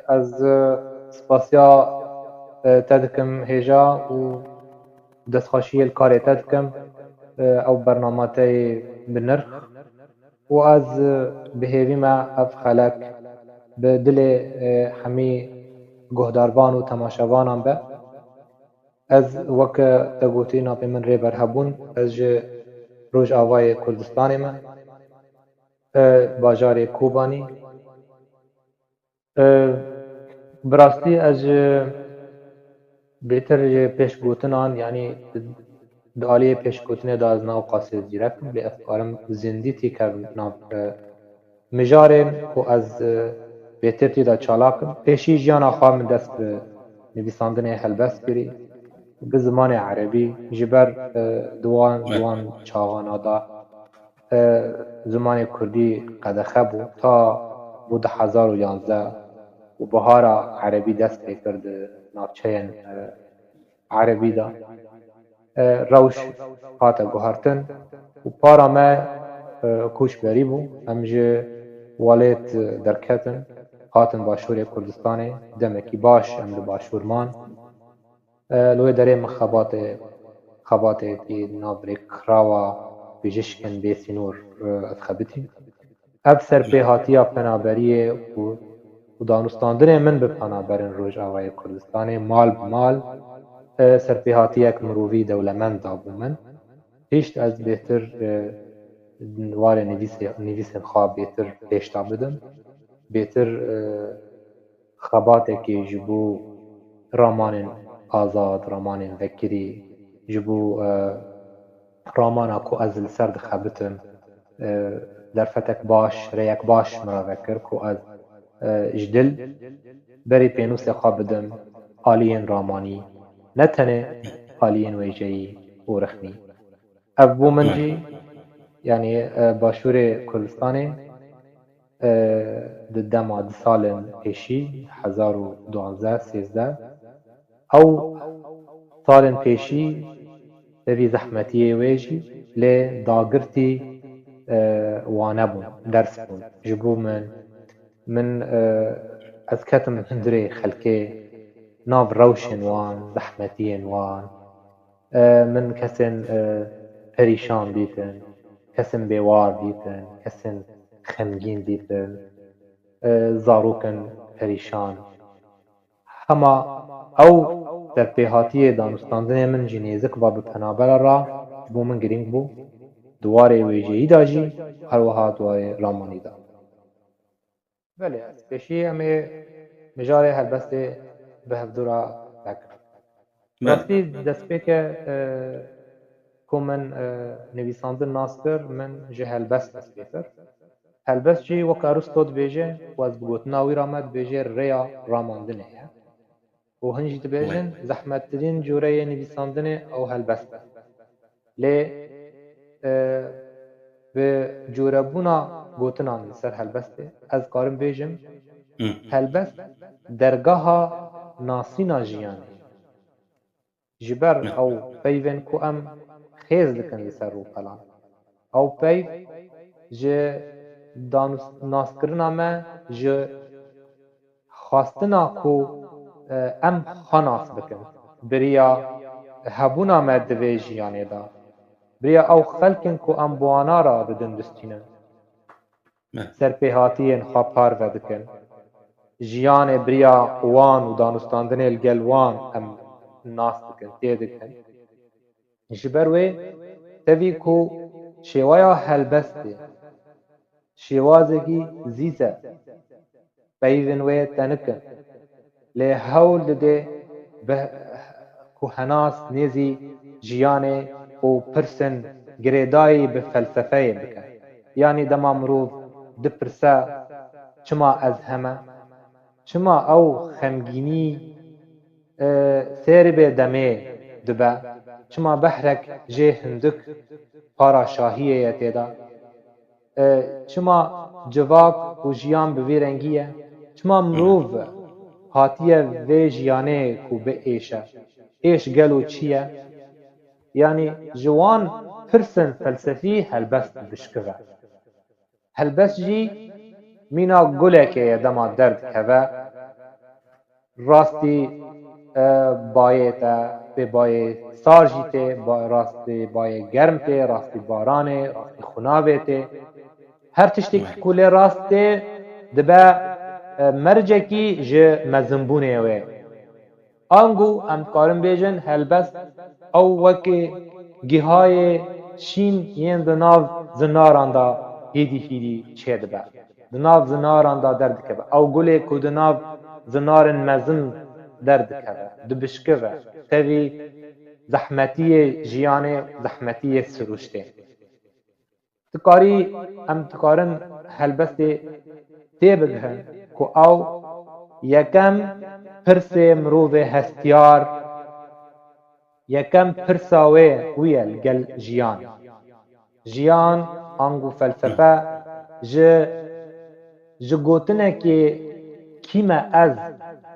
از سپاسیا تدکم هجا و دستخوشی الکاری تدکم او برنامه بنرخ و از بهیوی ما اف خلق به دل همی گهداربان و تماشاوانان به از وک تگوتی ناپی من ری برهبون از روج آوای کردستان ما باجار کوبانی براستی از بهتر پیش گوتنان یعنی دالی پیش گوتنه دا از ناو قاصد زیرکم لی افکارم زندی تی کرد ناو مجارن و از بهتر تی دا چالاکم پیشی جیانا خواه من دست به نویساندن هلبست کری به زمان عربی جبر دوان چاوانا دا زمان کردی قدخه بو تا بود 1011 و بهارا عربی دست بکرد ناوچهین عربی دا روش هاتا گوهرتن و پارا ما کوش بری بو همجه والیت درکتن هاتن باشور کردستان دمکی باش امر باشورمان لوی داره خبات تی نابری کراوا بیجشکن بیسی نور از خبتی اب سرپیهاتیا پنابریه و دانستاندن من به پنابرین روج آوای کردستان مال بمال سرپیهاتیک مرووی دولمند دابو من هیچ از بهتر وار نویس خواب بهتر پیشتا بدم بهتر خباته که جبو رامان آزاد رامان وکری جبو رامانا کو از سرد خبتم در فتک باش ریک باش مرا وکر کو از جدل بری پینوس خواب بدم آلین رامانی نتنه آلین ویجهی و رخنی ابو منجی یعنی باشور کردستان دما سال پیشی 1213 او سال پیشی دوی زحمتی ویجی لی داگرتی وانه بون درس بون جبو من از کتم هندری خلکه ناف روشن وان زحمتین وان من کسن پریشان دیتن کسن بیوار دیتن کسن خمگین دیتن زاروکن پریشان هما او در پیهاتی دانستاندن من جنیزک و بپنابر را بو من گرینگ بو دواره ویجهی دا جی هر وها دواره رامانی دا بله از پیشی همه مجاره هلبست به هفدورا بکر راستی دست پیکه که من نویساندن ناس کر من جه هلبست دست پیکر هلبست جی وک ارسطود بیجه و از بگوتنا وی رامد بیجه ریا راماندنه و هنجی دبیجن زحمت ترین جوره نویساندن او هلبست لی به جوره بونا گوتنان سر هلبسته از کارم بیجم هلبست درگاه ناسینا جیانه جبر او پیون کو ام خیز لکن لسر رو پلان او پیو جه ناسکرنا ما جه خواستنا کو ام خاناس بکن بریا هبونا ما دوی جیانه دا بریا او خلکن کو ام بوانا را ددن دستینن سرپیهاتین خواه و بکن جیان بریا وان و دانستاندن الگلوان ام ناس بکن تیدکن جبروی تاوی کو شوایا هلبسته شوازگی زیزه بیون وی تنکن لی هول ده به کوهناس نیزی جیانه و پرسن گریدایی به فلسفه بکن یعنی دما مروف دپرسه چما از همه چما او خمگینی سیر به دمه دبه چما بحرک جه هندک پارا شاهیه تیدا چما جواک و جیان بوی رنگیه چما مروف هاتیه وی جیانه کو به ایشه ایش گلو چیه یعنی جوان پرسن فلسفی هلبست بشکوه هلبست جی مینا گله که دما درد کوه راستی بایه به بایه سارجیته راستی بایه گرم ته راستی بارانه راستی خنابه ته هر تشتی کل راسته دبا مرجکی ج مزنبونه وی آنگو ام کارم بیجن هلبست او وکی گیهای شین ین دناو زناران دا هیدی چه دبا دناو زناران دا درد کبا او گله کو دناو زنارن مزن درد کبا دبشکه و تاوی زحمتی جیانه زحمتی سروشته تکاری ام تکارن هلبست تی بگهن که او یکم پرس مروف هستیار یکم پرساوه ویل گل جیان آنگو فلسفه گوتنه که کیما از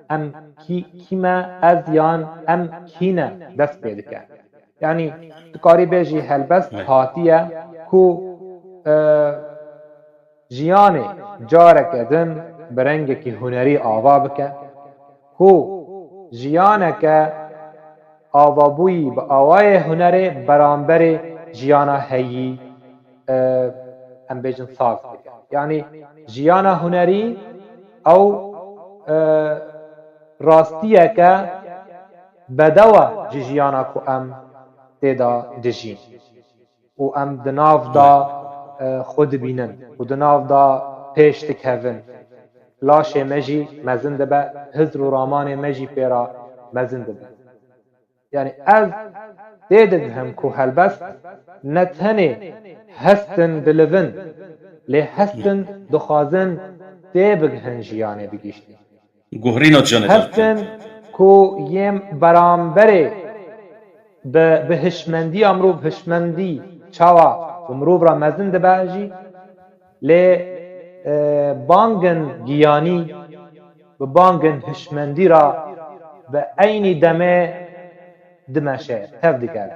ام کیما از یان ام کینه دست پیدا کرد یعنی تکاری بیجی هلبست هاتیه کو جیانه جارک ادن برنگ کی هنری آوا بکه کو جیانه که آوابوی با آوای هنری برانبر جیانه هیی ام بیجن ساز بکه یعنی جیانه هنری او راستیه که بدوه جیانه کو ام تیدا دجین و ام دناف دا خود بینن و دناف دا پیش تکهون لاشه مجی مزنده به هزر و رامان مجی پیرا مزنده به یعنی از دیدگ هم که هلبست نتهنه هستن بلون لی هستن دخوازن دیبگ هنجیانه بگیشتی گوهرین جانه هستن که یم برانبره به هشمندی امرو هشمندی چاوا امرو را مزنده باجی لی بانگن گیانی به بانگن هشمندی را به عینی دمه دمشه تفدیگر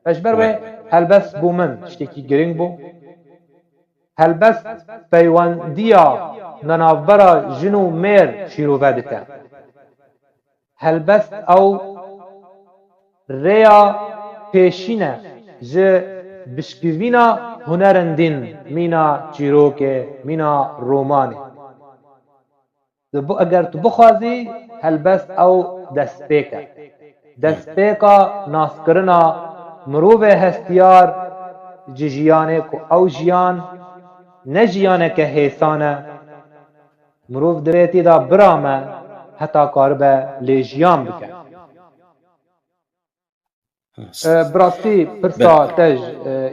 اجبر به هلبست بو من شتێکی گرنگ بو هلبست پەیوەندیە نەناوبەرە ژن و مێر شیرۆڤە دەکە هەلبەست ئەو رێیا پێشینە ji bişkivîna hunerên din mîna çîrokê mîna romanê eger tu bixwazî helbest ew destpêk e destpêka naskirina mirovê hestiyar ji jiyanê ku ew jiyan ne jiyaneke hêsan e mirov dirêtî da birame heta karibe lê jiyan bike براستی پرسا تج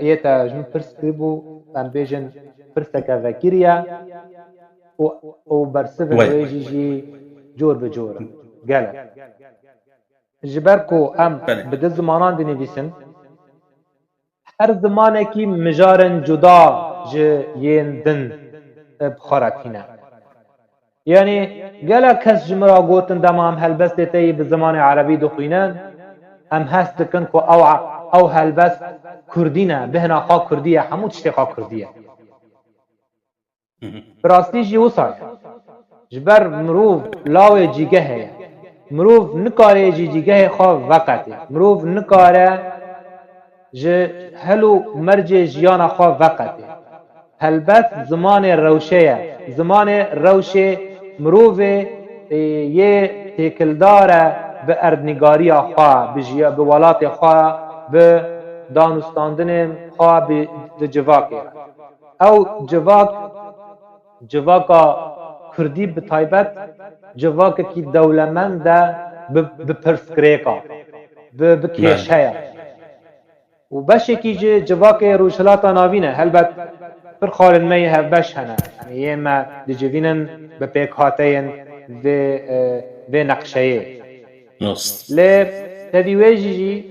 ایتا جم پرس کریبو ام بیجن پرسکه وکیریه او برسه ویجی جی جور به جور گله جبر کو ام بده زمانان دی نویسن هر زمانه کی مجارن جدا جه ین دن بخارتینه یعنی گله کس جمرا گوتن دمام هلبست تی به زمان عربی دخوینن ام هست دکن که او هلبست کردینه بهنا خواه کردیه همون تشتی خواه کردیه براستی جی وصای جبر مروف لاوه جیگه هیه مروف نکاره جیگه خواه وقته مروف نکاره هلو مرج جیانا خواه وقته هلبست زمان روشه زمان روشه مروف یه تکلداره به اردنگاری خواه به ولات خواه به دانستاندن خواه به جواکه او جواکا کردی به تایبت جواکه کی دولمند به پرسکریکا به کیشه و بشه کی جواکه روشلاتا ناوینه هلبت پر خال می هفبش هنه یعنی یه ما دجوینن به پیک هاتین و نقشه لی تدیویجی جی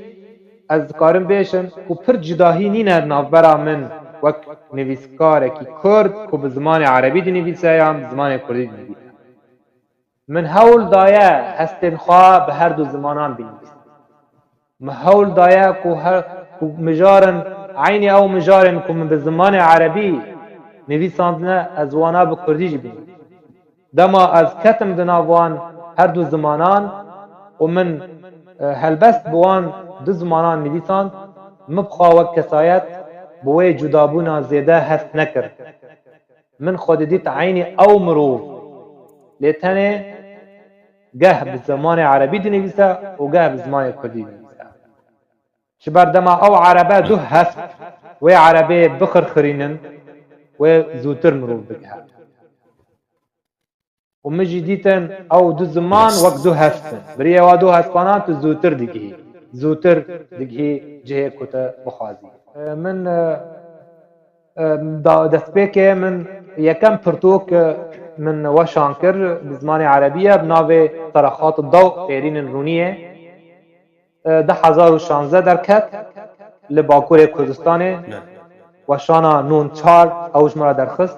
از کارم بیشن و پر جداهی نینه نافبرا من وک نویسکاره کی کرد که به زمان عربی دی نویسه یا به زمان کردی دی نویسه من حول دایه هستن خواه به هر دو زمانان بنویسه من حول دایه که مجارن عینی او مجارن که من به زمان عربی نویساندنه از وانا به کردی جی بنویسه دما از کتم دناوان هر دو زمانان و من هلبست بوان دو زمانان نویسان مبخوا وەک کەسایەت بۆیە جودابوونا زێدە هەست نەکرد من خۆ دەدیت عینی ئەو مرۆڤ لێ تەنێ گەه bi زمانی عەرەبی دنویسە و گەه bi زمانی کوردی دنویسە ji ber dema ew erebe du heft wê erebeyê bixirxirînin wê zûtir mirov bike û min jî dîtin ew du ziman wek du hestin birî êwa du hespanan tu zûtir digihî zûtir digihî cihê ku te bixwazî min destpêkê min yekem pirtûk min weşan kir bi zimanê erebî ye bi navê Serexat Dew Êrînên Rûniyê 2016 derket li Bakurê Kurdistanê weşana nûn çar ew ji me re derxist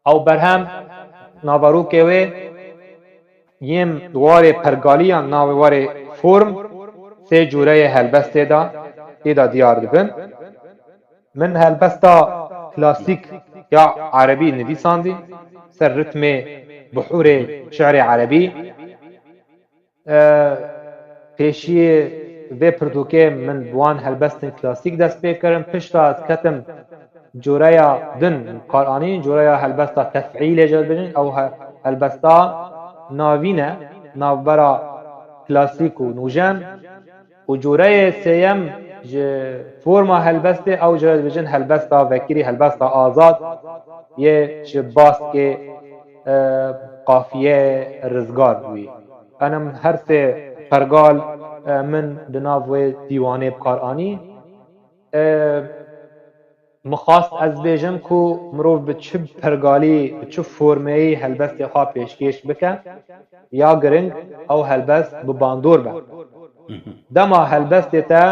ew berhem naverokê wê yêm warê pergaliyan navê warê form sê cûreyê helbestê da têda diyar dibin min helbesta klasîk ya erebî nivîsandî ser ritmê bihûrê şeirê erebî pêşiyê vê pirtûkê min bi wan helbestên klasîk dest pê kirin pişta ez ketim cûreya din qaranî cûreya helbesta tefîlê jê dibêjin ew helbesta navîn e navbera klasîk û nûjen û cûreyê sêyem ji forma helbestê ew jê dibêjin helbesta vekirî helbesta azad yê ji baskê qafiyê rizgar bûyî enem her sê pergal min di nav wê dîwanê bikar anî mixwast ez bêjim ku mirov bi çi pergalî bi çi formeyî helbestê xwe pêşkêş bike ya giring ew helbest bi bandor be dema helbestê te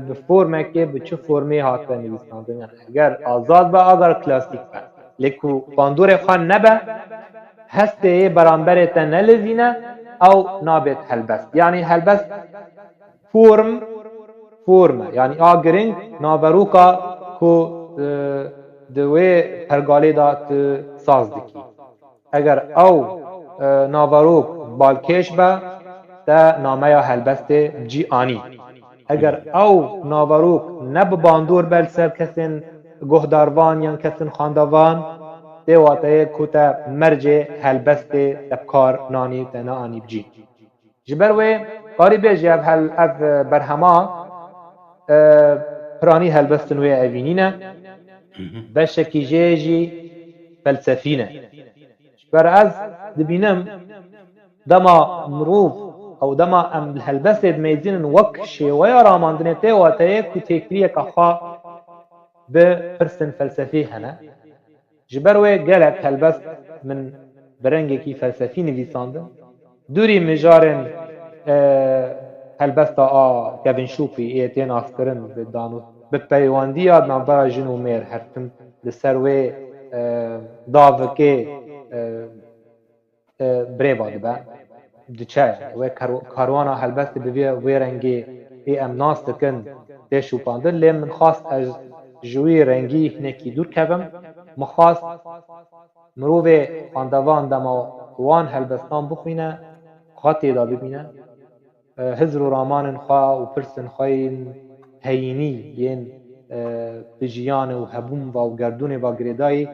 bi formekê bi çi formê hatine nivîsandin eger azad be eger klasîk be lê ku bandorê xwe nebe hestê yê beramberê te nelivîne ew nabêt helbest yanî helbest form e yanî a giring naveroka ku di wê pergalê da tu saz dikî eger ew naverok balkêş be te nameya helbestê cî anî eger ew naverok ne bi bandor be li ser kesên guhdarvan yan kesên xandevan dê wateyê ku te mercê helbestê te bikar nanî te neanî bicî ji ber wê karî bêjî ev berhema piranî helbestin wê evînîne beşekî jê jî felsefî ne ji ber ez dibînim dema mirov ew dema em li helbestê dimêzînin wek şêweya ramandinê tê wateyê ku têkiliyeka xwe bi pirsên felsefî hene ji ber wê gelek helbest min bi rengekî felsefî nivîsandin dûrî mijarên helbesta a kevînşûpî ê tên askirin bi danû bi peywandiya navbera jin û mêr hertim li ser wê davekê birêva dibe diçe wê karwana helbestê bi wê rengê ê em nas dikin tê şûpandin lê min xwast ez ji wî rengî hinekî dûr kevim mixwast mirovê xandevan dema wan helbestan bixwîne xwe têda bibîne hizr û ramanên xwe û pirsên xwe yên heyînî yên bi jiyanê û hebûn ve û gerdûnê ve girêdayî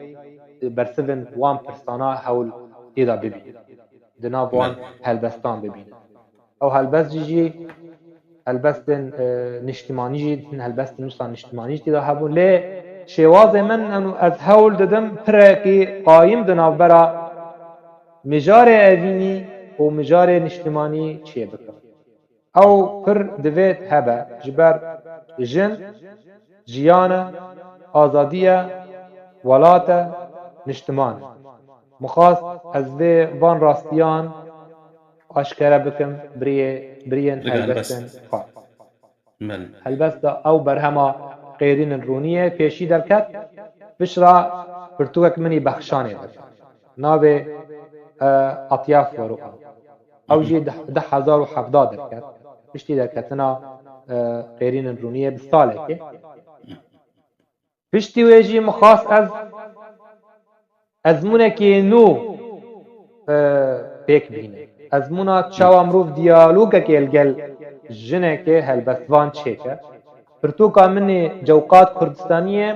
bersivên wan pirsana hewl têda bibîne di nav wan helbestan bibîne ew helbest jî helbestên niştimanî jî helbestên wisa niştimanî jî têda hebûn lê şêwazê min ez hewl didim pirekî qayîm di navbera mijarê evînî û mijarê niştimanî çê bikim ew pir divê hebe ji ber jin jiyan e azadî ye welat e niştiman e mixwast ez vê van rastiyan aşkere bikim biriyên helbestên xwe helbesta ew berhema Êrînên Rûniyê pêşî derket pişra pirtûkek minî bexşanê dikin navê Atyaf Weroka ew jî 2017 derket piştî derketina Êrînên Rûniyê bi salekê piştî wê jî mixwast ez ezmûnekê nû پێک بینێ ئەزمونە چاوا مرۆڤ دیالۆگەکێ لەگەل ژنێکێ هەلبەستوان چێکە پرتوکا منێ جەوقات کوردستانیە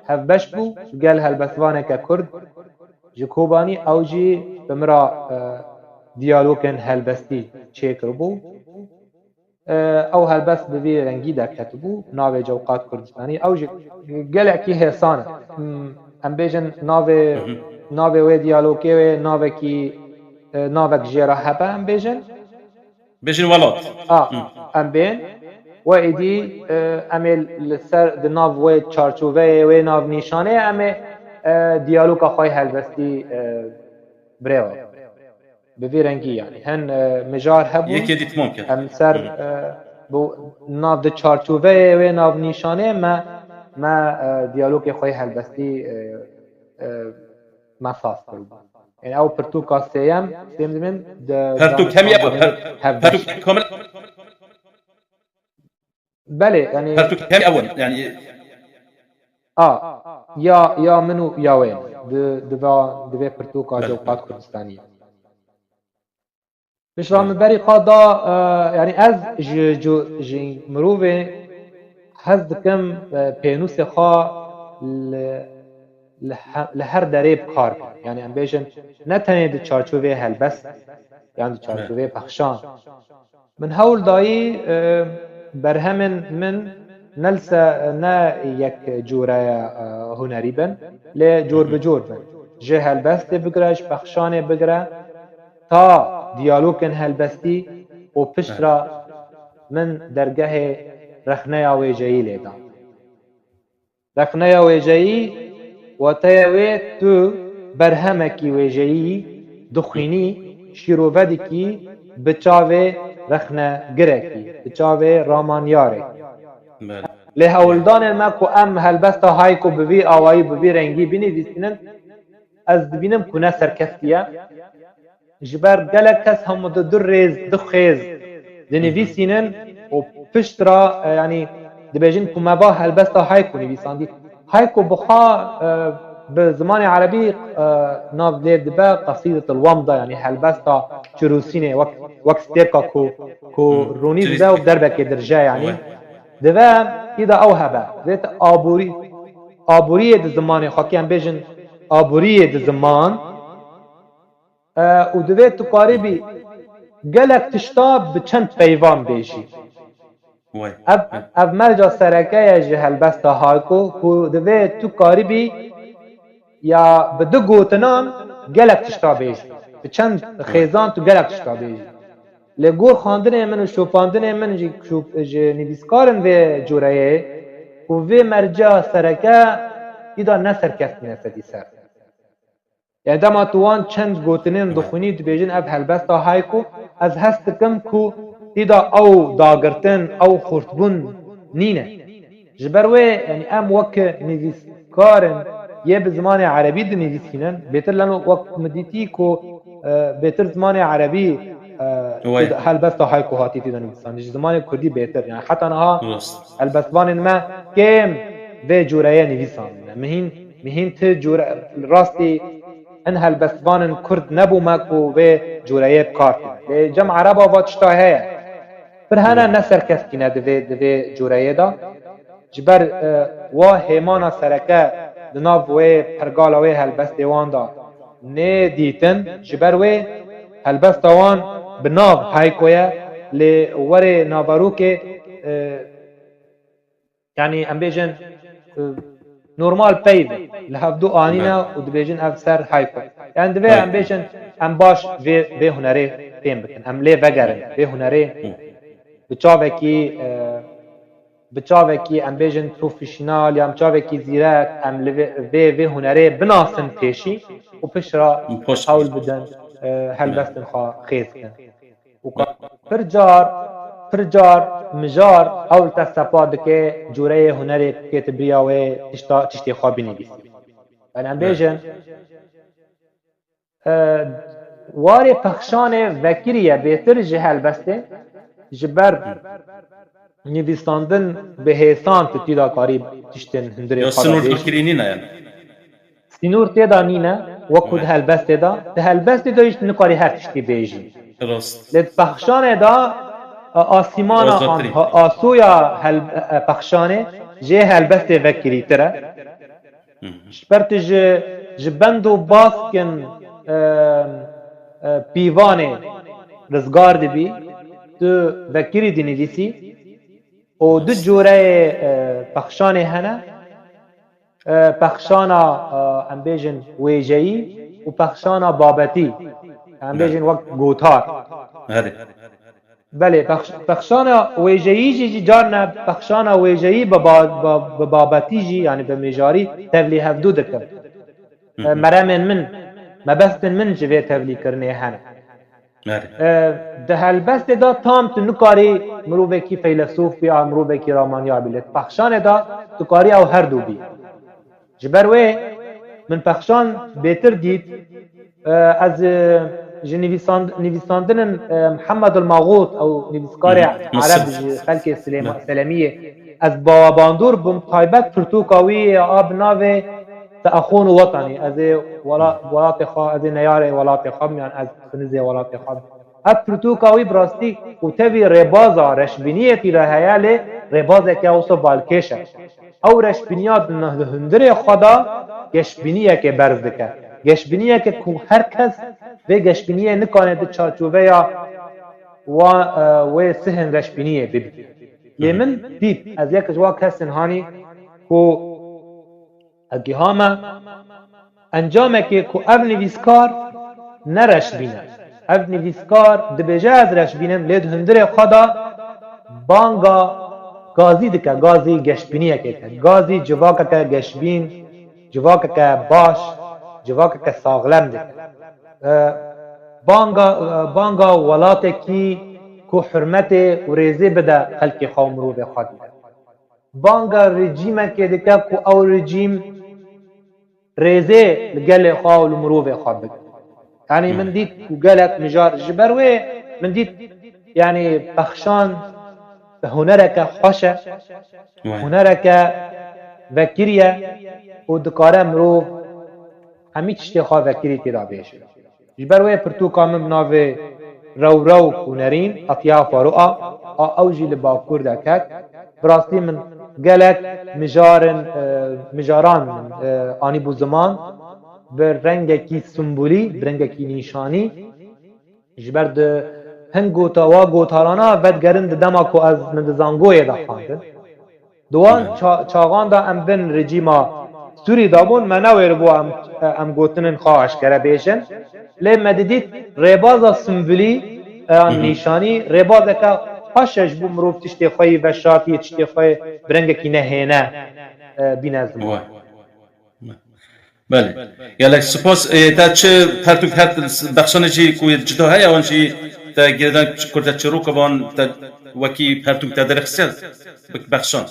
هەڤبەش بوو لەگەل هەلبەستوانێکە کورد ji کۆبانî ew jî bi mira diyalogên helbestî çêkiribû ew helbest bi vê rengî derketibû navê Cewqat Kurdistanî ew jî gelekî hêsan e em bêjin navê wê diyalogê wê navek jê re hebe em bêjin welat em bên we êdî em ê li ser di nav wê çarçoveyê wê navnîşaneyê em ê diyaloga xwe helbestî birêve bi vê rengî yanî hin mijar hebûn yekê dîtman kir em ser bu nav di çarçoveyê wê navnîşaneyê me diyalogê xwe helbestî me saz kiribû yani ew pirtûka sêyem sêm dimin pertûk hemî pertûk kamil belê yani pertûk hemî ew yani ya min û ya wê divê pirtûka Cewqat Kurdistanî pişra min berî xwe da yani ez ji mirovê hez dikim pênûsê xwe li her derê bikar bikim yani em bêjin ne tenê di çarçovê helbest yan di çarçovê pexşan min hewl dayî berhemên min ne yek coreya hunerî bin lê cor bi cor bin ji helbestê bigire ji pexşanê bigire ta diyalogên helbestî û piştra min dergehê rexneya wêjeyî lê dan rexneya wêjeyî wateye wê tu berhemekî wêjeyî dixwînî şîrovedekî bi çavê rexnegirekî bi çavê ramanyarekî lê hewldanên me ku em helbesta hayko bi vî awayî bi vî rengî binivîsînin ez dibînim ku ne serkestî ye ji ber gelek kes hemû di du rêz du xêz dinivîsînin û piştra yanî dibêjin ku me ba helbesta hayko nivîsandî hayko bixwe bi zimanê erebî nav lê dibe qesîdetul wamda yanî helbesta çirûsînê wek stêrka ku ronî dibe û derbekê dirje yanî dibe îda ew hebe vêt aboriyê di zimanê xwekî em bêjin aboriyê di ziman û divê tu karî bî gelek tişta bi çend peyvan bêjî ev merca serekeye ji helbesta hayko ku divê tu karî bî ya bi du gotinan gelek tişta bêjî bi çend xêzan tu gelek tişta bêjî lê gor xandinê min û şopandinê min ji nivîskarên vê coreyê û vê merca sereke îda ne serkestîne sedî ser yani dema tu wan çend gotinên dixwînî dibêjin ev helbesta hayko ez hest dikim ku îda ew dagirtin ew xurtbûn nîne ji ber wê yani em wek nivîskarên yê bi zimanê erebî dinivîsînin bêtir leno wek midîtî ku bêtir zimanê erebî helbesta hayko hatî tîda nivîsandî ji zimanê kurdî bêtir yani heta niha helbestvanên me kêm vê coreyê nivîsandine mihîn ti rastî hin helbestvanên kurd nebûme ku vê coreyê bikar kirin lê cem ereba va tişta heye bir hene ne serkestîne di vê coreyê da ji ber wa hêmana sereke di nav wê pergala wê helbestê wan da nê dîtin ji ber wê helbesta wan bi nav hayko ye lê werê navarokê yanî em bêjin normal peyv li hevdû anîne û dibêjin ev ser hayko yani divê em bêjin em baş vê hunerê fêm bikin em lê vegerin vê hunerê bi çavekî em bêjin profesyonal ya çavekî zîrek em li vê hunerê binasin pêşî û pişra hewl bidin helbestên xwe xêz bikin û pir car mijar hewl te sepa dike coreyê hunerê kêtibiriya wê tiştê xwe binivîsî yani em bêjin warê pexşanê vekiriye bêtir ji helbestê ji ber nivîsandin bi hêsan tu tîda karî tiştên hundirê sinûr kirînîne yani sinûr têda nîne û وەکو هەلبەستێدا هەلبەستێدا هیچ نکاری هەر تشتی بێژی راست لێ پەخشانێدا ئاسیمانە ئاسوویا پەخشانێ جێ هەلبەستێ vekirîtir e ji ber tu ji bend û baskên pîvanê rizgar dibî tu vekirî dinivîsî û du coreyê pexşanê hene pexşana em bêjin wêjeyî û pexşana babetî em bêjin wek gotar belê pexşana wêjeyî jî carne pexşana wêjeyî bi babetî jî yani bi mêjarî tevlî hevdû dikin meremên min mebestên min ji vê tevlîkirinê hene di helbestê da tam tu nikarî mirovekî feylesûf ya mirovekî ramaniya bî lê pexşanê da tu karî ew herdû bî ji ber wê min pexşan bêtir dît ez ji nivîsandinên Mihemed el Mağût ew nivîskarê Ereb ji xelkê Selemiyê ez bawabandûr bûm taybet pirtûka wî a bi navê Teaxûn û Wetanî ez ê welatê xwe ez ê neyarê welatê xwe yan ez xinizê welatê xwe ev pirtûka wî bi rastî û tevî rêbaza reşbîniyekî re heye lê rêbazeke wisa balkêş e ew reşbîniya di hundirê xwe da geşbîniyekê berz dike geşbîniyekê ku her kes vê geşbîniyê nikane di çarçoveya wê sihên reşbîniyê bibî lê min dît ez yek ji wa kesên hanî ku gihame encamekê ku ev nivîskar nereşbîne ev nivîskar dibêje ez reşbînim lê di hundirê xwe da banga gazî dike gazî geşbîniyekê ke gazî civakeke geşbîn civakeke baş civakeke saxlem dike banga welatekî ku hurmetê û rêzê bide xelkê xwe û mirovê xwe dike banga rejîmekê dike ku ew rejîm rêzê li gelê xwe û li mirovê xwe bike yani min dît ku gelek mijar ji ber wê min dît yani pexşan bi hunereke xweş e hunereke vekirî ye û dikare mirov hemî tiştê xwe vekirî têda bêje ji ber wê pirtûka min bi navê rewrew û nerîn hatiya Faroa ew jî li bakur de ket bi rastî min gelek mijaran anî bû ziman bi rengekî simbolî bi rengekî nîşanî ji ber di hin wa gotarana vedgerin di dema ku ez min di zangoyê de xwandin di wan çaxan da em bin rejîma Sûrî dabûn me newêribû em gotinên xwe eşkere bêjin lê me didît rêbaza simbolî yan nîşanî rêbazeke xweş e ji bo mirov tiştê xwe yî veşartî tiştê xwe bi rengekî nehêne bîne ziman بله gelek spas ta çi pertûk her bexşanê jî ku cida heye wan jî te girêdan kurta çîroka wan te wekî pertûk te derxisel bexşan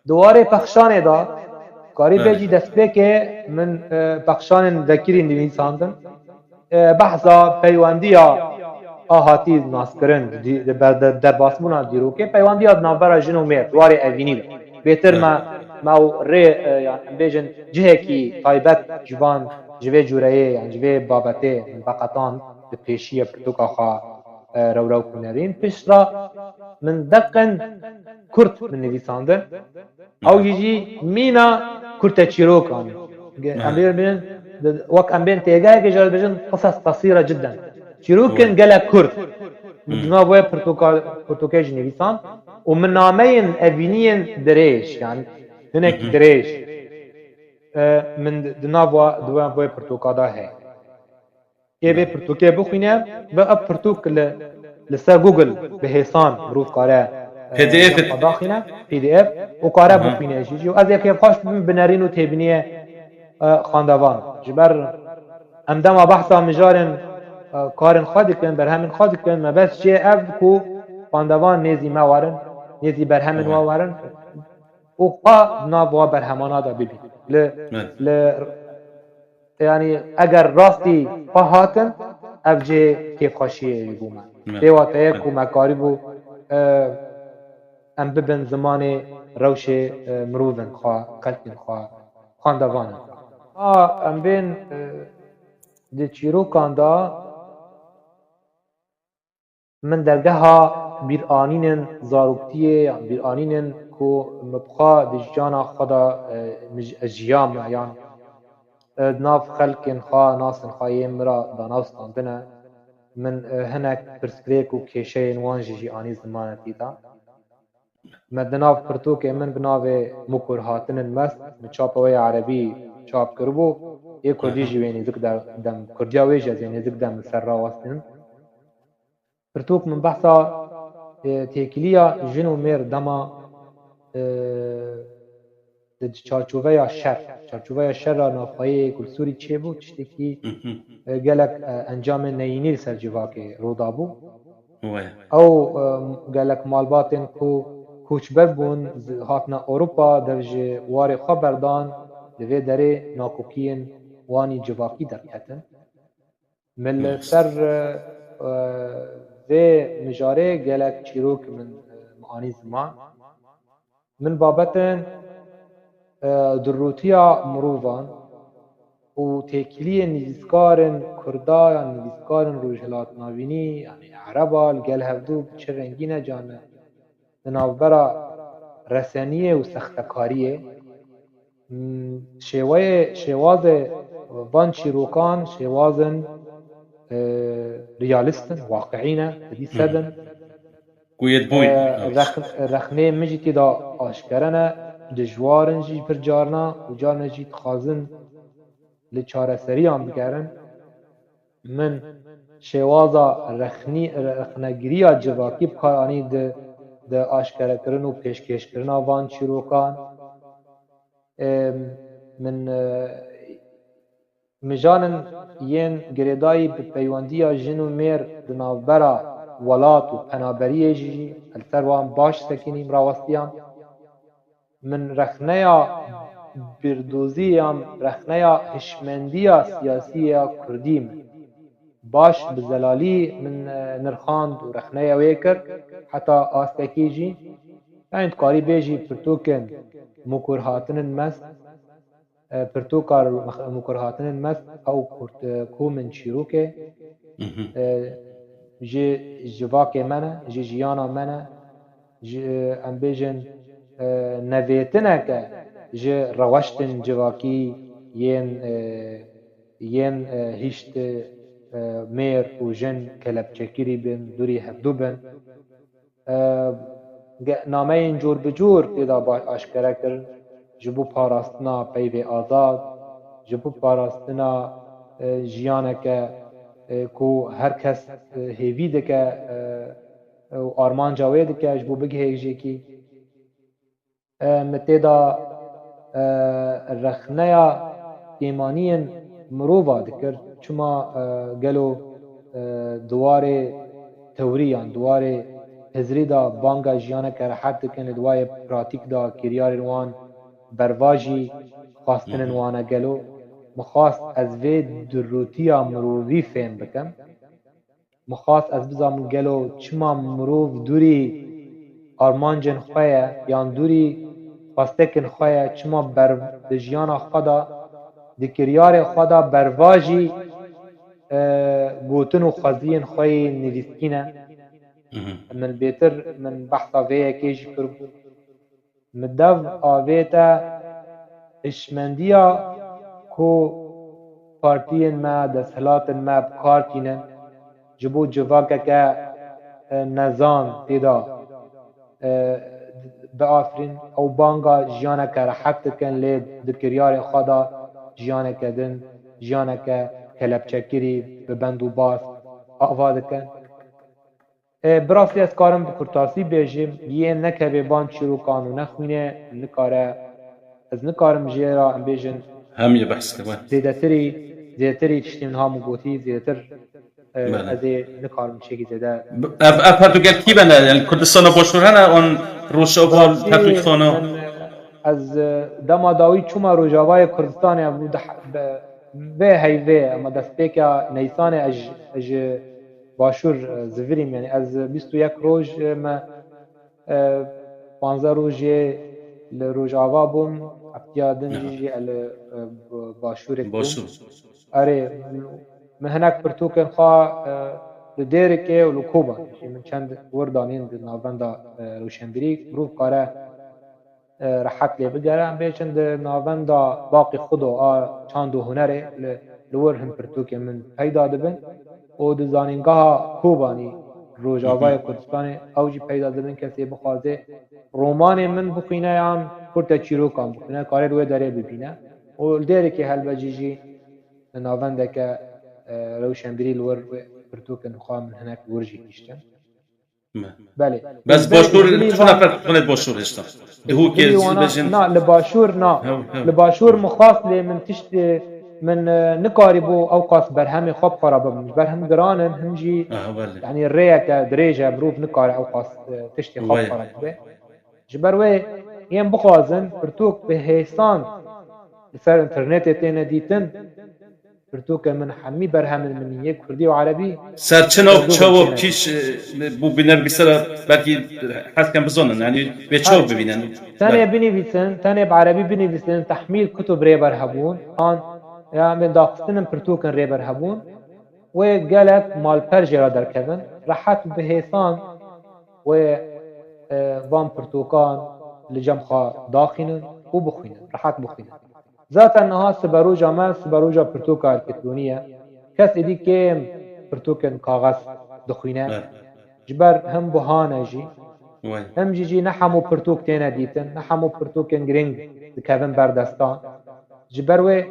di warê pexşanê da karî bêjî destpêkê min pexşanên vekirî nivîsandin behsa peywandiya a hatî naskirin derbasbûna dîrokê peywandiya navbera jin û mêr warê evînî be bêtir me rê em bêjin cihekî taybet ji van ji vê cureyê yan ji vê babetê min veqetan di pêşiya pirtûka xwe rewrew û nerîn piştre min deqin Kurt min nivîsandin ew jî mîna kurta çîrokan em bêjin wek em bên têgehekê jî dibêjin qisas qesîr e cidden çîrokên gelek Kurd di nav wê pirtûkê jî nivîsand û min nameyên evîniyên dirêj yani hinekî dirêj min di nav wê pirtûka da heye ê vê pirtûkê bixwîne bi ev pirtûk li ser Google bi hêsan mirov kare PDF daxîne PDF û kare bixwîne jî ez yekê xweş bibim binerîn û têbîniye xandevan ji ber em dema behsa mijarên karên xwe dikin berhemên xwe dikin me bes jê ev ku xandevan nêzî me warin nêzî berhemên we warin û xwe nav wa berhemana da bibî li yani eger rastî xwe hatin ev cê kêfxweşiyê bû me pêwa te ye ku me karîbû em bibin zimanê rewşê mirovên xwe xelkên xwe xandevanin ام بین دی چیروکان دا من درگها بیرانین زاروکتیه یا بیرانین کو مبخا دجانا خدا جیام یعنی ناف خلقین خوا ناسن خواهی مرا داناستاندنه من هنک پرسکریک و کشه وانجی آنی زمانتی دا مدناف پرتوک من بناو مکر هاتن مست چاپوی عربی چاپ کربو یک کردی جوینی زک دم کردیا ویجا زینی زک دم سر راوستن پرتوک من بحثا تیکلیا جنو میر دما چارچوبه شر را نافخایی کلسوری چه بود تشتکی گلک انجام نینی سر جواکه رودا بو او گلک مالباتن کو کوچبر بون هاتنا اوروپا درجه واری خبردان دوی داره ناکوکین وانی جواکی درکتن من سر و مجاره گلک چیروک من معانی زمان من بابتن دروتیا مروفان و تکیلی نویسکارن کردا یا نویسکارن روجهلات ناوینی یعنی عربا الگل هفدو چه رنگینه جانه ناوبرا رسانیه و سختکاریه شواز وان چیروکان شوازن ریالیستن واقعینه دی سدن گوید بوی رخنه مجیتی دا آشکرنه دجوارن جی پر جارنا و جارنا جی تخازن لچاره سری هم بگرن من شوازا رخنگیری جواکی بکارانی ده آشکره کرن و پیشکش کرن وان چیروکان من مجانن ین گریدایی به پیوندی جن و میر دناوبرا ولات و پنابریه جی السر وان باش سکینیم راوستیام من رخنیا بردوزیم رخنیا هشمندیا سیاسی کردیم باش بزلالی من نرخاند و رخنیا ویکر حتی آستکی جی یعنی تکاری بیجی پرتوکن مکر هاتن مست پرتوکار مکر هاتن مست او کو من چیروکه جی جواک منه جی جیانا منه ام بیجن نویتنه که جی روشتن جواکی ین هیشت میر و جن کلبچکیری بین دوری هفدو بین نامه این جور بجور پیدا آشکره کرن جبو پاراستنا پیوی آزاد جبو پاراستنا جیانه که کو هر کس هیوی دکه آرمان جاوی دکه جبو بگه هیجی کی متیدا رخنیا ایمانین مروفا دکر چما گلو دواره توریان دواره هزری دا بانگا جیانه که رحت دکن دوای پراتیک دا کریار روان برواجی خواستن وانه گلو مخواست از وی دروتیا مروفی فهم بکم مخواست از بزام گلو چما مروف دوری آرمانجن خواه یان دوری خواستکن خواه چما بر دجیان خدا دکریار خدا برواجی گوتن و خوزین خواه نویسکینه من بیتر من بحثا ویه کیش کرد مدو آویتا اشمندیا کو پارتین ما دستهلاتن ما بکارتینن جبو جواکه که نزان تیدا بآفرین او بانگا جیانه که رحکت کن لید دکریار خدا جیانه که دن جیانه که کلبچکیری ببند و باس آواده کن براستی از کارم بکرتاسی بیجیم یه نکه به بان چیروکانو نخوینه نکاره از نکارم جیرا ام بیجن هم یه بحث که زیادتری تشتیم ها مگوتی زیادتر از نکارم چیگی زیاده پرتوگل کی بنده یعنی کردستان باشور هنه اون روشاوال پرتوگ خانه از دما داوی چوما روجاوای کردستان به هیوه اما دست پیکا نیسان اج باشور زفریم یعنی از 21 روز ما 15 روزی لروجاوا بوم افتیادن جیجی ال باشورک بوم باشو اره مهنک پرتوکن خواه لدیرکه و لکوبان من چند وردانین ناوندا روشنبری بروف کاره راحت لی بگره هم بیچند ناوندا باقی خودو چاند و هنره لور هم پرتوکه من پیدا دبن و دزانینگاه کوبانی روجاوای کردستان اوجی پیدا دبن کسی بخوازه رومان من بخینه هم کرتا چیروکان بخینه کاری روی داره ببینه و دیره که هل بجیجی ناونده که روشنبری لور پرتوکن خواه من هنک ورجی کشتن بله بس باشور تو نفر کنید باشور هستم دهو که بجن نه لباشور نه لباشور مخاص لی من تشت من نکاری بو اوقاس برهم خواب خرابه من برهم گرانن همجی يعني الريك دريجة بروف نكار اوقاس تشتي خواب خرابه جبروي ين بخوازن برتوك بهيسان سر انترنت تينا ديتن برتوك من حمي برهم من یک كردي وعربي سرچناو چاو پیش بو بینر بیسر بلکی حس کم بزنن یعنی به چاو ببینن تاني بنویسن تاني بعربي بنویسن تحميل كتب ريبر هبون آن يعني داقستنم برتوكن ريبر هبون وقالك مال برجرا در كذن راحت بهيسان و وان برتوكان لجمخا داخنن وبخينن راحت بخينن ذات انها سبروجا ما سبروجا برتوكا الكترونية كس ادي كيم برتوكن كاغذ دخينه جبر هم بهانا جي هم جي نحمو برتوك تينا ديتن نحمو برتوكن جرينج دكافن بردستان جبروي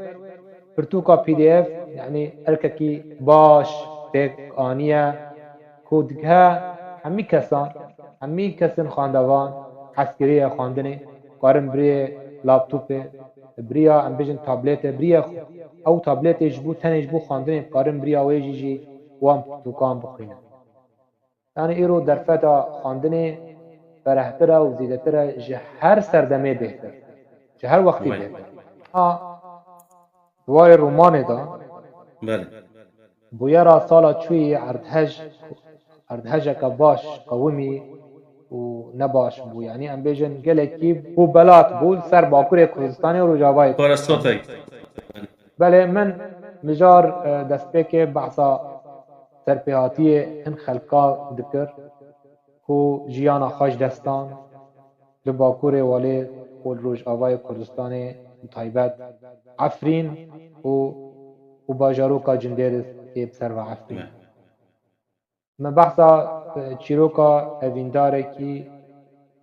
برتوكا بي دي اف يعني الككي باش تك آنية كودها همي كسن خاندوان عسكرية خاندنه قارن بري لابتوب بريا ام بيجن تابلت بريا او تابلت يجبو تن يجبو خاندنه قارن بريا ويجي وام برتوكان بخينه يعني ايرو درفتا خاندنه فرحتره و زیدتره هر سردمه بهتر هر وقتی بهتر دوای رومانه دا بله بویرا سالا چوی اردهج که باش قومی و نباش بو یعنی ام بیجن گلکی بو بلات بو سر باکور کردستانی و رجاوای پارستوتای بله من مجار دستپیک بحثا سرپیهاتی هن خلقا دکر کو جیانا خوش دستان لباکور والی و رجاوای کردستانی تایبت عفرین و باجاروکا جندیرس که بسر و عفرین من بحثا چیروکا اوینداره کی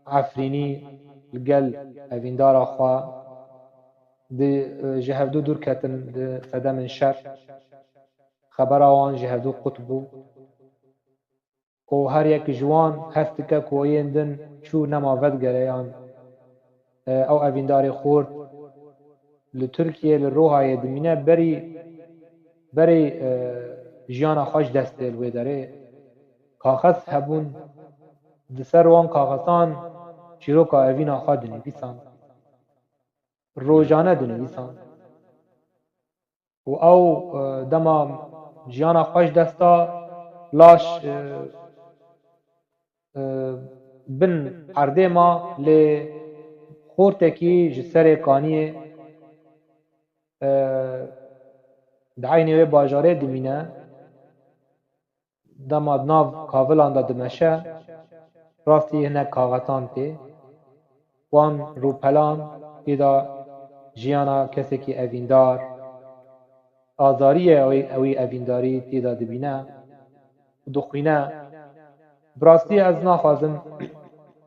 عفرینی لگل اویندارا خواه دی جهودو دور کتن دی صدم شر خبر آوان جهودو قطبو و هر یک جوان هست که کویندن چو نماود گریان او اوینداری خورد لترکیه لروهای دمینه بری جیانا خوش دسته الوی داره کاغذ هبون دسر وان کاغذان چیروکا اوینا خواه دنویسان روزانه دنویسان و او دما جیانا خوش دستا لاش بن عرده ما لی خورتکی جسر کانیه دعینه و باجاره دمینه دماد ناو کاولان دا دمشه راستی هنه کاغتان تی وان روپلان تیدا جیانا کسی که اویندار آزاریه اوی اوینداری تیدا دبینه دخوینه براستی از ناخوازم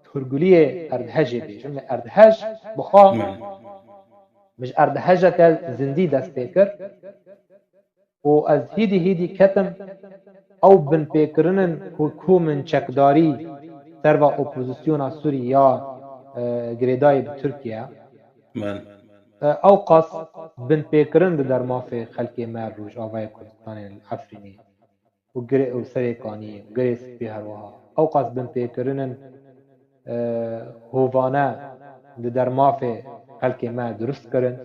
ترگولیه اردهجه بیشم اردهج بخواه مش اردهجه که زندی دست پیکر و از هیدی کتم او بن پیکرنن حکومن چکداری سر و اپوزیسیونا سوری یا گریدای ترکیه او قاس بن پیکرن در مافی خلقی مر روش آوای کردستان الافرینی و گری او سریکانی و گری سپی هروها او قاس بن پیکرنن هووانه در مافی خلقی مر درست کرن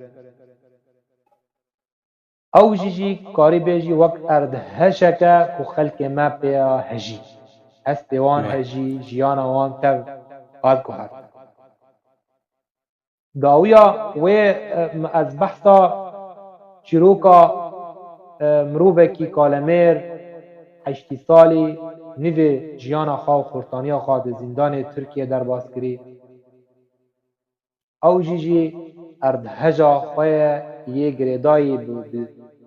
او جیجی کاری بیجی وقت اردهشکه که خلق ما پیا هجی استوان هجی جیانا وان تر قاد که هر داویا و از بحثا چیروکا مروبه کی کالمیر 8 سالی نوی جیانا خواه و خورتانی خواه ده زندان ترکیه در باز کری او جیجی اردهجا خواه یه گریدایی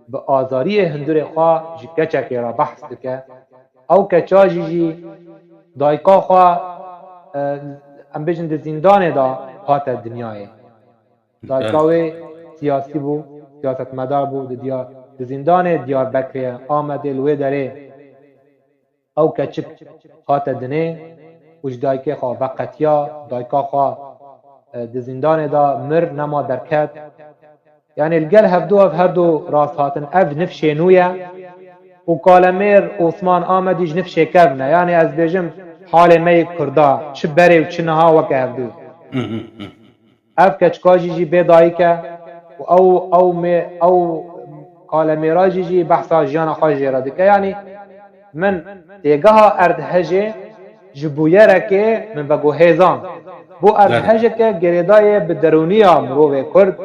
به آزاری هندور خواه جی کچکی را بحث دکه او کچا جیجی دایکا خواه ام بیجن ده زندان دا هات دنیای دایکاوی سیاسی بو سیاست مدار بو ده زندان دیار بکری آمده لوی داره او کچک هات دنه وش دایکه خواه وقتیا دایکا خواه ده زندان دا مر نما درکت یعنی الگل هفدو هر دو راست هاتن اف نفشه نویه و کالمیر عثمان آمدیش نفشه کبنه یعنی از بیجم حال می کردا چه بره و چه نها وکه هفدو اف کچکاجی جی بیدایی که و او کالمیراجی جی بحثا جیانا خواهی را دکه یعنی من تیگه ها اردهجه جبویه رکه من بگو هیزان بو اردهجه که گریدای بدرونی مروه کرد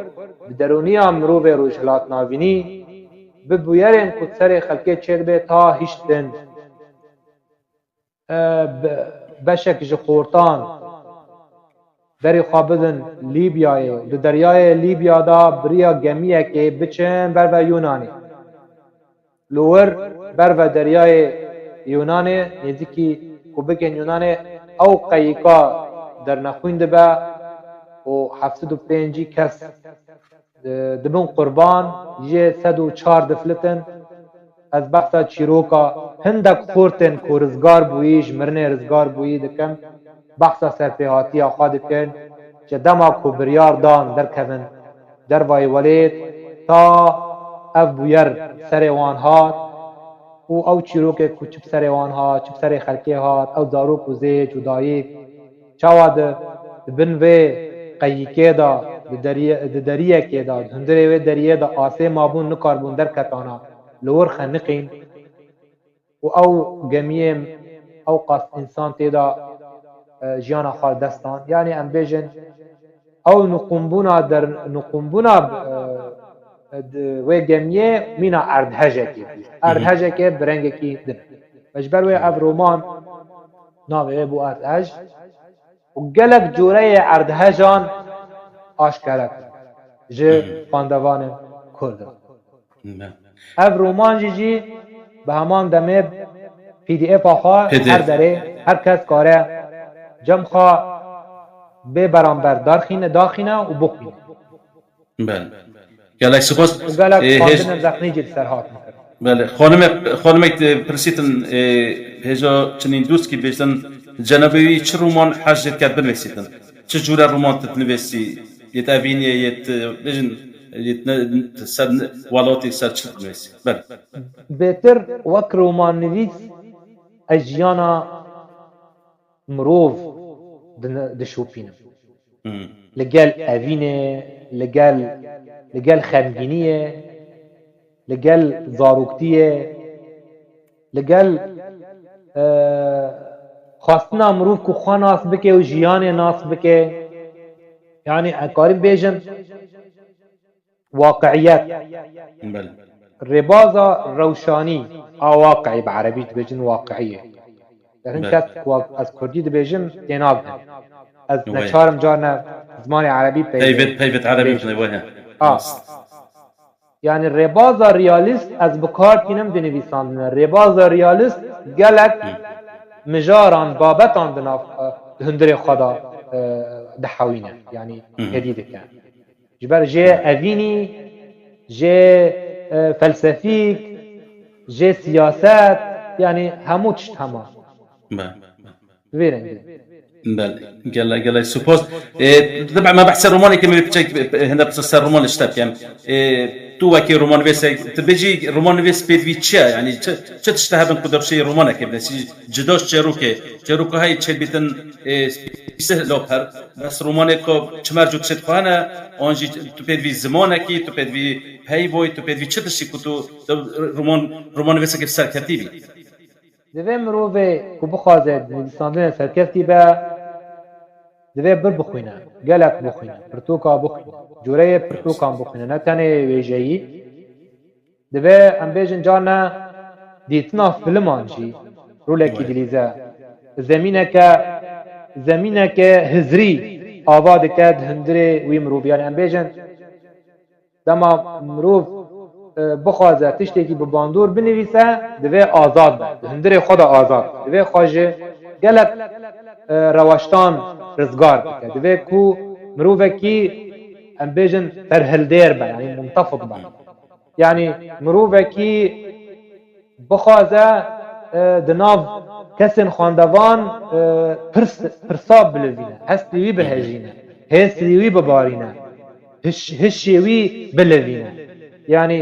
بدرونی مروه روشلات ناوینی ببویرین کتسر خلقه چید به تا هشتن بشک جخورتان دری خوابدن لیبیای دو دریای لیبیا دا بریا گمیه که بچن بر و یونانی لور بر و دریای یونانی نزدیکی کوبکن یونانی او قیقا در نخوینده با و 75 کس دبن قربان یه 104 دفلتن از بحثا چیروکا هندک خورتن کو رزگار بویش مرنه رزگار بویی دکن بحثا سرپیهاتی آخوا دکن چه دما کو بریار دان در کون در وای ولید تا اف بویر سر وان هات و او چیروک کو چپ سر وان هات چپ سر خلقه هات او دارو کو زیج و دایک چاواد بنوی قیقه دا دریه که دا هندره و دریه دا آسه مابون نکاربون در کتانا لور خنقین و او گمیم او قاس انسان تیدا جیانا خال دستان یعنی ام بیجن او نقومبونا در نقومبونا و گمیه مینا اردهجه کی اردهجه که برنگه کی دن بجبر و اب رومان ناوه بو اردهج و گلک جوره اردهجان آشکارک جه پاندوان کرد اف رومان جی به همان دمه پی دی اف آخوا هر داره هر کس کاره جمع خواه به برانبر داخینه و بخینه بله گلک سپاس گلک پاندن زخنی جل سرهات بله خانمک پرسیتن هجا چنین دوست که بیشتن جنبوی چه رومان حجت کرد بنویسیدن چه جوره رومان تنویسی یت اوینیه یت بجن یت سر والاتی سر چه بنویسی بله بهتر وک رومان نویس اجیانا مروف دشوپینه لگل اوینه لگل خمگینیه لگل زاروکتیه لگل خواستنا مروف کو خواه ناس بکه و جیان ناس بکه یعنی اکاریم بیجن واقعیت ربازا روشانی واقعی بعربی بیجن واقعیه در این کس از کردی بیجن تیناب از نچارم جارنا زمان عربی پیوت عربی بنویه یعنی ربازا ریالیست از بکار کنم دنویساندن ربازا ریالیست گلک مجاران بابتان بناف هندر خدا دحوینه یعنی هدیده کن جبر جه اوینی جه فلسفیک جه سیاست یعنی همو چشت همه ویرنگی بله گله سپاس طبعا ما بحث الروماني كما بتشك هنا بس الرومان اشتاب يعني تو وكي رومان فيس تبيجي رومان فيس بيت فيتشا يعني چه تشتهى بن قدر شيء رومانه كده جداش جروكه هاي تشل بيتن سهل بر بس رومانه کو چمر جو تشت خانه اونجي تو بيت في زمانه كي تو بيت في هاي بوي تو بيت في چه تشي كتو رومان فيس كيف سر كتيبي دوی مروه کو بخوازد نویساندن سرکفتی به دوی بر بخوینه گلک بخوینه پرتوکا بخوینه جوره پرتوکان بخوینه نه تنه ویژه‌ای دوی ام بیجن جانا دیتنا فیلمان جی رولکی دلیزه زمینه که هزری آواد کد هندره وی مروفیان ام بیجن دما مروف بخوازه تشتێکی بە باندۆر بنویسە دەبێ ئازاد بێ هەندێک خۆدا ئازاد دەبێ خۆشێ gelek reweştan rizgar bike divê ku mirovekî em bêjin terhildêr be yanî muntafid be yanî mirovekî bixwaze di nav kesên xwendevan pirsa bilivîne hestê wî bihejîne hêstê wî bibarîne hişê wî bilivîne yanî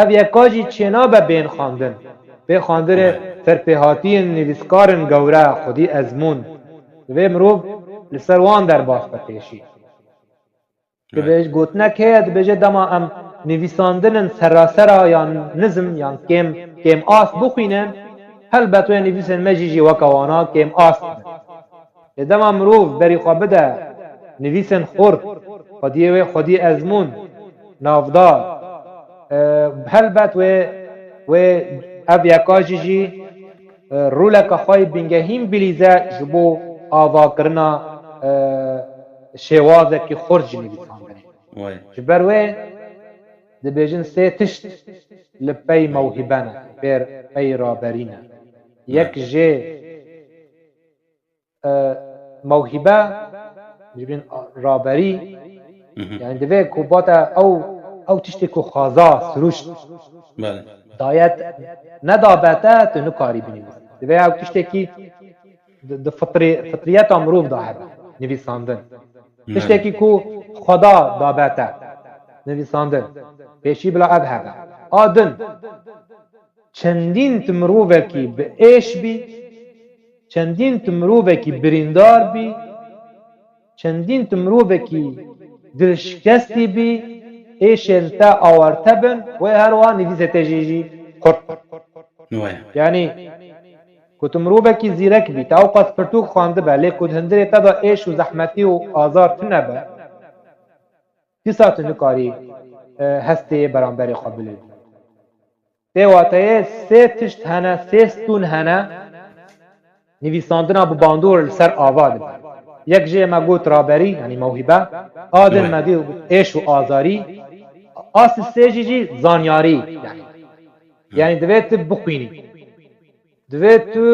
ev yeka jî çênabe bên xwandin bê xwandirê serpêhatiyên nivîskarên gewre xwedî ezmûn divê mirov li ser wan derbas be pêşî gotinek heye dibêje dema em nivîsandinên serasera yan nizm yan kêm as bixwînin helbet wê nivîsên me jî weka wana kêm as bibin lê dema mirov berî xwe bide nivîsên xurt xwediyê wê xwedî ezmûn navdar helbet wê ev yeka jî rûleka xwe bîngehîn bilîze ji bo avakirina şêwazekî xurt ji nivîsandinê ji ber wê dibêjin sê tişt li pey mewhîbe ne pey raberî ne yek jê mewhîbe ji bin raberî yani divê ku bata ew tiştê ku xwaza siruşt dayet nedabete tu nikarî binivîsî divê ew tiştekî di fitriyeta mirov da hebe nivîsandin tiştekî ku xweda dabete nivîsandin pêşî bila ev hebe a din çendîn tu mirovekî bi êş bî çendîn tu mirovekî birîndar bî çendîn tu mirovekî dilşikestî bî êşên te awarte bin wê her wan nivîsê te jî xurt yanî ku tu mirovekî zîrek bî te ew qas pirtûk xwandibe lê ku hindirê te da êş û zehmetî û azar tunebe dîsa tu nikarî hestê beramberê xwe bilîvî tê wateyê sê tişt hene sê stûn hene nivîsandina bi bandor li ser ava dibe yek jê me got raberî yanî mewhîbe a din me dî êş û azarî a sê jî zanyarî yanî divê tu bixwînî divê tu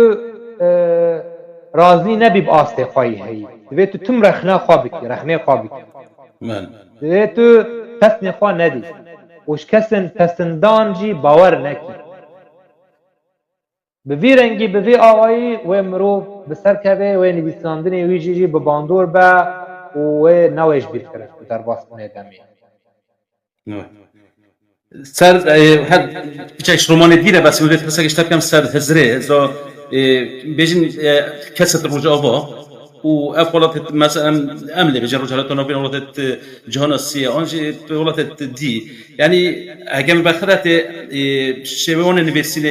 razî nebî bi astê xwe yî heyî divê tu tim rexne xwe bikî rexnê xwe bikî divê tu pesnê xwe nedî û ji kesên pesindan jî bawer nekî bi vî rengî bi vî awayî wê mirov bi serkevê wê nivîsandinê wî jî bi bandor be û wê nawêjbîrkirin ku derbasbûnê demê سر هر بچه رومانی دیره بس می‌دید که سعی کردم سر هزاره زا بیشتر کسات روز آوا و افولات مثلا عمله بجن رجالات نوبین ولات جهان آسیا آنچه ولات دی یعنی اگر بخرات شبیهان نویسینه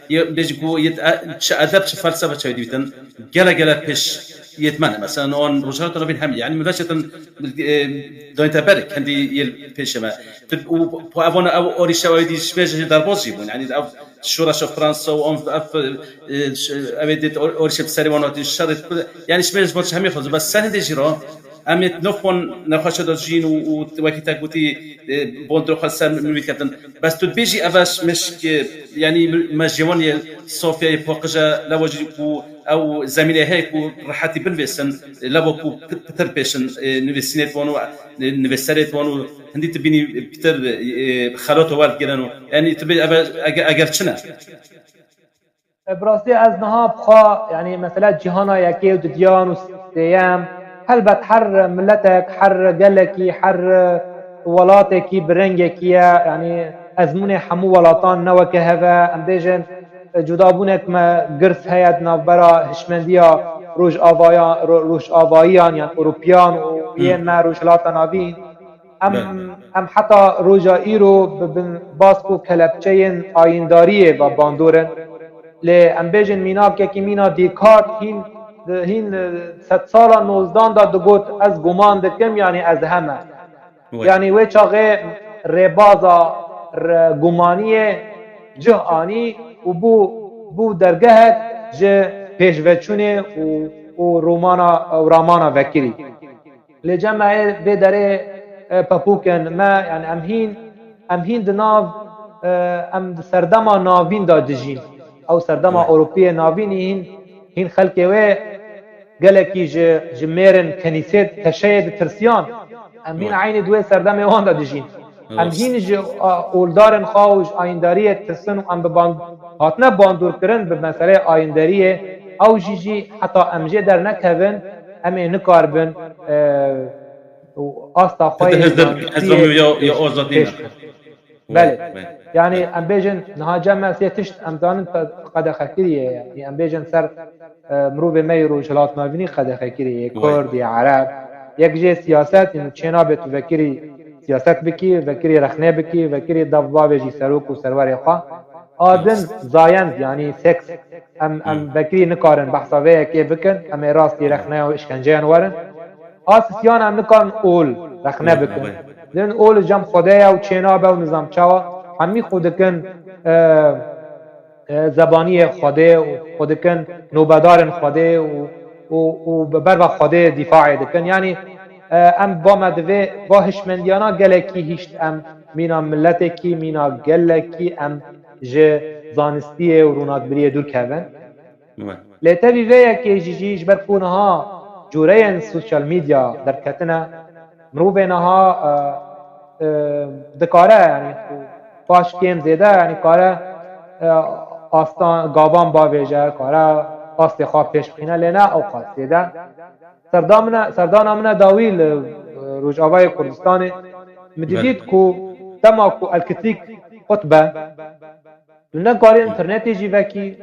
یا بیشتر کو یه چه ادب چه فلسفه چه دیدن گله پیش يتمنى مثلا اون رجالات نوبين هم يعني مباشره داينتا برك عندي البيشما وابونا او اوري شوايدي شبيج دربوز يبون يعني شورا شو فرنسا وام ابيدت اوري شب سريمونات الشرط يعني شبيج بوش هم يفوز بس سنه دجرا اميت نوفون نخش دجين ووقت تقوتي بوندرو خاصه مملكتن بس تبيجي افاش مش يعني مجيون صوفيا يفوقجا لوجي او زميله هيك راحتي بنفسن لابوكو بتر بيشن نفسينيت وانو نفسريت وانو هندي تبيني بتر خلوته والد كدانو يعني تبي اگر چنا براستي از نها بخا يعني مثلا جهانا يكي وديان وسيام هلبت حر ملتك حر قلكي حر ولاتكي برنجكي يعني ازمونه حمو ولاتان نوك هذا ام بيجن جدابونك ما قرص هيد نافبرا هشمنديا روش آوائيان يعني أوروبيان وين ما روشلات نافين ام حتى روجا إيرو بن باسكو كلبچين آينداريه و باندورن لي ام بيجن مينا كي مينا ديكارت هين هین 100 سالا 19 دا دگوت از گمان دکم یعنی از همه یعنی وی چاقه ربازا گمانیه جهانی و بو درگهت جه پیشوچونه و رامانا وکری لجمعه بدره پپوکن ما یعنی امهین دناو ام سردما ناوین دا دجین او سردما اوروپی ناوین هین خلقه و گلکی جميرن كنيسات تشاهد ترسيان امين عين دوي سردم وان دا دجين امين ج اولدارن خاوج آینداریه ترسن ام بباند هاتنا باندور کرن به مسئله آینداریه او جيجي حتى امجه در نکهون امه نکاربن آستا خواهی یا آزادین بله يعني ام بيجن نهاجم ما سيتشت ام دانن قد خكريه يعني ام بيجن سر مروب ميرو جلات مابني قد خكريه كرد عرب يكجي سياسات انه تشينا بتفكري سياسات بكي فكري رخنه بكي فكري ضباب يجي سروك وسروار خا ادن زايند يعني سكس ام بكري نكارن بحثاويه كيف بكن ام راستي رخنه واشكنجه انورن اساسيان ام نكارن اول رخنه بكن لأن اول جم خدایا و چنابه و نظام چاوا همی خودکن زبانی خدا و خودکن نوبدارن خدا و بر و خدا دفاع دکن یعنی ام با مدوه با هشمندیانا گلکی هشت ام مینا ملت کی مینا گلکی ام ج زانستی و روناکبری دور کهون لیتا بیوه که جیجیش بر کونها جوره سوشال میدیا در کتنه مروبه نها دکاره یعنی باش کم زیده یعنی کاره آستان گابان باویجه کاره آستی خواب پیش بخینه لینه اوقات زیده سردان امنه داویل روجاوای کردستان مدیدید که تما که الکتریک قطبه نکاری انترنتی جی وکی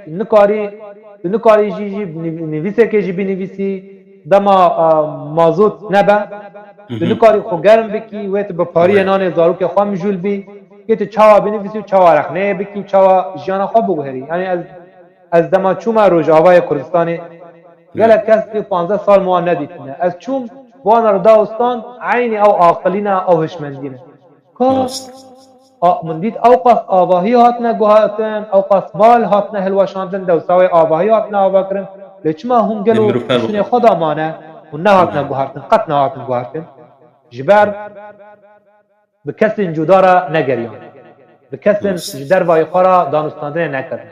نکاری جی نویسه که جی بنویسی دما مازوت نبه نکاری خو گرم بکی ویت به پاری نان زارو که خواهم جول بی که تو چاوا بنویسی چاوا رخنه بکی چاوا جانا خواب بگوهری یعنی از دما چوم روجاوای کردستان گلک کس که 15 سال موان ندیدنه از چوم بوان رداستان عینی او عاقلینه او هشمندینه که من دید اوقاس آواهی هاتنه گوهاتن اوقاس مال هاتنه هلوشاندن دوساوی آواهی هاتنه آوا کرن لچما هم گلو شنه خدا مانه و نه هاتنه گوهارتن قط نه هاتنه گوهارتن جبر بکسین جدارا نگریان بکسین جدر وای خورا دانستاندن نکردن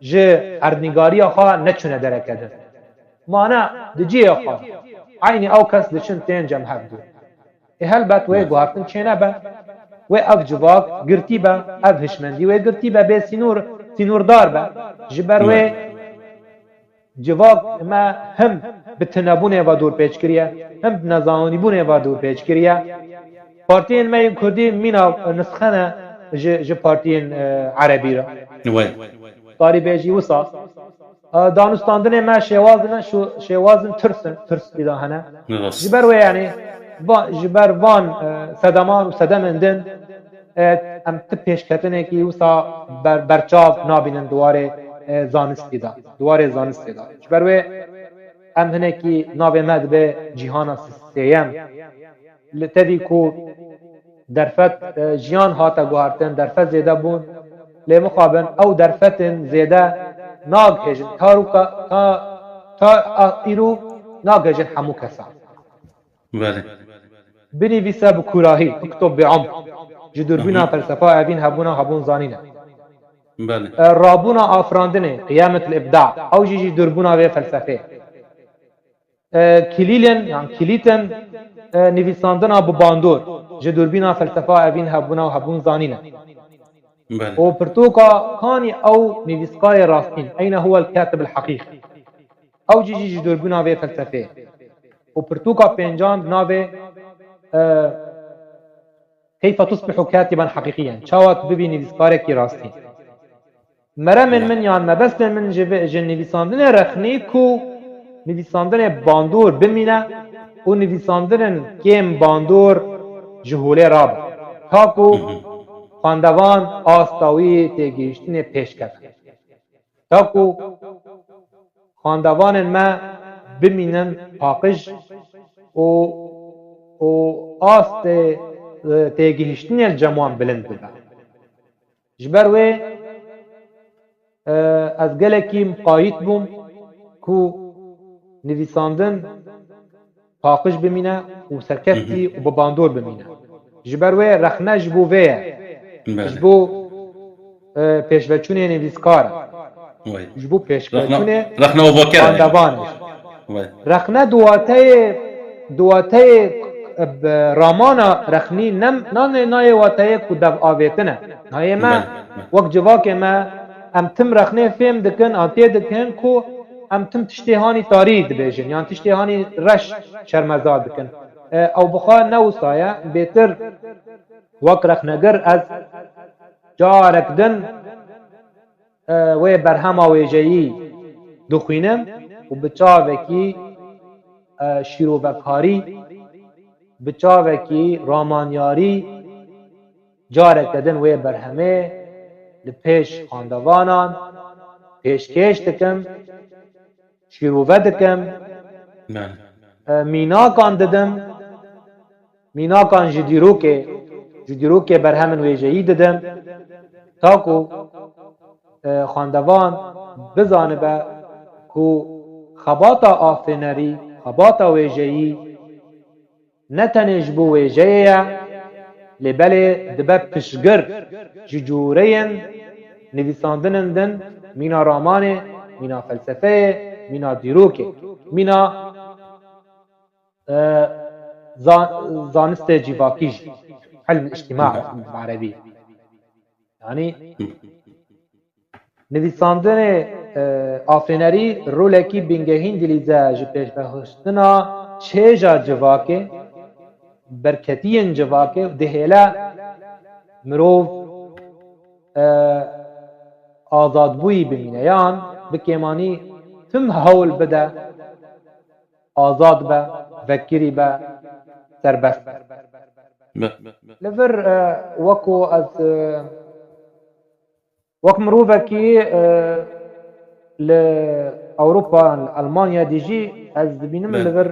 جه اردنگاری خواه نچونه درکدن مانه دجی خواه عینی او کس دچن تین جمع هفدو هل بات وی گوهارتن چینه با و اف جواک گرتی با اف هشمندی و گرتی با به سینور دار با جبر و جواک ما هم بتنابونه و دور پیچ کریه هم نزانی بونه و دور پیچ کریه پارتین ما کردی مینا نسخنه ج پارتین عربی را قاری بیجی وسا دانستاندن ما شوازن ترس دیده هنه جبر و یعنی جبر وان صدمان و صدمندن ام تپیش کتنه که وسا برچاو نابینن دواره زانستی دا جبر و ام هنه که ناب مد به جهان سیم تدی کو درفت جیان هاتا گوهارتن درفت زیده بون لی مخابن او درفتن زیده ناگ هجن تا ایرو ناگ هجن همو کسا بله بنویسه بکراهی اکتب بعمق جدوربینا فلسفه اوین هبون زانینه بله رابونا آفراندنه قیامت الابداع او جی دربونا و فلسفه کلیلن یعنی کلیتن نویساندنا بباندور جدوربینا فلسفه اوین هبون زانینه بله و پرتوكا كاني او نویسقای راستين اين هو الكاتب الحقيقي او جي جدوربونا و فلسفه و پرتوكا بينجان ناوي كيف تصبح كاتبا حقيقيا شاوات ببي نویسقارك راستين مرا من يعني ما بس من جن نویساندن رخني كو نویساندن باندور بمينه و نویساندن كيم باندور جهوله راب تاكو خواندوان آستاوی تگیشتن پیش کرد تاکو خواندوان ما بمینن پاقش و آست تیگهشتنی الجموان بلند ببه جبر وی از گلکی مقایت بوم کو نویساندن پاقش بمینه و سرکستی و بباندور بمینه جبر وی رخنه جبو ویه جبو پیشوچونه نویسکار جبو پیشوچونه رخنه و باکره خاندوانش رخنه دواته رامانا رخنی نای واتای کو دو آویتنه نای ما وقت جواک ما ام تم رخنه فهم دکن آنتی دکن کو ام تم تشتیهانی تاریخ دبیجن یعنی تشتیهانی رش شرمزاد دکن او بخوا نوسایا بهتر وقت رخنگر از جارکدن و برهما ویجهی دخوینم و بچاوکی شیروبکاری بچاوکی رامانیاری جارک دادن وی برهمه لپیش خاندوانان پیشکش دکم شیروبه دکم میناکان ددم میناکان جدیروک برهمن ویجهی ددم تاکو خاندوان بزانه به کو خباتا آفرینری خباتا ویجهی نتنج بو ویجهیه لبله دبه پشگر ججورین نویساندنندن مینا رامانه مینا فلسفه مینا دیروکه مینا زانست جیواکیج علم الاجتماع عربی یعنی نویساندن آفرینری رولکی بینگهین دلیزه جپیش بخشتنا چهجا جواکه برکتین جواکه دهیلا مروف آزادبویی بمینه یان بکیمانی تم هول بده آزاد به وکری به سربست لفر وکو از وەک مرۆڤێکی لە ئەوروپا ئەڵمانیا دیژی ئەس دەبینم لەبەر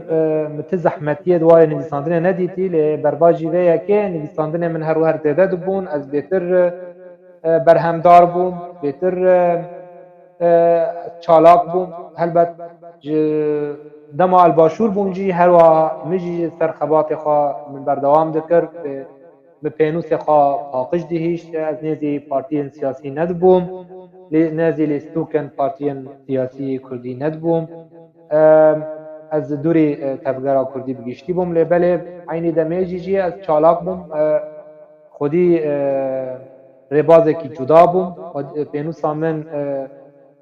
متە زەحمەتیە دوایە نویساندنە نەدیتی لێ بەرباژی وەیەکێ نویساندنێ من هەروەهر تێدە دەبوون ئەس بێتر بەرهەمدار بووم بێتر چالاک بووم هەلبەت دەما ئەلباشوور بووم جی هەروە مژی سەر خەباتێ خوا من بەردەوام دەکرد به پێنووسێ خوا پاقش دهیشت ئەس نێزی پارتیên سیاسی نەدبووم نێزی لێستوکن پارتیên سیاسی کوردی نەدبووم ئەس دووری تەبگەرا کوردی بگیشتی بووم لێ بەلێ عینی دەمێژی جی ئەس چالاک بووم خودی ڕێبازێکی جودا بووم پێنووسا من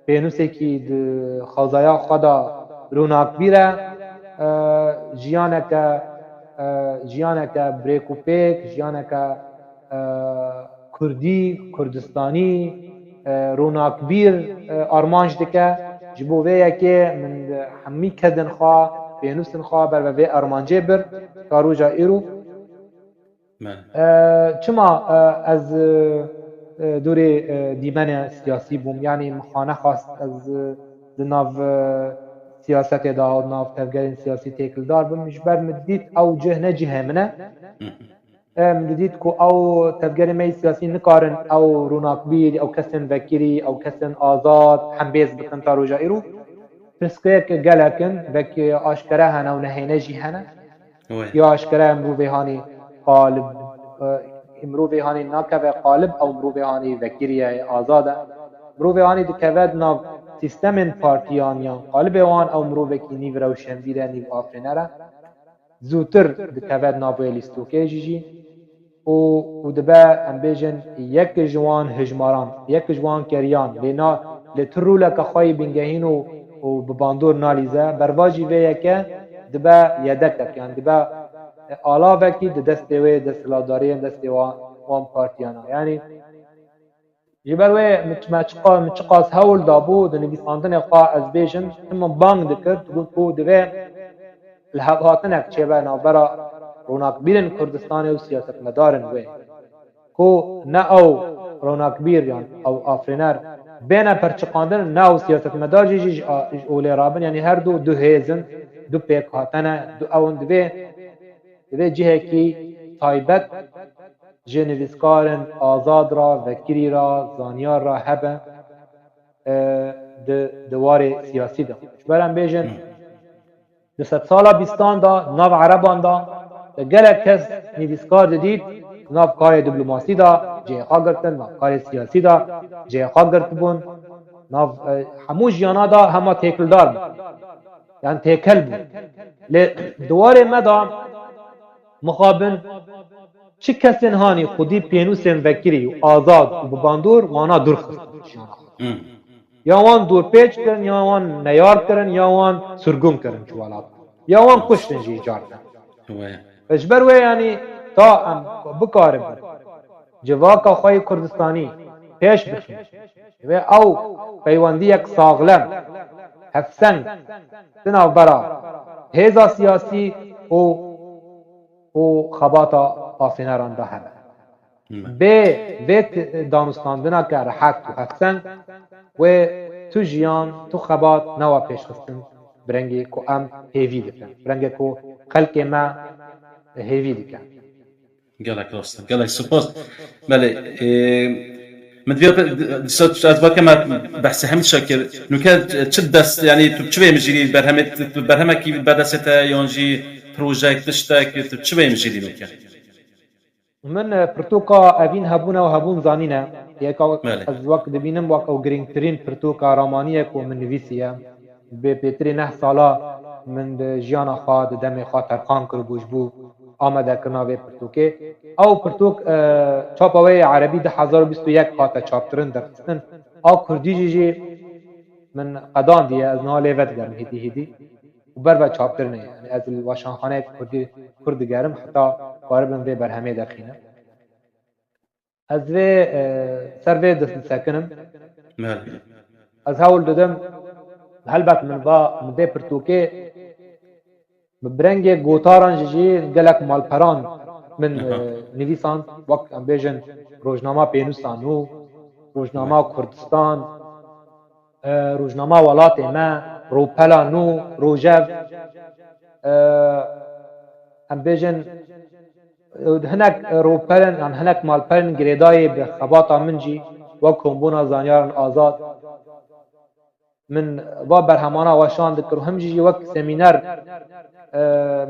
پێنووسێکی خەوزەیا خۆدا ڕووناکبیرە ژیانێکە برێک و پێک ژیانێکە کوردی کوردستانی ڕووناکبیر ئارمانج دکە ji bo vê yekê min hemî kedin xwe pênûsên xwe ber ve vê armancê bir ka roja îro çima ez dorê dîmenê siyasî bûm yanî mixwe nexwast ez di nav siyasetê da nav tevgerên siyasî têkildar bim ji ber min dît ew cih ne cihê min e min dît ku ew tevgerên me siyasî nikarin ew rûnakbîr ew kesên vekirî ew kesên azad hembêz bikin ta roja îro pirsgirêk gelekin vekî aşkere hene û nehêne jî hene ya aşkere mirovê hanî qalib mirovê hanî nakeve qalib ew mirovê hanî vekirî ye azad e mirovê hanî dikeve di nav سیستمên partiyan yan qalibê wan ew mirovekî nîv rewşenbîr e nîv afrîner e zûtir dikeve navbeyê lîstokê jî û dibe em bêjin yek ji wan hijmaran yek ji wan keriyan lê tu rûleka xwe yê bîngehîn û bi bandor nalîze berva jî vê yeke dibe yedekek yani dibe alavekî di destê wê desthilatdariyên destê wan partiyan e yani ji ber wê min çi qas hewl dabû di nivîsandinê xwe ez bêjim min bang dikir got ku divê li hevhatinek çêbe navbera rûnakbîrên Kurdistanê û siyasetmedarên wê ku ne ew rûnakbîr yan ew afrîner بین پرچقاندن ناو سیاست مدار جیج اولی رابن یعنی هر دو هیزن دو پیک هاتنه دو اون دوی جهه کی تایبت جنویسکارن آزاد را وکری را زانیار را هبه دوار سیاسی دا برم بیجن 200 سالا بیستان دا ناو عربان دا گلک کس نویسکار دید ناو کار دیپلماسی دا جه خواه گرتن ناو کار سیاسی دا جه خواه گرت بون ناو همو جیانا دا همه تیکل دار بود یعنی تیکل بود دوار مدا مخابن چه کسین هانی خودی پینوسین وکری و آزاد و بباندور وانا دور خست یا وان دور پیچ کرن یا وان نیار کرن یا وان سرگون کرن چوالات یا وان کشتن جی جارتن اجبر وی یعنی تا ام بکارم جواکا خواهی کردستانی پیش بخیم و او پیواندی یک ساغلم هفسنگ تناو برا هیزا سیاسی و خباتا آفینران دا همه به دانستاندنا که رحک تو هفسنگ و تو جیان تو خبات نوا پیش خستن برنگی که ام هیوی دکن برنگی که خلق ما هیوی دکن قالك راست قالك سپاس بله من دوست از وقتی ما بحث همین شکر نکات چه دست یعنی تو چه می‌جوری برهمه کی بدسته یانجی پروژه تشتک تو چه می‌جوری نکات من پرتوکا اوین هبونه و هبون زانینه یک از وقت دبینم وقت او گرینگترین پرتوکا رامانیه که من نویسیه به پیتری 9 سالا من جیانا خواه دم خواه ترخان کرد بوجبو آمده کناوی پرتوکه او پرتوک چاپاوی عربی 1021 خواه چاپترن درستن او کردی جی من قدان دیه از نها لیوت گرم هیدی و بر چاپترنه یعنی از الواشانخانه کرد گرم حتی قاربن وی برهمه دخینه از وی سر وی دست سکنم از هول دادم هلبت من وی پرتوکه برنگ گوتاران جی گلک مالپران من نویسان وقت ام بیجن روزنامه پینوستانو روزنامه کردستان روزنامه ولات ما روپلا نو روجو ام بیجن هناك روپلن هناك مالپلن گریدای به خباتا منجی و کمبونا زانیارن آزاد من و برهمانا وشان دکر همجی وقت سمینار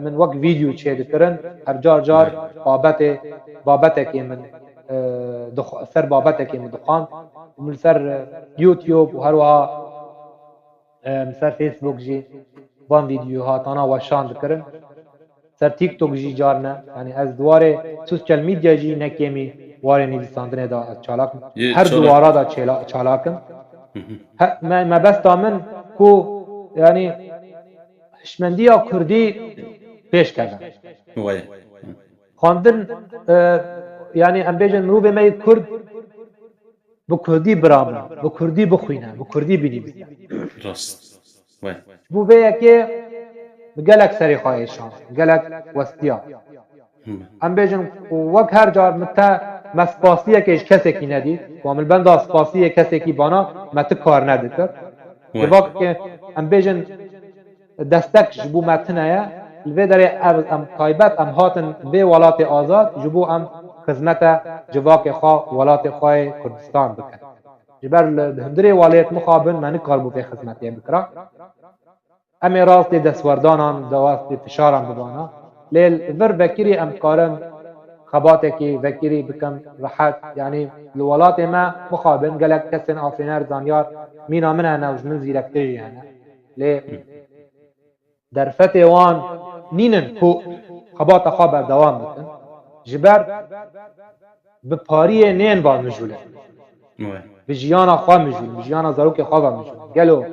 من وقت ویدیو چه دکرن هر جار بابته که من سر بابته که من دخان من سر یوتیوب و هر وها سر فیسبوک جی وان ویدیو ها تانا وشان دکرن سر تیک توک جی جارنه یعنی از دواره سوشال میدیا جی نکیمی واره نویساندنه دا چالاکم هر دواره دا چالاکم ما بس دامن کو یعنی هشمندی یا کردی پیش کردن خواندن یعنی ام بیجن رو به می کرد با کردی برامن با کردی بخوینن با کردی بینیم راست بو به که گلک سری خواهشان گلک وستیا ام بیجن وک هر جار متا مسپاسیه که کسی کی ندید کامل بند اسپاسیه کسی کی بانا مت کار ندید وقت که ام بیجن دستک جبو متنه الوی داره ام تایبت ام هاتن به ولات آزاد جبو ام خدمت جواک خواه ولات خواه کردستان بکن جبر هندری ولایت مخابن من کار بو به خدمتی بکرا امی راست دستوردانان دواستی فشارم ببانا لیل ور بکری ام کارن خباته کی وکری بکم راحت یعنی الولات ما مخابن گلک کسن آفینر زانیار مینا من انا وز من زیرکتری هنه لی در فتح وان نینن کو خبات خواه دوام بکن جبر بپاری نین با مجوله بجیانا خواه مجول بجیانا زاروک خواه مجول گلو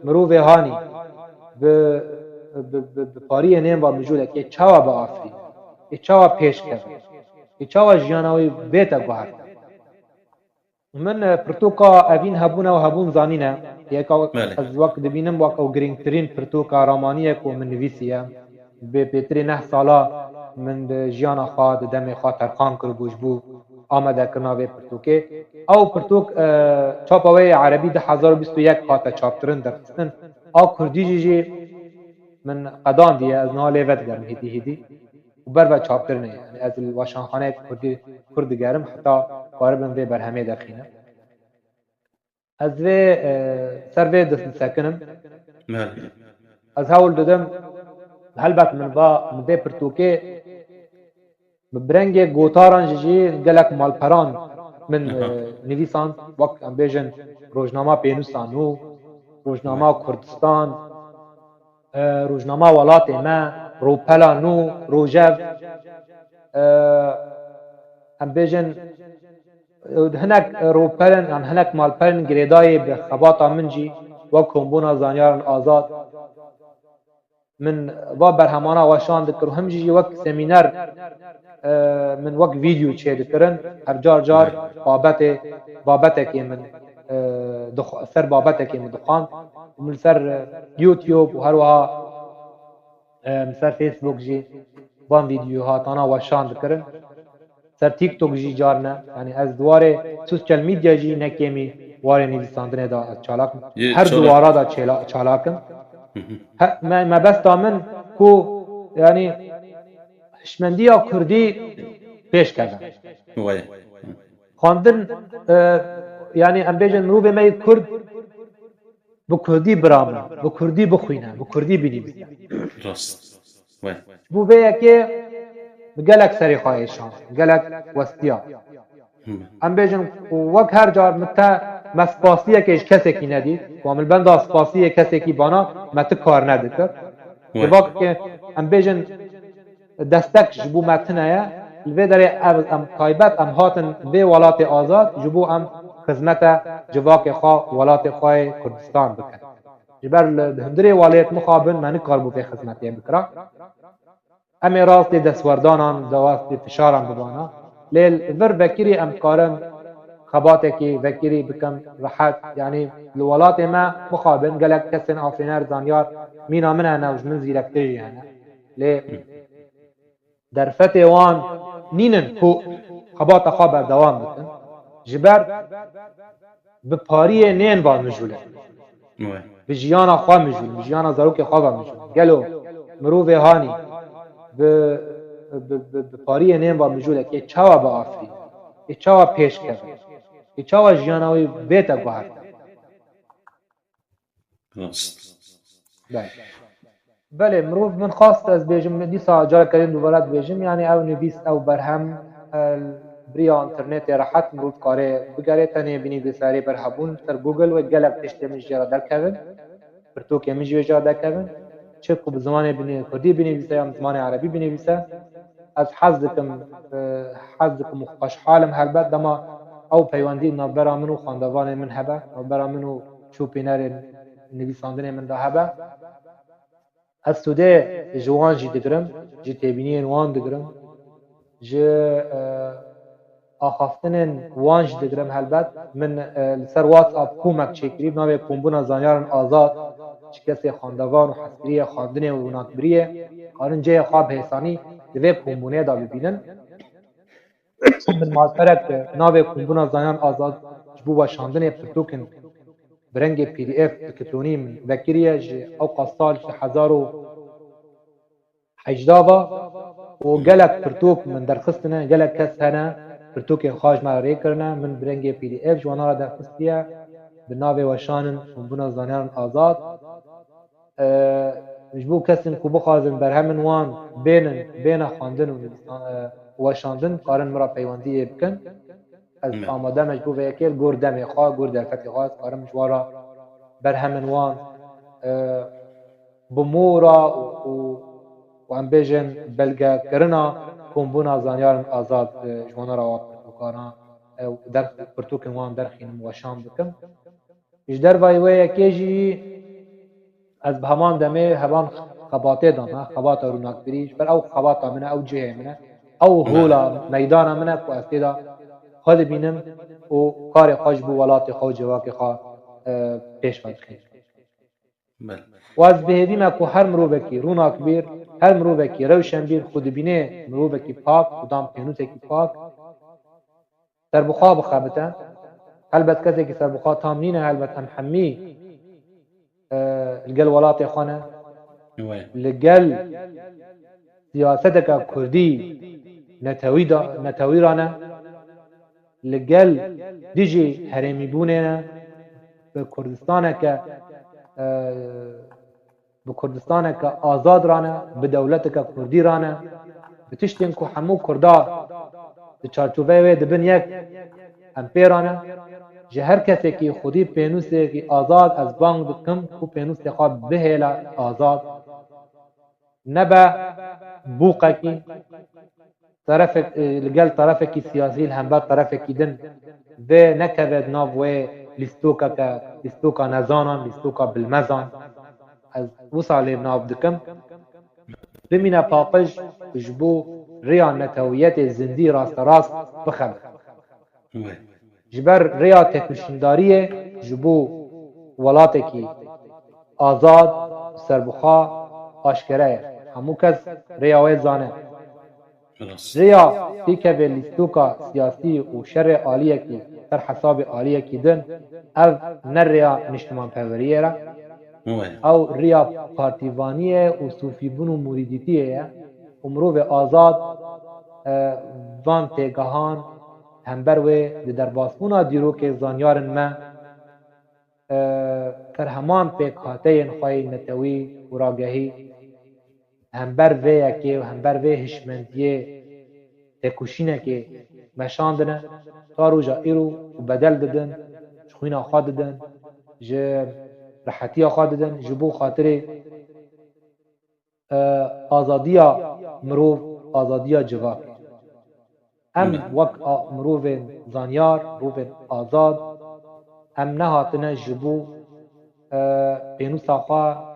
مروف هانی بپاری نین با مجوله که چاوا با آفری چاوا پیش کرد چاوا جیاناوی بیتا گوهرد من پرتوکا اوین هبونه و هبون زانینه یک از وقت دبینم وقت او گرینگترین پرتوکا رامانیه که من نویسیه به پیتری 9 سالا من جیانا خواه دم خواه ترخان کرد بوجبو آمده کرنا وی پرتوکه او پرتوک چاپاوی عربی ده 1021 هاته چاپترن درخستن او کردی جی من قدان دیه از نها لیوت گرم هیدی و بر و چاپترنه یعنی از الواشانخانه کرد گرم حتی قاربن وی برهمه دخینه از وی سر وی دست سکنم از هول دادم هلبت من وی پرتوکه برنگ گوتاران جی گلک مالپران من نویسان وقت ام بیجن روزنامه پینوستانو روزنامه کردستان روزنامه ولات ما روپلانو روجف ام بیجن هناك روپلن يعني هناك مالپلن گریدای به خباتا من جی وقت بونا زانیارن آزاد من و برهمانا وشان دکر هم جی وقت سمینار من وقت فيديو چه دکرن هر جار بابته که من سر بابته که من دخان ومن سر يوتيوب و هر وها من سر فيسبوك جي وان فيديو هاتانا وشان دکرن سر تيك توك جي جارنا يعني از دواره سوشال ميديا جي نكيمي واره نویساندنه دا چالاکم هر دوارا دا چالاکم ما بس دامن کو يعني هشمندی یا کردی پیش کردن خواندن یعنی ام بیجن رو به می کرد بو کردی برامن بو کردی بخوینه بو کردی بنویسه بو به که گلک سری خواهشان گلک وستیا ام بیجن وک هر جار متا مسپاسیه که کسی کی ندید کامل بند اسپاسیه کسی کی بانا مت کار ندید که وقت که ام بیجن دستک جبو متنه لوی داره ام تایبت ام هاتن به ولات آزاد جبو ام خدمت جواک خواه ولات خواه کردستان بکن جبر هندری ولایت مخابن من کار بو به خدمتی بکرا امی راستی دستوردانان دواستی فشارم ببانا لیل ور بکری ام کارم خباته کی وکری بکم راحت یعنی الولات ما مخابن گلک کسن آفرینر زانیار مینا من انا من زیرکتی یعنی لی در فتح وان نینن کو خبات خواب دوام بکن جبر به پاری نین با مجوله به جیانا خواه مجول به جیانا زاروک خواه مجول گلو مروف هانی به پاری نین با مجوله که چاوا با آفری که چاوا پیش کرد که چاوا جیاناوی بیتا گوهر بله مروف من خواست از بیجم دیسا جای کردیم دوباره بیجم یعنی او نویس او برهم بریا انترنت راحت مروف کاره بگره تنه بینی بساری برهبون سر گوگل و گلک تشتی مجیرا در کردن برتو که مجیوی جا در کردن چه که بزمان بینی کردی بینی بیسه یا زمان عربی بینی بیسه از حضکم خوشحالم هلبت دما او پیوندی نابرا منو خاندوان من هبه نابرا منو چوپینر نویساندن من ده هبه از توده جوان جی دگرم جی تبینین وان دگرم جی آخافتن وان جی دگرم هلبت من سر واتس آپ کومک چکریب ناوی کومبونا زانیارن آزاد چی کسی خاندوان و حسکریه خاندنه و ناکبریه قارن جه خواب حسانی دوی کومبونه دا ببینن من مازپرک ناوی کومبونا زانیارن آزاد جبو باشاندن پرتوکن برنگ پی دی اف الکترونی من وکریه جی اوقا سال 1018 و گلک پرتوک من درخستنه گلک کس هنه پرتوک خواج مرا ری کرنه من برنگ پی دی اف جوانا را درخستیه به ناوی وشانن بونا زانیان آزاد جبو کسین کو بخوازن برهمن وان بین خواندن و وشاندن قارن مرا پیوندی بکن از آماده مجبور به یکیل گور دمی خواه گور در فتح خواه قارن مجوارا برهمن وان بمورا و ام بیجن بلگه کرنا کمبونا زانیارن آزاد جوانا را وکانا در پرتوکن وان درخینم وشان بکم اش در وایوه یکیجی از بهمان دمه هبان خباته دامه خبات روناک بریش بر او خباتا منه او جه منه او هولا میدانا منه کو استیدا خود بینم و کار خوش بو ولات خو جواک خوا پیش بدخیم و از بهدیم اکو هر مروبکی روناک بیر هر مروبکی روشن بیر خود بینه مروبکی پاک خودام پینوت کی پاک سربخوا بخابته هلبت كسي سربخوا تامنين هلبت ام حمي القل ولاتي خانه لقل سياستك كردي نتوي رانا لقل ديجي هرمي بونينا بكردستانك آزاد رانا بدولتك كردي رانا بتشتنكو حمو كردا بچارچوبه دبن یک امپیرانا جهر کسی که خودی پینوسه که آزاد از بانگ دکم کو پینوسه خواب بهیلا آزاد نبا بوقه کی طرف لقل طرف کی سیاسی الهمبر طرف کی دن و نکبد ناب و لیستوکا نزانان لیستوکا بالمزان از وصال ناب دکم بمینه پاقش جبو ریا نتویت زندی راست راست بخبر جبر ریا تکشنداریه جبو ولاته کی آزاد سربخوا آشکره همو کس ریاوه زانه ریا تیکه به لیستوکا سیاسی و شر عالیه کی در حساب عالیه کی دن او نه ریا نشتمان پوریه را او ریا پارتیوانیه و صوفیبون و موریدیتیه امرو به آزاد وان تیگهان همبر و در باسمونا دیرو که زانیارن ما تر همان پیکاته خواهی نتوی و راگهی همبر و یکی و همبر و هشمندیه تکوشینه که مشاندنه تا روژا ایرو و بدل ددن شخوین آخواد ددن راحتی آخواد ددن جبو خاطر آزادیا مروف آزادیا جواک ام وک مروف زانیار مروف آزاد ام نهاتنه جبو پینوسا خواه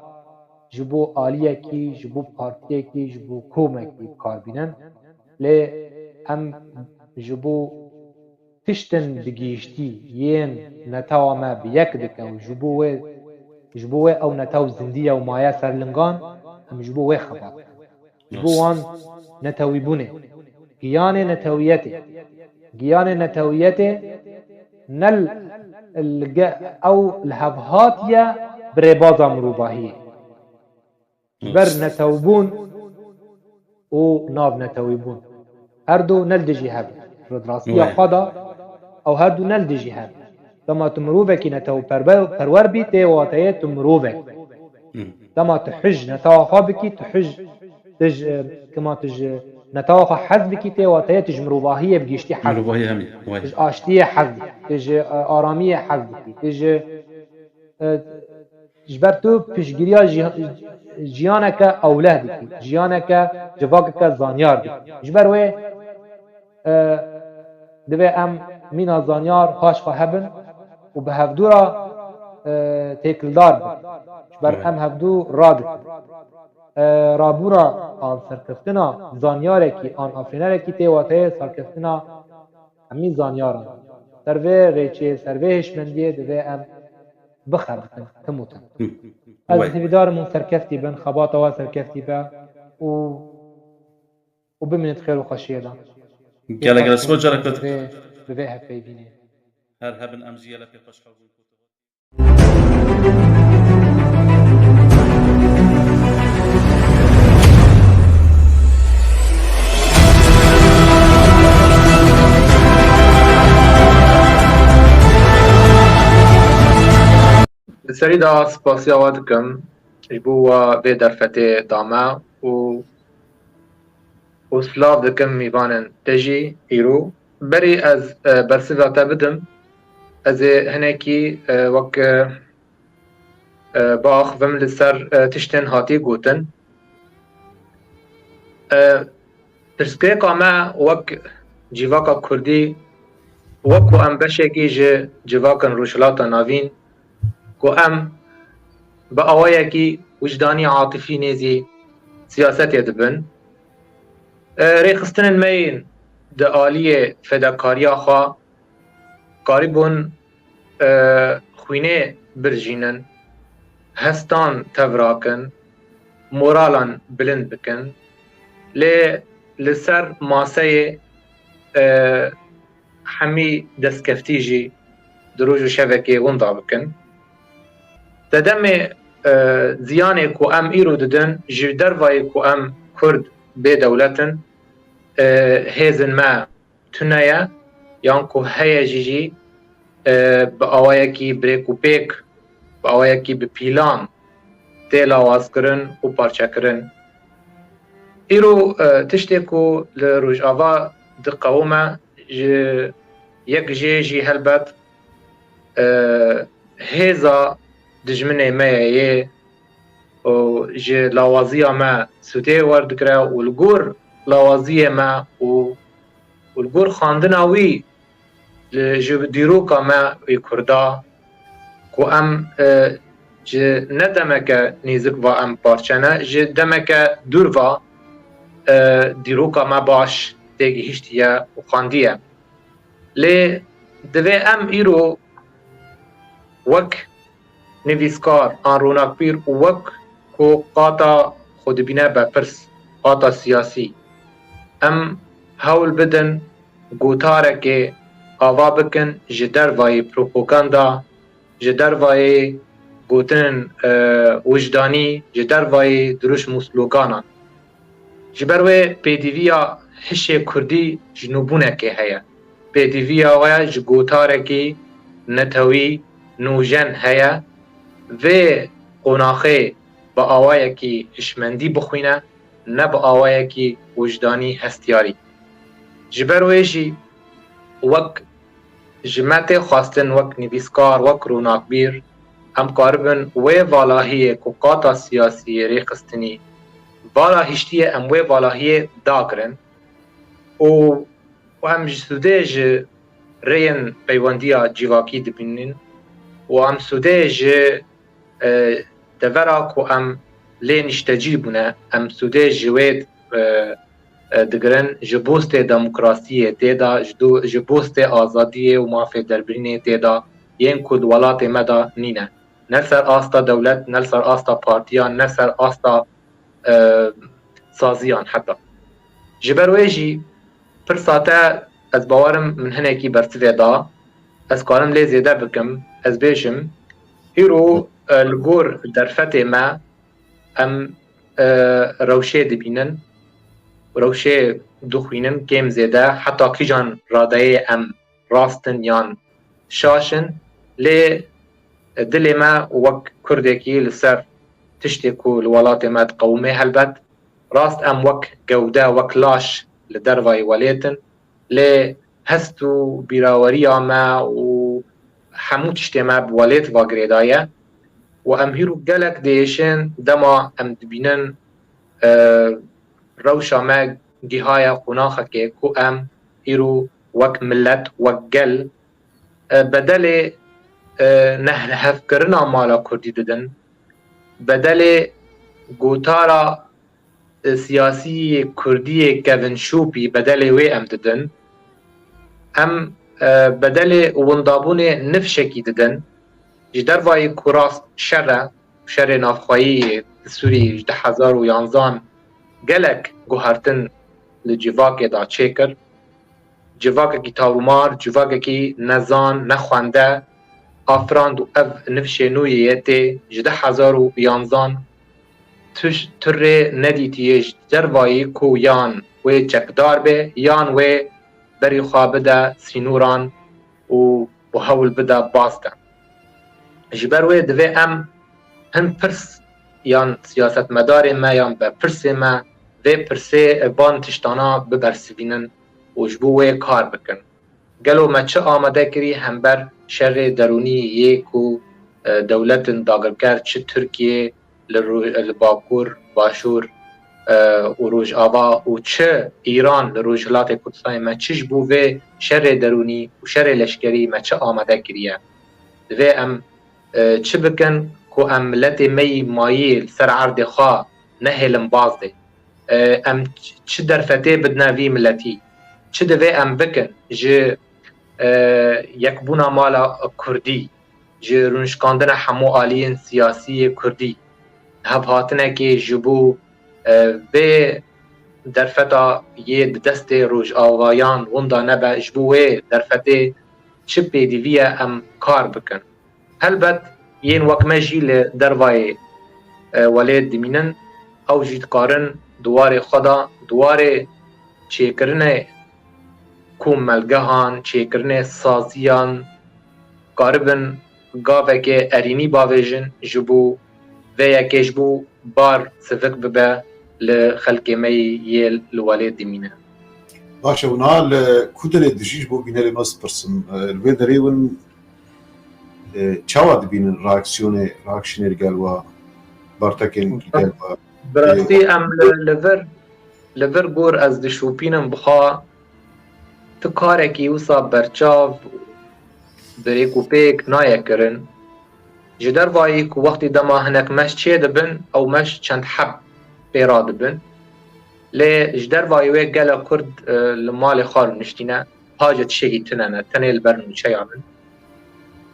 جبو آلیه کی جبو پارتیه کی جبو کومه کی کار بینن لی ام جبو تشتن بگیشتی یین نتاو ما بیک دکن جبو او نتاو زندیه و مایه سرلنگان هم جبو خبات جبو وان نتاوی بونه گیان نتویته نل او الهبهاتیه بربازا مروباهیه بر نتوبون و ناب نتوبون هر دو نل دجی هب راستی خدا او هر دو نل دجی هب لما تمروبه کی نتو پرور بی تی واتیه تمروبه لما تحج نتو خواب کی تحج كما تج نتاوخ حزب کی تی واتیه تج مروباهیه بگیشتی حزب تج آشتیه حزب تج آرامیه حزب تج جبرتو پیشگیریا جیانك اولاد جیانك جواك زانیار جبر و دبه ام مینا زانیار هاش خواهبن و به هفدورا تکلدار جبر ام هفدو راد رابورا آن سرکفتنا زانیاره کی آن آفریناره کی تیواته سرکفتنا همین زانیاران سروه ریچه سروه هشمندیه دبه ام بخربتن تموتن از تیویدار من سرکفتی بن خبات و سرکفتی با و بمنت خیر و خشیه دا گله سو جرکت به هفته بینه هر هبن امزیه لپی خوش حبون سری دا سپاسی آواد کم جبو و به درفته دامه و سلاف دکم میوانن تجی ایرو بری از برسیوه تا بدم از هنکی وک باخ وم لسر تشتن هاتی گوتن ترسکه کامه وک جیواکا کردی وکو ام بشکی جیواکن روشلاتا ناوین کو ام با آوائه کی وجدانی عاطفی نیزی سیاست یدبن ریخستن المین ده آلیه فداکاریا خواه قریبون خوینه برجینن هستان توراکن مورالان بلند بکن لسر ماسه حمی دستکفتی جی دروج و شبکه وندا بکن تدم زیانه کو ام ایرو ددن جی دروای کو ام کرد به دولتن هیزن ما تنایا یان کو هیا جی با آوایکی بریک و پیک با آوایکی به پیلان تیلا واز کرن و پارچه کرن ایرو تشتی کو لروج آوا دقومه یک جی هلبت هیزا دجمنه مایه و جی لاوازی ما سوته ورد کرده و الگور لاوازی ما و الگور خاندن آوی جی دیروکا ما کرده کو ام جی ندمک نیزک و ام پارچنه جی دمک دور و دیروکا ما باش تیگی هشتیه و خاندیه لی دوی ام ایرو وک نویسکار آن روناک پیر وک کو قاطا خود بینه بپرس قاطا سیاسی ام هول بدن گوتاره که آوا بکن جدر وای پروپاگاندا جدر وای گوتن وجدانی جدر وای دروش مسلوکانا جبروی پیدیویا هشه کردی جنوبونه که هیا پیدیویا ویا جگوتاره که نتوی نوجن هیا و قناخه با آوائه که هشمندی بخوینه نه با آوائه که وجدانی هستیاری جبروی جی وک جمعت خواستن وک نویسکار وک روناک بیر هم کاربن و والاهیه که قاطع سیاسی ریخستنی والا هشتیه ام و والاهیه داگرن و هم جسوده ج رین پیوندیا جیواکی دبینین و هم سوده ج دورا که ام لینشتجی بونه ام سوده جوید دگرن جبوست دموکراسی تیدا جبوست آزادی و مافی دربرین تیدا ین کد ولات مدا نینه نسر آستا دولت نسر آستا پارتیان نسر آستا سازیان حتی جبرویجی پر ساته از باورم من هنکی برسوه دا از کارم لی زیده بکم از بیشم ایرو لگور درفت ما ام روشه دبینن روشه دخوینن کم زیده حتی کی جان راده ام راستن یان شاشن لی دل ما وک کردکی لسر تشتی که الولات ما تقومه هلبت راست ام وک گوده وک لاش لدروای ولیتن لی هستو بیراوری ما و همو تشتی ما بولیت واگریدایه و ام هیرو گلک دیشن دما ام دبینن روشا ما گیهای قناخه که کو ام هیرو وک ملت وک گل بدل نهل هفکرنا مالا کردی ددن بدل گوتارا سیاسی کردی کوین شوپی بدل وی ام ددن ام بدل وندابون نفشکی ددن جدر وای کراست شر نافخوایی سوری 2011 گلک گوهرتن لجواک دا چیکر جواک کی تاومار جواک کی نزان نخوانده آفراند و اف نفشه نوییتی 2011 تر ندیتیش دروایی کو یان و چکدار به یان و بری خواب ده سینوران و هول بده باسته جبروی دوی ام هم پرس یان سیاست مدار ما یان به پرس ما و پرسه بان تشتانا ببرسوینن و جبوه کار بکن گلو ما چه آمده کری هم بر شر درونی یک و دولت داگرگر چه ترکیه لباکور باشور و روش آوا و چه ایران لروجلات کردستان ما چش بوه شر درونی و شر لشکری ما چه آمده کریه دوی ام چه بکن که ام ملت می مایل سر عرض خواه نهلم بازده ام چه درفته بدناوی ملتی چه دوی ام بکن جه یک بونا مالا کردی جه رونشکاندن همو آلین سیاسی کردی هب هاتنه که جبو به درفتا یه دست روش آوایان وندا نبا جبوه درفته چه پیدیویه ام کار بکن هلبت یین وک مجی لدروای ولید دمینن او جید کارن دوار خدا دوار چیکرنه کوم ملگهان چیکرنه سازیان قاربن گاوه که ارینی باویجن جبو و یکیش بو بار سفک ببه لخلق می یل لوالید دمینه باشه اونا لکودن دجیج بو بینه لناس پرسم الوی دریون چاواد بینن راکشنر گلوا بارتکن گلوا براستی ام لور گور از دشوپینم بخوا تو کارکی وسا برچاو بریک و پیک نایه کرن جدر وایی که وقتی دما هنک مش چه دبن او مش چند حب پیرا دبن لی جدر وایی وی گلا کرد لمال خار نشتینه حاجت شهی تننه تنه البرن چه یامن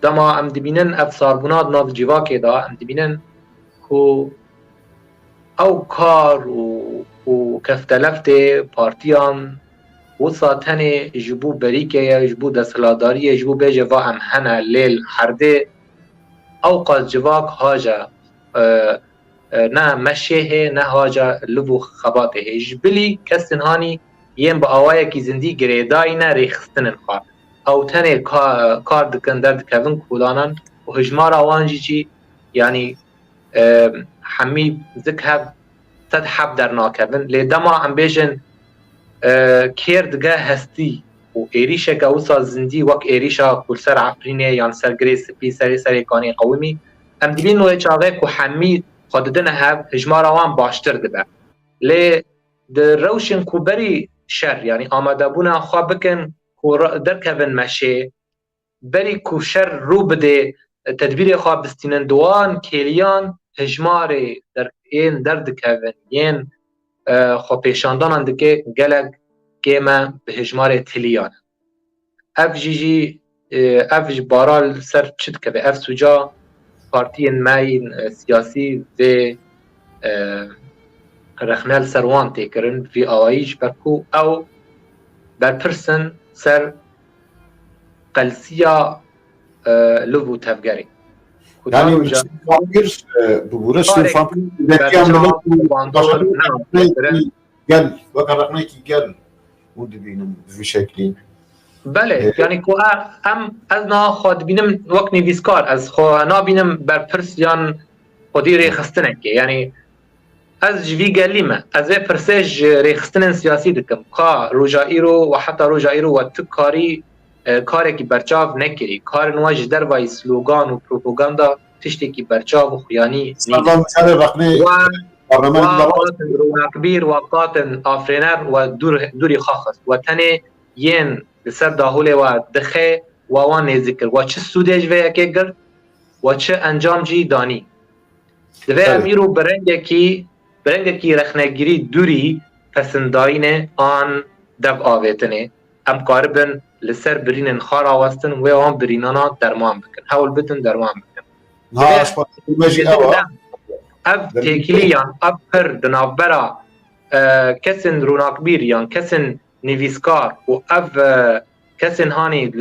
دما ام دبینن اف صاربونات ناف جواکی دا ام دبینن کو او کار و کفتلفت پارتیان وصا تنه جبو بریکه جبو دستلاداری جبو بیجه و ام هنه لیل حرده او قد جواک هاجا نه مشیه نه هاجا لبو خباته جبلی کسن هانی یم با آوائه کی زندی گریدای نه ریخستنن خواه او تنه کار دکن درد کون کولانان و هجمار آوانجی چی یعنی حمی ذکر تد حب در ناکبن لی دما هم بیجن کردگه هستی و ایریشه که اوسا زندی وک ایریشا کل سر عفرینه یان سر گری سپی سر کانی قومی هم دیبین نوی چاقه که حمی خوددن هف هجمار آوان باشتر دبه لی در روشن که بری شر یعنی آمده بونا خواه بکن که در کون مشه بری که شر رو بده تدبیر خواه بستینن دوان کلیان هجمار در این درد کون ین خو پیشاندان دکه گلگ گیمه به هجمار تلیان اف جیجی اف بارال سر چید که به اف سوجا پارتی ماین سیاسی و رخنال سروان تکرن فی آوائیش برکو او برپرسن سر قلسیا لبو تفگری یعنی فامگیر ببورش فامگیر گل وکر رقنه کی گل بود بینم به شکلی بله یعنی که از نا خود بینم وقت نویسکار از خود نا بینم بر پرسیان خودی ریخستنه که یعنی از جوی گلیمه از وی پرسیج ریخستن سیاسی دکم که روجایی رو و حتی روجایی رو و تکاری کاری که برچاو نکری کار نواج در وای سلوگان و پروپاگاندا تشتی که برچاو و خیانی و قاتن روناکبیر و قاتن آفرینر و دوری خاخص و تنه ین بسر داخله و دخه و وان ذکر و چه سودج و یکی گرد و چه انجام جی دانی دوی امیرو برنگی رخنگیری دوری پسنداینه آن دب آویتنه ام قاربن لسر برینن خار آوستن و آن برینانا درمان بکن حول بتن درمان بکن اف تکلیان اف پر دنابرا کسن روناکبیر یان کسن نویسکار و اف کسن هانی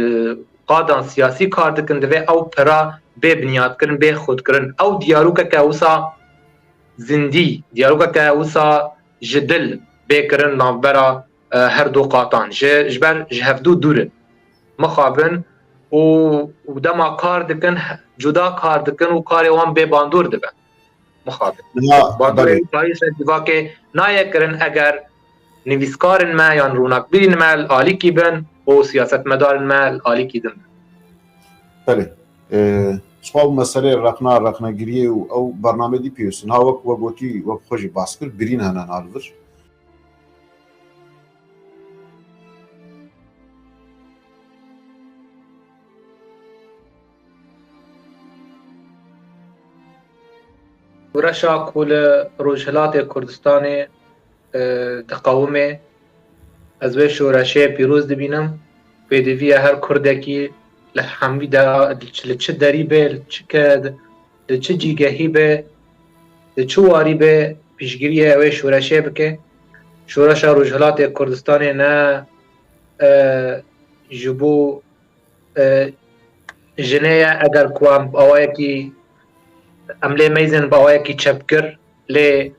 قادان سیاسی کار دکن دوی او پرا به بنیاد کرن به خود کرن او دیاروکا که اوسا زندی دیاروکا که اوسا جدل به کرن نابرا هر دو قاطان جبر جهفدو دورن مخابن و دما کار دکن جدا کار دکن و کار وان به باندور دبن مخابن باندور پاییس دیوا که نایه کرن اگر نویسکارن ما یا روناکبیرین ما آلی کی بن و سیاست مدارن ما آلی کی دن بله سوال مسئله رخنگیری او برنامه دی پیوسن ها وقت و گوتی وقت خوشی باس کر برین هنن آلور ورشا کل روشهلات کردستان تقاومه از وی شورشه پیروز دبینم پیدوی هر کردکی لحموی دا لچه داری به لچه جیگهی به لچه واری به پیشگیری اوی شورشه بکه شورش روجهلات کردستان نه جبو جنه اگر کوام باوی کی عمله میزن باوی کی چپکر لی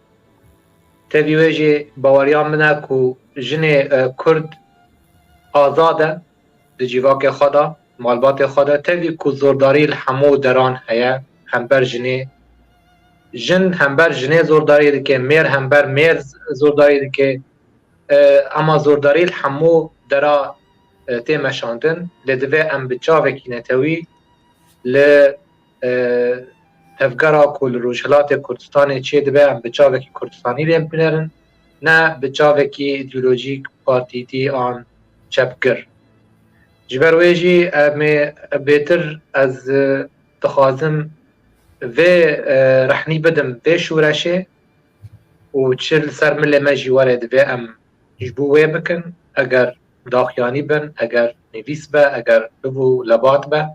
تبیویجی باوریان منه کو جنه کرد آزاده دی جیواک خدا مالبات خدا تبی کو زورداری الحمو دران هیا همبر جنه جن همبر جنه زورداری دکه میر همبر میر زورداری دکه اما زورداری الحمو درا تیمشاندن لدوه ام بچاوه کی نتوی ل هفگرا کل روجهلات کردستان چه دبه ام بچاوه کی کردستانی لیم بنرن نه بچاوه کی ایدئولوژیک پارتیتی آن چپگر جبر ویجی بهتر از تخازم و رحنی بدم و شورشه و چل سر مل مجی وارد و ام جبو وی بکن اگر داخیانی بن اگر نویس با اگر ببو لبات با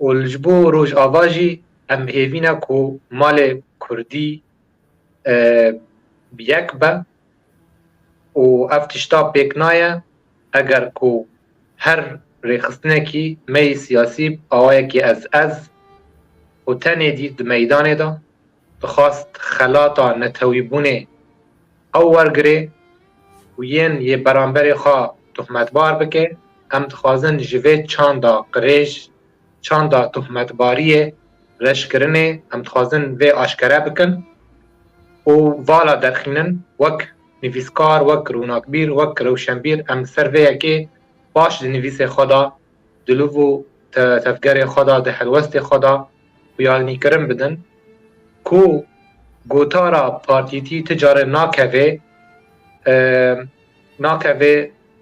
و الجبو روش آواجی ام هیوینا کو مال کردی بیک با و افتشتا پیکنایه اگر کو هر ریخستنه کی می سیاسی آوائه کی از و تنه دید میدانه دا بخواست خلاطا نتویبونه او ورگره و ین یه برانبر خواه تحمت بار بکه ام تخوازن جوه چاندا قریش چاندا تحمت باریه رش کرنه ام تخوازن و آشکره بکن و والا درخینن وک نویسکار وک روناکبیر وک روشنبیر ام سروه که باش دی نویس خدا دلوو تفگر خدا ده حلوست خدا و یالنی کرن بدن کو گوتارا پارتیتی تجاره ناکوه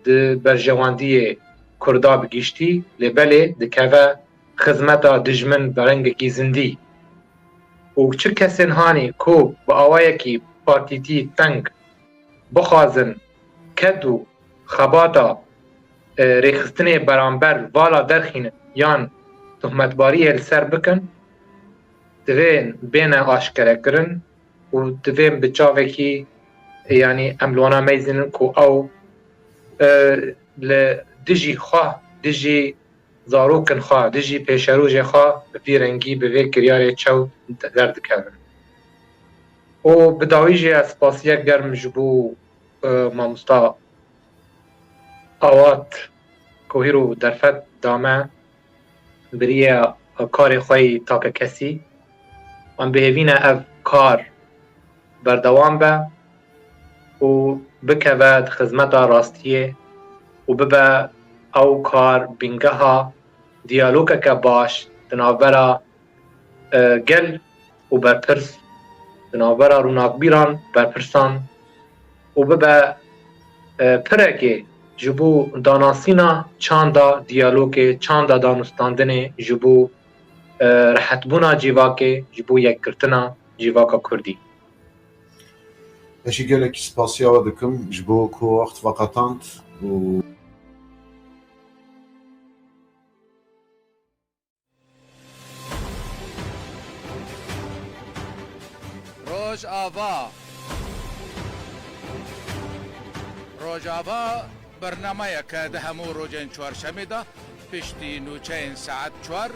ده برجواندی کردا بگیشتی لبله ده کوه خزمتا دجمن برنگ کی زندی و چه کسین هانی کو با آوائه کی پارتیتی تنگ بخوازن کدو خباتا ریخستنه برانبر والا درخینه یان تهمتباری سر بکن دوین بین آشکره کرن و دوین بچاوه کی یعنی املوانا میزنن کو او دجی خواه دجی زاروکن خواه دجی پیشروج خواه بپیرنگی بوی کریار چو درد کردن و بداویجی از پاسیه گرم جبو مامستا آوات کوهیرو درفت دامه بریه کار خواهی تاک کسی وان بهوینه اف کار بردوام به و بکود خدمت راستیه و ببه او کار بینگه ها دیالوگه که باش دنابرا گل و برپرس دنابرا روناکبیران برپرسان و ببه پرکه جبو داناسینا چاندا دیالوگ چاندا دانستاندن جبو رحتبونا جیواکه جبو یک کرتنا جیواکا کردی اشی گلک سپاسیا و دکم جبو کو وقت وقتاند و روجاوا برنامه که ده همو روزن چهارشنبه دا پشتی نوچین ساعت 4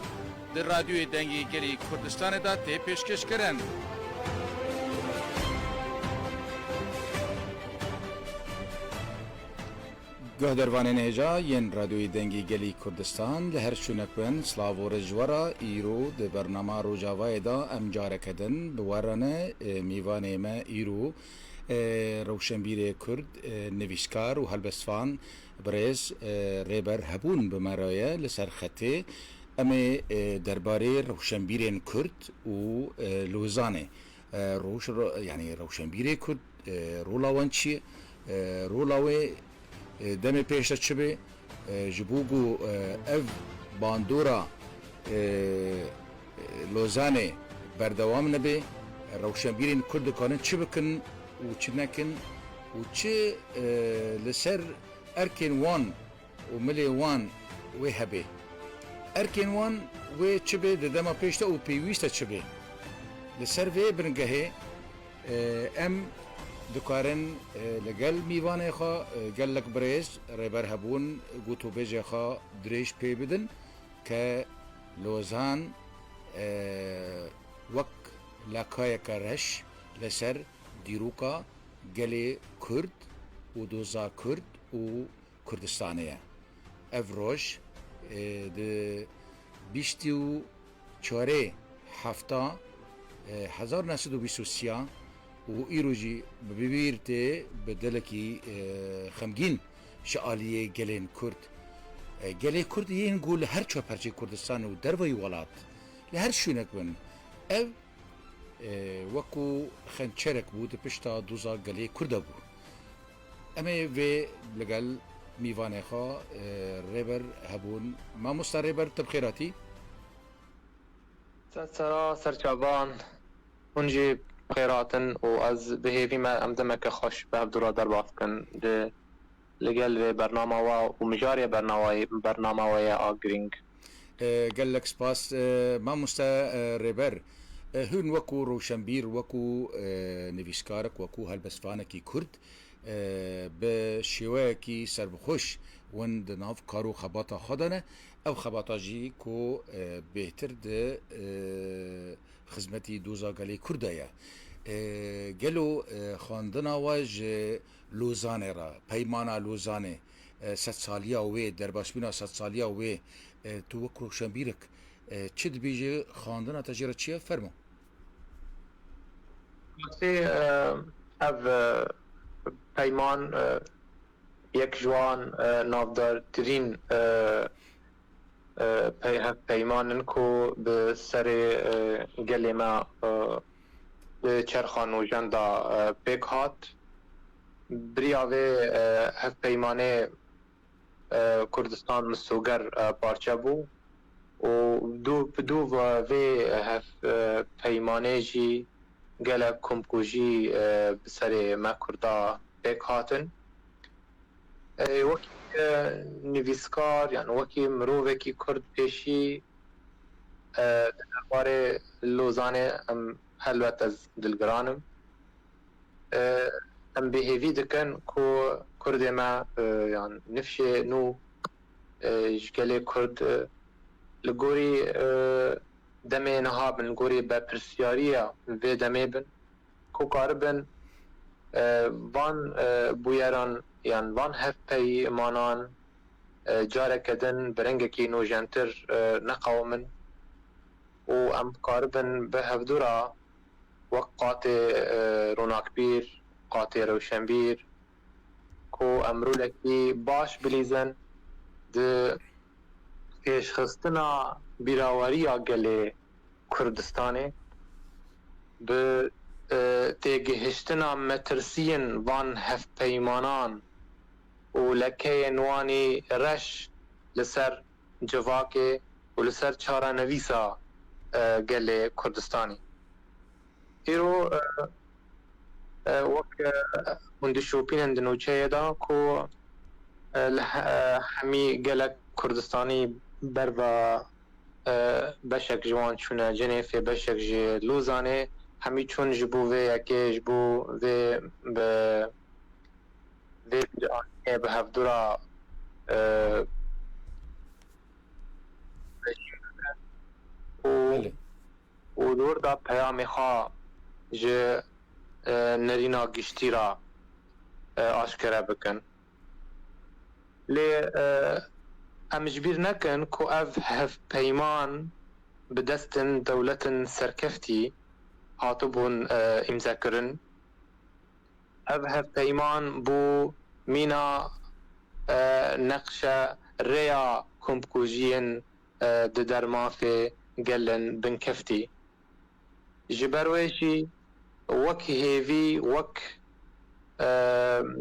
در رادیوی دنگی گلی کردستان دا تی پیشکش کرن. گهدروان نهجا ین رادیوی دنگی گلی کردستان لهر شونکوین سلاو و رجورا ایرو ده برنامه روجاوا دا امجاره کدن بوارانه میوانه ما ایرو روشنبیر کرد نویسکار و هلبستفان برز ریبر هبون بمرایه لسر خطه اما درباره روشنبیرین کرد و لوزانه یعنی روشنبیر کرد رولاوان چیه رولاوه دم پیشت چبه جبوگو اف باندورا لوزانه بردوام نبه روشنبیرین کرد کانن چه بکن و چه نکن و چه لسر ارکن وان و ملی وان و هبه ارکن وان و چه به دما پیشتا و پیویستا چه به لسر و برنگه ام دکارن لگل میوان خوا گلک بریز ریبر هبون گوتو بیجه خوا دریش پی بدن که لوزان وک لکای کرش لسر دیروکا گلی کرد و دوزا کرد و کردستانیه افروش ده بیشتی و چاره هفته 1923 و ایروجی ببیرته بدلکی خمگین شعالیه گلین کرد گلی کرد یه نقول هر چه پرچه کردستان و دروی ولات لهر شونک بن او وکو خنچرک بود پشتا دوزا گلی کرد بود اما و لگل میوانه خوا ریبر هبون ما مستا ریبر تبخیراتی سرا سرچابان اونجی خیراتن و از بهیوی ما امدمک خوش به عبدالله در بافکن ده لگل برنامه و مجاری برنامه و آگرینگ قال لك سباس ما مستا ريبر هون وكو روشنبير وكو نفيسكارك وكو هالبسفانكي كرد بشواكي سربخوش وند ناف كارو خباطا خدنا او خباطا جي كو بهتر ده خدمتي دوزا قالي كردايا قالو خاندنا واج لوزانه را پیمانا لوزانه 100 سالیا وی در باشبینا 100 سالیا وی تو وک روشنبیرک چه دبیجه خواندن تجربه چیه فرمو اف پیمان یک جوان نافدار ترین پیمانن کو به سر گلی ما به چرخان و جندا پیک هات بریاوه هف پیمانه کردستان مسوگر پارچه بو و دو و هف پیمانه جی گلک کمکوژی بسر ما کردا پیک هاتن وکی نویسکار یعنی وکی مروه کی کرد پیشی درباره لوزانه هلوت از دلگرانم ام بهیوی دکن کو کرد ما یعنی نفشه نو جگل کرد لگوری دمه نهابن لگوری بپرسیاریا و دمه بن کو کاربن وان بویران یعنی وان هف پی مانان جاره کدن برنگکی نو جنتر نقومن و ام کاربن به هفدورا وقات روناکبیر قاطع روشنبیر کو امرو لکی باش بلیزن ده پیش خستنا بیراواری گل کردستانه به تگهشتنا مترسین وان هف پیمانان و لکه نوانی رش لسر جواکه و لسر چارا نویسا گل کردستانی ایرو وک هندی شوپین دنوچه دا کو همی گلک کردستانی بر و بشک جوان چونه جنیف بشک جی لوزانه همی چون جبو و یکی جبو و به به هفدورا و دور دا پیام خواه جه نرینا گشتی را آشکره بکن لی امجبیر نکن که اف هف پیمان بدستن دولتن سرکفتی هاتو بون امزا کرن اف هف پیمان بو مینا نقش ریا کمپکوژین در مافی گلن بنکفتی جبرویشی وک هیوی وک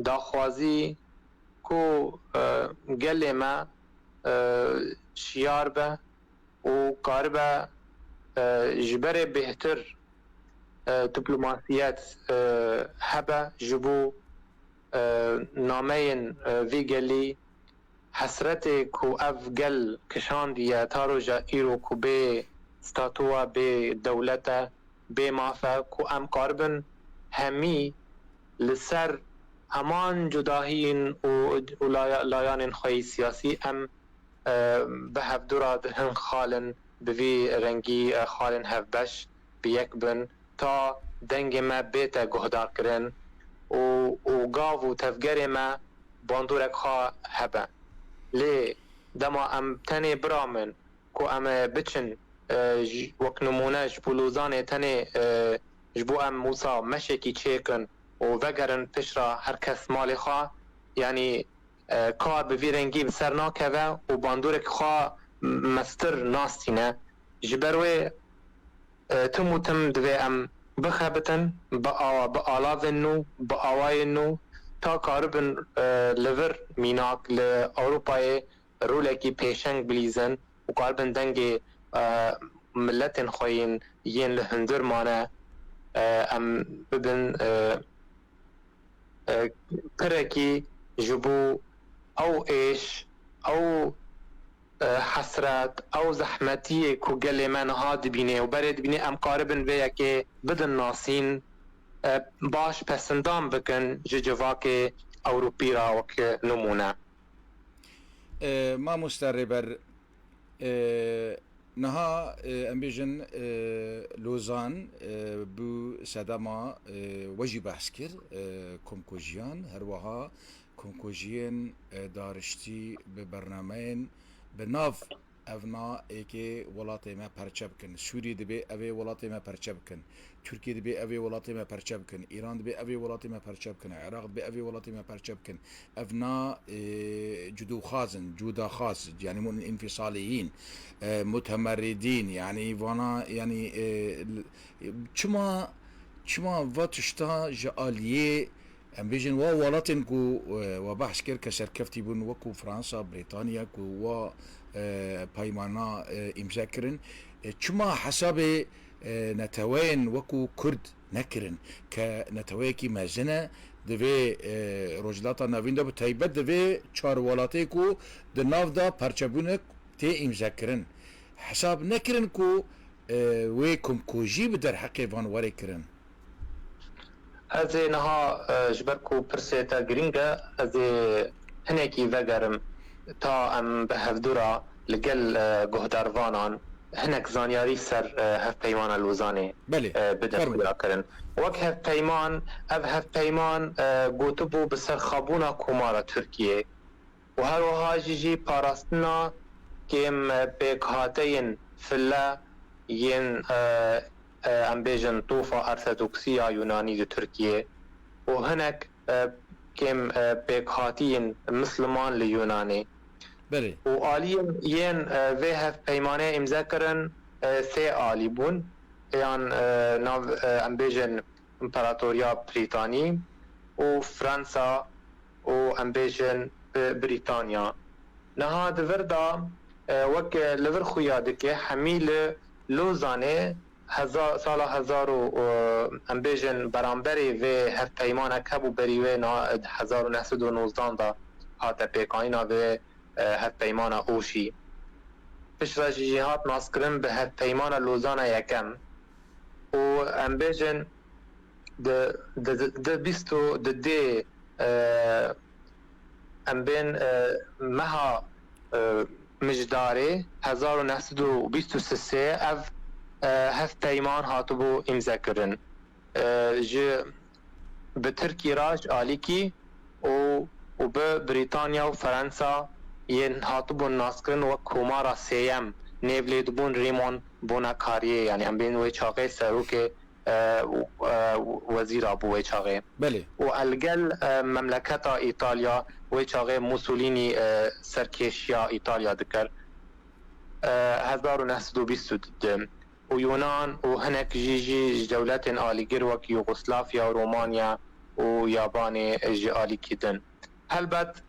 داخوازی کو گل ما شیار به و کار به جبر بهتر دیپلماسیت هبه جبو نامین وی گلی حسرت کو اف گل کشان دیه تارو جا ایرو کو به ستاتوا به دولت به مافا کو ام کاربن همی لسر همان جداهین و لایان خوی سیاسی ام به هفدورا هن خالن بوی رنگی خالن هفبش بیک بن تا دنگ ما بیت گهدار کرن و گاو و تفگر ما باندورک خواه هبه لی دما ام تنی برامن کو ام بچن وک نمونه جبولوزان تنی جبو ام موسا مشکی چیکن و وگرن پشرا هر کس مالی خواه یعنی کار به ویرنگی بسر ناکوه و باندورک خواه مستر ناستینه جبروی تم و تم دوی ام بخبتن با آلاوینو با آواینو تا کاربن لور میناک لأوروپای رولکی پیشنگ بلیزن و کاربن دنگ ملتن خوین ین لهندر مانه ام ببن پرکی جبو او ایش او حسرت او زحمتی کو گل من هاد بینه و برد بینه ام قاربن ویا که بدن ناسین باش پسندام بکن جواک اوروپی را وک نمونه ما مستربر نها ام بیژن لوزان بو سدما وجی بحث کر کنکوژیان هر وها کنکوژیان دارشتی به برنامه به ناف evna eke welatê me perçe bikin. Sûrî dibe evê welatê me perçe bikin. Tirkiye dibe evê welatê me perçe bikin. İran dibe evê welatê me perçe bikin. Iraq dibe evê welatê me perçe bikin. Evna cudaxaz yani infisaliyin mutemerridin yani vana yani çima va tişta ji aliyê ام بيجن ولاتن كو وبحث كر كسركفتي بون وكو فرنسا بريطانيا كو و بايمانا امذاكرن چما حساب نتوين وكو كرد نكرن كنتويكي مازنه دوی روجلاتا نوین دا بتایبت دوی چار ولاتی کو د ناو دا پرچبونک تی امذاکرن حساب نکرن کو وی کم کوجی بدر حقی وان وری کرن از نها جبرکو پرسیتا گرینگا از هنکی وگرم تا ام به هفدورا لگل گهداروانان هنک زانیاری سر هف پیمان لوزانه بده خدا کرن وک هف پیمان هف پیمان گوتبو بسر خابونا کومارا ترکیه و هر وها جی پاراستنا کم بکهاتین فلا ین ام بیژن طوفا ارثوذکسیا یونانی د ترکیه و هنک کم بکهاتین مسلمان لیونانی بله و آلیم ین وی هف پیمانه امضا کرن سه آلی بون یان ناو ام بیژن امپراتوریا بریتانی و فرانسا و ام بیژن بریتانیا نها دوردا وک لور خویا دکه حمیل لوزانه سال 1000 ام بیژن برانبری و هف پیمانه کبو بری و 1919 دا هات پیکاینا و هف پیمانه اوشی پشت جهات ناسکرن به هف پیمانه لوزانه یکم و ام بیژن د بیستو د دی ام بین مها مجداره 1923 اف هف پیمان هاتبو امضا کرن جه به ترکی راج آلیکی و به بریتانیا و فرانسا ین هاتبو ناس کرن و کومارا سیم نیولید بون ریمون بوناکاریه یعنی هم بین وی چاقه سروک وزیر ابو وی چاقه بله و الگل مملکت ایتالیا وی چاقه موسولینی سرکشیا ایتالیا دکر 1922 و یونان و هنک جی دولت آلیگر وک یوگسلافیا و رومانیا و یابان جی آلی کدن البته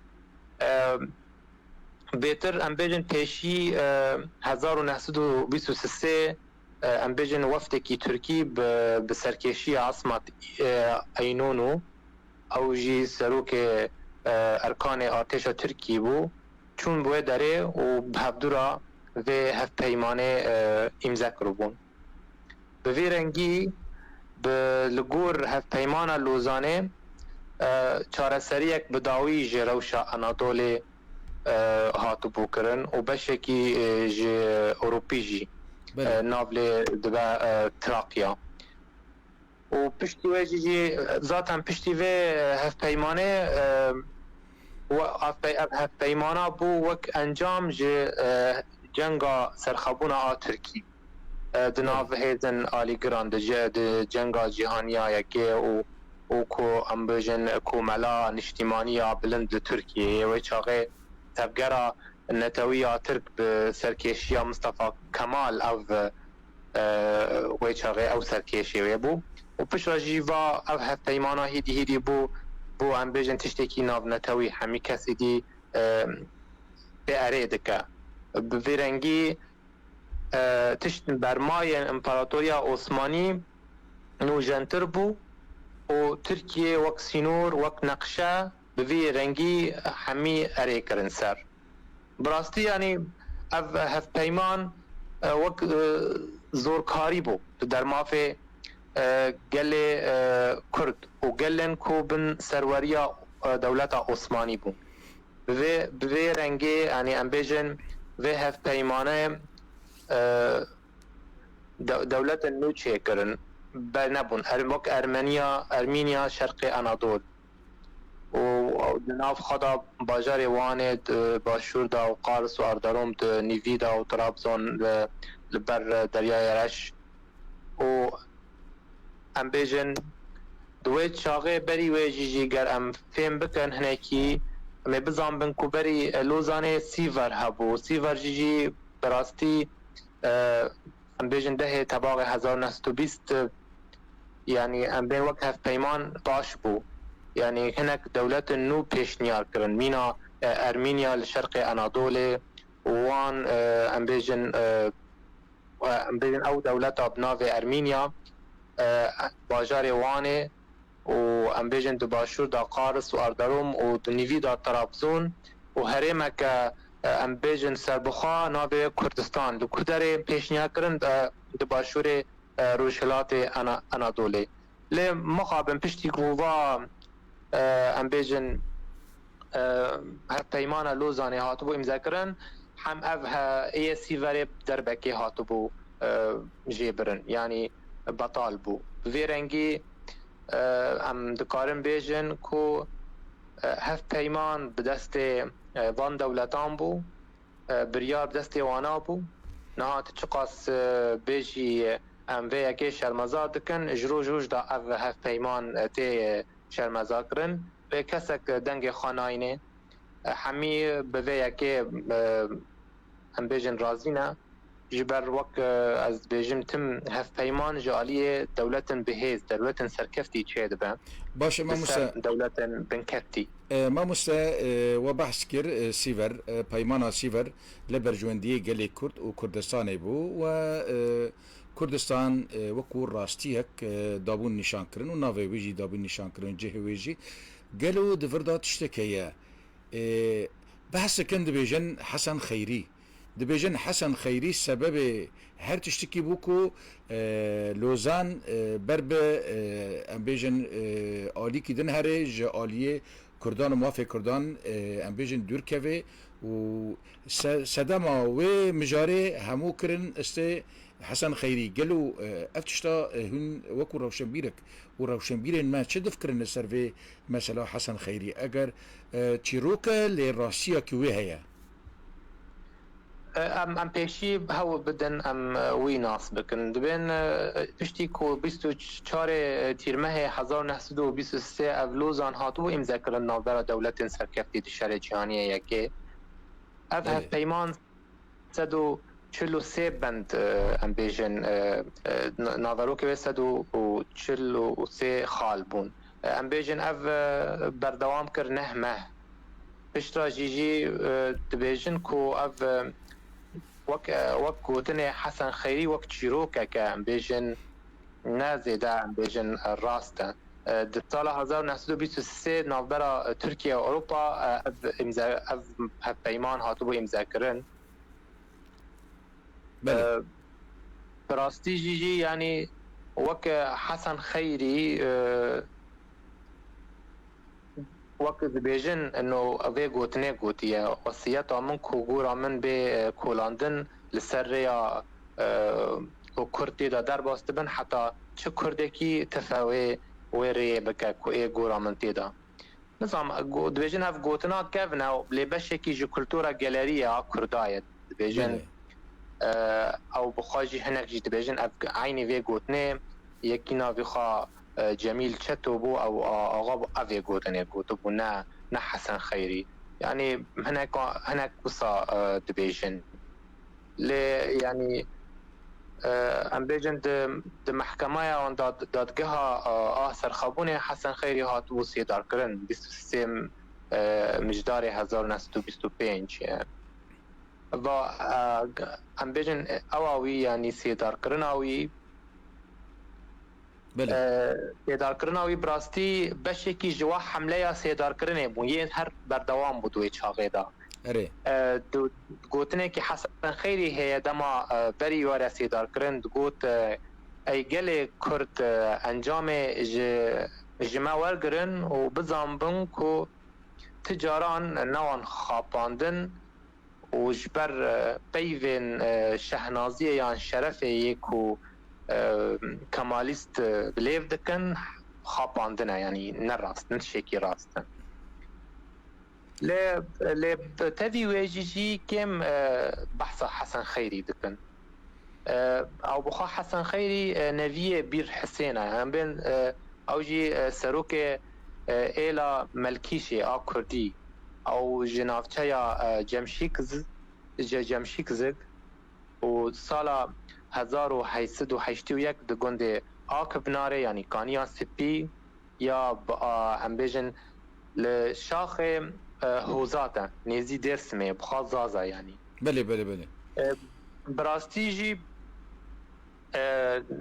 بهتر ام بیژن پیشی 1923 ام بیژن وفد کی ترکی به سرکشی عاصمت اینونو او جی سروک ارکان ارتش ترکی بو چون بوی داره و بهبدورا و هف پیمانه امضا کربون به وی رنگی به لگور هف پیمانه لوزانه چارەسەریەک بداوی ji rewşa Anadolê hatibû kirin û beşekî ji Ewropî jî navlê dibe Trakya. û piştî wê jî zaten piştî vê hevpeymanê hevpeymana bû wek encam ji cenga serxebûna a Tirkî di nav hêzin alîgiran di cenga cîhaniya yekê û ku em bijin komela niştîmaniya bilind li Tirkiyeyê wê çaxê tevgera netewîya Tirk bi serkêşiya Mustafa Kemal ev wê çaxê ew serkêşê wê bû û pişta jî va ev hevpeymana hêdî bû em bijin tiştekî navnetewî hemî kesî dî pê erê dike. Bi vê rengî tişt bermayên İmparatoriya Osmanî nûjentir bû û Tirkiye wek sînor wek neqşe bi vê rengî hemî erê kirin ser. Bi rastî yanî ev hevpeyman wek zorkarî bû di dermafê gelê Kurd û gelên ku bin serweriya dewleta Osmanî bûn. Bi vê rengê yanî em bêjin vê hevpeymanê dewletên nû çêkirin bernebûn wek Ermeniya Şerqê Anadol û di nav xwe bajarê Wanê di başûr da û Qars û Erderom di nîvî da û Trabzon li ber deryaya Reş û em bêjin di wê çaxê berî wê jî ger em fêm bikin hinekî em ê bizanbin ku berî Lozanê Sîver hebû. Sîver jî bi rastî em bêjin dehê tebaxê 1920 yanî em bên wek hevpeyman baş bû. Yani hinek dewletên nû pêşniyar kirin mîna Ermeniya li Şerqê Anadolê û wan em bêjin ew dewleta bi navê Ermeniya bajarê Wanê û em bêjin di başûr da Qars û Erderom û di nîvî da Trabzon û herêmeke em bêjin serbixwe navê Kurdistan li Kurderê pêşniyar kirin di başûrê Rojhilatê Anadolê. Lê mixabin piştî ku va em bêjin hevpeymana Lozanê hatibû îmzakirin hem ev êyê Sîverê derbekê hatibû jêbirin yanî betal bû. Bi vê rengî em dikarin bêjin ku hevpeyman bi destê van dewletan bû biryar bi destê wan bû niha tu çi qas bêjî em vê yekê şermezar dikin ji roj roj da ev hevpeyman tê şermezar kirin vê kesek dengê xanayînê hemî bi vê yekê em bêjin razî ne ji ber wek ez bêjim tim hevpeyman ji aliyê dewletên bihêz dewletên serkeftî çê dibe باشه ماموسا dewletên binkeftî. ماموسا و بحث کر سیور پیمانا سیور لبرجوندی گلی کرد و کردستان بو و کردستان وکو راستیک دابون نشان کرن و ناوی ویجی دابون نشان کرن جه ویجی گلو دفردات اشتکیه بحث کند بیجن حسن خیری دبیجن حسن خیری سبب هر تشتکی بو کو لوزان برب ام بیجن آلی کی دن هره ج آلیه کردان و موافق کردان ام بیجن دورکوه و صدما و مجاره همو کرن است حسن خیری گلو افتشتا هن وکو روشنبیرک و روشنبیرن ما چه دفکرن سر و مثلا حسن خیری اگر چیروکه لراسیا که وی هیا ام پێشی هەوە بدەن ئەم وی ناس بکن دەبێن پشتی کۆ 24 تیرمەهێ 1923 ئەv لۆزان هاتووە ئیمزاکردن ناوبەرە دەولەتên serkeftî di şerê cîhaniyê yekê ev hevpeyman 143 bend em bêjin naverokê wê 143 xal bûn em bêjin ev berdewam kir neh meh pişta jî dibêjin ku ev وەک گوتنێ حەسەن خەیری وەک چیرۆکێکە ئەم بێژن نازێدا ئەم بێژن ڕاستە di sala 1923 navbera Tirkiye û Ewropa ev hevpeyman hatibû îmzakirin bi rastî jî yanî wek Hesen Xeyrî وقت دبیجن انه اوی گوتنه گوتیه وصیتا من کو گورا من به کولاندن لسر یا و کردی دا در باست بن حتی چه کرده کی تفاوی ویری بکه کو ای گورا من تیدا نظام دبیجن اف گوتنا کفنا لی بشه کی جو کلتورا گالریه کردایت دبیجن او بخواجی هنک جی دبیجن اف عینی وی گوتنه یکی ناوی خواه جميل تشتو بو او اغاب افي غوتني غوتو بو نه حسن خيري يعني هناك قصة دبيجن يعني ام بيجن د محكمه وان دادگاه سرخابونه حسن خيري هات و سيدار كرن 23 مجدار 1925 و ام بيجن اواوي يعني سيدار كرناوي سێدارکردنەوەی براستی بەشێکی ژوا حملەیە سێدارکردنێ بوو یەن هەر بەردەوام بوو دوێ چاغێدا گوتنێکی حەسەن خەیری هەیە دەما بەری وەرە سێدارکردن گوت ئەی gelê کورد ئەنجامێ ji me wergirin û bizanbin ku ti caran newan xapandin û ji ber peyvên şehnaziyê yan şerefê yê ku کمالیست بلیو دکن خاپاندنه یعنی نه راستن شکی راستن لی تاوی ویجی جی کم بحث حسن خیری دکن او بخوا حسن خیری نویه بیر حسینه هم بین او جی سروک ایلا ملکیشی آ کردی او جنافچه یا جمشیکزگ و سالا 1881 د گنده آکب ناره یعنی کانیا سپی یا هم بیجن لشاخ حوزاته نیزی درسمه بخواد زازه یعنی بله براستی جی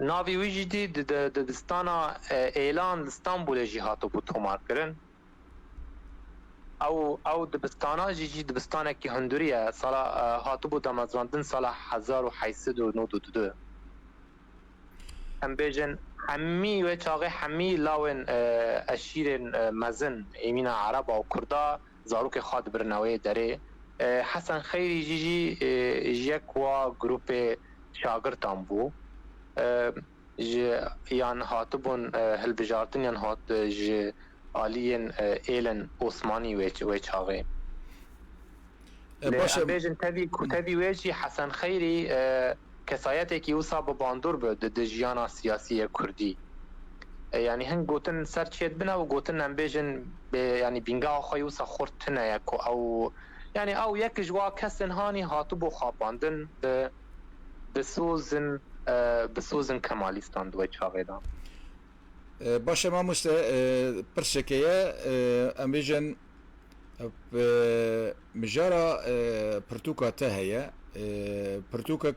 ناوی ویجی دی دستانا اعلان استانبول جی هاتو بود تومار کرن او دبستانا جی دبستانا کی هندوریه سالا هاتو بود دمازراندن سالا 1892 هم بیجن همی و چاقه همی لاون اشیر مزن ایمین عرب و کردا زاروک خواد برنوی داره حسن خیری جی یک و گروپ شاگردان بو یان هاتو بون هلبجارتن یان هات جی آلین ایلن عثمانی و چاقه بیجن تاوی ویجی حسن خیری کسایتی که اوسا باندور بود د جیانا سیاسی کردی یعنی هنگ گوتن سر چید بنا و گوتن هم بیجن یعنی بینگاه خواهی اوسا خورتنه یکو او یعنی او یک جوا کسن هانی هاتو بو خواباندن بسوزن کمالیستان دوی چاقه دام باشه ما پرسکیه ام بیجن مجارا پرتوکا تهیه پرتوکا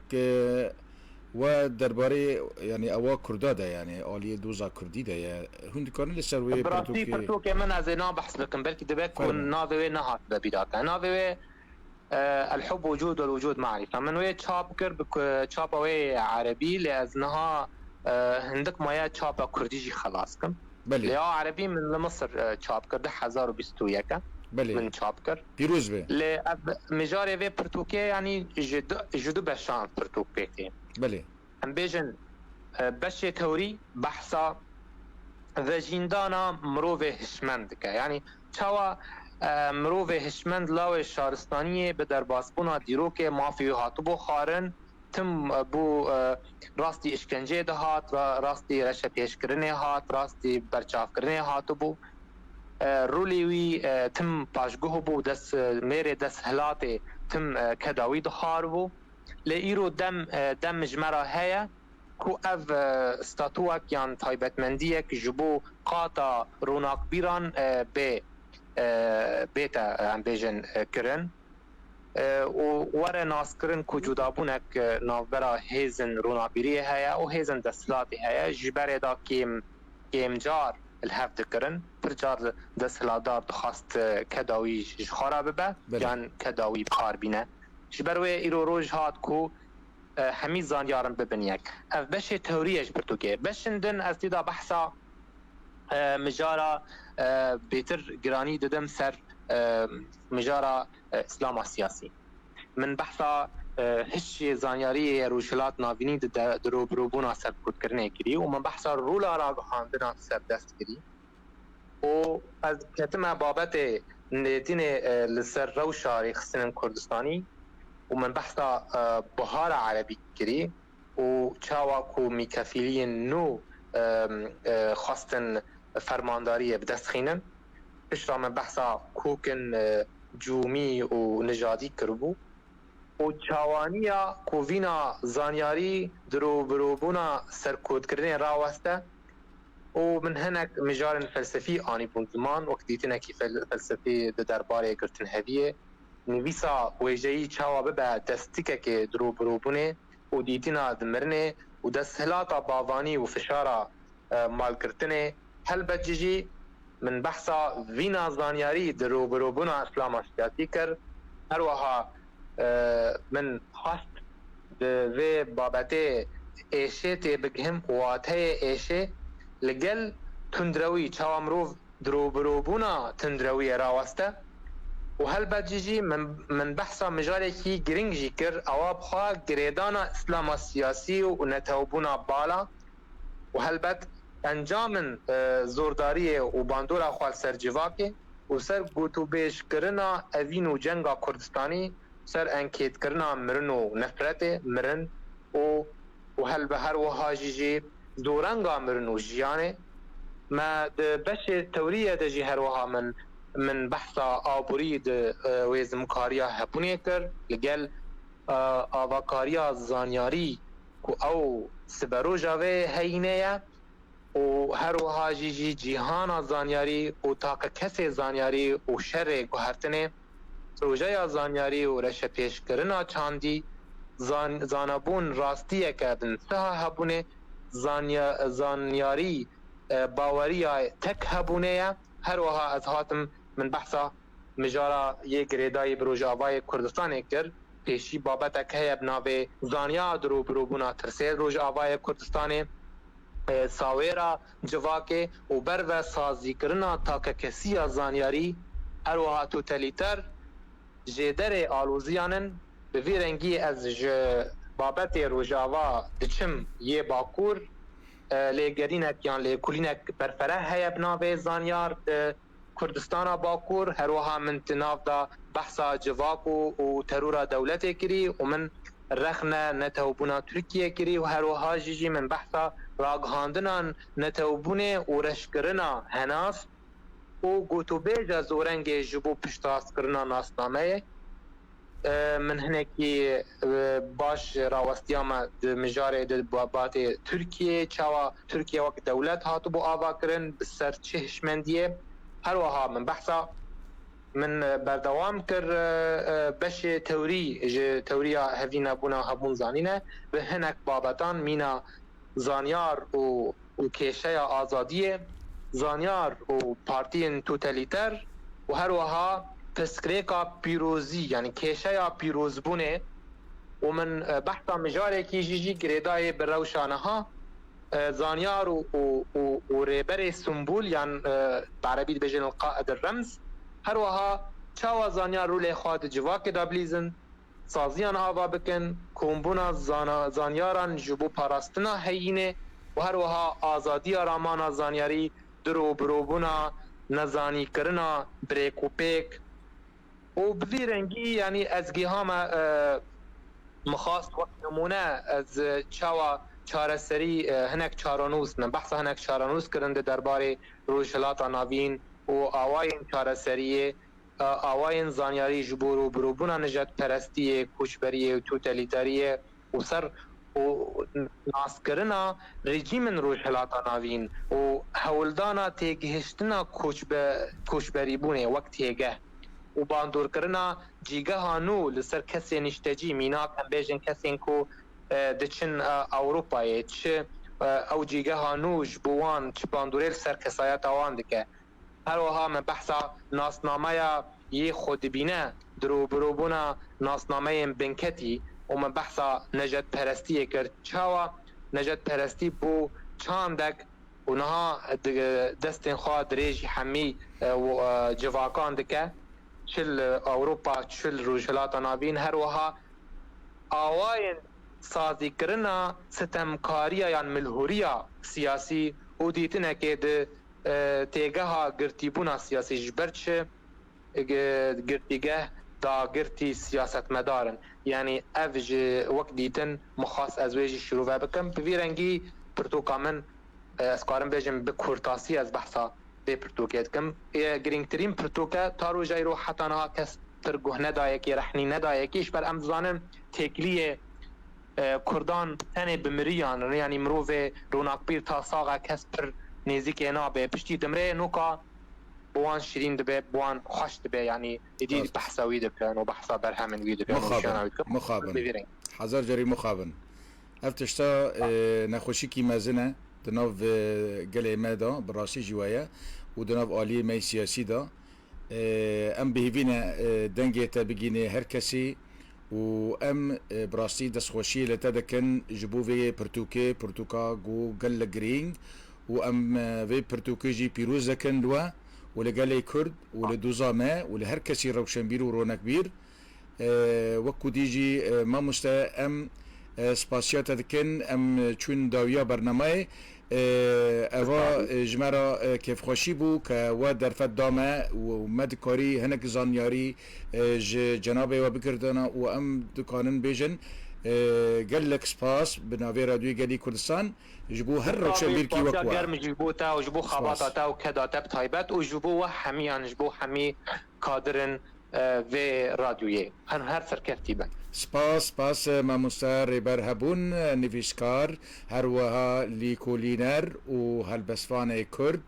و درباره یعنی اوا کردا ده یعنی آلیه دوزا کردی ده هند کارن لسروی پرتوکا من از اینا بحث بکن بلکه دبه کن ناوی نهات ببیداتا ناوی الحب وجود والوجود معرفة من وی چاپ کرد چاپ وی عربی لازنها هندك مايا چاپا كردي جي خلاص كم بلي يا عربي من مصر چاپ کرد 1021 بلي من چاپ کرد پیروز به ل مجاري في برتوكي يعني جدو بشان برتوكي بلي هم بيجن بشي توري بحثا وجيندانا مروف هشمند که يعني چاوا مروف هشمند لاو شارستانیه به در باسپونا دیروک مافی هاتبو خارن تم بو راستی اشکنجه ده هات و راستی رشه پیشکرنه هات راستی برچاف کرنه هاتو بو رولیوی تم پاشگوه بو دست میره دست هلاته تم کداوی ده خار بو لئیرو دم مجمره هیا کو اف استاتوک یان تایبتمندیه که جبو قاطا روناک بیران به بیتا هم بیجن کرن و ور ناس کرن کو جدابونک نافبرا هیزن رونابیری هیا و هیزن دستلاتی هیا جبره دا کیم جار الهفت کرن پر جار دستلادار دخواست کداوی خرابه به جان کداوی بخار بینه جبروه ایرو روش هات کو همی زانیارم ببینیک اف بشه توریش برتوکه بشندن از دیدا بحثا مجارا بيتر جراني ددم سر مجارا اسلام سياسي من بحثا هشي زانياري روشلات نافيني درو بروبونا سر كود كرنه كري ومن بحثا رولا راغهاندنا سر دست كري و از كتما بابت نتينه لسر روشاري خسنن كردستاني ومن بحثا بهار عربي كري و چاوا کو میکفیلین نو خواستن فرمانداری بدست خینن پشت من بحثا کوکن جومی و نژادی کربو و چاوانیا کووینا زانیاری درو بروبونا سرکود کردن راوسته و من هناك مجال فلسفي آني بون زمان وقت ديتنا كي فلسفي درباري قرتن هذيه نویسا ویجهی چاوا ببا دستیکه که درو بروبونه و دیتینا دمرنه و دستهلاتا باوانی و فشارا مال کرتنه هل بجیجی من بحثا وینا زانیاری درو بروبونا اسلام سیاسی کر هر وها من خواست و بابته ایشه تی بگهم قواته ایشه لگل تندروی چاوا مروف درو بروبونا تندروی راوسته و هل بجیجی من بحثا مجالی کی گرینگی کر اواب خواه گریدانا اسلام سیاسی و نتوبونا بالا و هل بد انجام زورداری و باندورا خواه سر جواکه و سر گوتو بیش کرنا اوین و جنگا کردستانی سر انکیت کرنا مرن و نفرت مرن و هل به هر وها جیجی دورنگا مرن و جیانه ما بش توریه دجی هر وها من بحثا آبورید ویزمکاریا هپونه کر لگل آواکاریا زانیاری که او سبروجاوه هینه و هر وها جیجی جیهانا زانیاری و تاک کسی زانیاری و شر گوهرتنه روژه زانیاری و رش پیش کرنا چاندی زانبون راستیه کردن سها هبونه زانیاری باوری تک هبونه هر وها از هاتم من بحثا مجارا یک گریدای بروجاوای کردستان کر پیشی بابت که ابناوه زانیا درو بروبونا ترسیل روجاوای کردستان ساویرا جواکه و بر و سازی کرنا تاک کسی زانیاری هر وها توتالیتر جدر آلوزیانن به ویرنگی از بابت روجاوا دچم یه باکور لگرینک یان لکولینک برفره هی بناوه زانیار کردستان باکور هر وها من تناف دا بحثا جواکو و ترور دولت کری و من رخنا نتوبونا ترکیه کری و هر وها جیجی من بحثا راگهاندنان نتوبونه و رشکرنا هناس و گوتو بیجا زورنگ جبو پشتاس کرنا ناسنامه من هنکی باش راوستیاما مجاره بابات ترکیه چاوا ترکیه وقت دولت هاتو بو آوا کرن بسر چهشمندیه هر وها من بحثا من بردوام کر بش توریا هفینا بونا هبون زانینه به هنک بابتان مینا زانیار و کشه آزادیه زانیار و پارتین توتالیتر و هر وها تسکریکا پیروزی یعنی کشه پیروز بونه و من بحثا مجاره کی جیجی گریدای بروشانه ها زانیار و ریبر سمبول یعنی بعربی بجن القائد الرمز هر وها چاوا زانیار رولی خواد جواک دابلیزن سازیان آوا بکن کومبونا زانیاران جبو پاراستنا هینه و هر وها آزادی رامان زانیاری درو بروبونا نزانی کرنا بریک و پیک و بذی رنگی یعنی از گیهام مخواست وقت نمونه از چاوا چارەسەری هەنێک چارەنووس بەحسە هەنێک چارەنووس کرنده دەربارەی ڕۆژهەڵاتە ناوین و ئاوایên چارەسەریê ئاوایên زانیاری ji bo rûbirûbûna nijadperestiyê koçberiyê û totalitariyê û ser û naskirina rejîmên rojhilata navîn û hewildana têgihiştina koçberîbûnê wek têgeh û bandorkirina cîgeha nû li ser kesên niştecî mînak em bêjin kesên ku diçin Avrupayê çi ew cîgeha nû ji bo wan çi bandorê li ser kesayeta wan dike her wiha me behsa nasnameya yê xwe dibîne dirûbirûbûna nasnameyên binketî û me behsa necetperestiyê kir çawa necetperestî bû çandek ونها دستن خوا دريج حمي جواكان دكا شل أوروبا شل روجلات نابين هروها آواين سازی کرنا ستمکاریه یان ملهوریه سیاسی و دیتنه که ده تیگه ها گرتیبونا سیاسی جبرچه گرتیگه دا گرتی سیاست مدارن یعنی افج وقت دیتن مخاص از ویجی شروع بکم بوی رنگی پرتوکا من اسکارم بیجم بکورتاسی از بحثا بی پرتوکیت کم گرینگترین پرتوکا تارو جای رو حتی نها کس ترگوه ندایکی رحنی ندایکیش بر امزانن تکلیه کردان تنه بمریان یعنی مروه روناق بیر تا ساقه کس پر نزیک نابه پشتی دمره نوکا بوان شیرین دبه بوان خوش دبه یعنی ایدی بحثاوی دبه و بحثا برهمن وی دبه مخابن حضر جری مخابن افتشتا نخوشی کی مزنه دناو گله مادا براسی جوایا و دناو آلی می سیاسی دا ام بهوینه دنگه تا بگینه هر کسی و ام براستی دستخوشی لتدکن جبوه پرتوکا گو گل گرینگ و ام وی پرتوکی جی پیروز دکن دوا و لگل کرد و لدوزامه و لهر کسی روشنبیر و رونک بیر وکو دیجی ما مستا ام سپاسیات دکن ام چون داویا برنامه اوا جمرا کیف خوشی بو که و درفت دامه و مدکاری هنک زانیاری جناب و بکردنا و ام دکانن بیجن گلک سپاس بناوی رادیوی گلی کردستان جبو هر روشن بیر کی وقوا گرم جبو تا و جبو خباتا تا و کداتا بتایبت و جبو و همیان جبو همی کادرن و رادیویی هر سرکفتی بن سپاس ماموستا ریبر هبون نویسکار هروها لیکولینر و هلبسفان کرد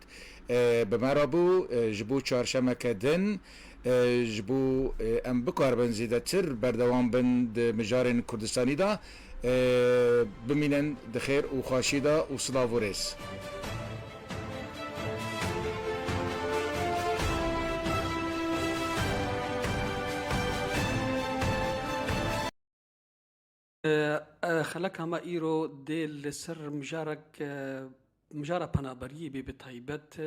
بمرابو جبو چارشمک دن جبو ام بکار بن زیده تر بردوام بن مجارن کردستانی دا بمینن دخیر و خواشی دا و صلاف و ریس خلک هما ایرو دل سر مجارة پنابری بی بتایبت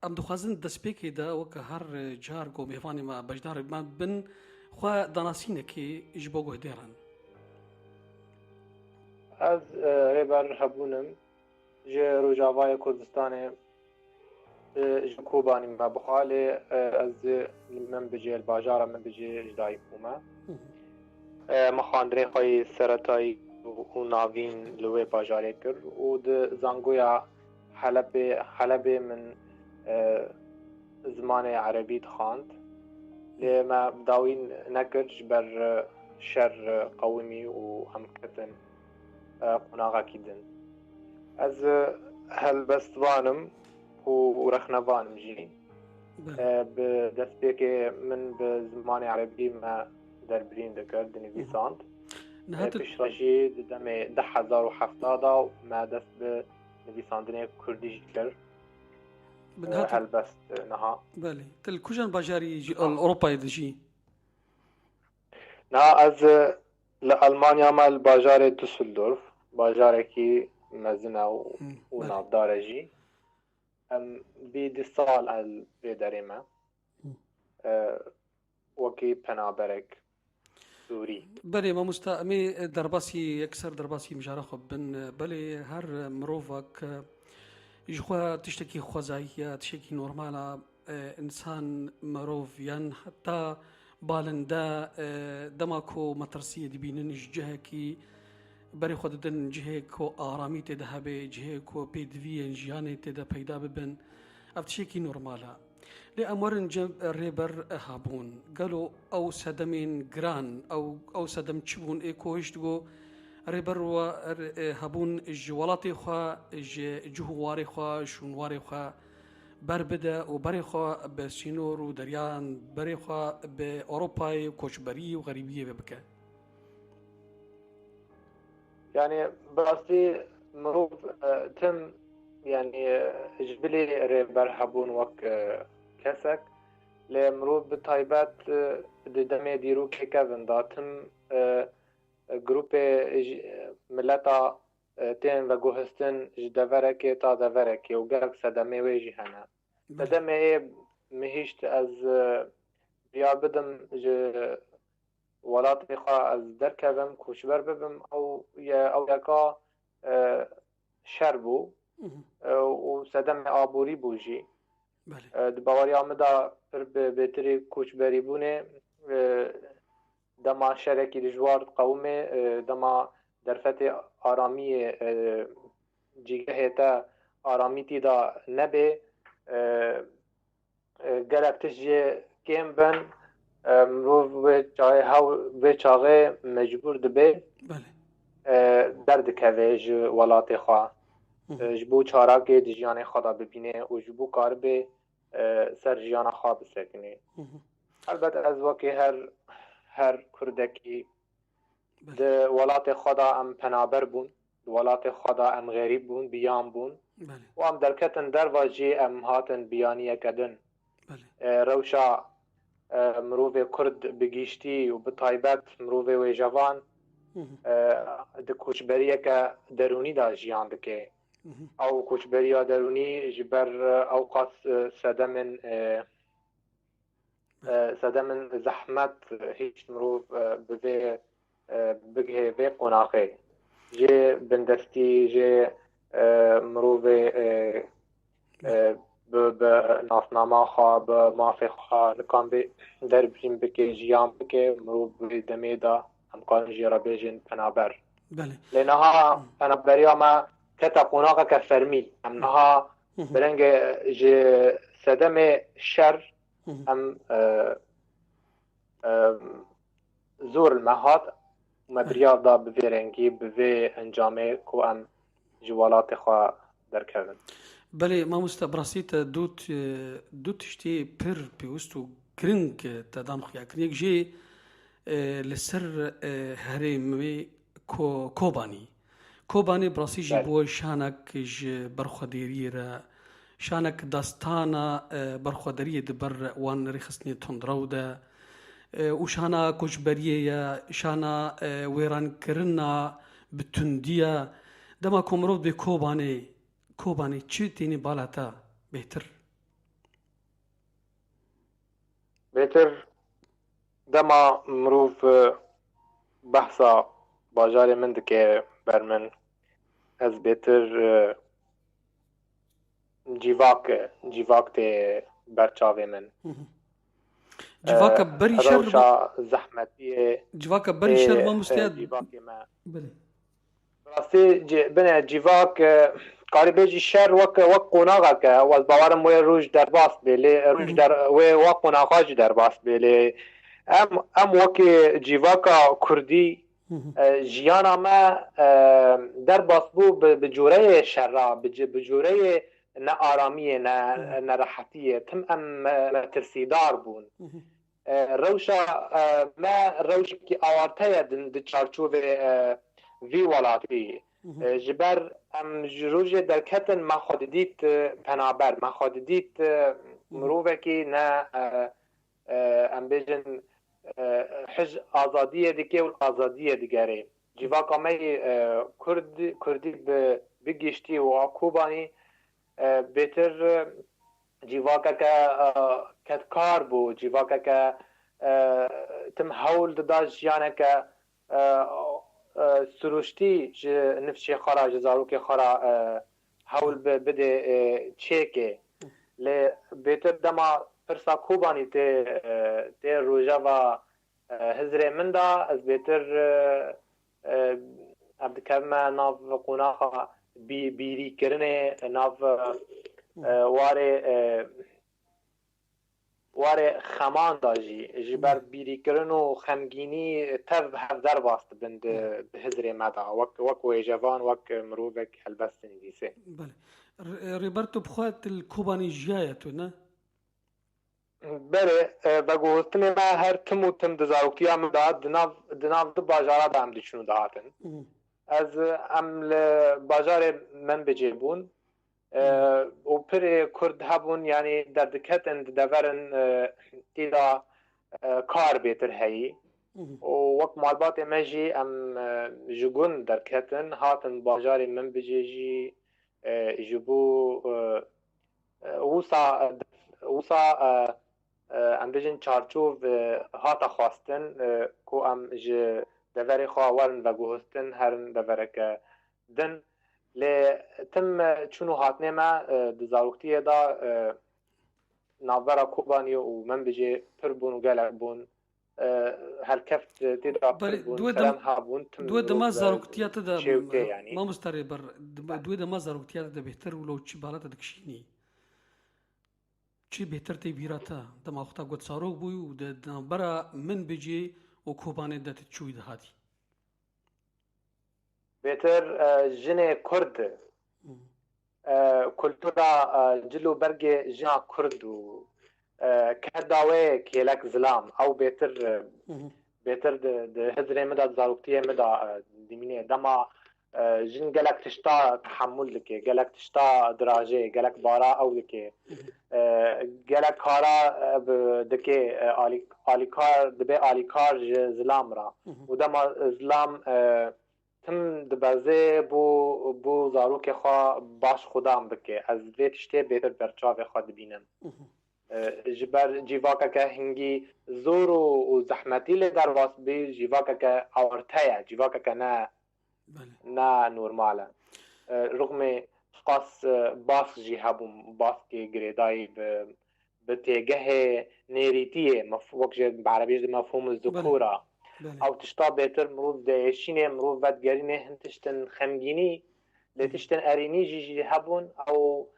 ام دخوازن دسپیکی دا وک هر جارگو میوانی ما بجدار ما بن خوا داناسینه که اجبو گهدیران از ریبر هبونم جه روجاوای کردستان کوبانی ما بخاله از من بجي الباجارة من بجي اجداي كوما مخاندري خوي سرطاي و ناوين لوي باجاري كر و د زانگويا حلب من زمان عربي تخاند لما بداوين نكرج بر شر قومي و همكتن قناغا كيدن از هلبستوانم و رخنوانم جي بدستيك من بزمان عربي ما دربرين دكر دنيفيساند پیش راشی دمه 10,070 ما دست بنویساندن کردی کرد هلبست نها بله تل کجان باجاری اروپا دجی نه از لألمانیا مال باجار دوسلدورف باجاری که مزنه و نابداره جی بید سال ال بدرمه وکی پنابرک سوری بله ما مستعمی درباسی اکثر درباسی مجاره خب بن بله هر مروفك يجوا تشتكي خوزايا تشتكي نورمالا انسان مروف ين حتى بالندا دماكو مترسيه دبينن جهكي بري خوددن جهكو آرامی تذهبي جهكو بيدوي جياني تذا پیدا ببن افتشكي نورمالا لأمرن جنب الريبر هابون قالوا أو سدمين جران أو سدم تشبون إيكوش تقو ريبر هابون جوالاتي خوا جهواري خوا شونواري خوا بربدا وبري خوا بسينور ودريان بري خوا بأوروبا وكوشبري وغريبية ببكا يعني براسي مروف تم يعني جبلي ريبر هابون وك كسك لمروف بتايبات دمي ديرو كيكافن داتم جروب ملتا تێن بە گوهستن ji deverekê ta deverekê û gelek sedemê wê jî hene. Sedemeyê mihîşt ez biya bidim ji welatê xwe ez derkevim koçber bibim ew yeka şer bû û sedemê aborî bû jî. Di baweriya min de pir bi bêtirî koçberîbûnê dema şerekî dijwar qewimê dema derfetê aramiyê cîgehê te aramî tî da nebê gelek tişt jê kêm bin mirov vê çaxê mecbûr dibe derdikeve ji welatê xwe ji bo çarakê di jiyanê xwe da bibîne û ji bo karibe ser jiyana xwe bisekinê. Elbet ez wekî her Kurdekî di welatê xwe da em penaber bûn, di welatê xwe da em xerîb bûn, biyan bûn û em derketin derva jî em hatin biyaniyeke din. Rewşa mirovê Kurd bi gîştî û bi taybet mirovê wêjevan di koçberiyeke derûnî da jiyan dike. Ew koçberiya derûnî ji ber ew qas sedemên zehmet hiç mirov bi vê bigihê vê qonaxê jê bindestî jê mirovê bi nasnama xwe bi mafê xwe nikan bê derbîn bike jiyan bike mirov bi demê da em karin jê re bêjin penaber. Lê niha penaberiya me keta qonaxeke fermî em niha bi rengê ji sedemê şer em zor me hat me biryar da bi vê rengî bi vê encamê ku em ji welatê xwe derkevin. بله مامۆستا بڕاستیتە دوو تشتێ پر پێویست و گرنگ تەدان خویاکردن یەک ژێ لەسەر هەرێمێ کۆبانی بڕاستیژی بۆ شانێک ji بەرخوەدێریرە شانێک داستانە بەرخوەدەریە دبەر وان ڕێخستنی تندڕەو de û şana koçberiyê ye şana wêrankirina bi tundiye dema ku mirov bê kobanê çi tênî bala te bêhtir? Bêhtir dema mirov behsa bajarê min dike ber min ez bêhtir cîvak tê ber çavê min. Civaka berî şer rewşa zehmetiyê civaka berî şer mamostaya cîvakê me rastî bine cîvak karî bêjî şer wek qonaxeke ez bawerim wê roj derbas bê lê roj wê wek qonaxa jî derbas bê lê em wekî cîvaka Kurdî jiyana me derbas bû bi cûreyê şerra bi cûreyê ne aramiyê ne rehetiyê tim em tirsîdar bûn. Rewşa me rewşekî awarteye di çarçovê vî welatî ji ber em ji rojê derketin me xwe didît penaber me xwe didît mirovekî ne em bêjin hij azadiyê dike û azadiyê digerê. Cîvaka me Kurdî bi giştî û Kobanî bêtir cîvakeke ketkar bû cîvakeke tim hewl dida jiyaneke سروشتی ji nifşê xwe ra ji zarokê xwe ra hewl bide çêkê lê bêtir dema pirsa Kobanî tê rojeva hizrê min da ez bêtir ev dikevime nav qonaxa bîrîkirinê nav warê xeman da jî ji ber bîrîkirin û xemgînî tev hevder bas dibin bi hizrê me da wek wêjevan wek mirovek helbest nivîsê. Rêber tu bixwe til Kobanî jiyaye tu ne? Berê vegotinê me her tim û tim di zarokiya min da di nav di bajara da em diçûn û dihatin. Ez em li bajarê min bicêbûn û pirê Kurd hebûn yanî derdiketin di deverin tîda kar bêtir heyî ووقت مالباتي مجي ام جگون درکتن هاتن باجاری من بجیجی جبو وصا ام بجن چارچوب هاتا خواستن کو ام ج دفری خواهورن و گوهستن هرن دفرک دن لی تم چونو هاتنه ما دزاروکتیه دا ناورا کوبانی و من بجی پر بون و گلک بون هالكفت تدرا دو دما زاروکتیات دا شوكي يعني ما مستری بر دو دما زاروکتیات دا بهتر ولو چی بالات دکشینی چی بهتر تی بیراتا دما وقتا گوت ساروک بوی و دا برا من بجی و کوبانه دا تچوی دا هاتی بهتر جنه کرد کلتورا جلو برگ جنا کرد و كهداوي كيلك زلام او بيتر ده هزري مدى زاروكتيه مدى دمينيه دما جن قالك تشتا تحمل لك قالك تشتا دراجه قالك بارا او لك قالك كارا دكي اليكار دبي اليكار زلام را ودما زلام تم دبازه بو زاروك خوا باش خدام بك از وی تشتي بيتر برچاو خوا دبينم جبر جیواکا که هنگی زور و زحمتی لی در واس بی جیواکا که آورتایا جیواکا که نه نورماله رغم قاس باس جی هبوم باس که گریدایی به تیگه نیریتیه وقت بعربیش مفهوم الذکورة او تشتا بهتر مروف دهشینه مروف ودگرینه هنتشتن خمگینی لیتشتن ارینی جی هبون او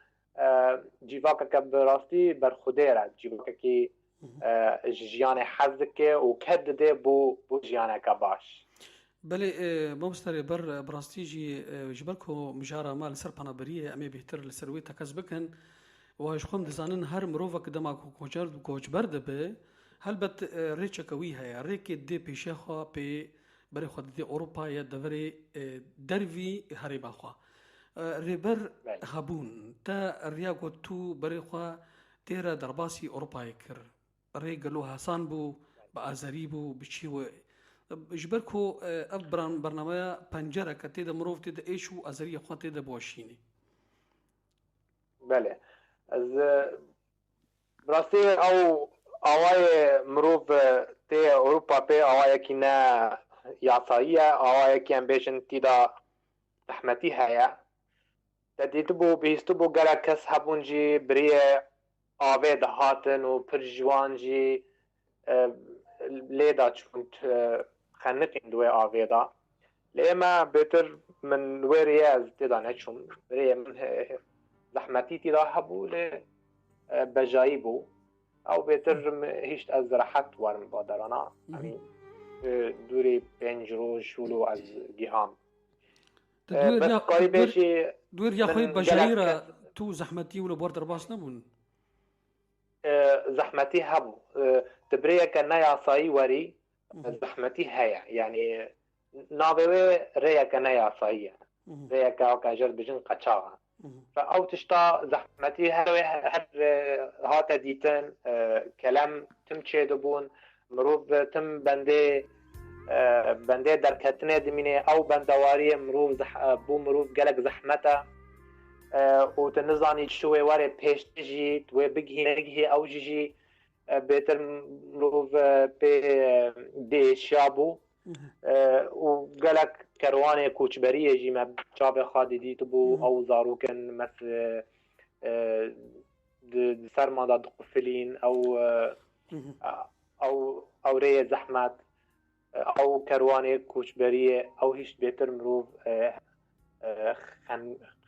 جیواکا که براستی بر خوده را جیواکا که جیان حزکه و کد ده بو جیانه که باش بله مستری بر براستی جبرکو مجارا مال سر پنابریه امی بهتر لسروی تکز بکن و خۆم دەزانن هەر مرۆڤێک دەما کۆچبەر دەبێ هەلبەت ڕێچەکەوی هەیە ڕێکێ دێ پێشەخوا پێ بەرێ خوا دێ ئەوروپایە دەڤێ دەروی هەرێباخوا ڕێبەر هەبوون تا ڕیا گوت و بەرێخوا تێرە دەرباسی ئەوروپای کرد ڕێگەلۆ هەسان بوو بە ئازەری بوو بچیوە ژبەر کۆ ئەف بەرنامەیە پەنجەرە کە تێدە مرۆڤ تێدە ئێش و ئەزەریە خوا تێدە بۆشینی بله از براستی او آوای مروف تی اروپا پی آوای کی نه یاساییه آوای کی امبیشن تیدا رحمتی هیا تدیت بو بیست بو گره کس هبون جی بریه آوه دهاتن و پر جوان جی لیدا چوند خنقین دوی آوه دا لیما بهتر من ویریه از تیدا نچون بریه من زحمتی تیدا هبو لی بجایی بو او بهتر هیچ از راحت ورم بادرانا دوری 5 روز شولو از گیهام بس قاری بشی دور یا خوی بجایی را تو زحمتی ولو بور درباس نبون زحمتی هبو تبریه که نیاسایی وری زحمتی هیا یعنی نابوه ریا که نیاساییه ریا که او که جرد بجن قچاقه فأو تشتا زحمتي هر هاتا ديتن كلام تم تشيدبون مروف تم بندي دركتنه دمينه او بندواري مروف بو مروف قلق زحمته وتنظاني شوي واري بيش تجي توي بقهي نقهي او جيجي بيتر مروف دي شابو وقلق كروانه كوچبريه جي ما چاب خادي ديت بو او زاروكن مثل سرما دا قفلين او ري زحمت او كروانه كوچبريه او هيش بيتر مروف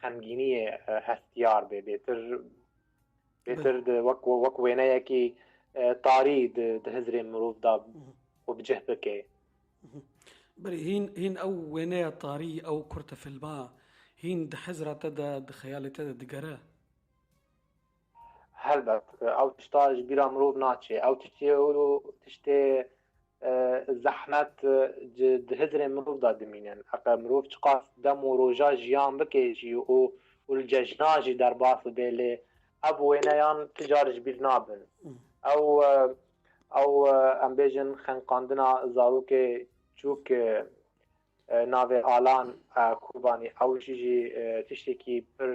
خنگينيه هستيار بيتر وك وينايا كي طاري دهزري مروف دا وبجه بكي بري هين او وينايا طاري او كرة في الماء هين دحزرة تدا دخيالي تدا دقرا هلبت او تشتاج بيرا مروب ناتشي او تشتي زحمت دهزري مروب دا دمينين اقا مروب چقاس دم و روجا جيان بكيجي والججناجي در باس بيلي ابو وينايان تجارج بير نابن او ام بیژن خنقاندنا زاروک چوک ناوی آلان کوبانی او جی تشتکی پر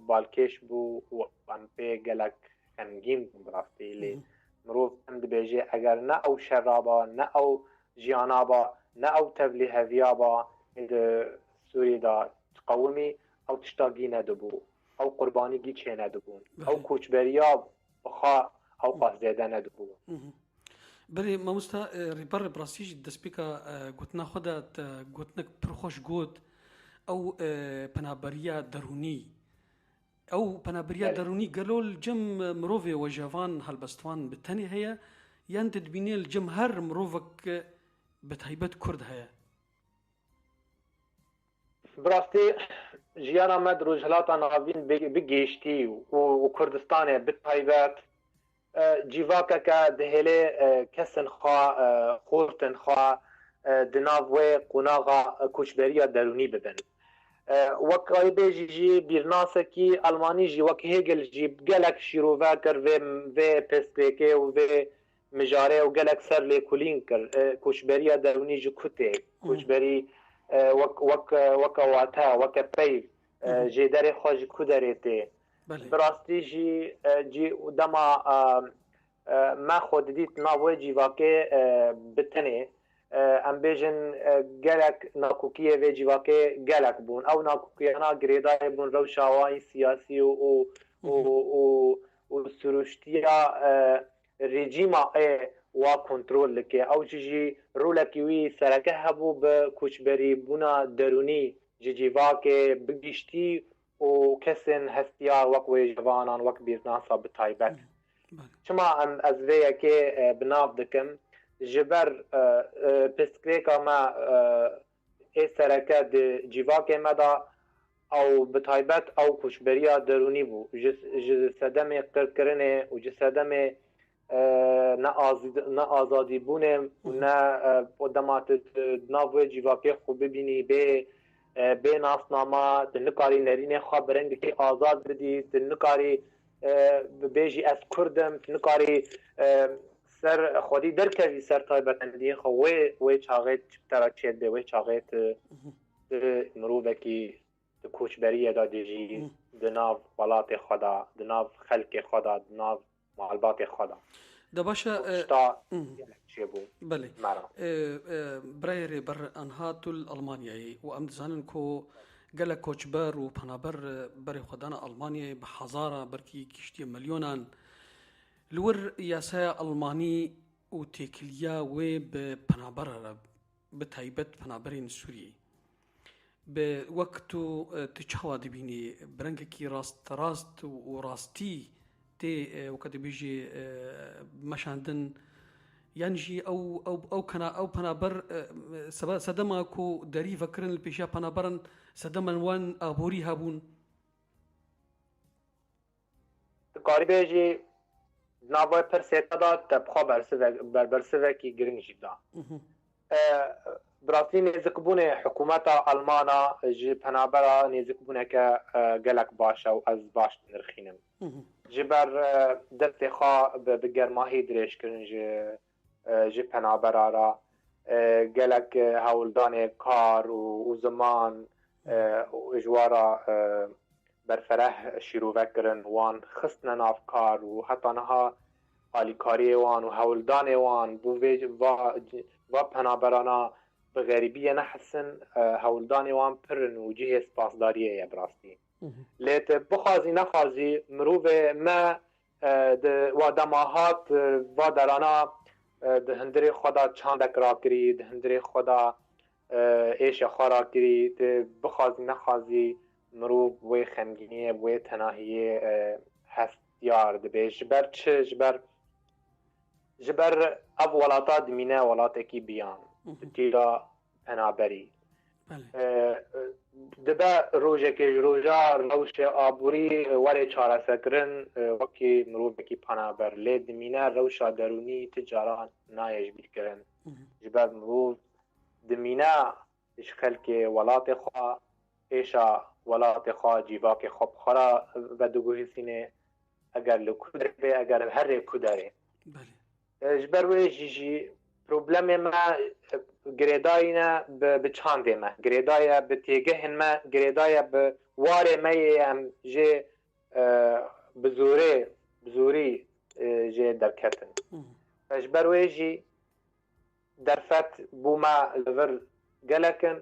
بالکش بو و ام پی گلک خنگین براستی لی مروف ام دبیجه اگر نه او شرابا نه او جیانابا نه او تبلی هویابا اند سوری دا تقومی او تشتاقی ندبو او قربانی گی چه ندبون او کوچبریا بخوا او قصده ندبو بله مامۆستا ڕێبەر ڕاستیش دەستپێکە گوتنا خۆدا گوتنک پرخۆش گوت ئەو پەنابەریە دەرونی ئەو پەنابەریە دەرونی گەلۆ جەم مرۆڤێ وەژەڤان هەڵبەستوان بتەنێ هەیە یان دەتبینێ جەم هەر مرۆڤک بەتایبەت کورد هەیە براستی ژیانە مە ڕۆژهەڵاتە ناڤین بگەیشتی و کوردستانê بتایبەت جیواکەکە دهێلێ کەسن خوا خۆرتن خوا di nav wê qonaxa koçberiya derûnî bibin. Wek aybêjî jî bîrnasekî Almanî jî wek hêgil jî gelek şîrove kir vê pestpêkê û vê mijarê û gelek ser lêkolîn kir. Koçberiya derûnî ji ku tê? Koçberî weke wate, weke peyv jê derê xwe ji ku derê tê? Bi rastî jî dema me xwe didît nav wê cîvakê bi tenê em bêjin gelek nakokiyê vê cîvakê gelek bûn. Ew nakokiyana girêdayê bûn rewşa wayî siyasî û siruştiya rejîma wa kontrol dike. Ew jî rolekî wî sereke hebû bi koçberîbûna derûnî ji cîvakê bigîştî û kesên hestiyar wek wêjevanan wek bîrnasa bi taybet. Çima em ez vê yekê bi nav dikim ji ber pirsgirêka me ê sereke di cîvakê me da ew bi taybet ew koçberiya derûnî bû ji sedemê qirkirinê û ji sedemê ne azadîbûnê û ne dema nav wê cîvakê xwe bibînî bê nasnama di nikarî nerînê xwe bi rengekî azad bidî di nikarî bibêjî ez Kurdim di nikarî ser xwedî derkevî ser taybetmendiyên xwe wê çaxê tera çêdibê wê çaxê mirovekî di koçberiyê da dijî di nav welatê xwe da di nav xelkê xwe da di nav malbatê xwe da da başa çêbû بله برای ڕێبەر ئەنهاتول ئەڵمانیایی و ئەم دەزانن کۆ gelek koçber û penaber berê xwedana Almanyayê bi hezara berkî giştiye milyonان li wir yasaya Almanî û têkiliya wê bi penabera re bi taybet penaberên Sûriyeyê bi wek tu çawa dibînî bi rengekî rast û rastî tê weka dibêjê meşandin yan jî ew penaber sedema ku derî vekirin li pêşiya penaberan sedemen wan aborî hebûn dikarî bêjî navê pirsêta da te bixwe berbersivekî giring jî da bi rastî nêzikbûnê hikûmeta Almana ji penabera nêzikbûneke gelek baş e û ez baş nirxînim ji ber destê xwe bi germahî dirêjkirin ji penabera ra gelek hewldanê kar û ziman ji wara berfereh şîrove kirin wan xistine nav kar û heta niha alîkariyê wan û hewldanê wan bû va penaberana bi xerîbiyê nehisin hewldanê wan pirin û cihê spasdariyê ye bi rastî lê tu bixwazî nexwazî mirovê me wa dema hat va derana di hindirê xwe da çandek rakirî di hindirê xwe da êşe xwe rakirî tu bixwazî nexwazî mirov wê xemgîniyê wê tenahiyê hestiyar dibe ji ber çi ji ber ev welata dimîne welatekî biyan bi tîra penaberî dibe rojekê ji roja rewşê aborî werê çareserkirin wekî mirovekî penaber lê dimîne rewşa derûnî ti caran naye ji bîrkirin ji ber mirov dimîne ji xelkê welatê xwe êşa welatê xwe cîvakê xwe bi xwe ra vediguhîsîne eger li ku derê eger her rê ku derê جبر وی جی پروبلم ما گریداینا به چانده ما گریدایا به تیگه ما گریدایا به واره ما ام جه بزوری جه درکتن جبر وی جی درفت بوما لور گلکن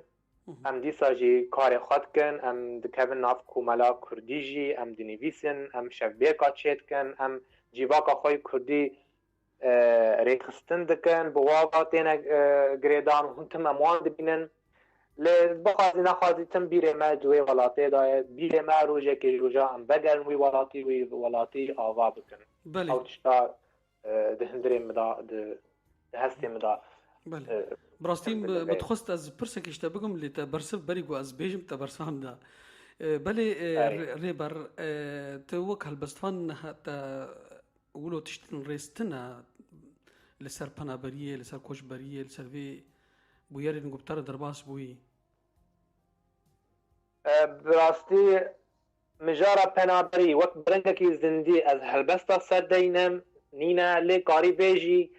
ام دیسا جی کار خود کن ام دکوین ناف کوملا کردی جی ام دنیویسن ام شفبیکا چید کن ام جیواکا خوی کردی ریخستن دکن بواقع تینا گریدان هنتم اموان دبینن بخوازی نخوازی تم بیره ما دوی ولاتی دای بیره ما روژه که روژه ام بگرن وی ولاتی آوا بکن بله او تشتا دهندره مدا دهسته مدا بله براستیم متخصص از پرسه کشته بگم لیتا برسف بریگو از بیجم تا برسفهم دا بله ریبر تو وک هلبستفان تا ولو تشتن ريستنا لسر پنابریه لسر کوشبریه لسر وی بویاری نگوبتر درباس بوی براستی مجارا پنابری وقت برنگه کی زندی از هلبستا سر دینم نینا لی کاری بیجی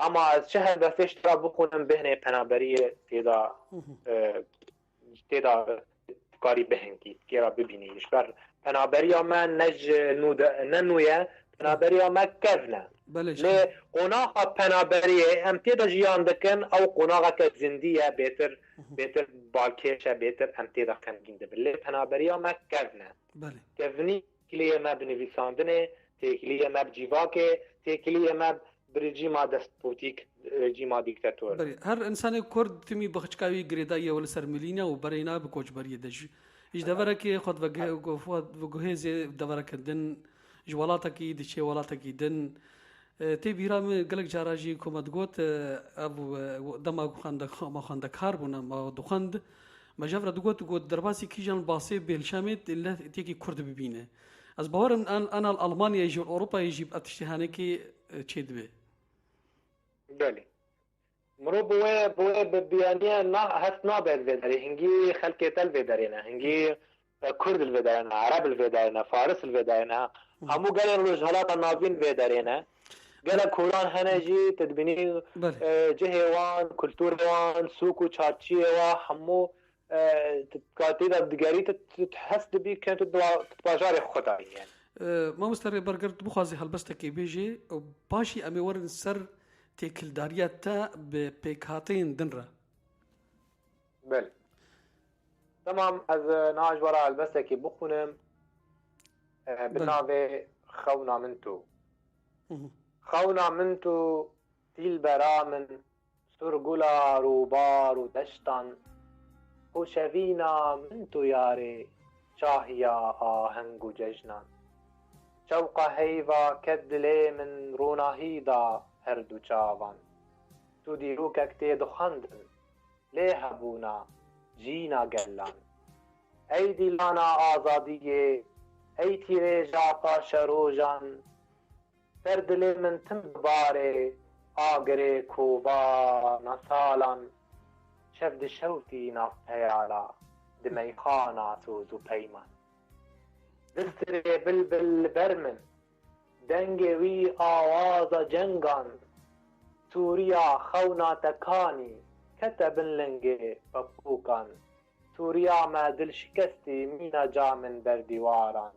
اما از چه هلبستش را بخونم بهنه پنابریه تیدا کاری بهنگی که را ببینیش بر پنابری ما ننویه پنابری ما کذنه لی قناقا پنابریه هم تیدا جیان دکن او قناقا که زندیه بیتر بالکیشه بیتر هم تیدا کمگین دبن لی پنابری ما کذنه کذنی کلیه ما بنویساندنه تکلیه ما بجیواکه تکلیه ما برجیما دستپوتیک جیما دیکتاتور بله هر انسان کرد تمی بخشکاوی گریدایی ول سرملینا و برینا بکوچبریه دش ايش دورك خد وجهز دورك دن جوالاتك دشي ولاتك دن تي بيرام قالك جاراجي كوما تقوت ابو دما خندك ما خندك هاربنا ما دخند ما جفر تقوت درباسي كيجان باصي بالشامت اللي تيجي كرد ببينه از باورم انا المانيا يجي اوروبا يجي اتشهانكي تشيد به بله مرو بوه ببیانیه نا هست نابد ویداری هنگی خلقی تل ویدارینه هنگی کرد الویدارینه عرب الویدارینه فارس الویدارینه همو گلن رجحالات نابین ویدارینه گلن کوران هنجی تدبینی جهوان کلتوروان سوک و چارچی و همو تکاتی دا دگری تحس دبی کن تباجار خدایی ما مستر برگرد بخوازی هلبستکی بیجی باشی امی ورن سر تيكل دارياتا ببيكاتين دنرا بل تمام از ناج ورا البسكي بخونم بناوي خونا منتو تيل برامن سرگولا روبار و دشتان خوشوینا منتو یاره شاهیا آهنگ و ججنان شوق هیوا کدلی من روناهیدا هر دو چاوان تو دیروکک تیدو خندن لی هبونا جینا گلان ای دیلانا آزادیه ای تیره جاقا شروجان فردلی من تم باره آگره کوبا نسالان شفد شوتی ناف پیالا دمیخانا سوزو پیمان دستره بلبل برمن دنگ وی آواز جنگان سوریا خونا تکانی کتبن لنگ بپوکان سوریا ما دل شکستی مینا جامن بر دیواران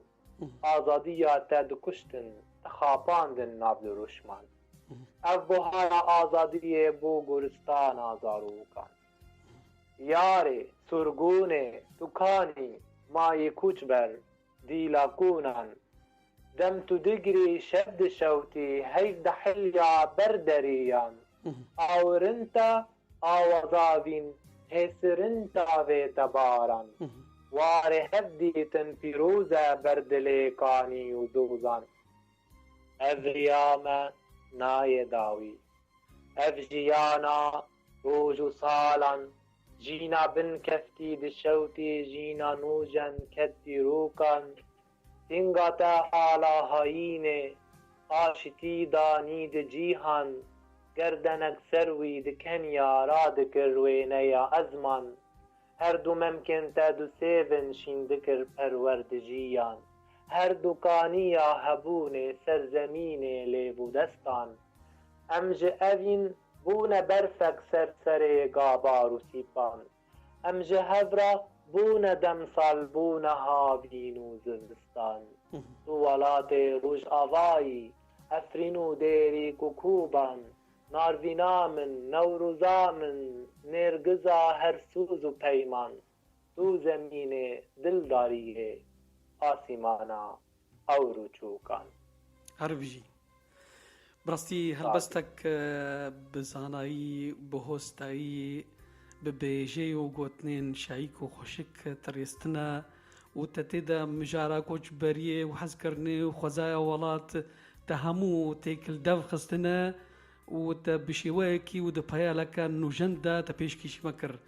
آزادیا تد کشتن تخاپاندن نابل روشمان ابوهانا آزادی بو گرستان آزاروکان یاره سرگونه دکانی مای کوچ بر دیلا کونان دم تو دگری شبد شوتی هیف دحلیا بردریان آورنتا آوازاوین هسرنتا و تباران واره هدی تن پیروزه بردلیکانی و دوزان افریام نای داوی افجیانا روج و سالان جینا بن کفتی دشوتی جینا نوجن کتی روکان تنگاتا حالا هاینه آشتی دانید جیهان گردنک سروی دکن یارا دکروینه یا ازمان هر دو ممکن تا دو سیون شین دکر پرورد جیان هر دو کانی یا هبون سرزمین لیبو دستان امج اوین بون برفک سرسره گابار و سیپان امج هفرا بون دمسال بون هاوین و زوستان تو ولات روش آوایی افرین و دیری کوکوبان ناروینامن نوروزامن نرگزا هر سوز و پیمان تو زمین دلداریه آسیمانا او روچوکان هر بژی براستی هەلبەستێک بزانایی بەهۆستایی ببێژەی و گوتنێن شایک و خۆشک تەڕێستنە و تە تێدا مژارە کۆچبەریێ و حەزکردنێ و خۆزایە وڵات تە هەموو تێکل دەڤ خستنە و تە بشێوەیەکی و دەپایالەکە نوژەندا تە پێشکیشمە کرد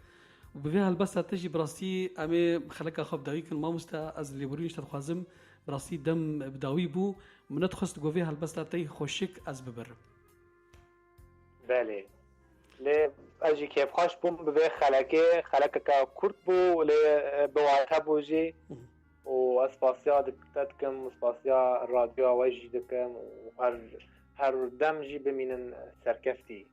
و ببێ هەلبەستە تژی بڕاستی ئەمێ خەلەکە خۆبداوی کرد مامۆستا ئەز لێبورینیش دەخوازم براستی دەم بداوی بوو منەت خست گۆڤێ هەلبەستا تەی خۆشک ئەز ببرم بله لێ ئەژی کێبخۆش بووم ببێ خەلەکەکە کورت بوو لێ بەواتە بۆژێ و ئەسپاسیا دکتەتکەم سپاسیا رادیۆ ئەوەژی دەکەم و هەر دەمژی بمینن سەرکەفتی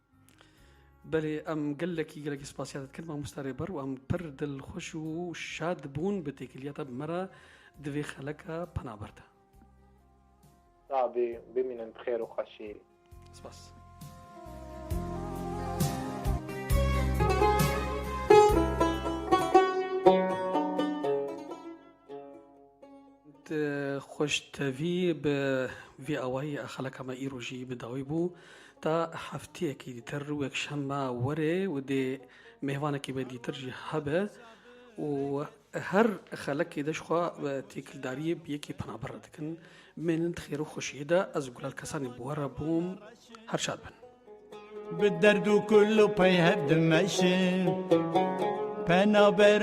بەێ ئەم گەلێکی سپاسیاتت کرد مامۆستا رێبەر و ئەم پڕ دڵخۆش و شاد بوون بە تێکلیاتە بمەرە دوێ خەلەکە پەنابەردە تا بمینن بخێر و خۆشی سپاس خۆشتەوی بە vê awayî xeleka îrojî bi dawî bû ta hefteyekî dîtir wekşemma werê û dê mêvanekî be dîtir jî hebe û her xelekê de ji xwe têkildariyê bi yekê penaber dikin mênin xêr û xweşiyê de ez gulal kesanê bi we re bûm her şad bin بالدرد كل بيهد دمشن پنابر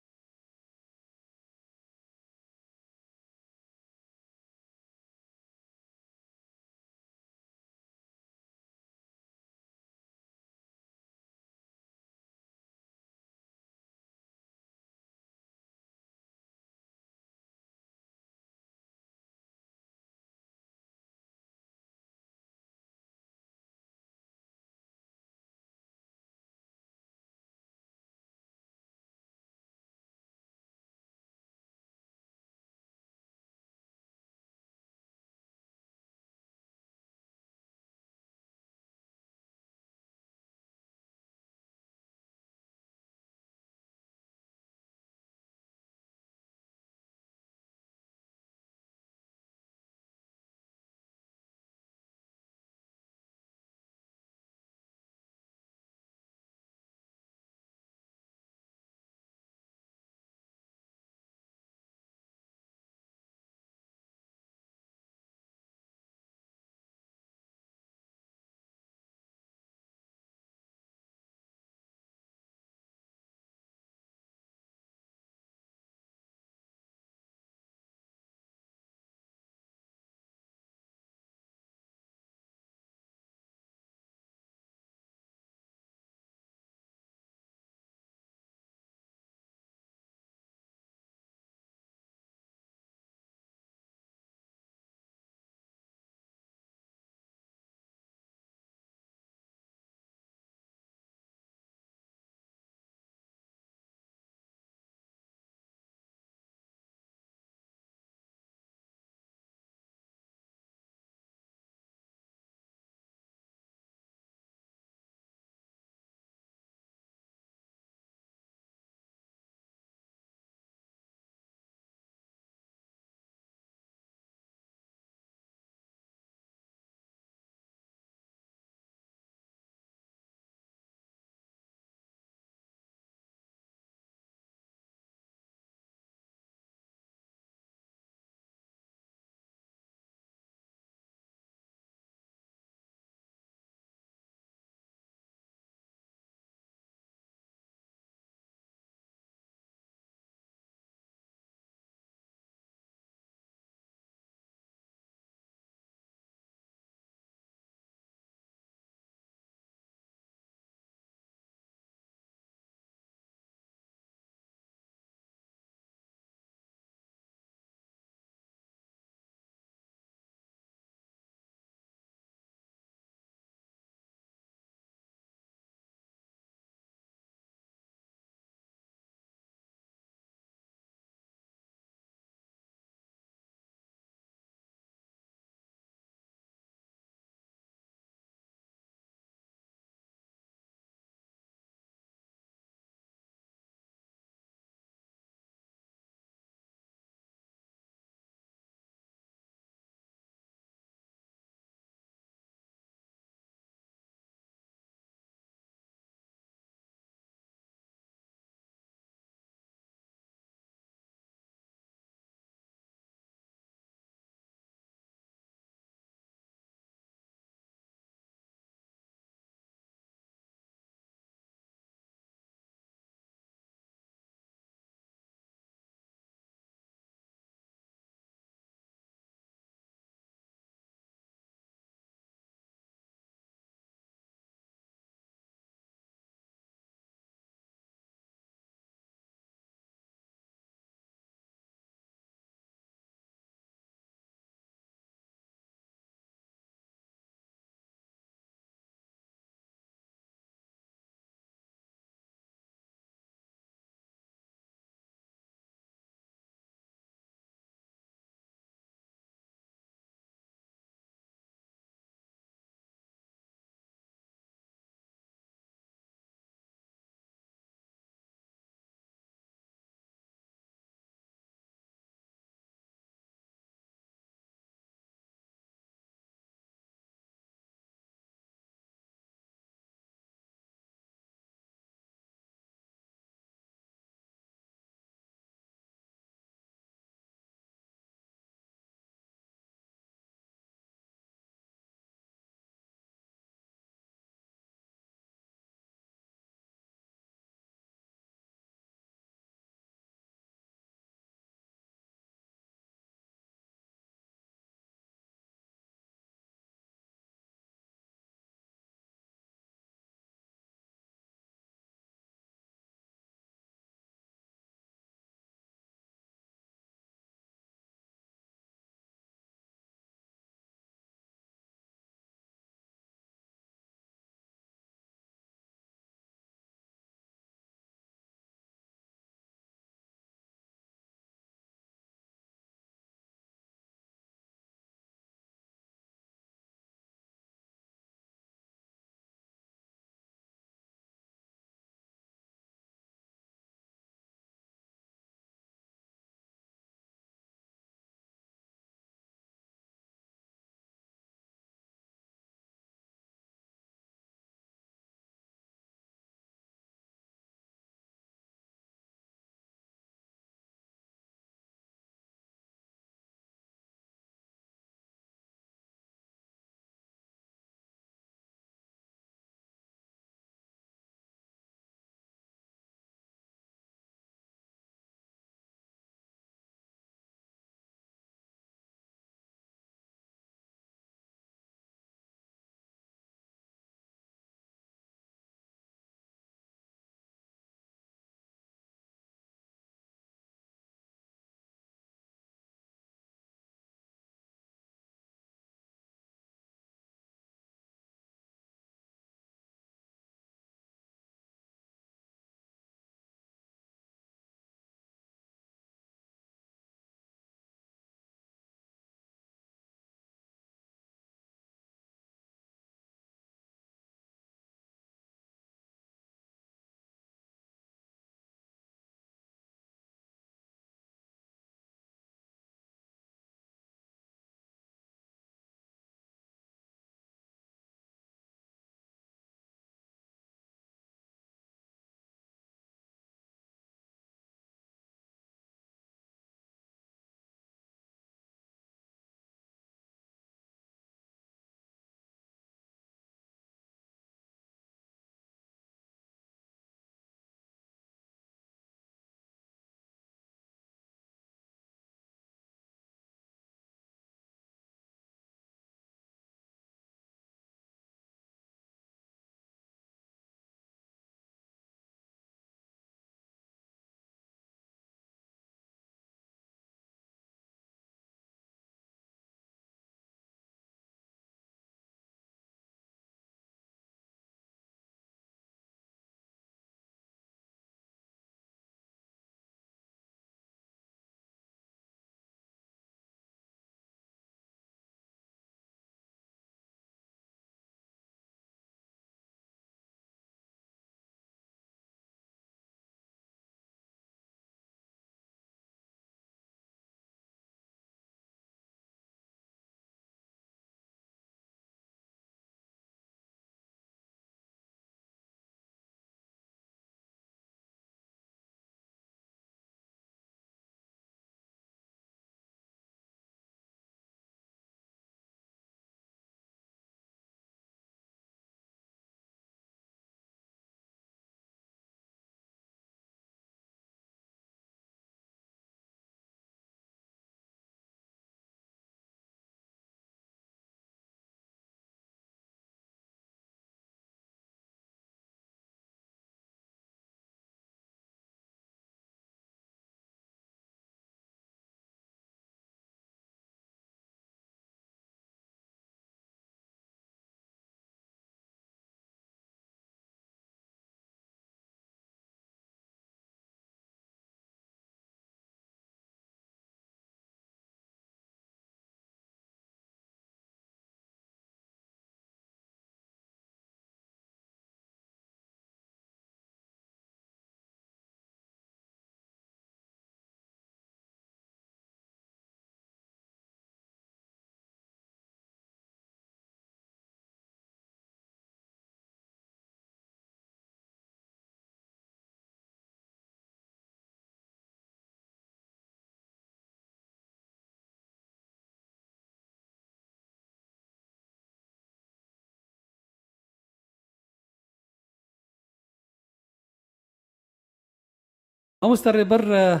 مستر بر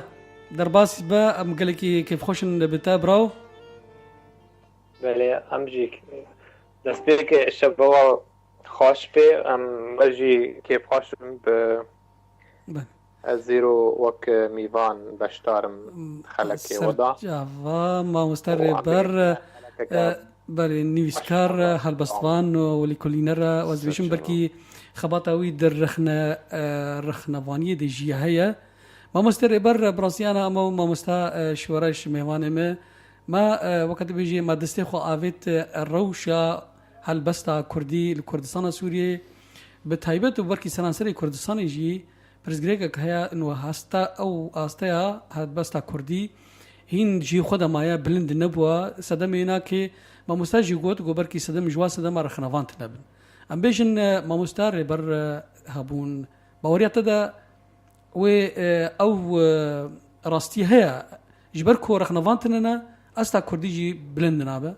درباس با ام قالك كيف خوشن بتابراو بله امجی دست که شبوا خوش به ام بجی که خوشم به از زیرو وک میوان بشتارم خلکی ودا جاوا ما مستر بر بر نویسکار هلبستوان وليكولينر وزبيشن بركي خبطاوي در رخنواني دي جيهية ما مستر بر براسيانا ما مستا شورش ميوان ما وقت بيجي ما دستخو آفيت الروشة هلبستا كردي الكردستان سوريا بتايبت وبركي سنانسري كردستان يجي برزگريگا كهيا انو هاستا او آستايا هلبستا كردي هين جي خدا مايا بلند نبوا سدمينا كي ما مستاجي قوت بركي سدم جوا سدم رخنوان تنبن ام بيجن ما مستار بر هابون باوريات دا و او راستي هيا جبركو رخنوان تننا استا كرديجي بلند نابا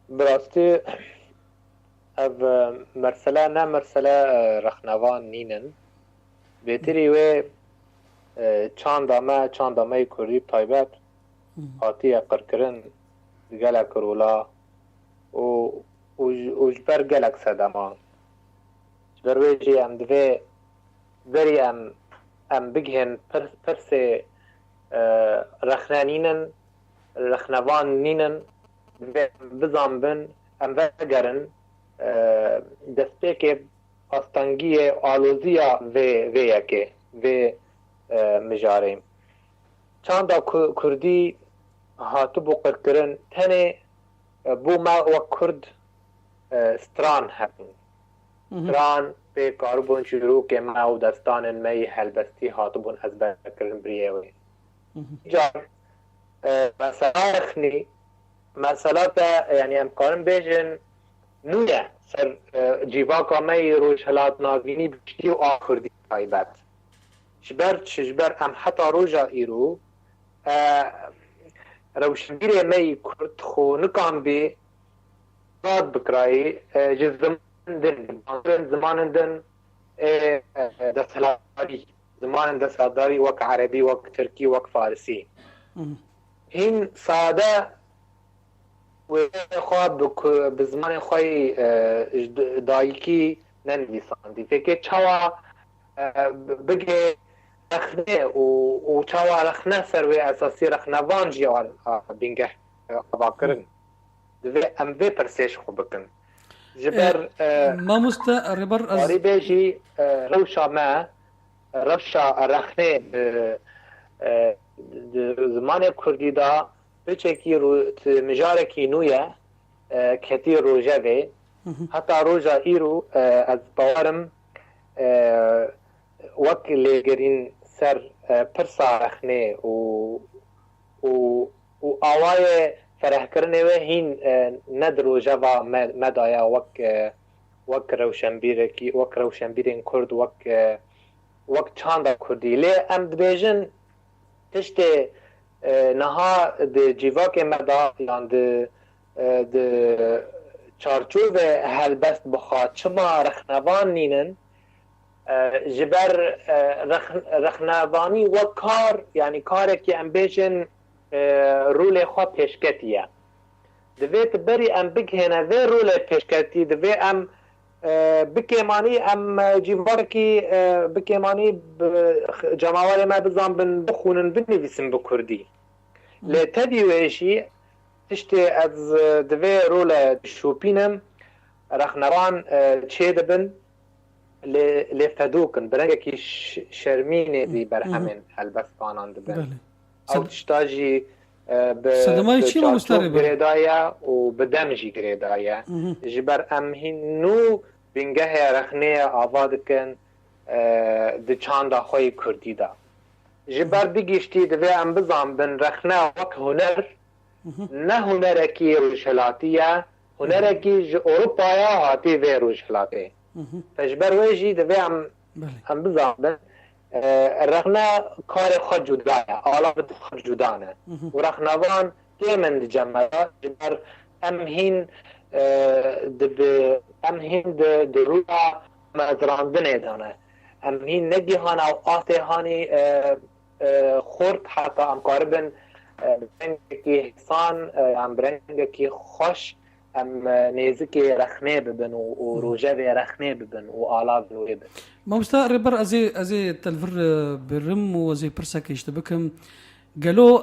براستی اب مرسله نه مرسله رخنوان نینن بهتری و چاندامه کردی تایبت آتی قرکرن گلک رولا و جبر گلک سدما جبر ویجی ام دوی بری ام بگهن پرس رخنانینن رخنوان نینن بزام بن ام وگرن دسته که آستانگی آلوزیا و یکه و مجاریم چند کردی هاتو بو قرکرن تنه بو ما و کرد ستران هستن ستران به کاربون شروع که ما و دستان می هلبستی هاتو بون از بکرن بریوی جار مثلا اخنی مثلا یعنی امکان بیجن نویه سر جیواکا می روش هلات ناوینی بشتی و آخردی تایبت شبر ام حتی روژا ایرو روشنگیری می کرد خو نکان بی داد بکرایی زمان دن دستهلاری زمان دستهلاری وک عربی وک ترکی وک فارسی این ساده و خواب بزمان خوی دایکی ننویساندی فکر چوا بگه رخنه و چوا رخنه سروی اساسی رخنوان جیوال بینگه باکرن دوی ام وی پرسیش خوب بکن جبر ما مستقربر از واری بیجی روشا رخنه زمان کردی دا بچه مجاره کی نویه کتی روژه وی حتی روژا ایرو از باورم وک لگرین سر پرسا رخنه و آوای فرح کرنه و هین ند روژه و مدایا وک روشنبیرین کرد وک چاندا کردی لی ام دبیجن تشت نها د جیواک مدا یان د چارچوب هلبست بخواد چما رخنوان نینن جبر رخنوانی و کار یعنی کاری که ام بیشن رول خواه پیشکتیه دویت بری ام بگهنه وی رول پیشکتی دوی ام بکیمانی ام جیوارکی بکیمانی جماوال ما بزن بخونن بنویسن بکردی لی تدی ویشی تشتی از دوی رول شوپینم رخنوان چه دبن لی فدوکن برنگه که شرمینه دی برهمن هلبستانان دبن او تشتاجی صدمای چی ما مستره گریدایا و بدمجی گریدایا جبر امهین نو بینگه رخنه آوادکن د چاندا خوی کردی دا جبر بگیشتی دوی ام بزام بن رخنه وک هنر نه هنرکی روشلاتیه هنرکی اروپایا هاتی وی روشلاتی فجبر ویجی دوی ام بزام بن رخنه کار خود جدایه آلابت خود جدانه و رخنوان دیمن جمعه جبر امهین د رویا مزراندنه دانه ام هین نگیهان او آته هانی خورد حتی ام کاربن برنگ کی حسان ام برنگ کی خوش ام نزدیک رخنه ببن و روجه به رخنه ببن و آلا بنوی بن. ما مستقرب از تلفر برم و از پرسک اشتبکم قالوا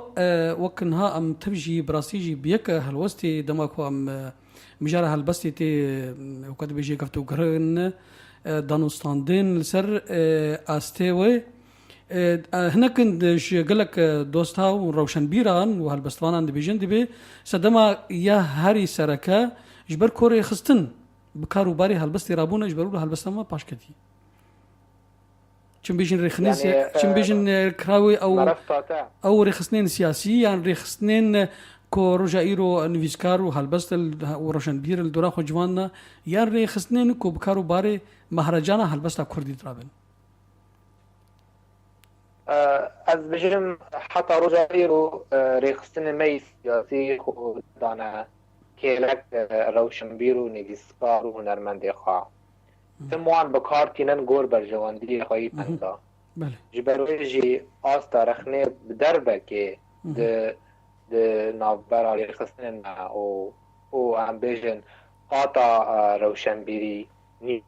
وكنها ام تبجي براسيجي بيك هالوستي دماكو ام مجارة هالبستي تي وقد بيجي كفتو قرن دانوستاندين سر استوي هنا كنت قالك دوستها وروشن بيران وهالبستوان عند بيجن دبي سدما يا هاري سركا جبر كوري خستن بكارو باري هالبستي رابونا جبروا هالبستما باشكتي چون بیشتر رخنیس چون بیشتر کراوی او رخصنين سياسي يعني رخصنين كورجايرو نفيسكارو هالبستل وروشنبير الدورا خجوانا يعني رخصنين كو بكارو باري مهرجانا هالبستا كردي ترابن از بجرم حتى رجايرو رخصنين مي سياسي دانا كيلك روشنبيرو نفيسكارو نرمندي خوا تموان بکار تینن گور بر جواندی خواهی پندا جبروی جی آستا رخنه بدربه که ده نافبر خستن او هم بیجن آتا روشنبیری نی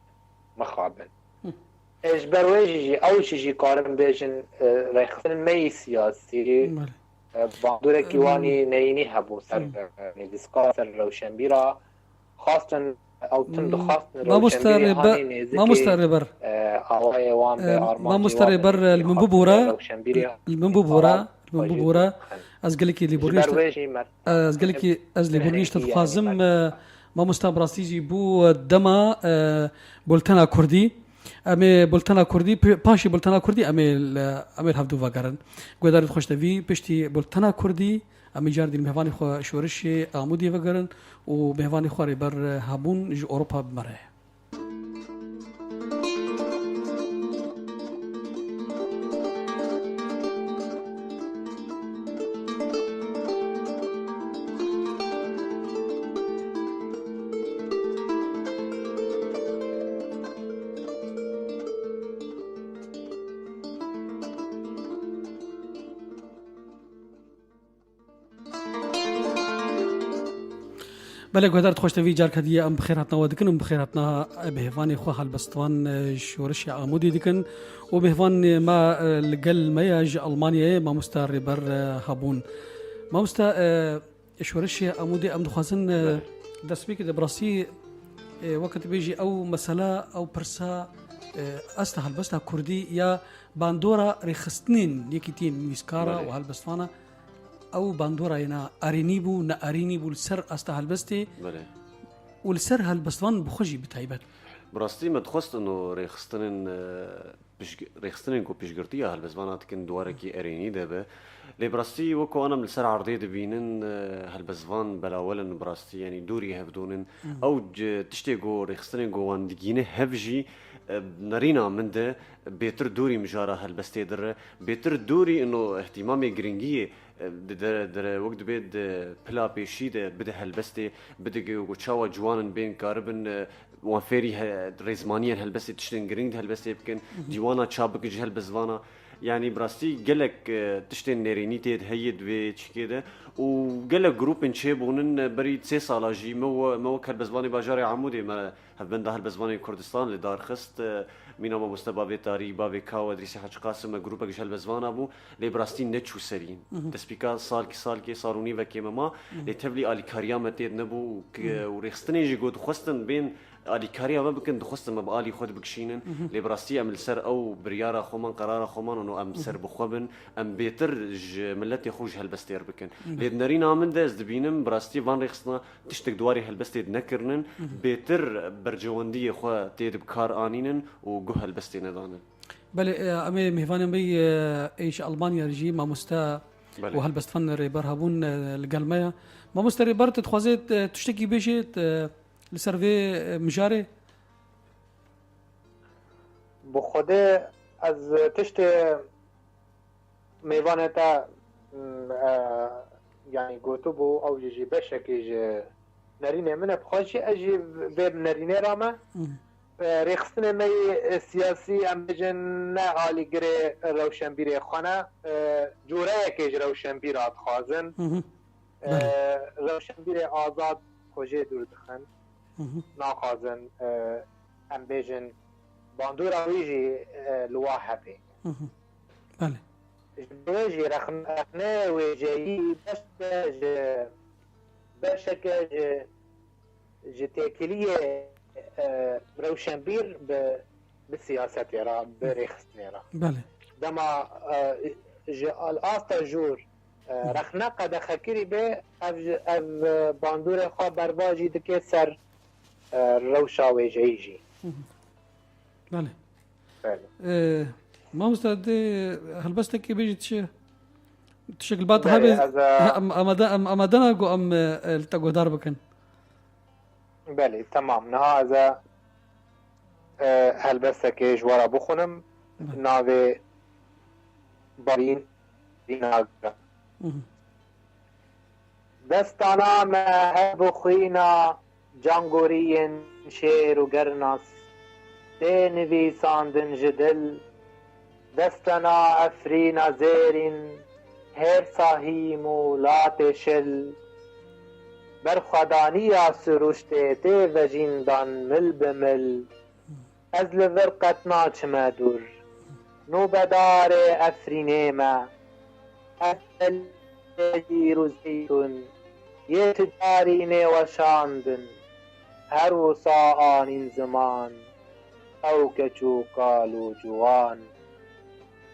مخابن جبروی جی اوشی جی کارم بیجن رخستن می سیاسی باندوره کیوانی نینی هبو سر نویسکا سر روشنبیرا خواستن او تندخواست ما مستربر ما مستربر المنبوبورا از قال لك اللي بوريش از قال لك از اللي بوريش تتخازم ما مستبراسيجي بو دما بولتنا كردي امي بولتنا كردي باشي بولتنا كردي امي هفدو واگرن گودار خوش دوی پشتی بولتنا كردي امي جاردي مهواني خو شورش عمودي واگرن و مهواني خو بر هابون جو اوروبا بمره بله گودار خوش دوی جار کدی ام بخیراتنا ودکن ام بخیراتنا بهوانی خو هالبستوان شورش عمودي دکن و بهوان ما لقل مياج المانيا ما مستربر هابون ما مست شورش عمودي ام دخوازن دسبيك دبراسي وقت بيجي او مساله او برسا است هالبستا كردي يا باندورا رخصتنين يكيتين ميسكارا وهالبستوانا او باندورا ينا ارينيبو نا ارينيبو السر است هالبستي والسر هالبستوان بخجي بتايبت براستي ما تخصت انه ريخستنين كو بيشغرتيا هالبزبانات كن دواركي اريني دابا لي براستي وكو انا من السر عرضي دبينن هالبزبان بلاولن براستي يعني دوري هفدونن او تشتيغو ريخستنين كو واندجينه هفجي نرينا من ده بيتر دوري مجارة هالبستي در بيتر دوري انه اهتمامي جرينجيه در وقت بيد بلا بيشي ده بده هالبستي بده وتشاوا جوانن بين كاربن وفيري ريزمانيا هالبستي تشتن جرينج هالبستي يمكن ديوانا تشابك جه هالبزوانا يعني براستي قالك تشتن نيرينيتي هيد ويش كده وقالك جروب انشيبونن بريد 3 سالا جي مو كالبزواني باجاري عمودي ما هبنده هالبزواني كردستان اللي دار خست مينا ما مستبابي تاري بابي كاو ادريسي حاج قاسم جروبك جه هالبزوان ابو لي براستي نتشو سرين تسبيكا سال كي صاروني وكيما ما لي تبلي الي كاريامه نبو وريخستني جي قد خستن بين آلی کاری ما بکن دخواستم ما آلی خود بکشینن لیبراستی ام السر او بریارا خومن قرار خومن انو ام سر بخوابن ام بیتر ملتی خوش هالبستیر بکن لید نرین آمن ده از دبینم براستی وان ریخسنا تشتک دواری هالبستید نکرنن بیتر برجواندی خو تید بکار آنینن و گو هالبستی ندانن بله امی مهوانم بی ایش المانیا رجی ما مستا و هالبستفن ریبر هبون لقلمایا ما مستا ریبر تتخوازید تشتکی بیشید لسروي مجاري بخوده از تشت میوانه تا يعني قوتو بو او جي بشكي نرينه من بخوشي اجي بيب نرينه راما رخصتنا مي سياسي ام بجن نعالي قري روشنبيري خانا جوريا كيج روشنبير خازن روشنبيري آزاد خوجه دور دخن ناخازن ام بجن باندورا ويجي لواحبي بله ويجي رخنا ويجي بشكل جتاكلية روشنبير بالسياسة را بريخستني را بله دما الاستا جور رخنا قد خكري به اف باندور خو برواجي دكي سر روشا ويجيجي بله بله ما مستعد هل بس تكي بيجي تشكل بعض هذا اما دنا جو ام التقو داربكن بله تمام هذا هل بس كي جوارا بخونم ناوي بارين ديناغ دستانا ما هب خوينا جانغوريين شير وقرناس تنوي ساندن جدل دستنا افرينا زيرين هير صاهيم ولا تشل برخدانيا سروشته ته وجیندان مل بمل از لورقتنا چما دور نوبدار افرینه ما افل روزیتون یه تجارینه وشاندن هر وصا آنین زمان او کچو قالو جوان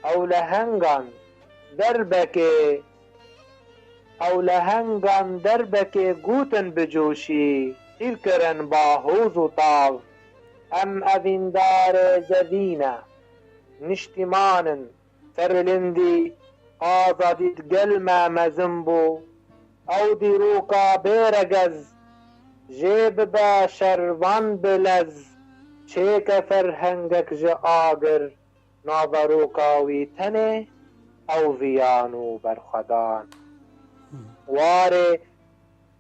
او لهنگان دربکه او لهنگان دربکه گوتن بجوشی تیر کرن با حوز و تاو ام اویندار زوینه نشتیمانن سرلندی آزادید گلمه مزنبو او دیروکا بیرگز جیب با شروان بلز چیک فرهنگک جا آگر نابروکاوی تنه او ویانو برخدان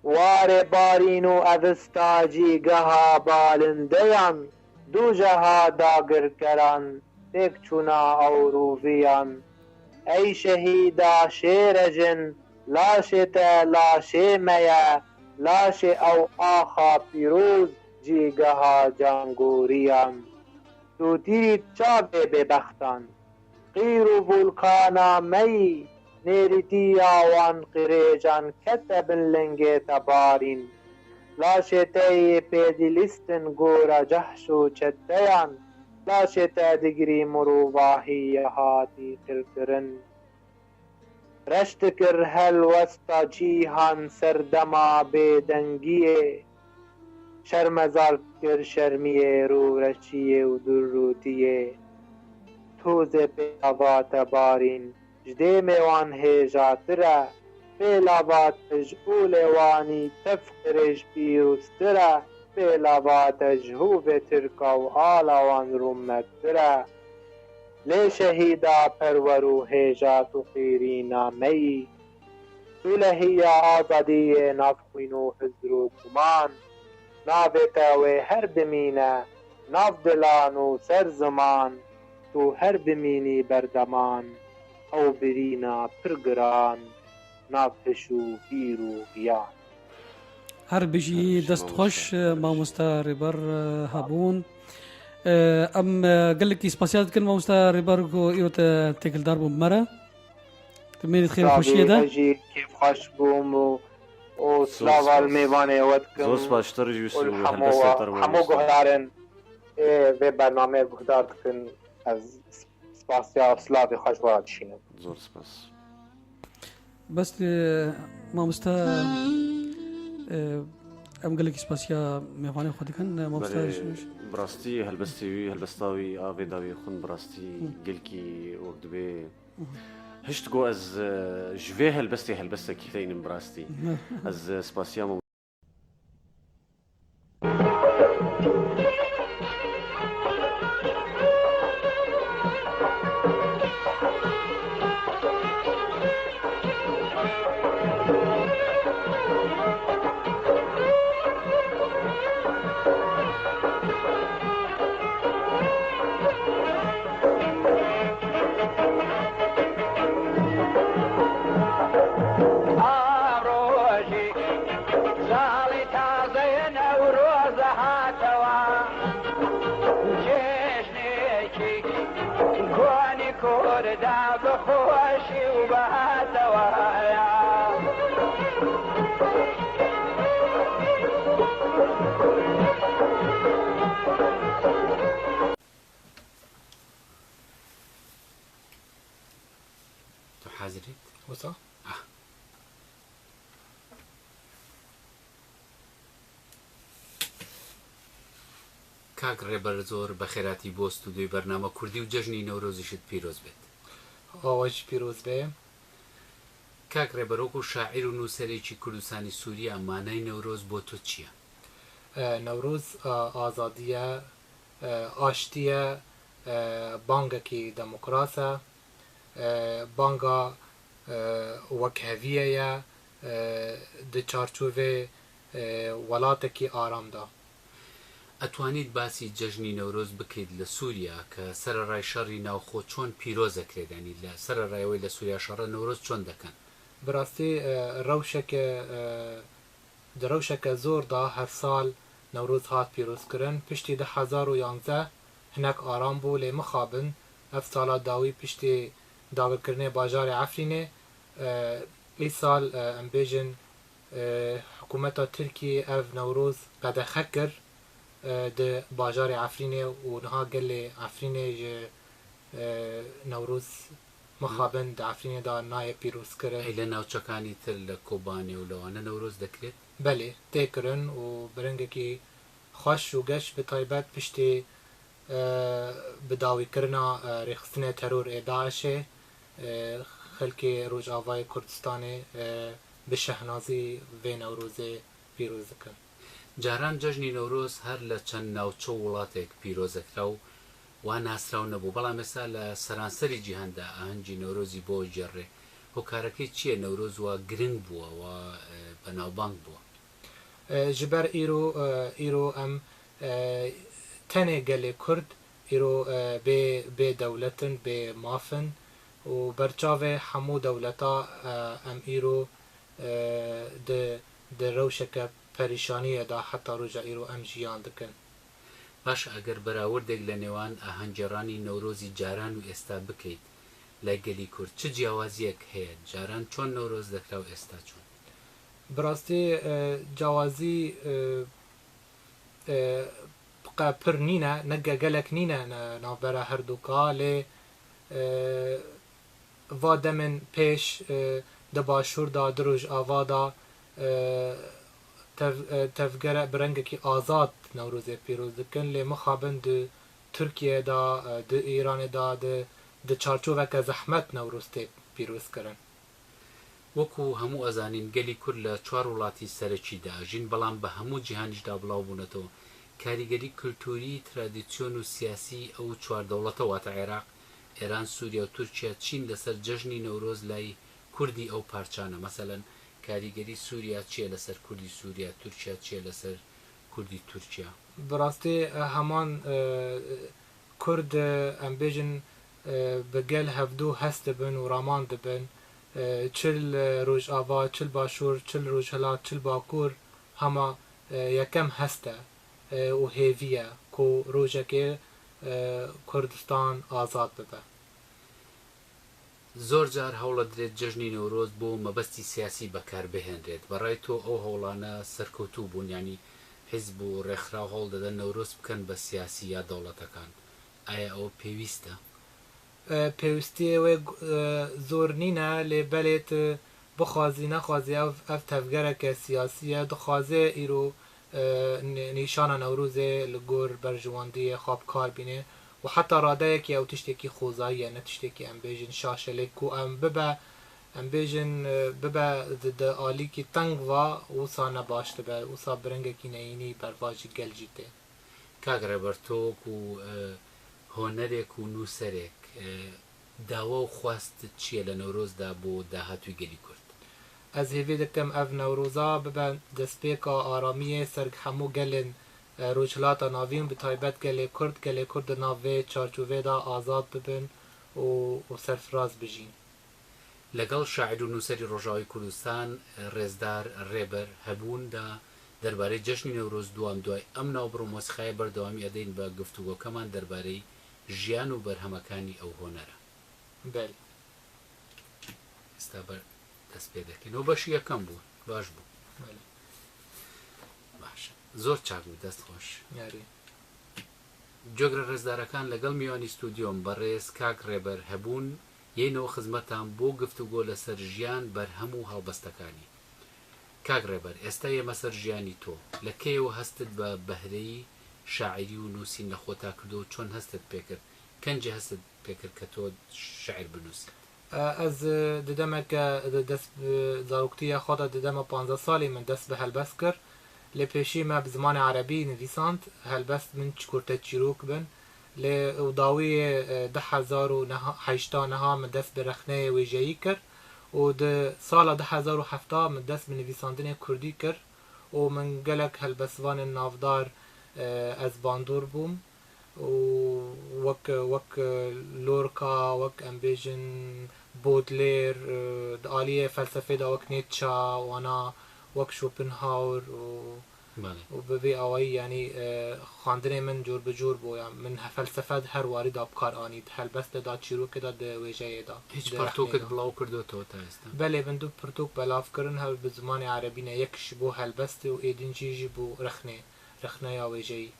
واره بارینو اوستاجی گها بالندیان دو جها داگر کران تک چونا او روویان ای شهیدا شیرجن لاشت لاشه میا لاش او آخا پیروز جی گها جانگوریان تو تیری چاوه ببختان قیر و ولکانا می نيرتي وان قريجان كتب لنجي تبارين لا شتاي بيدلستن غورا جحشو چتيان لا شتا دگري مروواهي هاتي كركرن رشتكر هل وستا جيهان سردما بيدنگيه شرمزار كر شرميه رو رشيه و دروتيه توزه بيابا تبارين جدي ميوان هيجاترا بيلابات جهول واني تفقرج بيوسترا بيلابات جهوب تركا وآلا وان رمترا لي شهيدا پرورو هيجات قيرينا مي سلهي آزادي نافقينو حزرو كمان نابتاوي هر بمينا ناف دلانو سر زمان تو هر بميني بردمان او برینا پرگران نافشو بیرو گیان هر بجي دست خوش ماموستا ريبر هابون ام قال لك سباسيات كل ماموستا ريبر كو ايوت تكل ضربو بمرة تمين خير خوشيه ده كيف خوش بوم و سلاوا الميوانه ودكم زوس باشتر جوسو همو گهدارن و برنامه گهدار دكن از سپاسیا سلاوی خوش وارد شینم زور سپاس بس ماموستا ام قال لك سباسيا ميوانه خدكن ماموستا براستي هلبستاوي آوي داوي خون براستي قلكي وقت بي هشت جو از جوي هلبستا كيفين براستي از سباسيا ساڵی تازەیە نەورۆزە هاتەوە جێژنێکی کۆنی کووردا بەخۆشی و بەهاتەوە تو حاضرید؟ وصا؟ کاک ڕێبەر زۆر بە خێراتی بۆ ستودیۆی بەرنامە کوردی و جەژنی نەورۆزیشت پیرۆز بێت. ئەوەش پیرۆز بێ. کاک ڕێبەرۆک و شاعیر و نووسەرێکی کوردستانی سووریا مانای نەورۆز بۆ تۆ چییە؟ نەورۆز ئازادیە، ئاشتیە، بانگێکی دەموکراسە، بانگا وەک هەڤیەیە di çarçovê welatekî aram da. ئەتوانیت باسی جەژنی نەورۆز بکەیت لە سووریا کە سەرەڕای شەڕی ناوخۆ چۆن پیرۆز دەکرێتانی لە سەرەڕایەوەی لە سووریا شەڕە نەورۆز چۆن دەکەن؟ بڕاستی ڕەوشێکە زۆردا هەر ساڵ نەورۆز هات پیرۆزکردن پشتی 2011 هەنێک ئارام بوو لێ مخابن ئەف ساڵا داوی پشتی داگرکردنê bajarê Efrînê îsal em bêjin hikûmeta Tirkiyê ev newroz qedexe kir di bajarê Efrînê û niha gelê Efrînê ji newroz mixabin di Efrînê da nayê pîrozkirin. لە ناوچەکانی تر لە کۆبانێ و لەوانە نەورۆز دەکرێت؟ Belê têkirin û biringekî xweş û geş bi taybet piştî bi dawîkirina rêxistinê terorê Daişê xelkê Rojavayê Kurdistanê bi şehnazî vê newrozê pîroz dikin. جاران جەژنی نەورۆز هەر لە چەند ناوچە و وڵاتێک پیرۆزەکرا و وا ناسراو نەبوو بەڵام ئێستا لە سەرانسەری جیهاندا ئاهەنگی نەورۆزی بۆ جێڕێ هۆکارەکەی چییە نەورۆز وە گرنگ بووە و بەناوبانگ بووە؟ ji ber îro em tenê gelê Kurd îro bê dewletin bê mafin û berçavê hemû dewleta em îro di rewşeke perîşaniyê da heta roja îro em jiyan dikin. باش ئەگەر بەراوردێک لە نێوان ئاهەنگێڕانی نەورۆزی جاران و ئێستا بکەیت لە گەلی کورد چ جیاوازیەک هەیە؟ جاران چۆن نەورۆز دەکرا و ئێستا چۆن؟ بڕاستی جیاوازی پڕ نینە نەگە gelek nîne navbera herdûka lê va demên pêş di başûrda di Rojava da tevgere bi rengekî azad newrozê pîroz dikin lê mixabin di Tirkiye da di Îranê da di çarçoveke zehmet newroz tê pîrozkirin. وەکو هەموو ئەزانین گەلی کورد لە چوار وڵاتی سەرەکیدا ژین بەڵام بە هەموو جیهانیشدا بڵاو بوونەتەوە کاریگەری کولتوری ترادیسیۆن و سیاسی ئەو چوار دەوڵەتە واتە عێراق ئێران سووریا و تورکیا چین لەسەر جەژنی نەورۆز لای کوردی ئەو پارچانە مەسەلەن کاریگەری سووریا چییە لەسەر کوردی سووریا تورکیا چییە لەسەر کوردی تورکیا؟ بڕاستی هەمان کورد ئەم بێژن بەگەل هەفتوو هەست دەبن و ڕامان دەبن چل Rojava çil başûr çil Rojhilat çil Bakur hema yekem heste û hêviye ku rojekê Kurdistan azad bibe. زۆر جار هەوڵە درێت جەژنی نەورۆز بۆ مەبەستی سیاسی بەکاربهێنرێت بەڕای تۆ ئەو هەوڵانە سەرکەوتوو بوون ینی حیزب و ڕێکخراو هەوڵ دەدەن نەورۆز بکەن بە سیاسی یا دەوڵەتەکان ئایا ئەوە پێویستە؟ پێویستی wê zor nîne lê belê tu bixwazî nexwazî ev tevgereke siyasî ye dixwaze îro nîşana Newrozê li gor berjivandiyê xapkar bîne û heta radeyekî ew tiştekî xwezayî ye ne tiştekî em bêjin şaşelê ku em bibe em bêjin bibe di alîkî teng va wisa ne baş dibe wisa birengekî neyînî berva jî gel jî tê. کاک ڕێبەر تۆ و هۆنەرێک و نووسەرێک داوا و خواستت چییە لە نەورۆزدا بۆ داهاتووی گەلی کورد؟ Ez hêvê dikim ev newroza bibe destpêka aramiyê ser hemû gelên Rojhilata navîn bi taybet gelê Kurd di nav vê çarçovê da azad bibin û serfiraz bijîn. لەگەڵ شاعیر و نووسەری ڕۆژاوی کوردستان ڕێزدار ڕێبەر هەبووندا دەربارەی جەژنی نەورۆز دوام دوای ئەم ناوبڕ و مۆسیقای بەردەوامی ئەدەین بە گفتوگۆکەمان دەربارەی ژیان و بەرهەمەکانی ئەو هۆنەرە. بەێ ئێستا بەر دەست پێ دەکەینەوە بەشی یەکەم بوو باش بوو باش زۆر چاک بوو دەست خۆش یاری جۆگرە ڕێزدارەکان لەگەڵ میوانی ستودیۆم بەڕێز کاک ڕێبەر هەبوون یەینەوە خزمەتان بۆ گفتوگۆ لەسەر ژیان بەرهەم و هەڵبەستەکانی. کاک ڕێبەر ئێستا ئێمە سەر ژیانی تۆ لە کێوە هەستت بە بەهرەی شاعری و نووسین لە خۆتا کردو و چۆن هەستت پێکرد کەنجی هەستت پێکرد کە تۆ شاعر بنووسیت؟ ئەس دەدەمە کە دەست زاروکتیە خۆدا دەدەمە 15 ساڵی من دەست بە هەلبەست کرد لێ پێشی مە بزمانی عربی نویساند هەلبەست من کورتە چیرۆک بن لێ داوی 2008 نەها من دەست بە رەخنەیە وێژەیی کرد و ساڵە 2007 من دەست بە نویساندنێ کوردی کرد و من gelek helbestvanên navdar ez bandor bûm û wek Lorca wek em bêjin Baudelaire di aliyê felsefê da wek Nietzsche wana wek Schopenhauer û bi vê awayî yanî xandinê min cor bi cor bû ya min felsefe her warî da bikar anît helbestê da çîrokê da di wêjeyê da هیچ پەرتۆکت بڵاو کردوتەوە تا ئێستا؟ belê min du pirtûk belav kirin hev bi zimanê erebî ne yek ji bo helbestê û êdincî jî bo rexneya wêjeyî.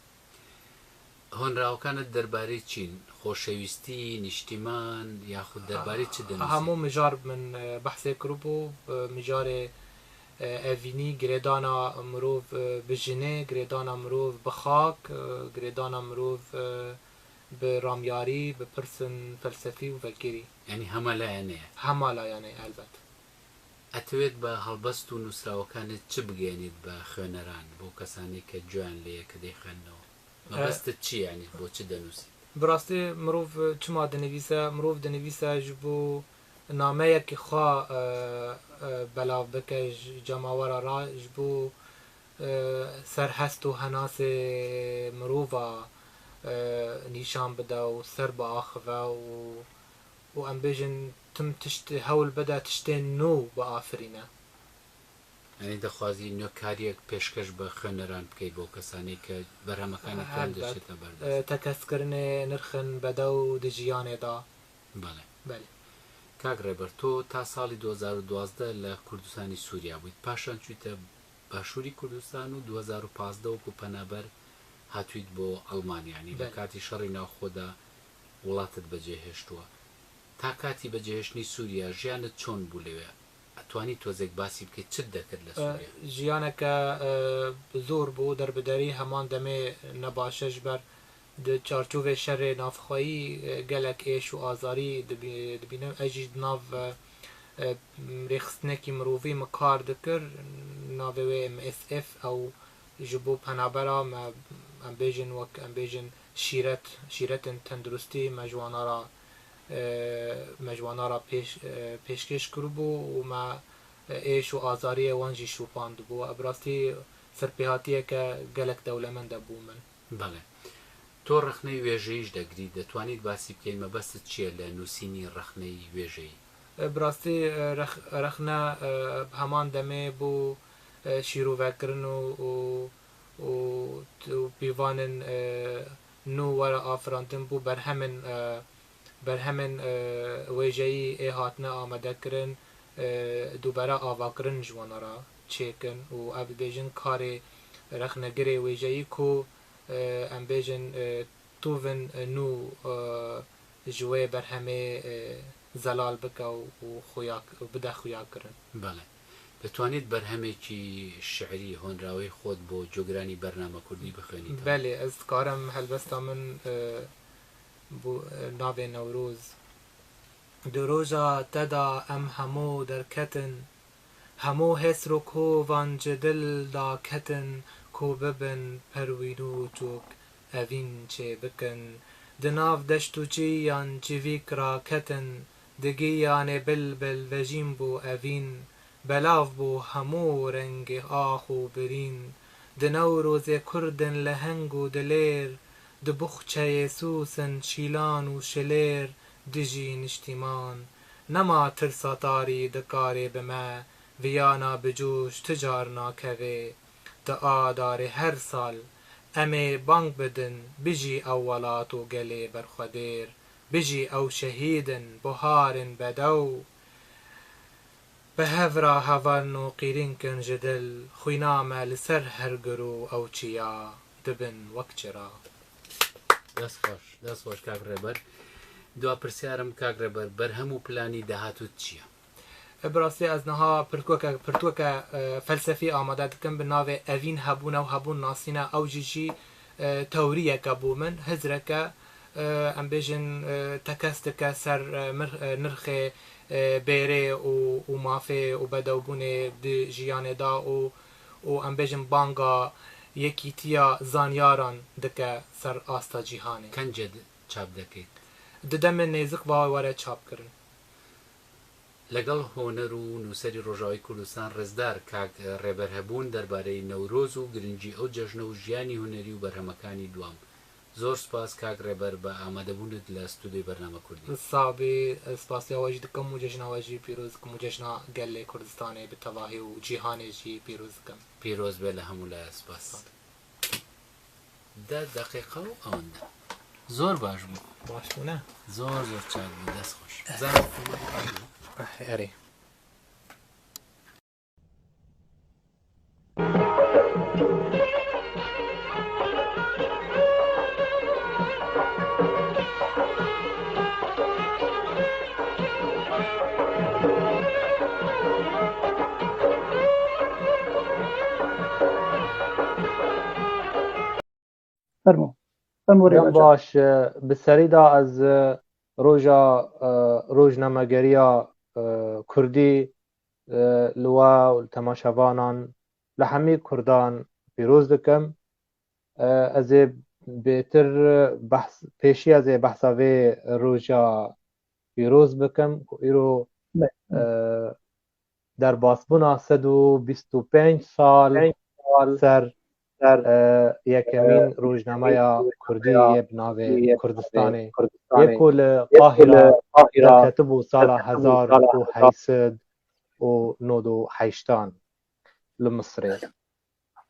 هۆنراوەکانت دەربارەی چین؟ خۆشەویستی نیشتیمان یاخود دەربارەی چ دەنووسی؟ هەموو mijar min behsê kiribû mijarê evînî girêdana mirov bi jinê girêdana mirov bi xak girêdana mirov bi ramyarî bi pirsên felsefî û vekirî یعنی هەمە لایەنەیە hema layanê elbet. ئەتەوێت بە هەڵبەست و نووسراوەکانت چ بگەێنیت بە خوێنەران بۆ کەسانی کە گویان لێیە کە دەیخوێنەوە؟ مەبەستت چی یعنی بۆ چ دەنووسی؟ Birastî mirov çima dinivîse mirov dinivîse ji bo nameyekî xwe belav bike cemawera ra ji bo serhest û henasê mirova nîşan bide û ser biaxive û em bêjin tim tiştê hewl bide tiştên nû biafirîne. یعنی دەخوازی نوێکاریەک پێشکەش بە خوێنەران بکەیت بۆ کەسانی کە بەرهەمەکانی تۆیان دەچێتە بەردەست تەکەسکردنê nirxin bede û di jiyanê da. بەڵێ کاک ڕێبەر تۆ تا ساڵی 2012 لە کوردستانی سووریا بوویت پاشان چوویتە باشووری کوردستان و 2015 وەکو پەنابەر هاتوویت بۆ ئەڵمانیانی لە کاتی شەڕی ناوخۆدا وڵاتت بەجێهێشتووە تا کاتی بەجێهێشتنی سووریا ژیانت چۆن بوو لەوێ؟ ئەتوانی تۆزێک باسی بکەیت چت دەکرد لە سووریا؟ ژیانێکە زۆر بوو دەربدەری هەمان دەمێ نەباشەش بەر çarçovê şerê navxwayî gelek êş û azarî dibînim ez jî nav rêxistinekî mirovî me kar dikir navê wê MSF ew ji bo penabera me em bêjin wek em bêjin şîretên tenduristî me jwanara pêşkêş kiribû û me êş û azariyê wan jî şûpandibû bi rastî serpêhatiyeke gelek dewlemend de bû min. بەڵێ تۆ ڕخنەی وێژەیش دەگریت دەتوانیت باسی بکەین مەبەستت چییە لە نووسینی ڕخنەی وێژەیی؟ براستی رخنه همان دمه بو شیروڤکرن و پیوانن نو ورا آفراندن بو برهمن ویجهی ای هاتنه آمده کرن دوباره آواکرن جوانا را چیکن و اب بیجن کار رخنه گره ویجهی کو ام بیجن توون نو جوه برهمه زەلال بکە و بدە خویاکردن. بەڵێ دەتوانیت بەرهەمێکی شعری هۆنراوەی خۆت بۆ جۆگرانی بەرنامە کوردی بخوێنیت؟ بەێ ئەس کارم هەلبەستا من بۆ ناوێ نەورۆز دو ڕۆژە تەدا ئەم هەموو دەرکەتن هەموو هێسر و کۆڤان جدلدا کەتن کۆ ببن پەروین و چۆک ئەڤین چێ بکەن دناو دەشت و چیان چیڤیک ڕاکەتن دگیانێ بلبل vejîn bû evîn belav bû hemû rengê ax û birîn di Newrozê Kurdin li heng û dilêr di bûxçeyê sûsin şîlan û şilêr dijî niştîman نما ترساتاری دکاری بما ویانا بجوش تجارنا کوی دعا داری هر سال امی بانگ بدن بجی اولات و گلی برخدیر بجی او شهیدن بهارن بدو به هفرا هوان و قیرین کن جدل خوینامه لسر هرگرو او چیا دبن وکچرا. دەست خۆش کاک ڕێبەر. دوا پرسیارم کاک ڕێبەر بەرهەم و پلانی داهاتوت چییە؟ براستی از نها پرتوکه فلسفی آماده دکم به ناو اوین هبون و هبون ناسینا او جیجی توریه که بو من هزره که ام بیجن تکست که سر نرخ بیره و مافه و بدوبونه دی جیان دا و ام بیجن بانگا یکی تیا زانیاران دکه سر آستا جیهانه کنجد چاپ دەکەیت ددم نێزک وارە چاپ کردن. لەگەڵ هۆنەر و نووسەری ڕۆژاوی کوردستان ڕێزدار کاک ڕێبەر هەبوون دەربارەی نەورۆز و گرنگی ئەو جەژنە و ژیانی هونەری و بەرهەمەکانی دوام. زۆر سپاس کاک ڕێبەر بە ئامادەبوونت لە ستودیۆی بەرنامە کوردی. سابێ سپاسیاواژی دکەم و جەژناواژی پیرۆز بکەم و جەژنا گەلێ کوردستانê bi tevahî û cîhanê پیرۆز بکەم. پیرۆز بێ لە هەموو لایە سپاس. 10 دقیقە و ئەوەندە. زۆر باش بوو. باش بوو نە؟ زۆر چاک بوو دەست خۆش. ئەرێ. باش bi serî da ez roja rojnamegeriya Kurdî li we û temaşevanan li hemî Kurdan pîroz dikim. Ez ê bêtir pêşî ez ê behsa vê roja pîroz bikim ku îro derbasbûna 125 sal ser yekemîn rojnameya Kurdî yê bi navê Kurdistanê yê ku li Qahîra derketibû sala 1889 li Misrê.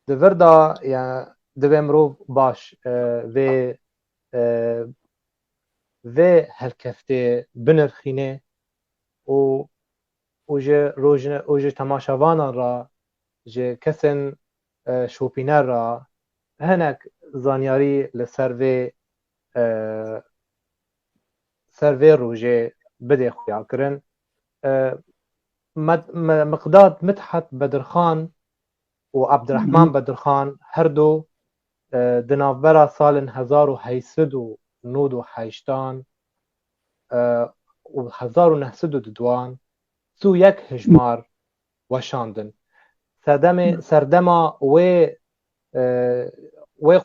Di vir da divê mirov baş vê helkeftê binirxîne û ji temaşevanan re ji kesên şopîner re hinek zanyarî li ser vê rojê bidê xuya kirin. Miqdad Midhet Bedirxan û Ebdirehman Bedirxan her du di navbera salên 1898 û 1902 çû yek hejmar weşandin. Serdema wê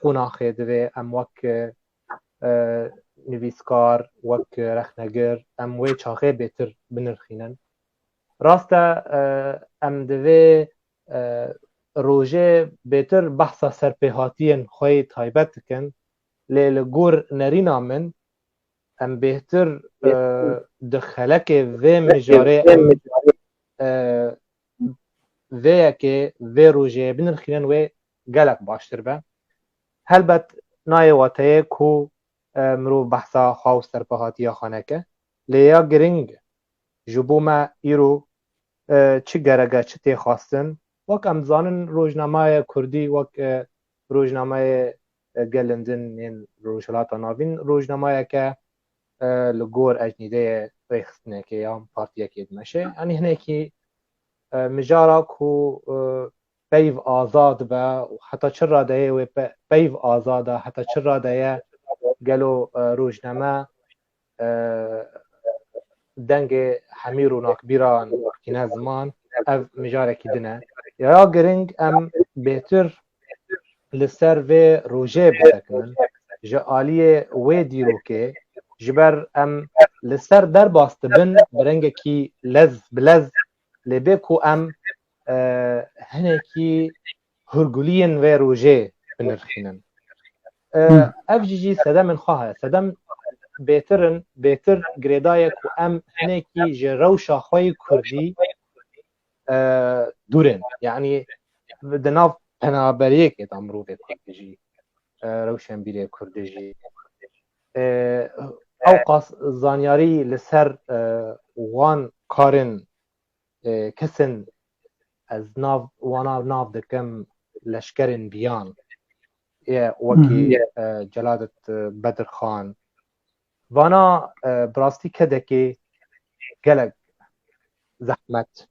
qunaxê divê em wek nivîskar wek rexnegir em wê çaxê bêtir binirxînin. Rast e em divê rojê bêtir behsa serpêhatiyên xwe taybet dikin lê li gor nerîna min em bêhtir di xelekê vê mijarê em vêyekê vê rojê binirxînin wê gelek baştir be. Helbet nayê wateyê ku mirov behsa xwe û serpêhatiya xwe neke lê ya giring ji bo me îro çi gerek e çi tê xwastin wek em zanin rojnameyê Kurdî wek rojnameyê gelindin yên Rojhilata Navîn rojnameyeke li gor ecnîdeyê rêxistinekê yan partiyekê dimeşe yanî hinekî mijara ku peyv azad be û heta çi radeyê wê peyv azad e heta çi radeye gelo rojname dengê hemîr û nakbîran tîne ziman ev mijarekî din e. Ya giring em bêtir li ser vê rojê bisekinin ji aliyê wê dîrokê ji ber em li ser derbas dibin bi rengekî lez bi lez lê bê ku em hinekî hûrguliyên vê rojê binirxînin. Ev jî sedemên xwe heye. Sedem بهتر گریدایه که ام هنکی جه روشا خوی کردی دورن یعنی دناف پنابریه که دامرو به کردجی روشن بیره کردجی او قاس زانیاری لسر وان کارن کسن از وانا ناف دکم لشکرن بیان وکی جلادت بدر خان وانا براستی کده که گلگ زحمت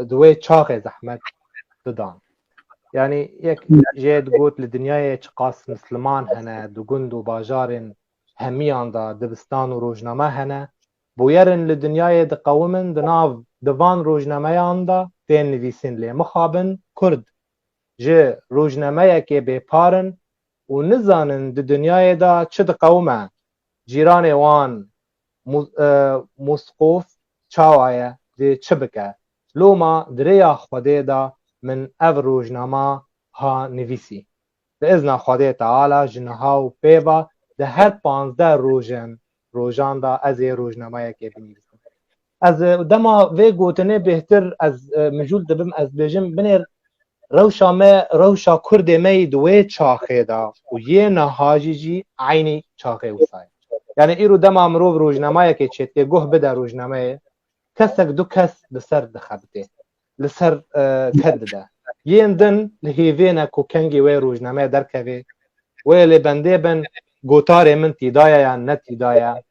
دوی چاق زحمت ددان یعنی یک جید گوت لدنیای چقاس مسلمان هنه دو گند و باجارن همیان دا دبستان و روجنامه هنه بویرن لدنیای دقومن دناو دوان روجنامه آندا دین نویسین لی مخابن کرد جه روجنامه که بپارن و نزانن د دنیای دا چه دقومه جیران وان مسقوف چاوایه دی چه بکه لوما دریا خوده دا من او روجنامه ها نویسی به ازن خوده تعالی جنها و پیوا ده هر 15 روژان دا از روجنامه که بنویسن از دما وی گوتنه بهتر از مجول دبم از بیجم بنیر روشا کرد می دوی چاخه دا و یه نهاجی جی عینی چاخه وسای یعنی ایرو دما مروف روجنامه که چید که گوه بده روجنامه کسک دو کس لسر دخبته لسر کد ده یین دن لهیوینه کو کنگی وی روجنامه درکوی وی لبنده بن گوتار من تیدایا یا نتیدایا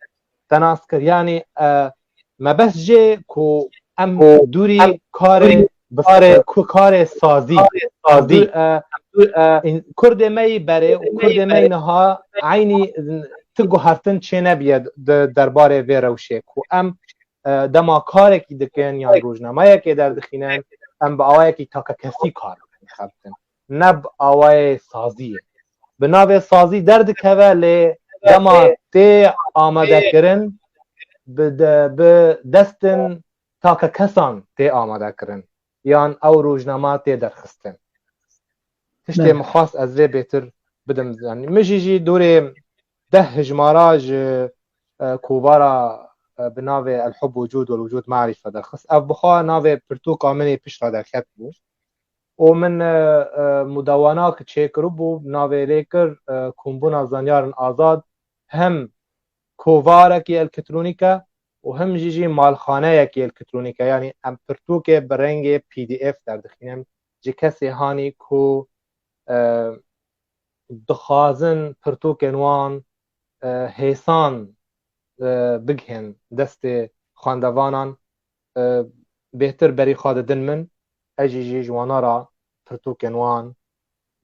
تناس کر یعنی ما بس جه کو ام دوری کار سازی کرد می بره و کرد می نها عینی تگو هرتن چه نبید درباره وی روشه کو ام دما کاری که دکن یا روزنامه که در دخینن ام با آوایی که تا کسی کار میخوابتن نب آوای سازیه به ناو سازی درد که ولی دما تی آماده کرن به دستن تا کسان تی آماده کرن یان او روزنامه تی درخستن تشتی مخواست از وی بهتر بدم زنی مجیجی دوره 10 هجماراج کوبارا به ناو الحب وجود والوجود معرفه درخست اف بخوا ناو پرتو کامنی پیش را درخت بود و من مدوانا که چه کرو بو ناو لیکر کمبونا زانیارن آزاد هم کووارا کی الکترونیکا و هم جیجی مالخانه کی الکترونیکا یعنی ام پرتو که برنگ پی دی اف در دخینم جی کسی هانی کو دخازن پرتو کنوان حیسان بگهن دست خواندوانان بهتر بری خاددن من اجیجی جوانا را پرتو کنوان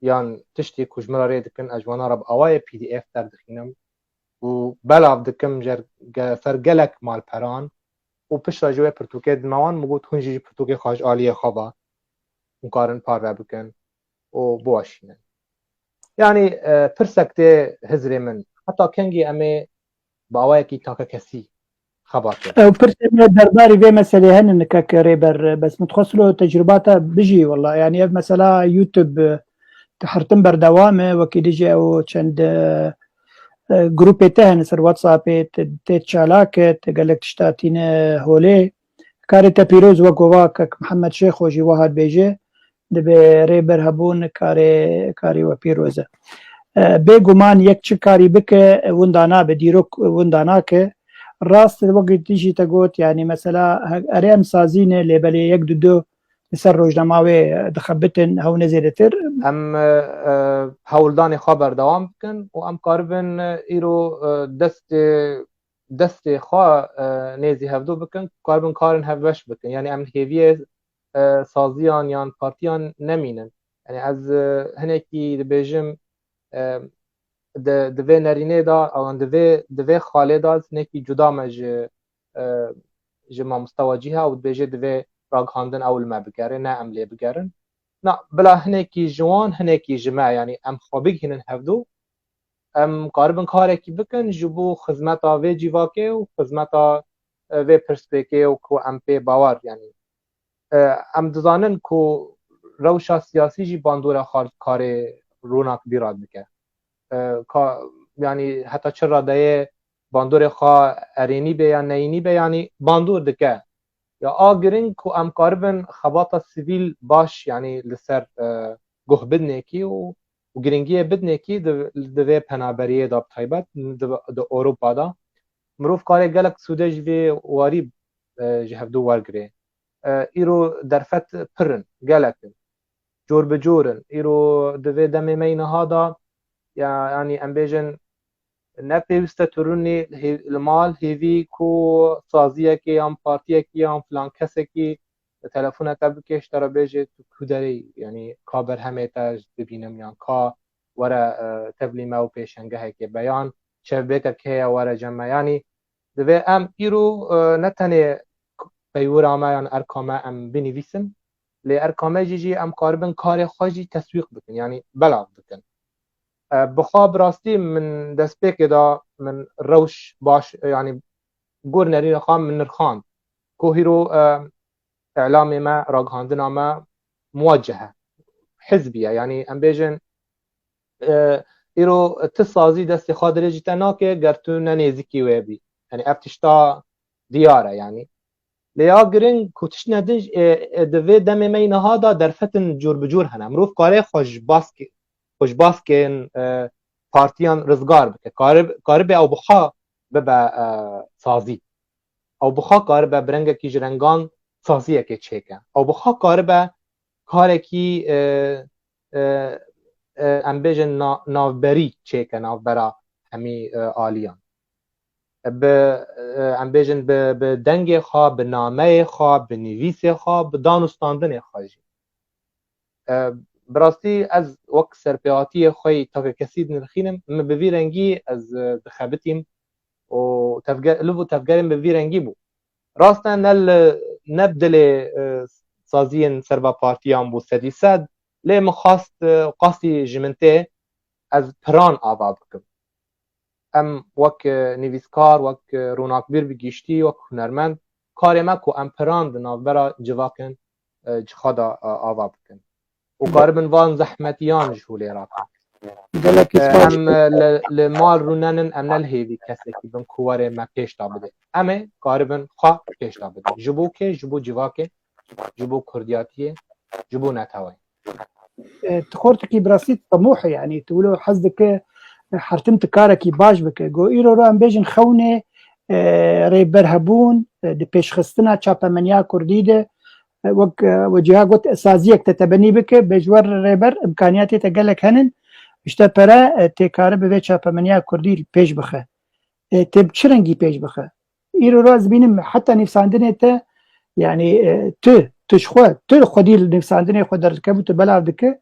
یان تشتی کجمرا ری دکن اجوانا را با آوای پی دی اف در دخینم و بلاف دکم سرگلک مال پران و پشت راجوه پرتوکه دموان مگود هنجی پرتوکه خواج آلیه خوابا مقارن پار بکن و بواشینن یعنی پرسکته هزری من حتی کنگی امی باوای کی تاکا کسی خبرت او پرسم درباري في مسألة هن انك ريبر بس متخصلو تجرباته بيجي والله يعني مثلا يوتيوب تحرتم بردوامه وكيديجي او چند جروب تهن سر واتساب تتشالاك تقلك تشتاتين هولي كارتا بيروز وقواك محمد شيخ وجي واحد بيجي دبي ريبر هبون كاري وبيروزه بێگومان یەک چ کاری بکە وندانا بە دیرۆک ونداناکە ڕاست وەگەی تیژی تەگوت یعنی مەسەلا ئەرێ ئەم سازینە لێبەلێ یەک دو لەسەر ڕۆژنەماوێ دەخەبتن هەو نەزێرەتر ئەم هەوڵدانی خوا بەردەوام بکەن و ئەم کاربن ئیرۆ دەستێ خوا نێزی هەفتوو بکەن کاربن کارن هەڤەش بکەن یعنی ئەم هێویە سازیان یان پارتیان نەمینن یعنی ئەز هەنێکی دەبێژم دوی نرینه دا او دوی خاله دا نکی جدا مج جما مستواجی ها و بیجه دوی راگهاندن اول ما بگره نه عملی بگرن نه بلا هنکی جوان هنکی جماع یعنی ام خوابیگ هنن هفدو ام قاربن کاره کی بکن جبو خدمتا وی جیواکه و خدمتا وی پرسپیکه و کو ام پی باور یعنی ام دزانن کو روشا سیاسی جی باندورا خارج کاره رونق بیراد بکه یعنی حتی چرا دایه باندور خوا ارینی به یا نینی به یعنی باندور دکه یا آگرین کو ام کاربن خباتا سیویل باش یعنی لسر گوه بدنه کی و گرینگی بدنه کی دوی پنابریه دا بتایبت دا اوروپا دا مروف کاری گلک سودج وی واری جهفدو وارگره ایرو درفت پرن گلکن جور بجورن ایرو دوی دمی مینه ها دا یعنی ام بیجن نپیوسته ترونی المال هیوی کو سازیه که هم پارتیه که هم فلان کسه که تلفونه تا بکش ترا بیجه تو کدری یعنی کابر همه تاج ببینم یعنی کا ورا تبلیمه و پیشنگه که بیان چه بکر که ورا جمعه یعنی دوی ام ایرو نتنه پیور آمه یعنی ارکامه ام بنویسن لی ارکامه جی ام کاربن کار خواجی تسویق بکن یعنی بلاغ بکن بخواب راستی من دست پیک دا من روش باش يعني گور نری رخام من نرخان کو هیرو اعلام ما راگهاندنا ما موجهه حزبیه يعني ام بیجن ایرو تصازی دست خادره جتنا که گرتون نزیکی ویبی يعني افتشتا دیاره يعني لیا گرین کوتش ندنج دوی دم مینه ها دا درفتن جور بجور هنه مروف کاره خوش باسکن پارتیان رزگار بکه کاره به او بخا به سازی او بخا کاره به برنگ کی جرنگان سازیه که چیکن او بخا کاره به کاره کی امبیجن ناوبری چیکن ناوبرا همی آلیان به امبیجن به دنگ خواه به نامه خواه به نویس خواه به دانستاندن خواهی براستی از وقت سرپیاتی خوی تا که کسی نرخینم من به وی رنگی از بخبتیم و لبو تفگرم به وی رنگی بو راستن نبدل سازین سربا پارتیان بو سدی سد لی مخواست قاسی جمنته از پران آوا بکم ام وک نویسکار وک روناکبیر بگیشتی وک هنرمند کاری ما کو ام پران دناو برا جواکن جخدا آوا بکن و قاربن وان زحمتیان جهولی راکن ام لمال روننن ام نلهیوی کسی که بن کواره ما پیش دا بده امه قاربن خواه پیش دا بده جبو که جبو جواکه جبو کردیاتیه جبو نتاوی تخورتكي براسيت طموح يعني تقولوا حزدك حرتمت كاركي باش بك جو ايرو رو ام بيجن خونه ريبر هبون دي پیش خستنا چاپا منیا كرديده وجهه قلت اساسيك تتبني بك بجور ريبر امكانياتي تقلك هنن اشتا برا تكار بوي چاپا منیا كردي پیش بخه تب چرنگي پیش بخه ايرو رو از بينم حتى نفساندنه تا يعني تشخوا خدي نفساندنه خود ركبو تبلا دك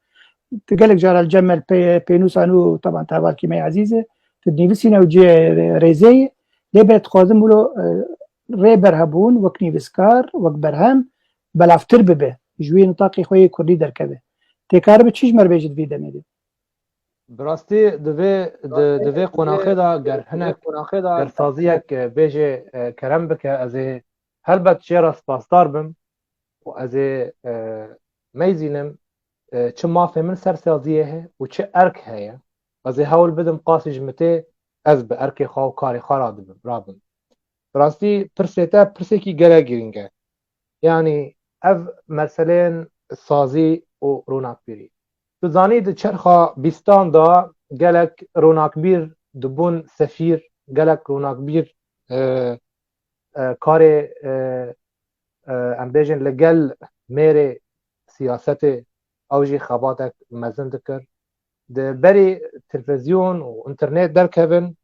تقلك جار الجمل بينوس انو طبعا تابال كيما عزيزه تدنيفسينا وجي ريزي لبرت خازم ولو ريبر هبون وكني بسكار وك برهم بلافتر ببه جوي نطاقي خوي كردي دركبه تكار بتشيج مربيجت في دميدي براستی دوی قناخه دا گر هنک گر سازیک بیجه کرم بکه از هلبت چه سپاسدار بم و از میزینم چه مافه من سر سازیه و چه ارک هیا از هول بدم قاسی جمته از به ارک خواه و کاری خواه رابم براستی پرسیتا پرسی گره گیرینگه یعنی او مسئله سازی و روناکبیری تو زانید چرخا بیستان دا گلک روناکبیر دبون سفیر گلک روناکبیر کار امبیجن لگل میره سیاست اوجی خباتک مزن دکر ده بری تلویزیون و انترنت درکبن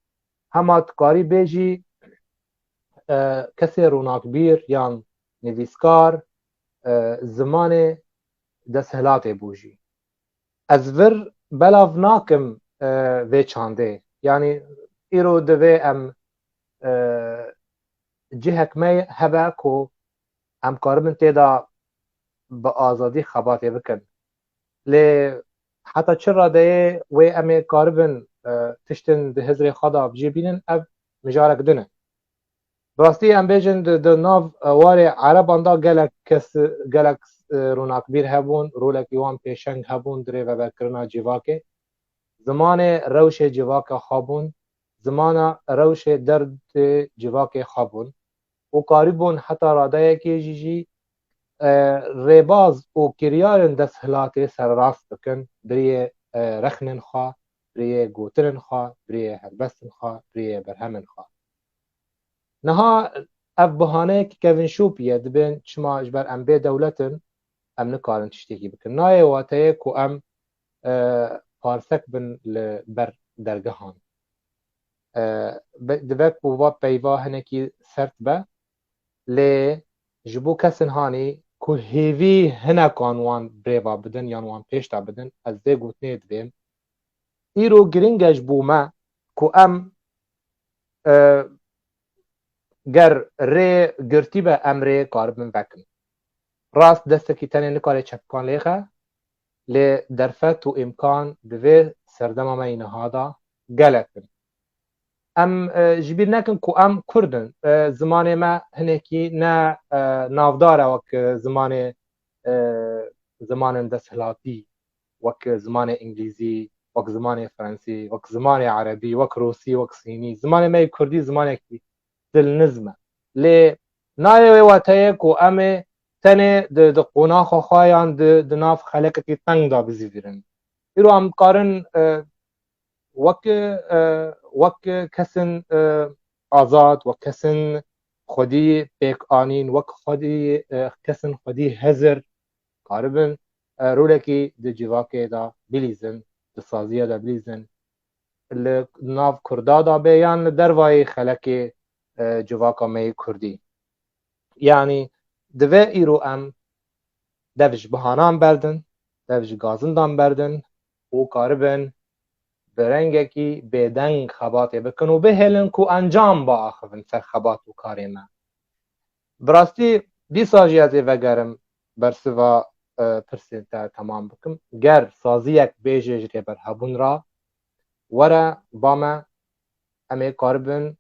همه کاری بیجی کسی روناکبیر یا نویسکار زمان دستهلات بوجی از ور بلاو ناکم وی چانده یعنی ایرو دوی ام جهک می هبه کو ام کاربن تیدا با آزادی خباته بکن لی حتی چرا ده وی امی کاربن تشتن ده هزر خدا بجی بینن او مجارک دونه براستی ام بیجن ده ناو واری عربان دا گلک روناکبیر هبون رولک یوان پیشنگ هبون دره و برکرنا جواکه زمان روش جواکه خوابون زمانا روش درد جواك خابون وقاربون حتى رادایکی جیجی ریباز و کریارن دست هلاتی سر راست بکن بریه رخنن خواه بریه گوترن خواه بریه هربستن خواه بریه برهمن خواه نها اف بهانه که کهون شوپیه دبین چما اجبر ام بی دولتن ام نکارن تشتیکی بکن نایه واتایه که ام پارسک بن بر درگهان دبک بوا پیوا هنکی سرت به لی جبو کسن هانی که هیوی هنکان وان بریوا بدن یان وان پیشتا بدن از ده گوتنه دبیم ایرو گرینگش بوما که ام گر ری گرتی به امره کاربن بکن راست دسته که تنه نکاره چپکان لیخه لی درفت و امکان دوی سردم ما اینها دا گلکن ام جبیر نکن که ام کردن زمان ما هنکی نه نافداره وک زمان دستهلاتی وک زمان انگلیزی وک زمان فرانسی وک زمان عربی وک روسی وک صینی زمان ما کردی زمان کی دل نظمه لی نایوی واتایه که ام تنه د قناخ خواهیان د ناف خلق کی تنگ دا بزیدرن ایرو ام کارن وک کسن آزاد و کسن خودی پیک آنین وک خودی کسن خودی هزر کاربن رولکی د جواکه دا بلیزن د سازیه دا بلیزن ناف کردا دا بیان دروای خلق جواکا می کردی یعنی دوی ایرو ام دوش بهانان بردن دوش گازندان بردن و کاربن برنگکی بدنگ خباته بکن و بهلن کو انجام با آخفن سر خبات و کاری ما براستی دی ساجی از وگرم برسوا پرسنتا تمام بکم گر سازی یک بیجه جری بر هبون را ورا باما امی کاربن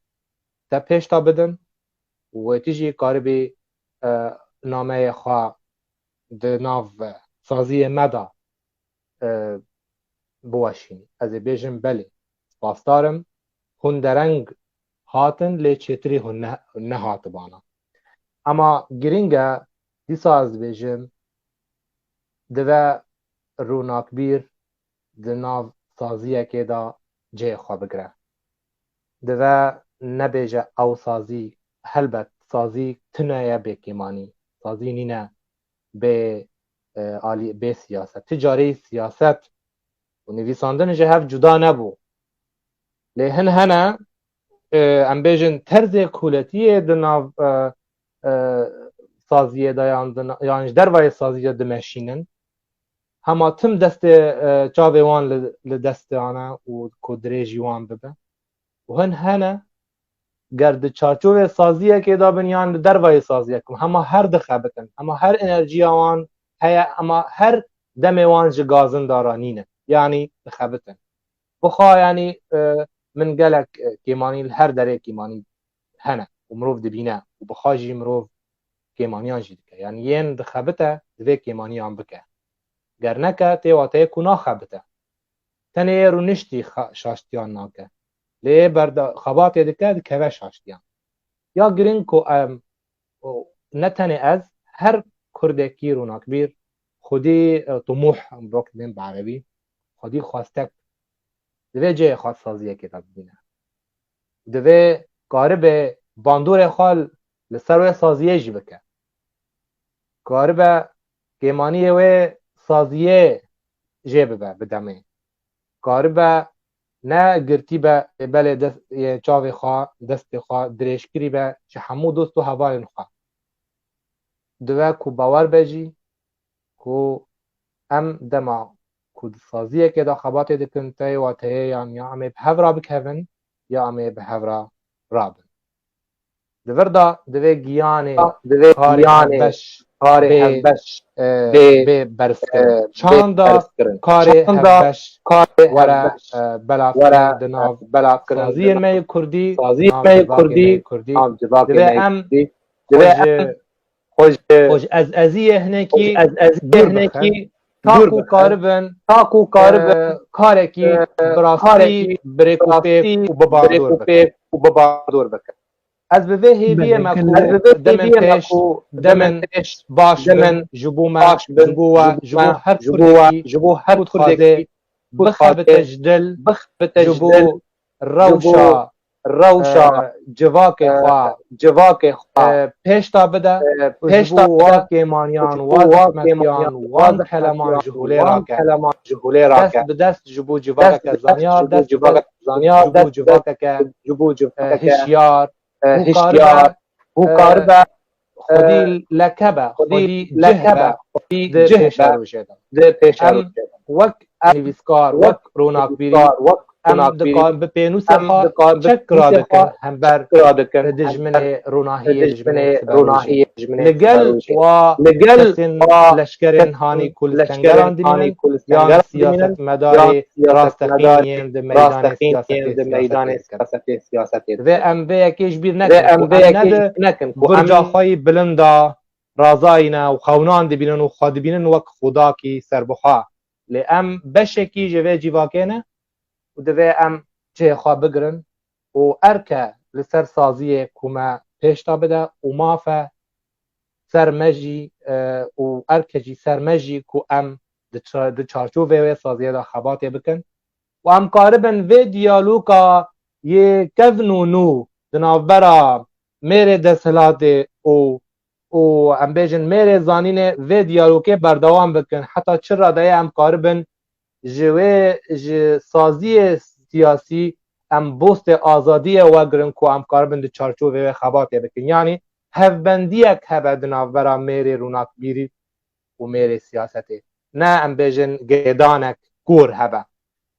تا پیشتا بدن و تیجی کاربی نامه خواه ده ناو سازی مدا بواشین از بیجم بله سپاسدارم هون درنگ هاتن لی چتری هون نه هات بانا اما گرینگه دیسا از بیجم دوه روناک بیر ده ناو سازیه که دا جه خواه بگره دوه نبیجه او سازی هلبت سازی تنه بکیمانی سازی نینه به سیاست تجاری سیاست و نویساندن جهف جدا نبو لیهن هنه ام بیجن طرز کولتیه دناو سازیه دا یعنی دروای سازیه دمشینن هما تم دست چاوه وان لدست آنه و کدریجی وان ببه و هنه گرد چارچوب سازیه که دا بنیان دروای سازیه کم هما هر دخه بکن هما هر انرژی وان اما هر دم وان جگازن دارانینه یعنی دخه بکن بخواه یعنی من گلک کیمانی هر دره کیمانی هنه و مروف دبینه و بخواه جی مروف کیمانیان جی دکه یعنی ین دخه بته دوی کیمانیان بکه گر نکه تیواته کنا خبته تنه رو نشتی شاشتیان ناکه لی برد خبات دکه دکه شاشتیان یا گرین کو نتنه از هر کردکی روناک بیر خودی طموح بوقت بین بعربی خودی خواستک دوی جه خواست سازیه کتاب بینه دوی قارب باندور خال لسر سازیه جی بکه قارب گیمانی و سازیه جه ببه بدمه قارب نه گرتی به بله دست چاوی خواه دست خواه دریشکری به چه همو دوست و هوای نخواه دوه کو باور بجی کو ام دما کو سازیه که دا خبات دکن تای و تای یا امی به هورا بکهون یا امی به هورا رابن دوور دا دوه گیانه کاری هبش به برس کرن چان دا کاری هبش ورا بلا کرن سازیه می کردی دوه ام خوش از ازیه هنکی تاکو کاربن کارکی براستی بریکوپیک و بباندور بکن از به وی هیوی مکو دمن پیش باش بن جبو ما جبو هر کوردی بخبت جدل جبو روشا جواک خوا پیش تا بده واقع مانیان واز حلمان جهولی را دست به دست جبو جواک که زانیار دست جبو جواک که هشیار هو خودی لکبه خودی پیش روشیدن وک نویسکار وک روناک بیری ام دکان به پینوس خواهد چک را دکن هم بر دجمن روناهی لگل و کسین لشکرین هانی کلستنگران دینین یا سیاست مداری راستقینیم ده میدان سیاست و ام به یکیش بیر نکن برجاخوی بلندا رازاینا و خونان دبینن و خود بینن وک خدا کی سربخوا لی ام بشکی جوه جیواکینه و دوی ام جه خواه بگرن و ارکه لسر سازی کومه پیشتا بده و مافه سرمجی و ارکه جی سرمجی کو ام ده چارچوبه سازیه دا خباته بکن و ام کاربن وی دیالوگا یه کفن و نو دنابرا میره دستلاته و ام بیجن میره زانینه وی دیالوگه بردوام بکن حتی چرا دایه ام کاربن جوه سازی سیاسی ام بوست آزادی وگرن کو ام کاربن ده چارچوبه خباته بکن یعنی هفبندیک هبه دنابرا میره روناک بیری و میره سیاسته نه ام بیجن گیدانک گور هبه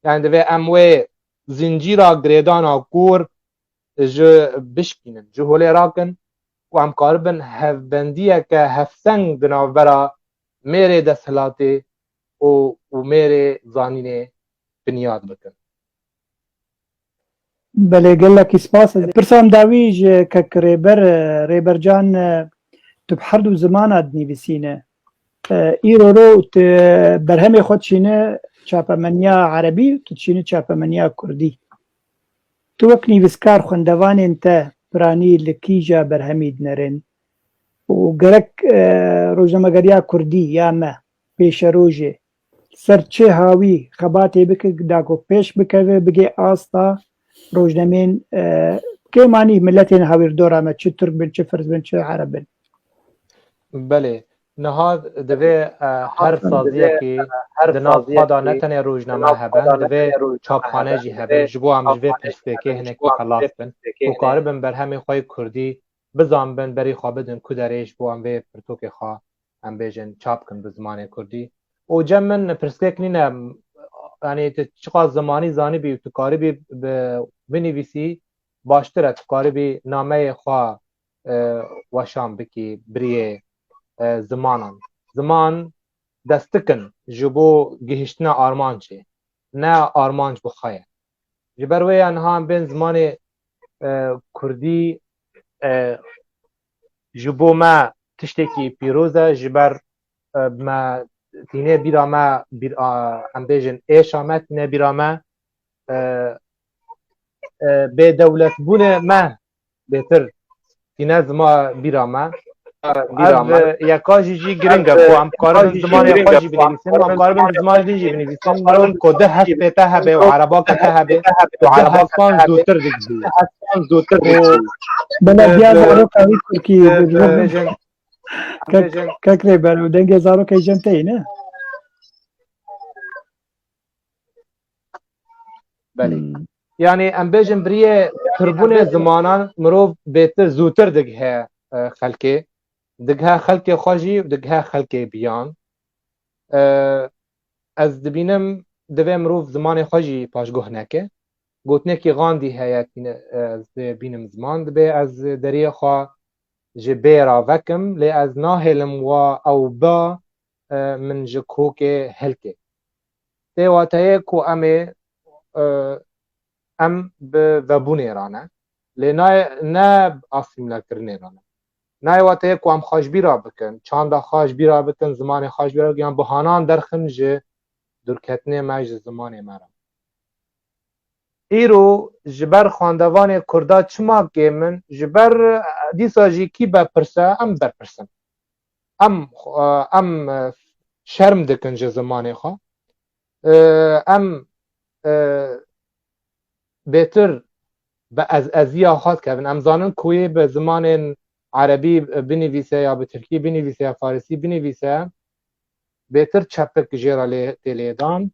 یعنی دوی ام وی زنجیرا گریدانا گور جو بشکینن جو هولی راکن و ام کاربن هفبندیک هفسنگ دنابرا میره دستلاته و میره زانینه بنیاد بکن بله گلکی سپاس پرسام داویج که ریبر جان تو بحر دو زمانات نویسینه ایرو رو برهمی خود چینه چاپمنیا عربی تو چینه چاپمنیا کردی تو وک نویسکار خوندوان انت برانی لکیجا برهمید نرن و گرک روزنامه‌نگاری کردی یا ما پیش روزه سر چه هاوی خباتی بکه داکو پیش بکه بگه آستا روزنامین که معنی ملتین هاویر دورامه چه ترک بین چه فرز بین چه عرب بین بله نهاد دوی هر سازیه که دناف خدا نتنه روزنامه هبن دوی چاپخانه جی هبن جبو هم جوی پشتفکه هنک خلاص بن و کاربن بر همه خواه کردی بزان بن بری خواه بدن کدرش بو هم وی پرتوک خواه هم بیجن چاپ کن به زمان کردی و جمن پرسکک نینه یعنی چقدر زمانی زانی بی تو کاری بی بنویسی باشتره تو کاری بی نامه خواه وشام بکی بریه زمان دستکن جبو گهشتنا آرمان چه نه آرمانج بخواه جبروی انها هم بین زمان کردی جبو ما تشتکی پیروزه جبر ما تینه بیرا ما ام بیجن ایش آمد تینه بیرا ما به دولت بونه ما بهتر تینه زما بیرا ما از یکاجی جی گرنگه کو هم کاربن زمان یکاجی بنویسن و هم کاربن زمان دیجی بنویسن مرون که ده هست بیته هبه و عربا که ته هبه ده هستان زودتر دیگه بله بیا زارو کاری کرکی ککره برو دنگ زارو که جنته ای نه بله یعنی ام بیجن بریه تربون زمانان مروف بیتر زودتر دیگه خلکه دگها خلک خواجی و دگها خلک بیان از دبینم دوی مروف زمان خواجی پاشگاه نکه گوتنه که غاندی هیت از بینم زمان دبی از دریه خواه جبه را وکم لی از ناهلم و او با من جکوک هلکه دیواتایه کو ام به وبونه رانه لی نه آسیم لکرنه رانه نایواتەیە کو ئەم خۆشببیرا بکەن چاندا خۆشببیرا بکەن زمانی خۆشببیرا گیان بەهانان دەرخن ji دوورکەتنێ مای ji zimanê me re îro ji ber xwendevanê Kurda çima kê min ji ber dîsa jî kî berpirse em berpirsin em şerm dikin ji zimanê xwe em bêtir bi eziya xwe dikevin em zanin ku yê bi zimanên عربی بنویسه یا به ترکی بنویسه یا فارسی بنویسه بهتر چپک جیرا لیدان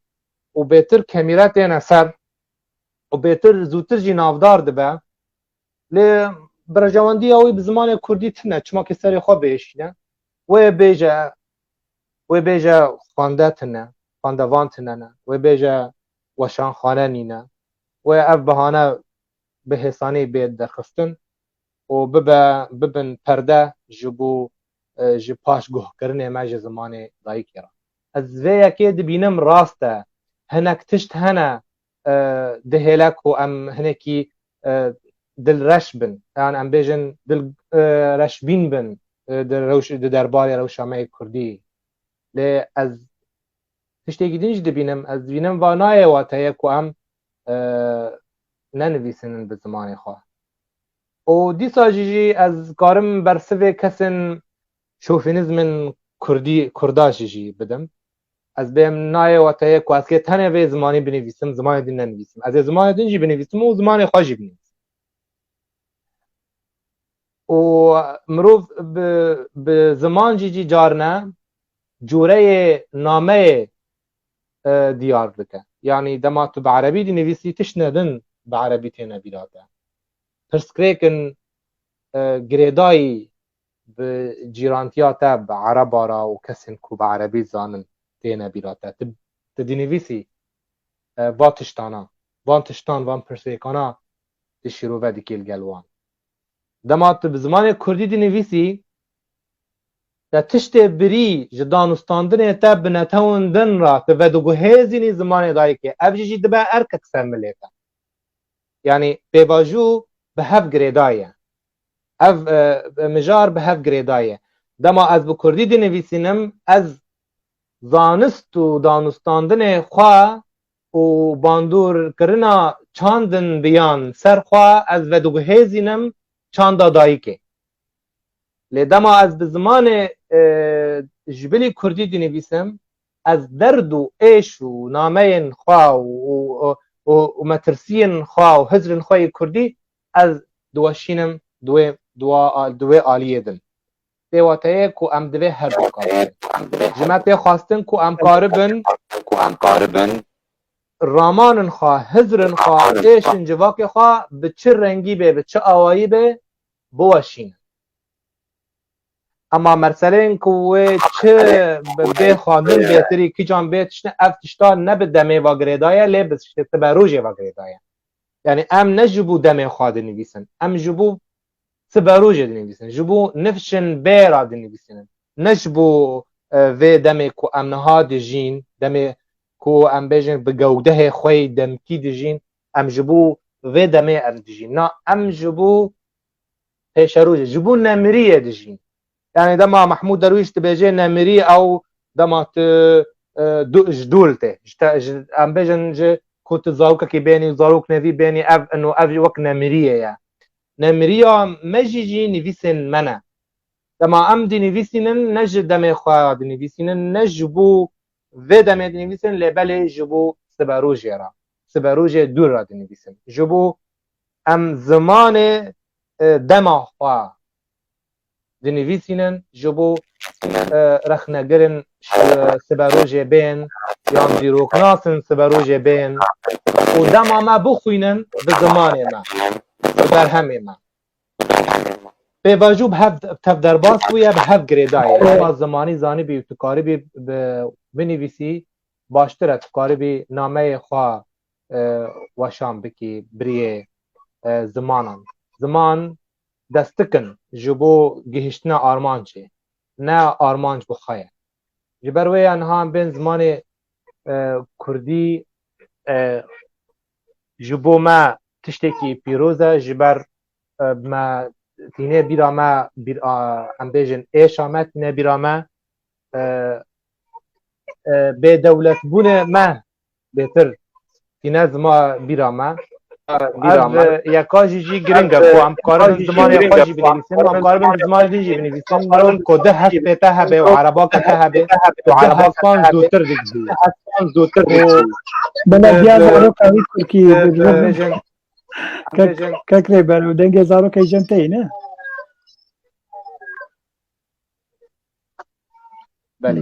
و بهتر کمیره تینه سر و بهتر زودتر جی نافدار دبه لی برجواندی اوی بزمان کردی تنه چما که سری خواه بهشینه و بیجه خانده تنه خانده وان تنه نه و بیجه وشان خانه نینه و اف بهانه به حسانی بید درخستن و ببن پرده جبو پاش گوه کرنه ما جه زمان دایی کرا از ویا که دبینم راسته هنک تشت هنه دهلک و ام هنکی دل رش بن یعنی ام بیجن دل رش بین بن درباره روشامه کردی لی از تشتی گیدینج دبینم از بینم وانای واتایه که ام ننویسنن به زمان خواه و دیسا جی از کارم برسوی کسن شوفینیزم کردا جی بدم از بهم نای واتای کو از که تنه و زمانی بنویسم زمان دین ننویسم از زمان دین جی بنویسم و زمان خواجی بنویسم و مروف به زمان جی جارنه جوره نامه دیار بکه یعنی دما تو به عربی دی نویسی تش ندن به عربی تینه بیراده پرسکریکن گریدایی به جیرانتیاتا به عربارا و کسین کو به عربی زانن تینه بیراتا تدینویسی وان تشتان وان پرسکانا تشیرو و دیکیل گلوان دما تو به زمان کردی دینویسی تا تشت بری جدانستاندنه تا بنتوندن را تا ودوگو هزینی زمان دایی که افجی دبا ارکک سرملیتا یعنی بیواجو به هف گریدایه اف مجار به هف گریدایه دما از به کردی دی نویسینم از زانست و دانستاندن خواه و باندور کرنا چاندن بیان سر خواه از ودوگو هزینم چاندا دایی که لی دما از به زمان جبلی کردی دی نویسم از درد و ایش و نامه خواه و مترسین خواه و هزرن خواه کردی از دوشینم دوی آلیه دن دیواتایه کو ام دوی هر دو کاربن جمعه خواستن کو ام کاربن رامان خواه هزرن خواه ایشن جواک خواه به چه رنگی به چه آوایی به بوشین اما مرسله این که چه به خواندن بهتری کی جان بیتشنه افتشتا نبه دمه و گریدایه لی بسشته به روژه و گریدایه یعنی ام نجبو دمه خواه نویسن ام جبو سبروجه نویسن جبو نفشن بیرا نویسن نجبو و دمه کو ام نها دجین دمه کو ام بیجن بگوده خوی دمکی دجین ام جبو و دمه ام دجین نا ام جبو پیشروجه جبو نمریه دجین یعنی دما محمود درویش تبیجه نمری او دما جدولته ام بیجن جه كنت زاروك كي بيني وزاروك نبي بيني انه افي وك نمريه يا نمريه مجيجي نفيسن منا دما ام دي نفيسن نج دمي خوا دي نفيسن نجبو في دمي دي نفيسن لبالي جبو سباروجيرا سباروجي دور دي نفيسن جبو ام زمان دما خوا دي نفيسن جبو رخنگرن سباروجي بين یان دیروکناسن سبروجه بین و دما ما بخوینن به زمان ما در همه ما به واجب هف تف درباس بویا به هف گریدایه با زمانی زانی بی تکاری بی بنویسی باشتر تکاری بی نامه خواه وشان بکی بریه زمان دستکن جبو گهشتنا آرمان چه نه آرمانج بخواه جبروی انها بین زمان کردی جبو ما تشتکی پیروزه جبر ما تینه بیرا ما ام بیجن ایشا ما تینه بیرا ما به دولت بونه ما بهتر تینه زما بیرا ما از یکا جی گرنگه کو ام کارم زمان یکا جی بنویسیم و ام کارم زمان دی جی بنویسیم مرون کده هست بهتا هبه و عربا کده هبه و عربا کان زودتر دیگه بلا بیا زارو قوی ترکی ککره برو دنگ زارو که جنته نه بله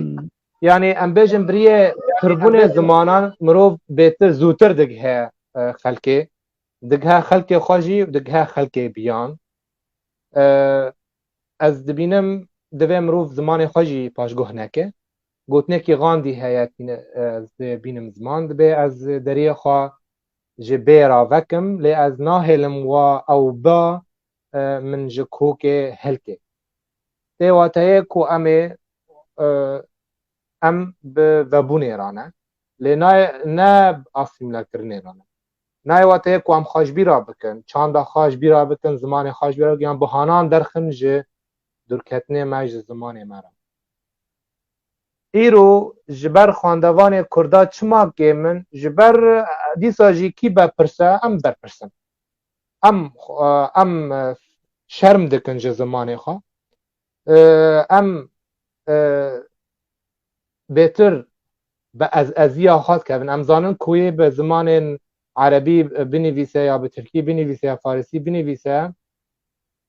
یعنی ام بیجن بریه تربون زمانان مرو بهتر زودتر دیگه خلکه دگها خلک خواجی و دگها خلک بیان از دبینم دوی مروف زمان خواجی پاشگوه نکه گوتنه که غاندی هیت از بینم زمان دبی از دریه خواه جبه را وکم لی از ناهلم و او با من جکوک هلکه تیواتایه کو ام ببونه رانه لی نه آسیمله کرنه رانه نایواته کو ام خوشبی را بکن چند خوشبی را بکن زمان خوشبی را بکن بهانان درخن ج درکتنه مج زمان مرا ایرو جبر خواندوان کردا چما که من جبر دیساجی کی بپرسه ام برپرسم ام شرم دکن ج زمان خوا ام بهتر به از ازیا خاص کردن ام زانن کوی به زمان عربی بنویسه یا به ترکی بنویسه یا فارسی بنویسه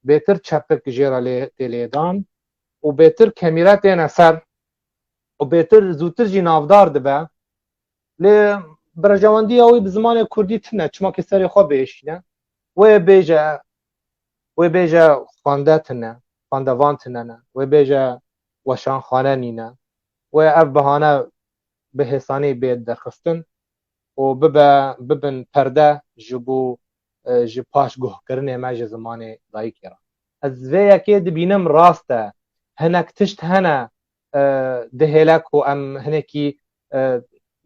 بهتر چپک جیرا تلیدان و بهتر کمیره تین اثر و بهتر زودتر جی نافدار دبه لی برجواندی اوی به زمان کردی تنه چما که سری خواه بهشینه و بیجه خانده تنه خانده وان تنه نه و بیجه وشان خانه نینه و اف بهانه به حسانی بید درخستن و ببن پرده جبو پاش گوه کرنه مج زمان دایی کرا از وی یکی دبینم راسته هنک تشت هنه دهلک و ام هنکی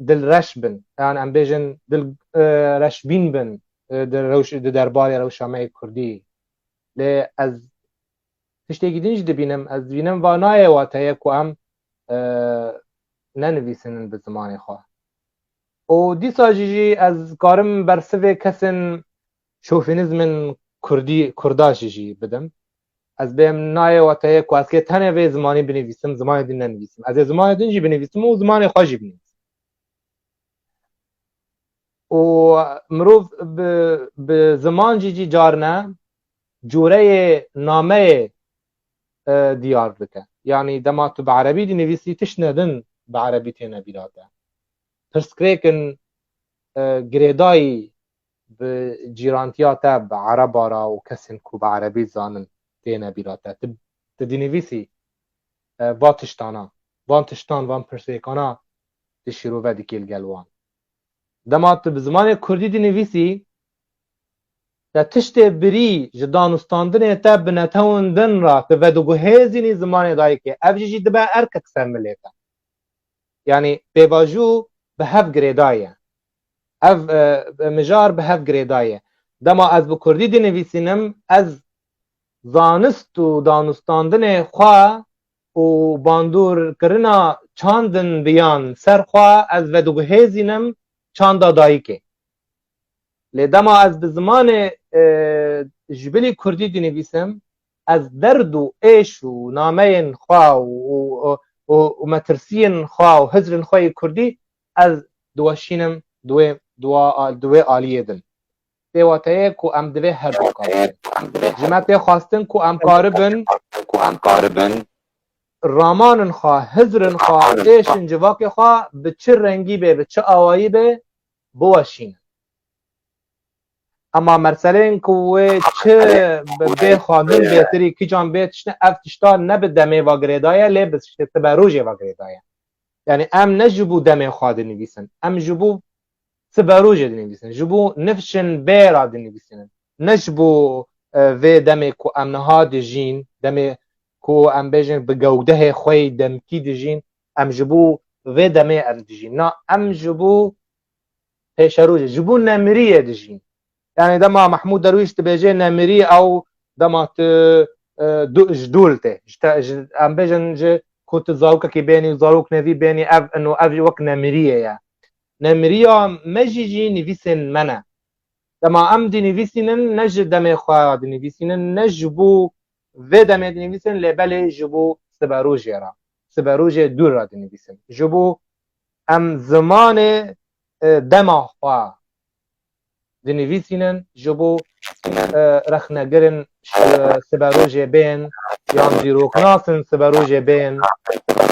دل رش بن یعنی ام بیجن دل رش بین بن درباری روشامه کردی لی از تشتی دینج دبینم از بینم و نایه واتایه که ام ننویسن به زمان خواه و دیسا جی از کارم برسوه کسن شوفینیزم کردا جی بدم از بهم نایه واتایه که از که تنه به زمانی بنویسم زمان دین ننویسم از زمان دین جی بنویسم و زمان خواه جی بنویسم و مروف به زمان جی جارنه جوره نامه دیار بکن یعنی دما تو به عربی دی نویسی تش ندن به عربی تینه بیراده پرسکریکن گریدایی به جیرانتیاتا به عربارا و کسین کو به عربی زانن تینه بیراده دی نویسی واتشتانا وان تشتان وان پرسیکانا دی شروع دی کل گلوان دما تو به زمان کردی دی نویسی دا تشت بری جدانستاندن تا بنتوندن را که ودوگو هزینی زمان دایی که اف جی دبا ارکک سرملیتا یعنی بیواجو به هف گریدایه اف مجار به هف گریدایه دما از بکردی دی نویسینم از زانست و دانستاندن خواه و باندور کرنا چاندن بیان سر خواه از ودوگو هزینم چاندا دایی که لیدما از به زمان جبلی کردی دی نویسم از درد و عیش و نامه خواه و مترسین خواه و هزرین خواه کردی از دوشینم دوی آلیه دن دیواتایه که ام دوی هر دو کاربن جمعه خواستن که ام کاربن رامان خواه هزرین خواه عیشن جواک خواه به چه رنگی به چه آوایی به بوشینه اما مرسله این که چه به خواندن بهتری که جان بیتشنه افتشتار نه به دمه و گریدایه لی بسشته به روژه و گریدایه یعنی ام نجبو دمه خواه نویسن ام جبو سبه روژه نویسن جبو نفشن بیرا نویسن نجبو وی دمه که ام نهاد جین دمه که ام بیجن به گوده خوی دمکی دجین ام جبو وی دمه ام دجین نه ام جبو پیش روژه جبو نمریه دجین یعنی دما محمود درویش تبیجه نمیری او دمات جدولته ام بيجن ج كنت زاروك كي بيني وزاروك نبي بيني انه وك نمريه يا نمريه مجيجي نفيسن منا دما ام دي نفيسن نجد دم خوا دي نفيسن نجبو في دم دي نفيسن لبل جبو سباروجيرا سباروجي دور دي نفيسن جبو ام زمان دما خوا دي نفيسن جبو رخنگرن سباروجي بين یان زیروکناسن سباروجي بين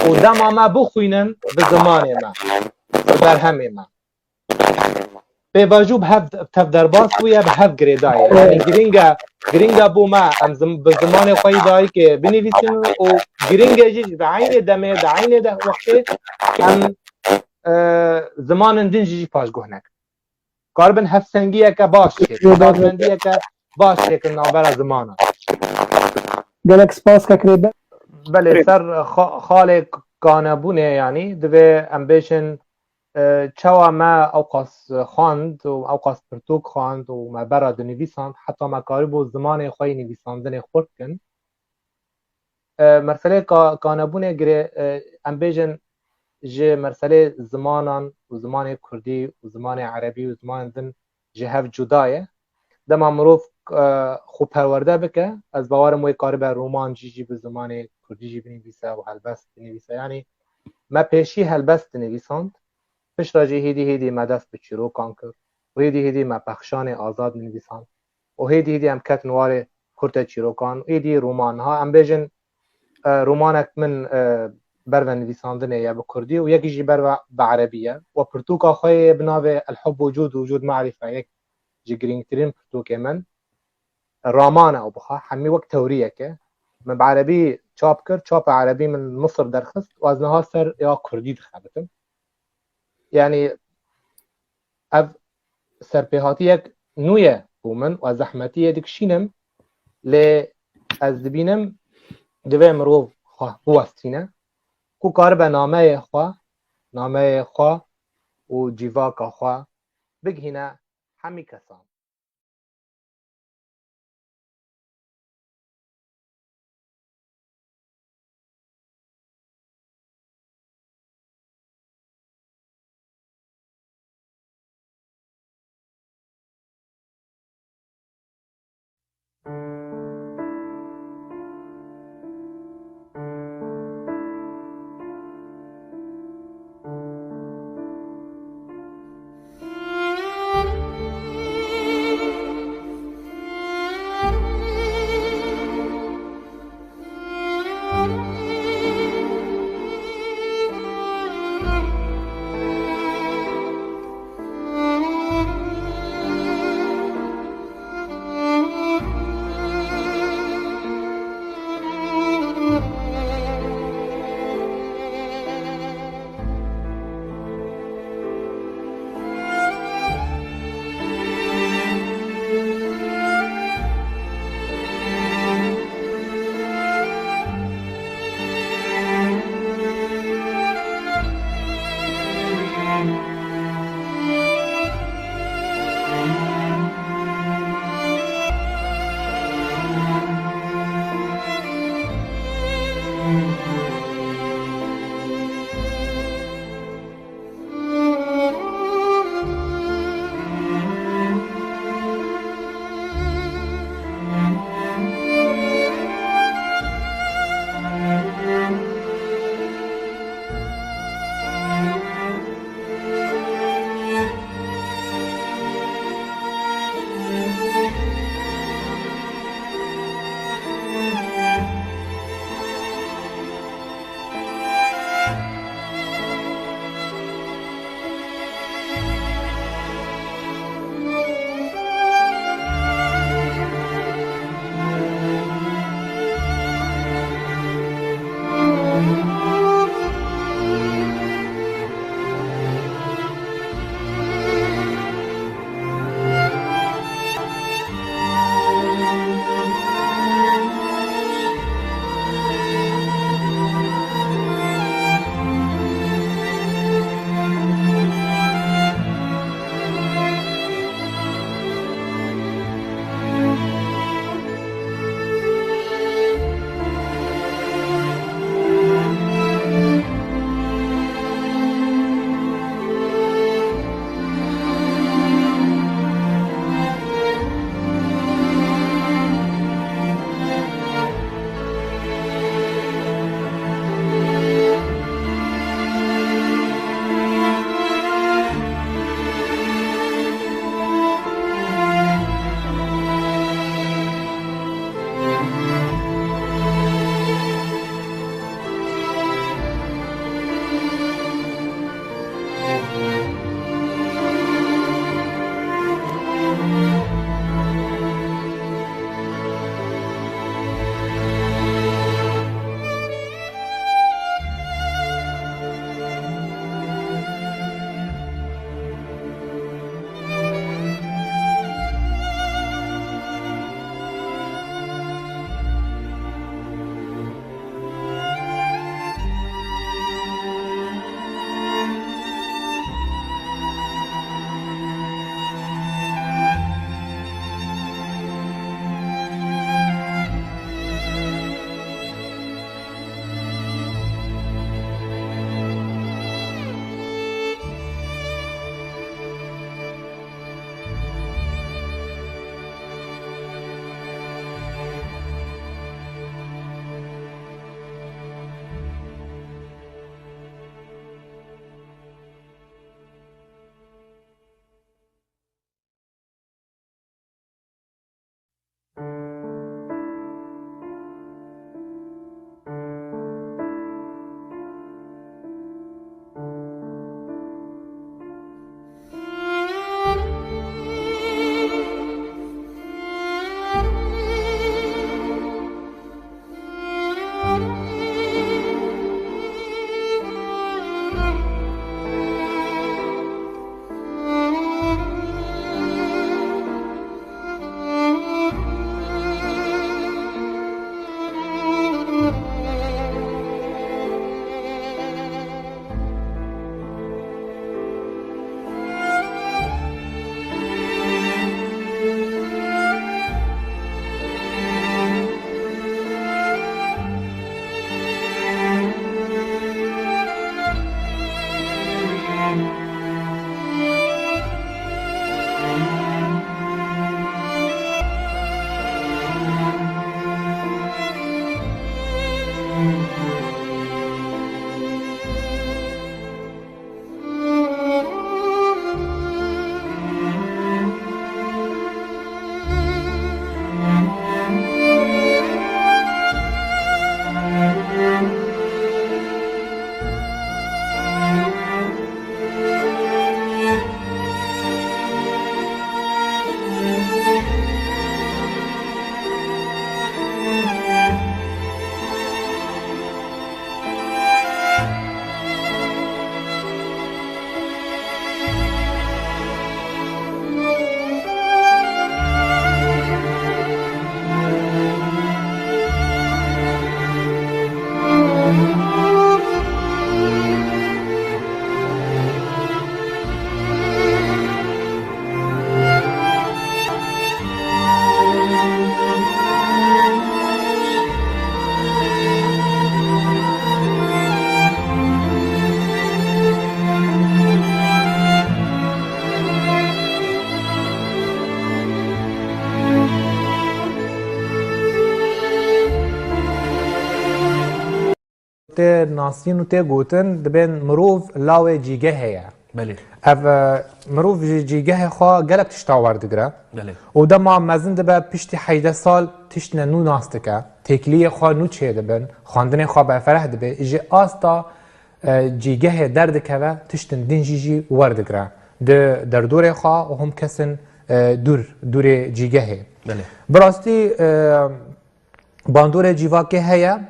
ودما ما بخوینن بزمان ما برهم ما بواجوب هف تف درباس ويا بهف جريداي يعني جرينجا بو ما ام بزمان خوي داي كي بنفيسن و جرينجا جي بعين دمه بعين ده وقت ام زمان دين جي باش گهنك کاربن هف سنگیه که باش کاربندیه که باش که نابرا زمانه گلک سپاس که کریبه بله سر خالق کانبونه یعنی دوی امبیشن چوا ما اوقاس خواند و اوقاس پرتوک خواند و ما برا دنویساند حتی ما کاری بو زمان خوی نویساندن خورد کن مرسله کانبونه گره امبیشن جه مرسله زمانان و زمان کردی و زمان عربی و زمان دن جه هف جدایه دما مروف خوب پرورده بکه از باورم وی کاری بر رومان جی به زمان کردی جی بنویسه و هلبست بنویسه یعنی ما پیشی هلبست بنویساند پیش راجی هیدی ما دست به چیروکان کرد و هیدی ما پخشان آزاد بنویساند و هیدی هم کت نوار کرد چیروکان و هیدی رومان ها هم بیجن رومانک من بر نویساندنه یا به کردی و یکی جی بر به عربیه و پرتوکا خوی بناوه الحب وجود معرفه یک جی گرینگترین پرتوک من رامانه او بخوا همی وقت توریه که من بعربی چاپ کرد چاپ عربی من مصر درخست و از نها سر یا کردی دخبتم یعنی اف سرپیهاتی یک نویه بومن و زحمتی دکشینم لی از دبینم دوی مروف خواه بوستینه کو کار به نامه خواه و جیواکا خواه بگهینه همی کسان تي ناسين و تي قوتن دبين مروف لاوي جيجه هيا بله اف مروف جيجه خوا قلق تشتاور دقرا بله وده ما مزن دبا بشتي حيده سال تشتنا نو ناستكا تكليه خوا نو چه دبن خواندن خوا با فرح دبه اجي آستا جيجه دردك هوا تشتن دين جيجي وردقرا ده در دور خوا و هم كسن دور جيجه بله براستی باندور جیواکه هیا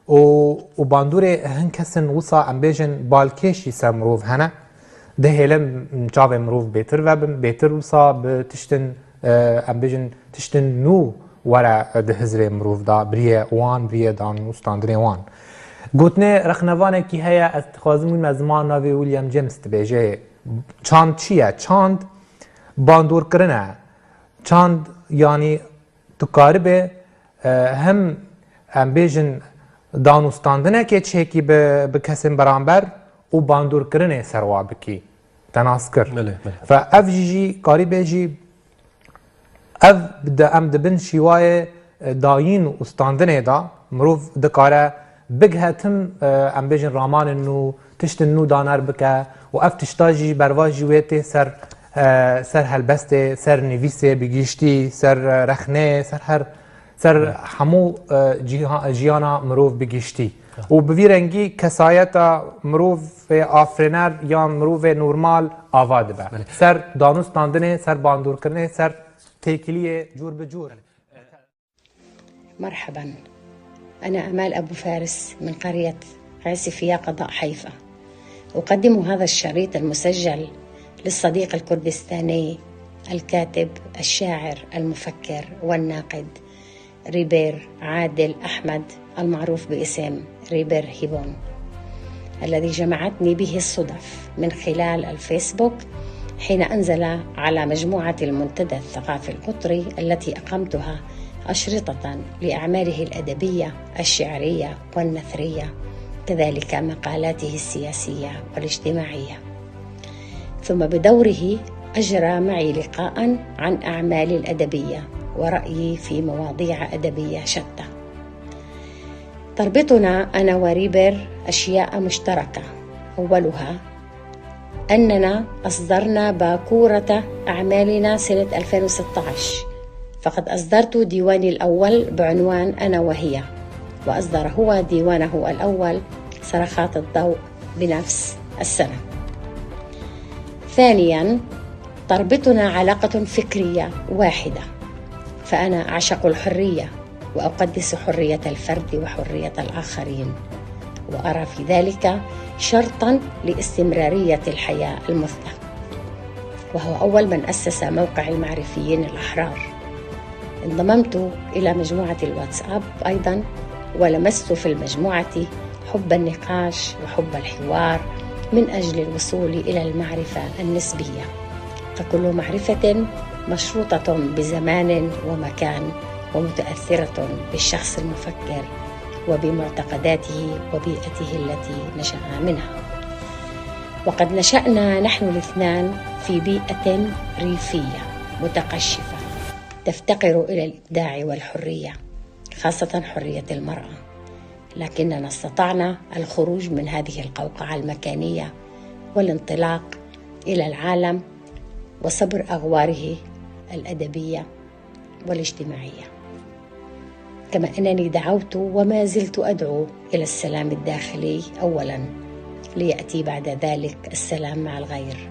و باندور هن کسن وصا ام بیجن بالکشی سمروف هنه ده هلم جاو مروف بهتر و بهتر وصا بتشتن ام بیجن تشتن نو ورا ده هزر مروف دا بریه وان بریه دان مستاندره وان گوتنه رخنوانه کی هیا از تخوازمون مزمان ناوی ویلیام جیمز تبیجه چاند چیه؟ چاند باندور کرنه چاند یعنی تقاربه هم ام بیجن دانوستاندنه که چهکی به کسیم برانبر و باندور کرنه سروا بکی تناس کر فا اف جی کاری بیجی اف ده ام دبن شیوای داین و استاندنه دا مروف دکاره بگهتم ام بیجن رامان انو تشتن نو دانر بکه و اف تشتاجی برواجی ویتی سر هلبسته سر نویسه بگیشتی سر رخنه سر همو جیانا مروف بگیشتی و بوی رنگی کسایتا مروف آفرینر یا مروف نورمال آواده به سر دانوستاندنه سر باندور کرنه سر تیکلیه جور بجور. مرحبا، أنا أمال أبو فارس من قرية عسفية قضاء حيفا. أقدم هذا الشريط المسجل للصديق الكردستاني الكاتب الشاعر المفكر والناقد ريبير عادل أحمد المعروف باسم ريبير هيبون، الذي جمعتني به الصدف من خلال الفيسبوك حين أنزل على مجموعة المنتدى الثقافي القطري التي أقمتها أشرطة لأعماله الأدبية الشعرية والنثرية، كذلك مقالاته السياسية والاجتماعية. ثم بدوره أجرى معي لقاء عن أعمالي الأدبية ورأيي في مواضيع أدبية شتى. تربطنا أنا وريبر أشياء مشتركة، أولها أننا أصدرنا باكورة أعمالنا سنة 2016، فقد أصدرت ديواني الأول بعنوان أنا وهي، وأصدر هو ديوانه الأول صرخات الضوء بنفس السنة. ثانيا تربطنا علاقة فكرية واحدة، فأنا أعشق الحرية وأقدس حرية الفرد وحرية الآخرين، وأرى في ذلك شرطا لاستمرارية الحياة المثلى، وهو أول من أسس موقع المعرفيين الأحرار. انضممت إلى مجموعة الواتساب أيضا، ولمست في المجموعة حب النقاش وحب الحوار من أجل الوصول إلى المعرفة النسبية، فكل معرفة مشروطة بزمان ومكان ومتأثرة بالشخص المفكر وبمعتقداته وبيئته التي نشأ منها. وقد نشأنا نحن الاثنان في بيئة ريفية متقشفة تفتقر إلى الإبداع والحرية، خاصة حرية المرأة، لكننا استطعنا الخروج من هذه القوقعة المكانية والانطلاق إلى العالم وصبر أغواره الأدبية والاجتماعية. كما أنني دعوت وما زلت أدعو إلى السلام الداخلي أولا، ليأتي بعد ذلك السلام مع الغير،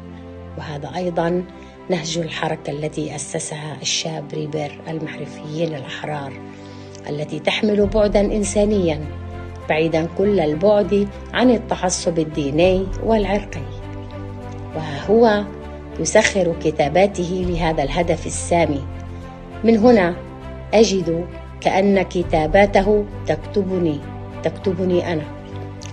وهذا أيضا نهج الحركة التي أسسها الشاب ريبير المعرفيين الأحرار، التي تحمل بعدا إنسانيا بعيدا كل البعد عن التعصب الديني والعرقي، وها هو يسخر كتاباته لهذا الهدف السامي. من هنا أجد كأن كتاباته تكتبني أنا،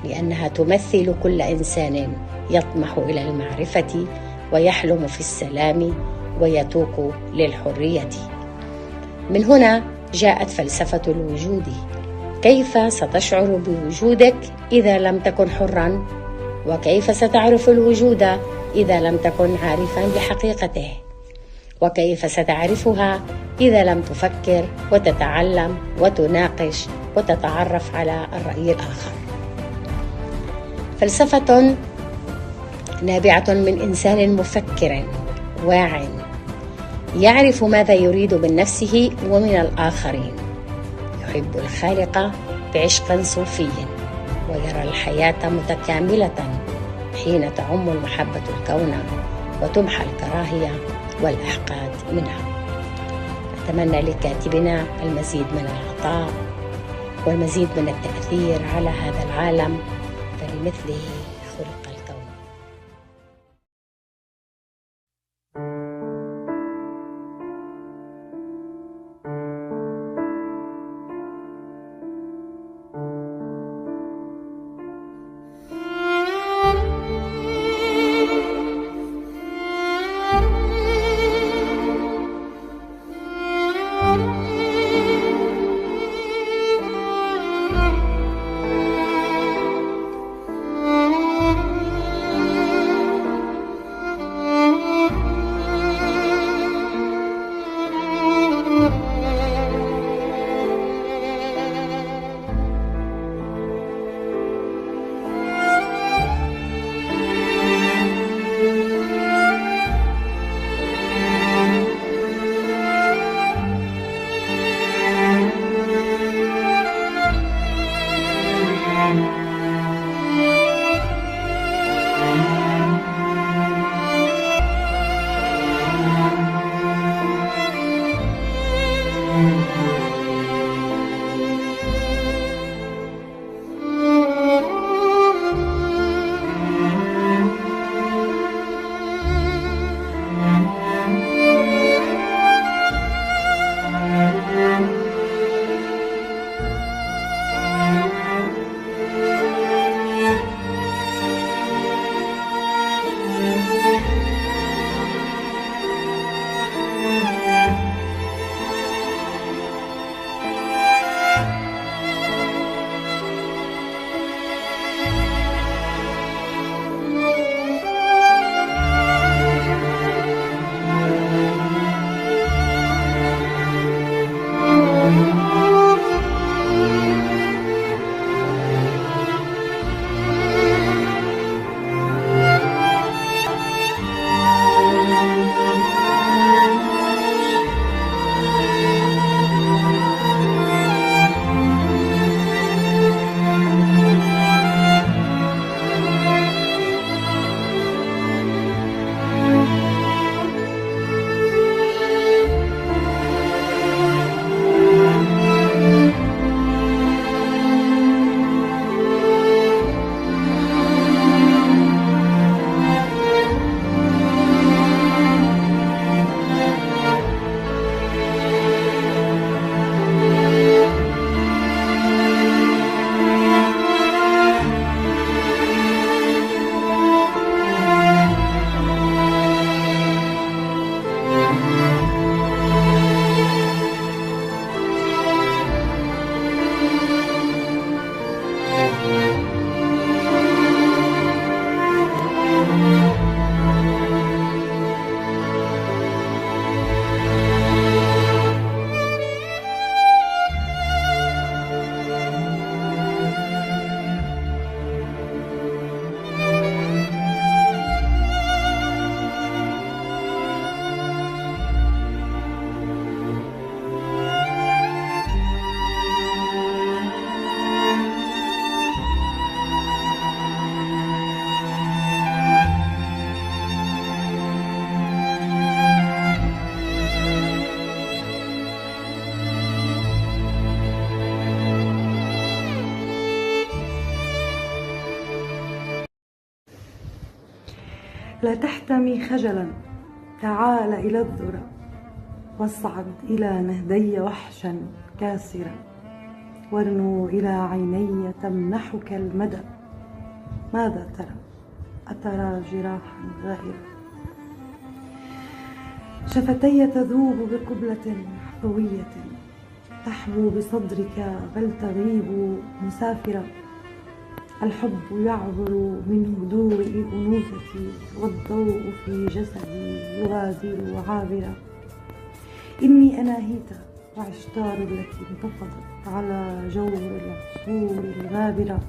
لأنها تمثل كل إنسان يطمح إلى المعرفة ويحلم في السلام ويتوق للحرية. من هنا جاءت فلسفة الوجود. كيف ستشعر بوجودك إذا لم تكن حرا؟ وكيف ستعرف الوجود إذا لم تكن عارفا بحقيقته؟ وكيف ستعرفها إذا لم تفكر وتتعلم وتناقش وتتعرف على الرأي الآخر؟ فلسفة نابعة من إنسان مفكر واع يعرف ماذا يريد من نفسه ومن الآخرين، يحب الخالق بعشق صوفي، ويرى الحياة متكاملة حين تعم المحبة الكون وتمحى الكراهية والأحقاد منها. أتمنى لكاتبنا المزيد من العطاء والمزيد من التأثير على هذا العالم، فلمثله خلق الكون. لا تحتمي خجلا، تعال إلى الذرى واصعد إلى نهدي وحشا كاسرا، وارنو إلى عيني تمنحك المدى. ماذا ترى؟ أترى جراحا غائرة؟ شفتي تذوب بقبلة حظوية، تحبو بصدرك بل تغيب مسافرة. الحب يعبر من هدوء أنوثتي، والضوء في جسدي يغادر عابرة. إني أناهيت وعشتار التي انتفضت على جور العصور الغابرة.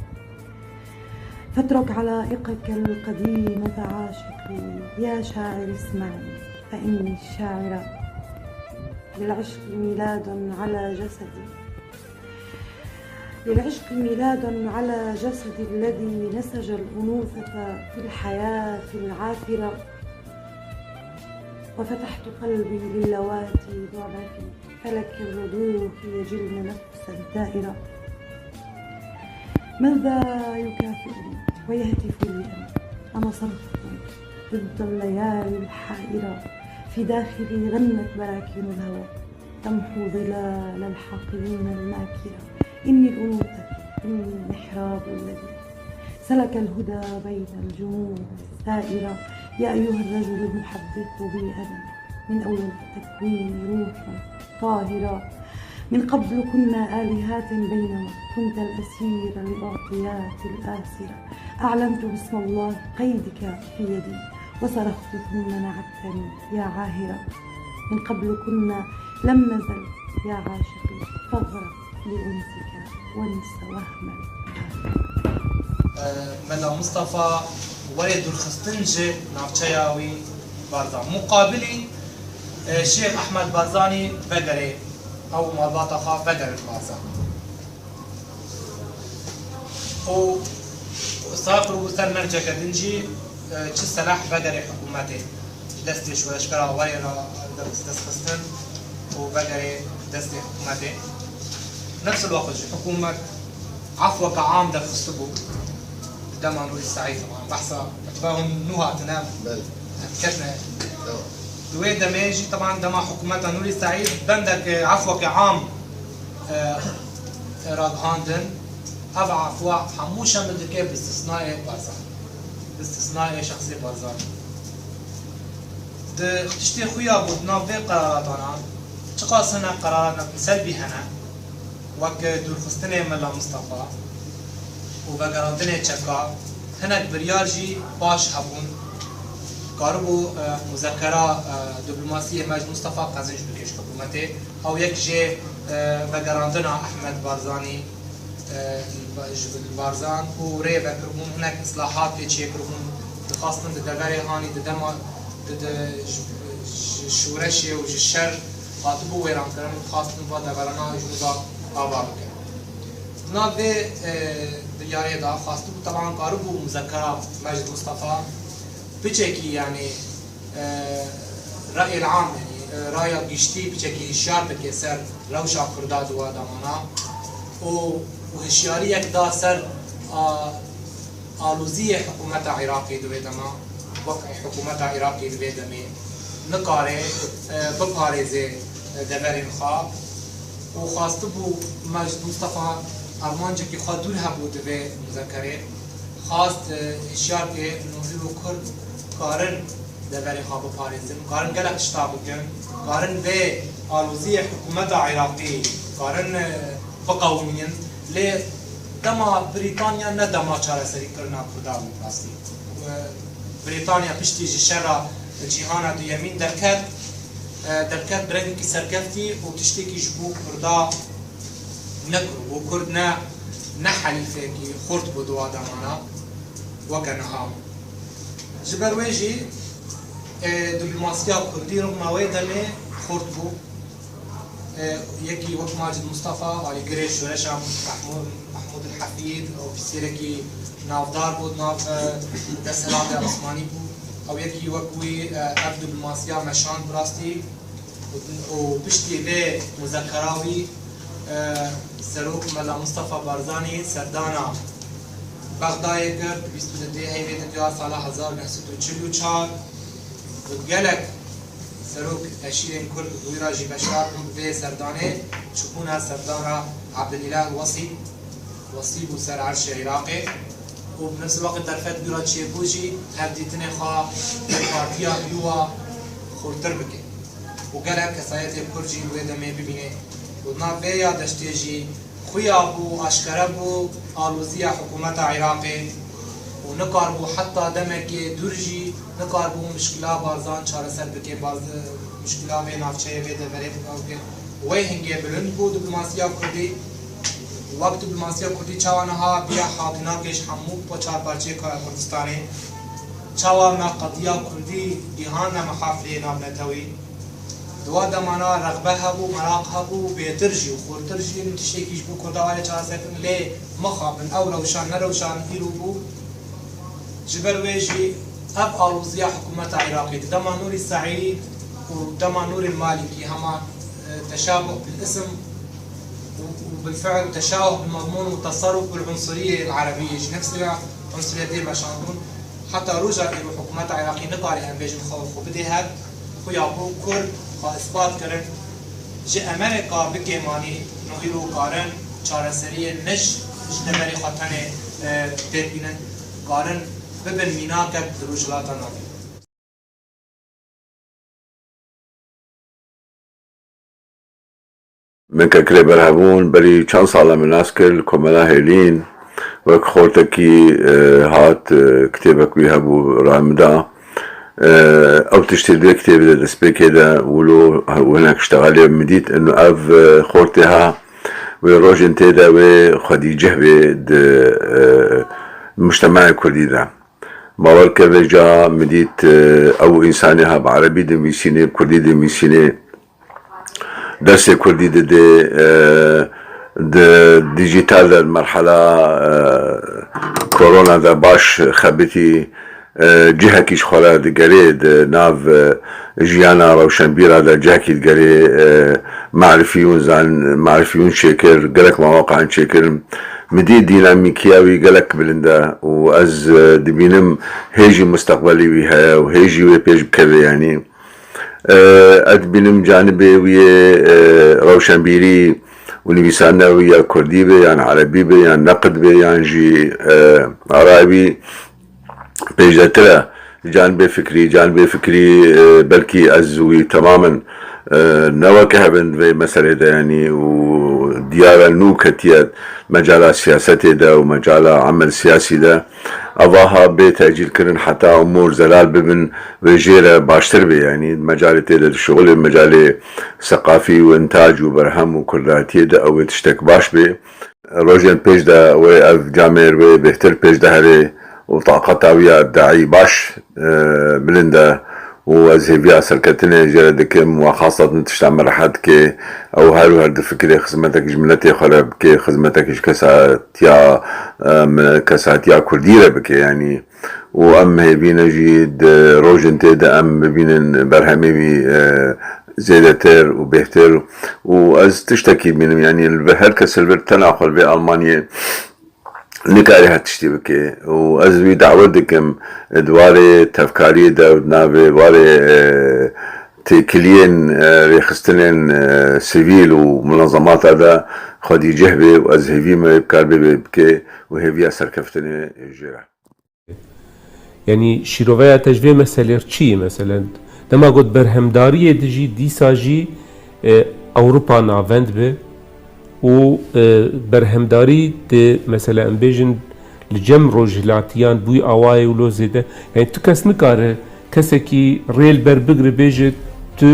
فاترك علائقك القديمة عاشقي يا شاعر اسمعني فإني الشاعرة. للعشق ميلاد على جسدي، للعشق ميلاد على جسدي الذي نسج الأنوثة في الحياة العاثرة. وفتحت قلبي للواتي ضعنا في فلك الرضوخ يجلن نفسا دائرة. ماذا يكافئني ويهتف لي أنا صرخة ضد الليالي الحائرة. في داخلي غنت براكين الهوى تمحو ظلال الحاقدين الماكرة. إني الأنوثة، إني المحراب الذي سلك الهدى بين الجموع السائرة. يا أيها الرجل المحدث بي أنا من أول التكوين روحا طاهرة. من قبل كنا آلهات بينما كنت الأسير للأعطيات الآسرة. أعلنت باسم الله قيدك في يدي وصرخت ثم نعتني يا عاهرة. من قبل كنا لم نزل يا عاشقي فاغرق لأنسك وانس وهما. ملا مصطفى ولد الخستنجي نافشياوي بارزان مقابلي الشيخ أحمد بارزاني بقري أو مرباط أخاه بقري بارزان وصاقر وسر مرجع كدنجي چه سلاح بقري حكومتي دستش واشكرا ولينا دست خستن وبقري دست حكومتي. نفس الوقت حكومة عفوك عام ده خستبو ده ما نقول السعيد طبعا بحثا اتباهم نوها تنام كتنا دوي ده ميجي طبعا ده ما حكومتها نوري سعيد بندك عفوك عام راد هاندن هذا عفوا حموشة من الكيب باستثناء بارزان باستثناء شخصي بارزان ده تشتي خويا بودنا في قراراتنا تقاس هنا قراراتنا سلبي هنا وك دور خستني ملا مصطفى وبقرانتني تشكا هناك بريارجي باش هبون قاربو مذكرة دبلوماسية ماج مصطفى قازنج بكيش حكومتي أو يكجي بقرانتنا أحمد بارزاني البارزان وري بكربون هناك إصلاحات ليتشي كربون خاصة دغاري هاني دما الشورشي وجشر قاتبو ويران كرم خاصة بدغارنا جنوبا آبارك نابي دياري دا خاصة طبعا قاربو مذكرة مجد مصطفى بيجيكي يعني رأي العام يعني رأي بيشتي بيجيكي الشعب بكي سر روشا كرداد ودامانا وهشياريك دا سر آلوزية حكومة عراقي دوي دما وقع حكومة عراقي دوي دمي نقاري بباريزي دبرين خواب وخاصة بو مجد مصطفى أرمانجا كي خادول هبو دوي مذكرة خاص اشيار كي نوزيلو كرد قارن دبرين خواب بباريزي قارن قلق اشتابكن قارن بي آلوزية حكومة عراقي قارن بقومين لي دما بريطانيا ندما چاره سری کرنا کردان راستی بريطانيا پشتی جشرا جهان دو یمین درکت برای کی سرکفتی و تشتی کی جبو کردا نکرو و کرد نه حلیفه کی خورد بدو آدمانا وکنها جبر ویجی دیپلماسیا کردی رغم ویدمی خورد بو يكي وقت ماجد مصطفى علي قريش ورشا محمود الحفيد او في سيركي ناف دار بود ناف دسلات العثماني بود او يكي وقوي افدو بالماسيا مشان براستي وبشتي به مذكراوي سروك ملا مصطفى بارزاني سردانا بغداي قرد بيستودي هاي بيت الجواز على 1944 وتقلق سروك أشيرين كل ويراجي بشار في سردانه شكونها سردانة عبد الإله الوصي وصي بوسر عرش عراقي وبنفس الوقت درفت بيراد شيبوجي هدي تنخا البارتيا بيوا خورتر بكي وقالها كسايتي بكرجي ويدمي ببيني ودنا فيا دشتيجي خويا بو أشكره بو آلوزية حكومة عراقي ونقار بو حتى دمكي درجي نقار بو مشكلة بارزان چاره سر بكي باز مشكلة في نافچه في دبري بكي وي هنگي بلند بو دبلوماسيا كردي وقت دیپلوماسیا کردی چاوانها بیا حاضریناکش همو با چهار پارچه کردستانی چاوا ما قضیه کردی دیهان محافله نابنتوی دوا دمانا رغبه هبو مراق هبو بيترجي وخورترجي نتشيكيش بو كردوالي چاسكن لي مخابن او روشان نروشان هيرو بو جبر ويجي اف آلوزيا حكومة عراقية دما نور السعيد ودما نور المالكي هما تشابه بالاسم وبالفعل تشابه بالمضمون والتصرف بالعنصرية العربية نفس العنصرية دي باشاندون حتى رجع إلى حكومة عراقية نقاري أن بيجن خوف وبدي هاد خويابو كرد اثبات کرد که امریکا بکیمانی نهیرو کارن چارەسەری نش جنبری خطن تبینن کارن ببن مینا کرد دروجلاتا نبی. من ككري برهبون بري چند ساله من ناسكر كوملا هيلين وك خورتكي هات كتابك بيهبو رامدا او تشتري كتاب دست كده ولو وهناك اشتغل مديت انه اف خورتها وروجن تيدا وخديجه بد المجتمع الكردي ده باور كده جا مديت او انسانها بعربي دميسيني بكردي دميسيني درس كردي ده ديجيتال المرحله كورونا ده باش خبتي جهة كيش خلا دقريد ناف جيانا روشنبيرا دا جهة كي دقري معرفيون زان معرفيون شكر قلق مواقع شكر مدي ديناميكياوي قلق بلندا وأز دبينم هيجي مستقبلي ويها وهيجي ويبيج بكذا يعني أدبينم جانبي ويا روشنبيري ونبيسانا ويا كردي بي يعني عربي بي يعني نقد بي يعني جي عربي بيجاترا جانب فكري بلكي أزوي تماما نواكه بن مسألة ده يعني وديارة نوكتيات مجال سياسة ده ومجال عمل سياسي ده أضاها بتأجيل كرن حتى أمور زلال ببن وجيرة باشتر بي يعني مجال ده الشغل المجال ثقافي وإنتاج وبرهم وكلاتي ده أو تشتك باش بي روجين بيج ده وأف جامير وبهتر بيج ده هري وطاقتها ويا الداعي باش بلندا وازهبيا سلكتنا جردكم وخاصة تشتعمل حد كي او هارو هرد فكري خدمتك جملتي خرب كي خدمتك كساتيا كرديرة بكي يعني وام هيبين جيد روجن تيدا ام بين برهمي زيادتر وبهتر واز تشتكي منهم يعني هركا سلفر تناقل بألمانيا نكاري هاتشتي بكي وازوي دعوتكم دواري تفكاري داودنا بواري تكلين ريخستنين سيفيل ومنظمات هذا خدي جهبي وازهبي ما يبكار بكي وهيبيا سركفتني جيرا يعني شيروفيا تجوي مسألة چي مثلا دما قد برهمداري دجي ديساجي أوروبا نافند به و برهمداری ده مثلا امبیجن لجم روجلاتیان بوی آوای ولو زیده یعنی تو کس نکاره کسی کی ریل بر بگره بیجه تو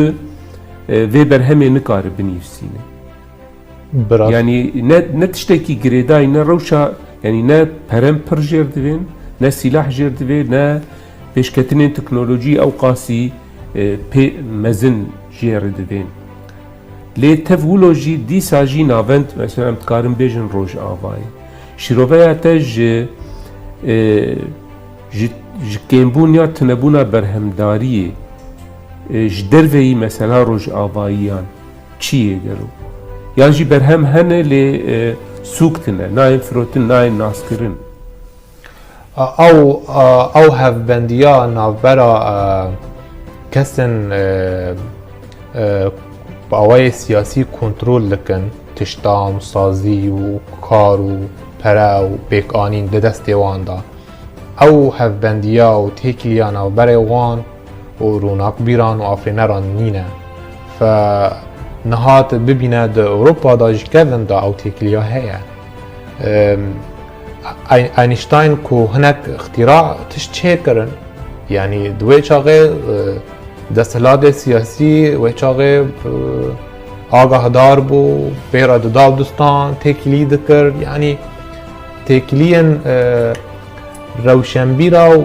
وی برهمی نکاره بنیفسینه یعنی نه تشتکی گریدای نه روشا یعنی نه پرم پر جر دوین نه سلاح جر دوین نه پیشکتنین تکنولوژی او قاسی پی مزن جر دوین لی تفولوژی دی ساجی ناوند مثلا امتکارم بیجن روش آوای شیروفیا تج جکیمبونیا تنبونا برهمداری جدروی مثلا روش آواییان چیه گرو یعنی جی برهم هنه لی سوکتنه نایم فروتن نایم ناسکرن او هف بندیا ناوبرا کسن باوای سیاسی کنترل لکن تشتام سازی و کار و پرا و بیکانین ده دست وان دا او هفبندیا و تیکلیان و برای وان و روناک بیران و آفرینران نینه فنهات ببینه ده اوروپا دا جکوین دا او تیکلیا هیا اینشتاین که هنک اختراع تش چه کرن یعنی دوی چاقه دستلاد سیاسی و چاقه ئاگاهدار بوو پێرە ددا دوستان تێکیلی دکرد یعنی تێکیلیەن ڕەوشەنبیرە و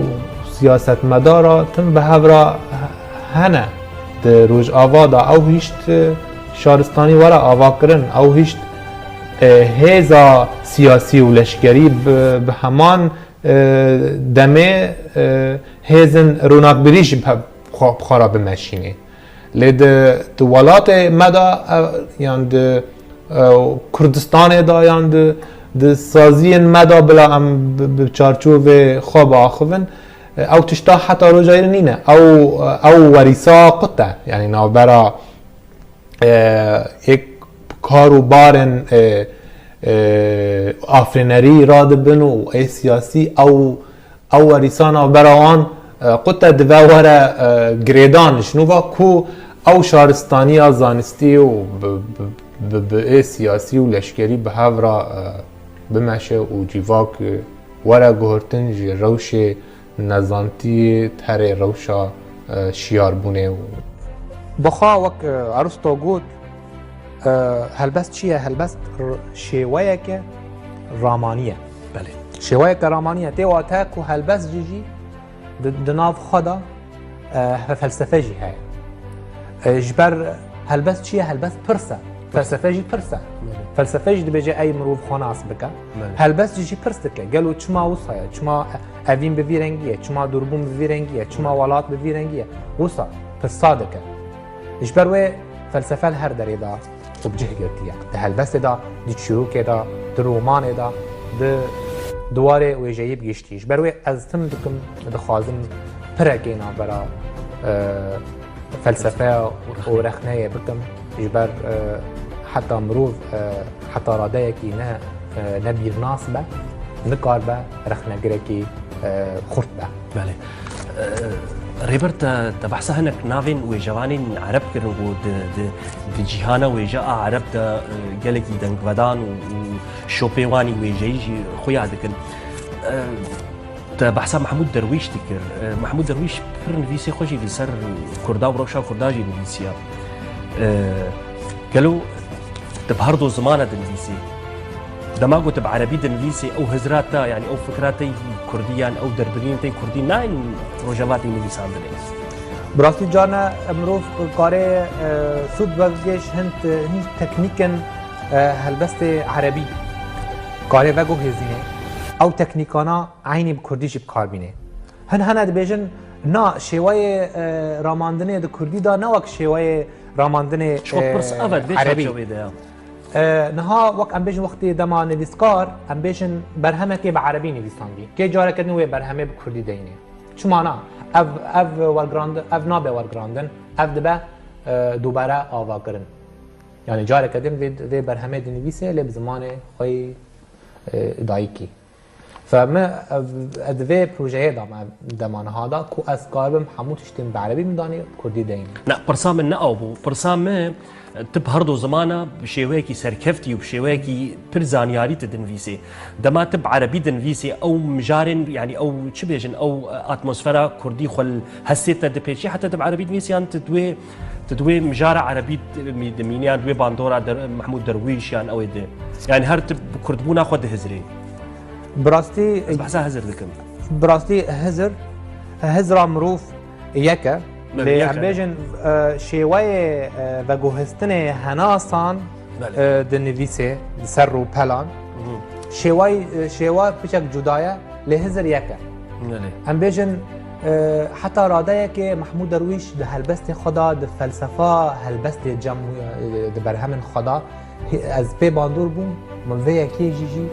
سیاسەتمەدارە تم بە هەورا هەنە ڕۆژئاوادا ئەو هیچ شارستانی وەرە ئاواکردن ئەو هیچ هێزا سیاسی و لەشکەری بە هەمان دەمێ هێزن ڕووناکبریش بخۆرە بمەشینێ لێ di welatê me de yan di Kurdistanê da yan di saziyên me da bila em bi çarçovê xwe biaxivin ew tişta heta rojayê nîne ew werîsa qut e yanî navbera yek kar û barên afrênerî radibin û ê siyasî ew werîsa navbera wan قطع دوه وره گریدان شنووا کو او شارستانیا زانستی و به سیاسی و لشکری به هورا بمشه و جیواک وره گهرتن جی روش نزانتی تر روشا شیار بونه بخوا وک عرستو گود هلبست چیه؟ هلبست شیوه که رامانیه بله شیوه که رامانیه تیوا تاکو هلبست جیجی دناف خدا فلسفه جی هاي جبر هلبس چیه هلبس پرسه فلسفه جی پرسه فلسفه جی بجه ای مروف خوناس بکه هلبس جی پرس دکه گلو چما وصایا چما اوین به ویرنگیه چما دوربون به ویرنگیه چما ولات به ویرنگیه وصا پرسا دکه جبر و فلسفه هر دری دا وبجه گرتیه ده هلبس دا دی چروک دا ده رومان دا ده دواره ویژه‌ای بگیشتیش بروی از تم دکم دخوازم پرکینا برا فلسفه و رخنه بکم جبر حتی مروف حتی راده یکی نه نبیر ناس به نکار به رخنه گرکی خورد به بله ريبرت تبحثها هناك نافين وجوانين عرب كرن د جهانا وجاء عرب دا جالكي دنك ودان وشوبيواني وجيجي خويا دكن تبحثها محمود درويش تكر محمود درويش فرن فيسي خوشي في سر كردا وروشا كرداجي نفيسيا قالوا تبهردو زمانه دنفيسي دما قلت بعربي دنفيسي او هزراتا يعني او فكراتي كرديان او دربرين تي كردي ناين روجواتي نفيسان دني براستی جانا امروز کاره سود وگش هند تکنیکن هلبست عربی کاره وگو هزینه او تکنیکانا عینی بکردیش بکار بینه هن دبیجن نا شیوای راماندنه د کردی دا نه وک شیوای راماندنه عربی نها وک ام بیجن وقتی دما نویسکار ام بیجن برهمه که به عربی نویساندی که جاره کردن و برهمه به کردی دینه چه معنا اف ورگراندن اف نابه ورگراندن اف دبه دوباره آوا کردن یعنی جاره کردن و برهمه دنویسه لب زمان خوی دایکی فما ادوی پروژه دمان هذا كو اسكاربم حمود اشتم بعربي مداني كردي دين لا برسام النقب برسام تبهردو زمانه بشيويكي سركفتي وبشيويكي برزانياري تدنفيسي دما تب عربي دنفيسي او مجارن يعني او تشبيجن او اتموسفيرا كردي خل هسيتنا دبيشي حتى تب عربي دنفيسي تدوي مجارة عربي دمينيان دوي باندورا محمود درويش يعني او يد يعني هر تب كردبونا خود هزري براستی بحثها هزر دکم براستی هزر مروف یکه لی بیجن شیوای و گوهستن هناسان دنویسه سر رو پلان شیوای پیچک جدایه لی هزر یکه ام بیجن حتی راده که محمود درویش ده هلبست خدا ده فلسفه هلبست ده برهمن خدا از پی باندور بون من وی یکی جیجی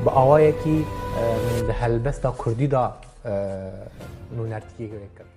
با آوایی که به هلبستا کردی دا نونرتیکی کرد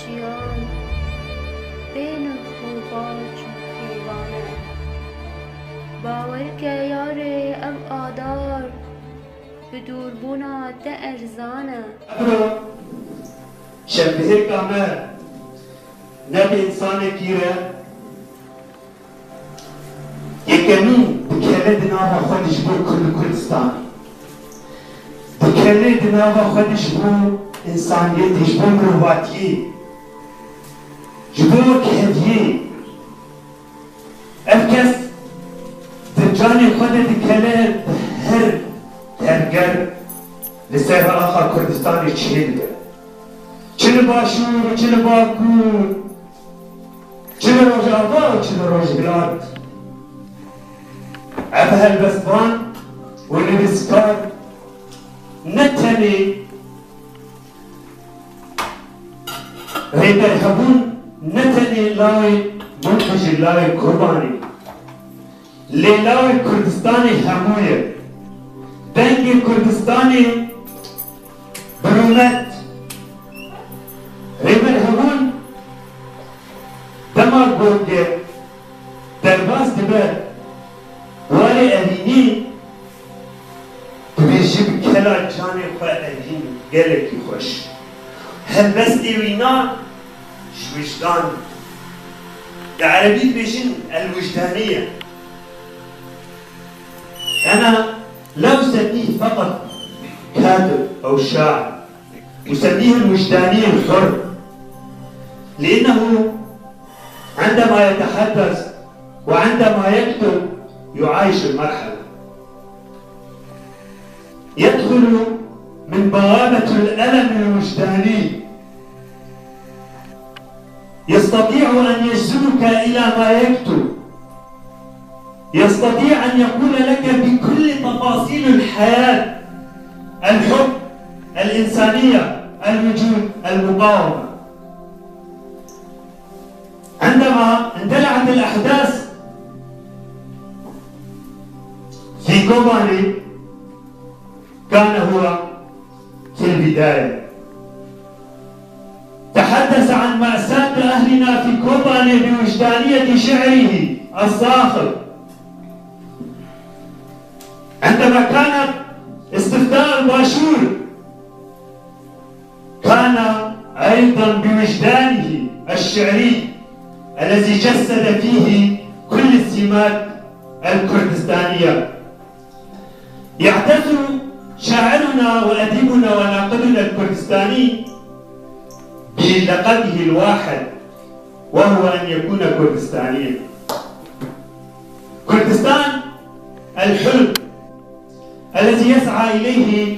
جیان بین خوباج حیوانه باور که یار ام آدار به دوربونا ده ارزانه شبهه کامه نه به انسان گیره یکمی دکله دناوا خودش بو کل کردستانی دکله دناوا خودش بو انسانیتش بو مروواتی جبو کهدیه افکس دجانی خود دکله هر درگر لسر آخر کردستانی چهل ده چه باشور و چه باکور چه روز آبا و چه روز بلاد عبه البسبان و البسکار نتنی ریدر هبون نتنی لاوی منتج لاوی قربانی لیلاوی کردستانی همویه دنگ کردستانی برونت ریبر همون دماغ بونده درباز دبر ولی اوینی ببیشی بکلا جان خواه اوین گلکی خوش هل بس اوینا وجدان العربي بيجين الوجدانية أنا لا أسميه فقط كاتب أو شاعر أسميه الوجداني الحر لأنه عندما يتحدث وعندما يكتب يعايش المرحلة يدخل من بوابة الألم الوجداني يستطيع أن يجذبك إلى ما يكتب يستطيع أن يقول لك بكل تفاصيل الحياة الحب الإنسانية الوجود المقاومة عندما اندلعت الأحداث في كوباني كان هو في البداية تحدث عن مأساة أهلنا في كوباني بوجدانية شعره الصاخب عندما كان استفتاء الباشور كان أيضا بوجدانه الشعري الذي جسد فيه كل السمات الكردستانية يعتز شاعرنا وأديبنا وناقدنا الكردستاني بلقبه الواحد وهو أن يكون كردستانيا كردستان الحلم الذي يسعى إليه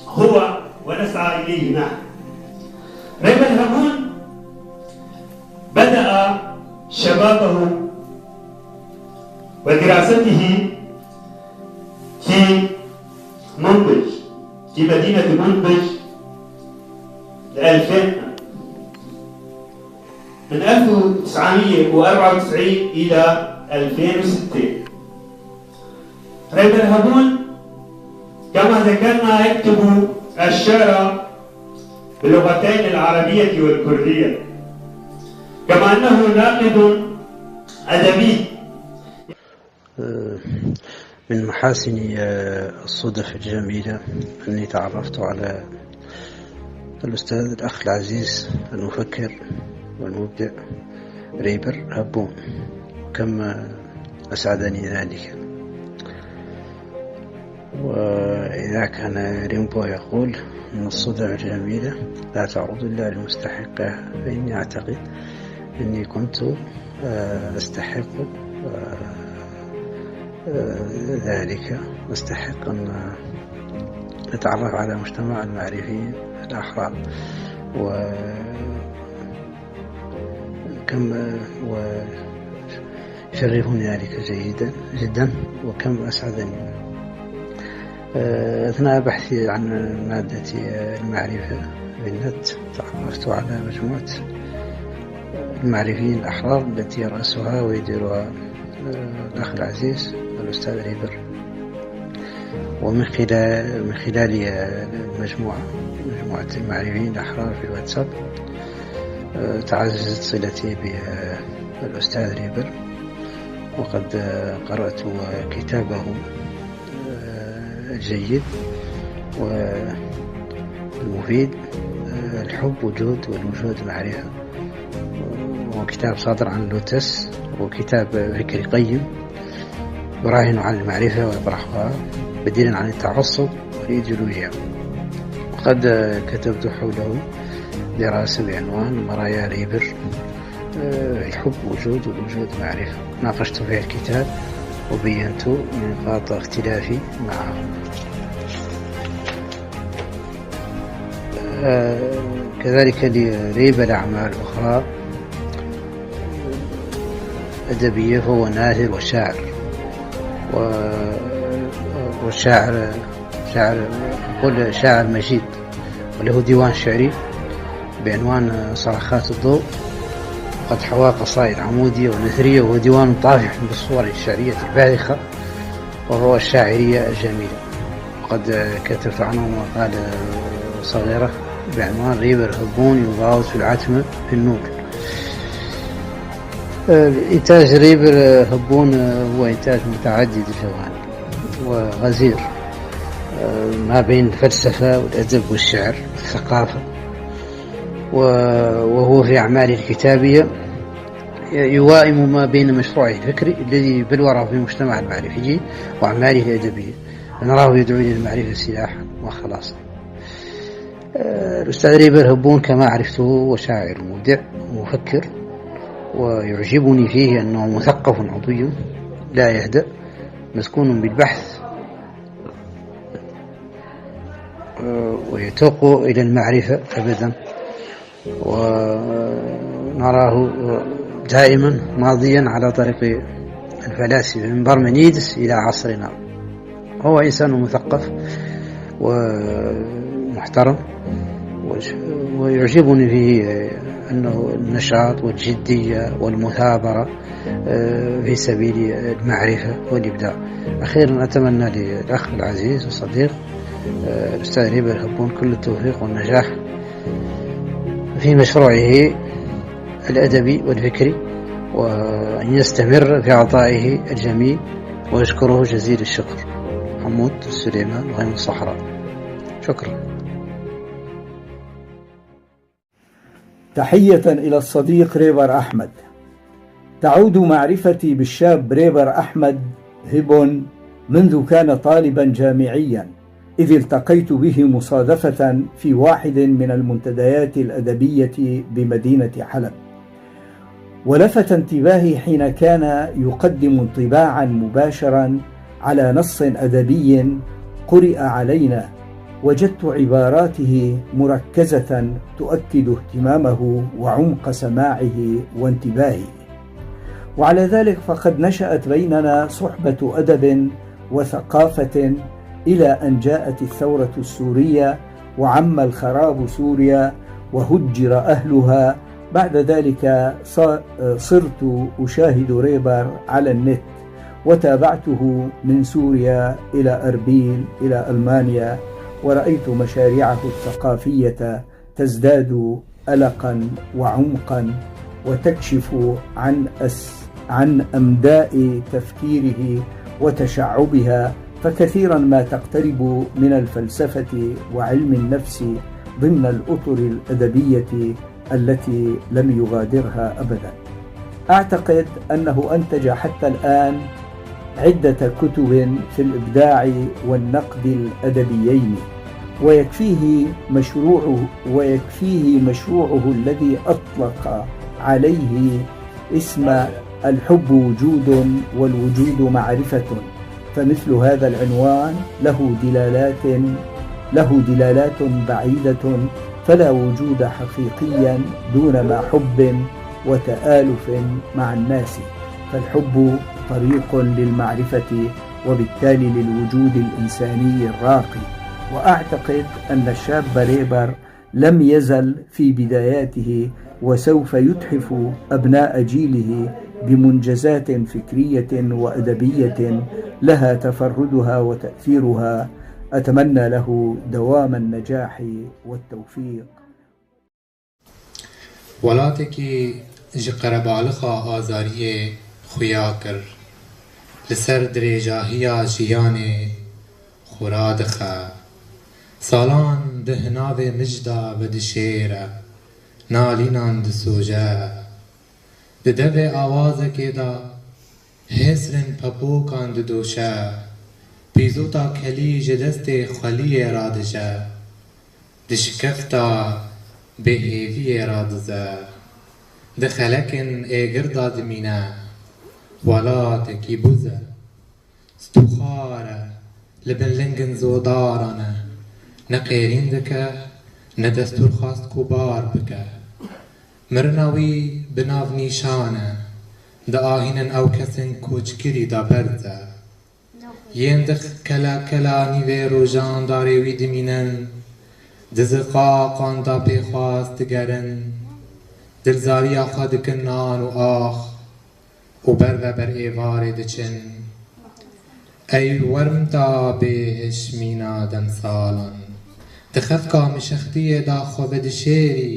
هو ونسعى إليه نحن ريبر همون بدأ شبابه ودراسته في منبج في مدينة منبج 2000 من 1994 إلى 2006 ريبر همون كما ذكرنا يكتب الشعر باللغتين العربية والكردية كما أنه ناقد أدبي من محاسن الصدف الجميلة أني تعرفت على الأستاذ الأخ العزيز المفكر والمبدع ريبر هبون كما أسعدني ذلك وإذا كان ريمبو يقول أن الصدف الجميلة لا تعرض إلا لمستحقها فإني أعتقد أني كنت أستحق ذلك أستحق أن أتعرف على مجتمع المعرفيين الأحرار وكم ويشرفني ذلك جدا وكم أسعدني أثناء بحثي عن مادة المعرفة بالنت تعرفت على مجموعة المعرفيين الأحرار التي يرأسها ويديرها الأخ العزيز الأستاذ ريبر ومن خلال مجموعة المعرفيين الأحرار في الواتساب تعززت صلتي بالأستاذ ريبر، وقد قرأت كتابه الجيد والمفيد الحب وجود والوجود معرفة، وكتاب صادر عن لوتس، وكتاب فكري قيم يراهن على المعرفة ويطرحها بديلا عن التعصب والإيديولوجيا. وقد كتبت حوله دراسة بعنوان مرايا ريبر الحب وجود والوجود معرفة، ناقشت فيها الكتاب وبينت نقاط اختلافي معه. كذلك لريبر أعمال أخرى أدبية، فهو ناثر وشاعر، والشاعر يقول شاعر مجيد، وله ديوان شعري بعنوان صرخات الضوء، قد حوى قصائد عمودية ونثرية، وهو ديوان طافح بالصور الشعرية الباذخة وهو الشاعرية الجميلة. وقد كتبت عنه مقالة صغيرة بعنوان ريبر هبون يغاوز في العتمة في النور. إنتاج ريبر هبون هو إنتاج متعدد الجوانب وغزير ما بين الفلسفة والأدب والشعر والثقافة، وهو في أعماله الكتابية يوائم ما بين مشروعه الفكري الذي بلوره في المجتمع المعرفي وأعماله الأدبية، نراه يدعو إلى المعرفة سلاحا وخلاصا. الأستاذ ريبر هبون كما عرفته هو شاعر مبدع ومفكر، ويعجبني فيه أنه مثقف عضوي لا يهدأ، مسكون بالبحث ويتوق إلى المعرفة أبدا، ونراه دائما ماضيا على طريق الفلاسفة من بارمنيدس إلى عصرنا. هو إنسان مثقف ومحترم، ويعجبني فيه أنه النشاط والجدية والمثابرة في سبيل المعرفة والإبداع. أخيرا أتمنى للأخ العزيز والصديق الأستاذ ريبر هبون كل التوفيق والنجاح في مشروعه الأدبي والفكري، وأن يستمر في عطائه الجميل، ويشكره جزيل الشكر. حمود سليمان، غيم الصحراء. شكرا. تحية إلى الصديق ريبر أحمد. تعود معرفتي بالشاب ريبر أحمد هبون منذ كان طالبا جامعيا، إذ التقيت به مصادفة في واحد من المنتديات الأدبية بمدينة حلب، ولفت انتباهي حين كان يقدم انطباعا مباشرا على نص أدبي قرئ علينا. وجدت عباراته مركزة تؤكد اهتمامه وعمق سماعه وانتباهه، وعلى ذلك فقد نشأت بيننا صحبة أدب وثقافة إلى أن جاءت الثورة السورية وعم الخراب سوريا وهجر أهلها. بعد ذلك صرت أشاهد ريبر على النت، وتابعته من سوريا إلى أربيل إلى ألمانيا، ورأيت مشاريعه الثقافية تزداد ألقا وعمقا، وتكشف عن أمداء تفكيره وتشعبها، فكثيرا ما تقترب من الفلسفة وعلم النفس ضمن الأطر الأدبية التي لم يغادرها أبدا. أعتقد أنه أنتج حتى الآن عدة كتب في الإبداع والنقد الأدبيين، ويكفيه مشروعه الذي أطلق عليه اسم الحب وجود والوجود معرفة. فمثل هذا العنوان له دلالات بعيدة، فلا وجود حقيقيا دون ما حب وتآلف مع الناس، فالحب طريق للمعرفة وبالتالي للوجود الإنساني الراقي. وأعتقد أن الشاب ريبر لم يزل في بداياته، وسوف يتحف أبناء جيله بمنجزات فكرية وأدبية لها تفردها وتأثيرها. أتمنى له دوام النجاح والتوفيق. ولاتێکی ji qerebalıxa azariyê xuya kir li ser dirêjahiya jiyanê xura dixe salan di hinavê mijda ve dişêre nalînan disoje di devê awazekê da hêsrên pepokan didoşe pîzota kelî ji destê xweliyê radije di şikefta bêhêviyê radize di xelekên êgir da dimîne welatekî bûze stûxar e li bin lingên zodaran e ne qêrîn dike ne destûrxwast ku bar bike mirina wî bi nav nîşan e di ahînên ew kesên koçkirî da berz e yên di kela kela nîvê rojan darê wî dimînin di ziqaqan da pêxwaz digerin dilzariya xwe dikin nan û ax û ber ve ber êvarê diçin ey werm da bêhişmîna demsalan di xefka mişextiyê da xwe vedişêrî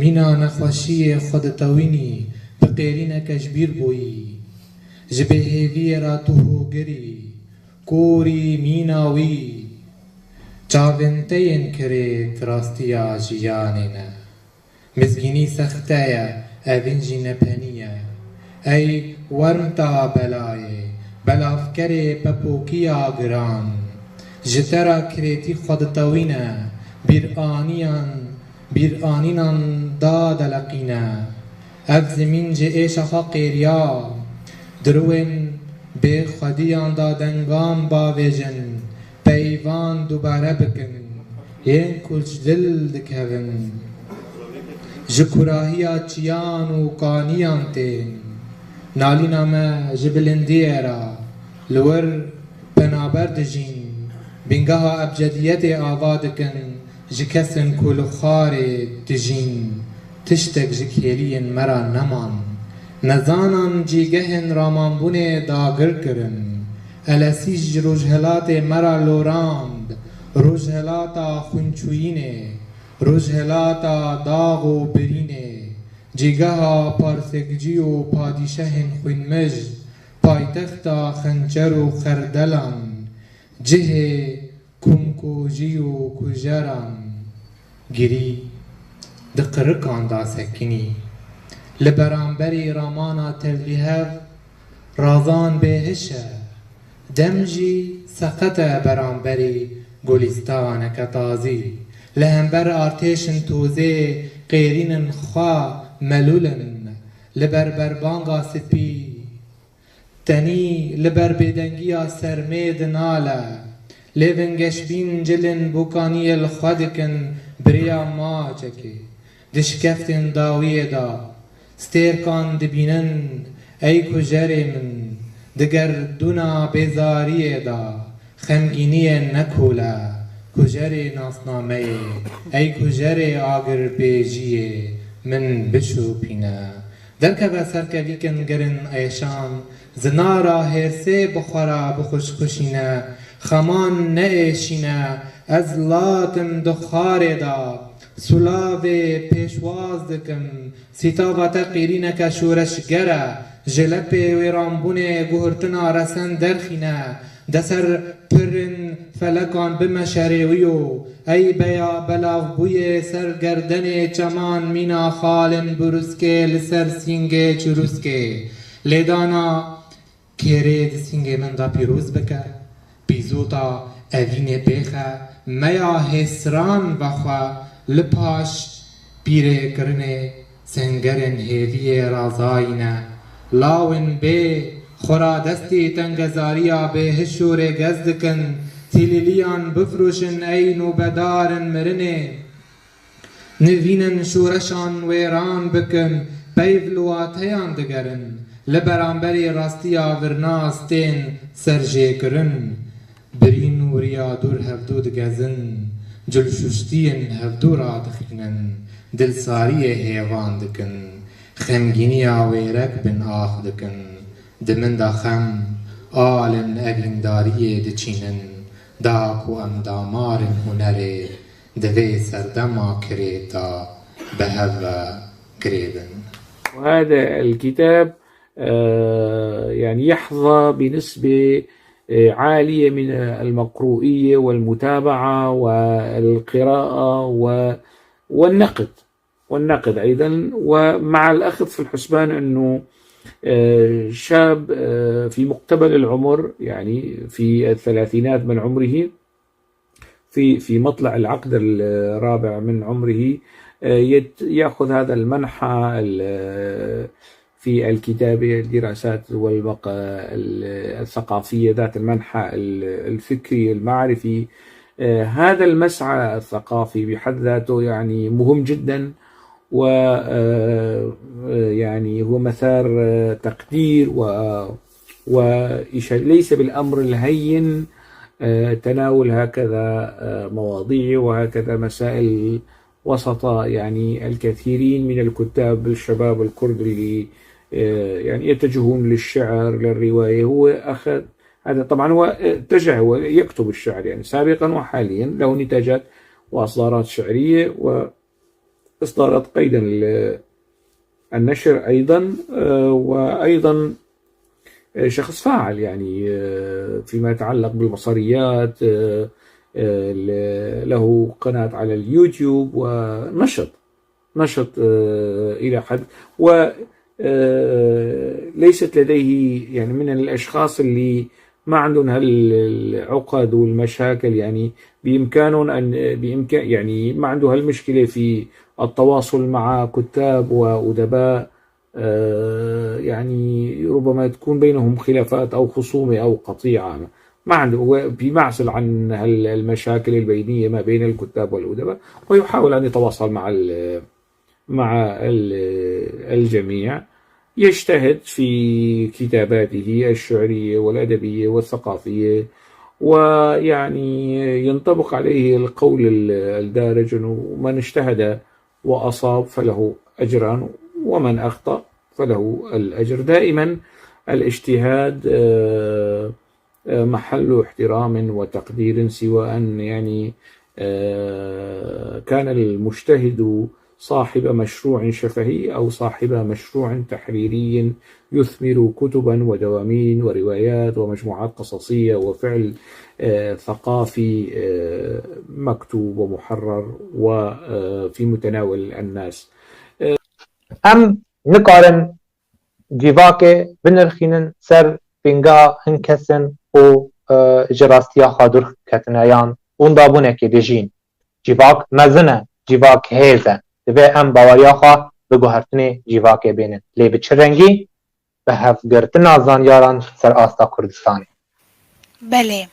mîna nexweşiyê xwe ditewînî bi qêrîneke ji bîr bûyî ji bêhêviyê ra tu hûgirî korî mîna wî çavên te yên kirê rastiya jiyanê ne mizgînî sexte ye evîn jî nepenî ye ey werm ta belayê belavkerê pepokiya giran ji te ra kirêtî xwe ditewîne bîranînan da deleqîne ev zimîn ji êşa xwe qêriya dirûên bêxwediyan da dengan bavêjin peyvan dubare bikin yên ku ji dil dikevin ji kurahiya çiyan û qaniyan tên nalîna me ji bilindiyê ra li wir penaber dijîn bîngeha ebcediyetê ava dikin ji kesên ku li xwarê dijîn tiştek ji kêliyên me ra neman nezanan cîgehên ramanbûnê dagir kirin elesî ji rojhelatê me ra lorand rojhelata xwînçûyînê rojhelata dağ û birînê cîgeha parsekcî û padîşehên xwînmij paytexta xençer û xerdelan cihê kumkûjî û kujeran girî di qirikan da sekinî li beramberî ramana tevlîhev razan bêhiş e dem jî seqet e beramberî gulîstaneke tazî li hember artêşin tûzê qêrînin xwe melûlin li ber berbanga spî tenî li ber bêdengiya sermê dinale lêvin geşbîn cilên bûkaniyê li xwe dikin biriya maçekê di şikeftên dawiyê da stêrkan dibînin ey kujerê min di gerdûna bêzariyê da xemgîniyên nekûle kujerê nasnameyê ey kujerê agirpêjiyê min bişopîne derkeve serkevîkên girin êşan zinara hêrsê bixwara bixuşxuşîne xeman neêşîne ez latim di xwarê da sulavê pêşwaz dikim sîtava te qêrîneke şûreşger e ji lepê wêranbûnê guhirtina resen derxîne deser pirin felekan bimeşerê wîyo ey beya belavbûyê ser gerdenê çeman mîna xalên biruskê li ser sîngê çirûskê lêdana kêrê di sîngê min da pîroz bike pîzota evînê pêxe meya hêsran vexwe li paş pîrêkirinê sengerên hêviyê razayîne lawên bê xura destê tengezariya bêhiş û rêgez dikin tîlîliyan bifrûşin ey nûbedarên mirinê nivînin şûreşan wêran bikin peyv li wateyan digerin li beramberî rastiya virnas tên serjêkirin birîn û riya dûr hevdû digezin cilşuştiyên hevdû ra dixînin dilsariyê hêvan dikin xemgîniya wêrek bin ax dikin di min da xem alên evîndariyê diçînin da ku em damarên hunerê di vê serdema kirê da bi hev ve كريدن. وهذا الكتاب يعني يحظى بنسبة عالية من المقروئية والمتابعة والقراءة والنقد أيضا، ومع الأخذ في الحسبان أنه شاب في مقتبل العمر، يعني في الثلاثينات من عمره، في مطلع العقد الرابع من عمره، يأخذ هذا المنحى في الكتابة، الدراسات الثقافية ذات المنحى الفكري المعرفي. هذا المسعى الثقافي بحد ذاته يعني مهم جدا، ويعني هو مثار تقدير وليس بالأمر الهين تناول هكذا مواضيع وهكذا مسائل وسط يعني الكثيرين من الكتاب الشباب الكرد اللي يعني يتجهون للشعر للرواية. هو أخذ هذا، طبعا هو اتجه ويكتب الشعر يعني سابقا وحاليا، له نتاجات وأصدارات شعرية وإصدارات قيدا للنشر أيضا، وأيضا شخص فاعل يعني فيما يتعلق بالبصريات، له قناة على اليوتيوب ونشط إلى حد، وليست لديه يعني من الأشخاص اللي ما عندهم هالعقد والمشاكل، يعني بإمكان يعني ما عنده هالمشكلة في التواصل مع كتاب وأدباء يعني ربما تكون بينهم خلافات أو خصومة أو قطيعة، ما عنده، بمعزل عن المشاكل البينية ما بين الكتاب والأدباء، ويحاول أن يتواصل مع الجميع. يجتهد في كتاباته الشعرية والأدبية والثقافية، ويعني ينطبق عليه القول الدارج أنه من اجتهد وأصاب فله أجران، ومن أخطأ فله الأجر. دائما الاجتهاد محل احترام وتقدير، سواء يعني كان المجتهد صاحب مشروع شفهي أو صاحب مشروع تحريري يثمر كتبا ودواوين وروايات ومجموعات قصصية وفعل ثقافي مكتوب ومحرر وفي متناول الناس. أم نقارن جيفاكي بنرخينن سر بينغا هنكسن و جراستيا خادر كتنايان وندابونك ديجين جيفاك مزنه جيفاك هيزه دبي ام باورياخا بگوهرتني جيفاكي بينن لي بچرنگي بهفگرتنا زانياران سر آستا كردستاني. بله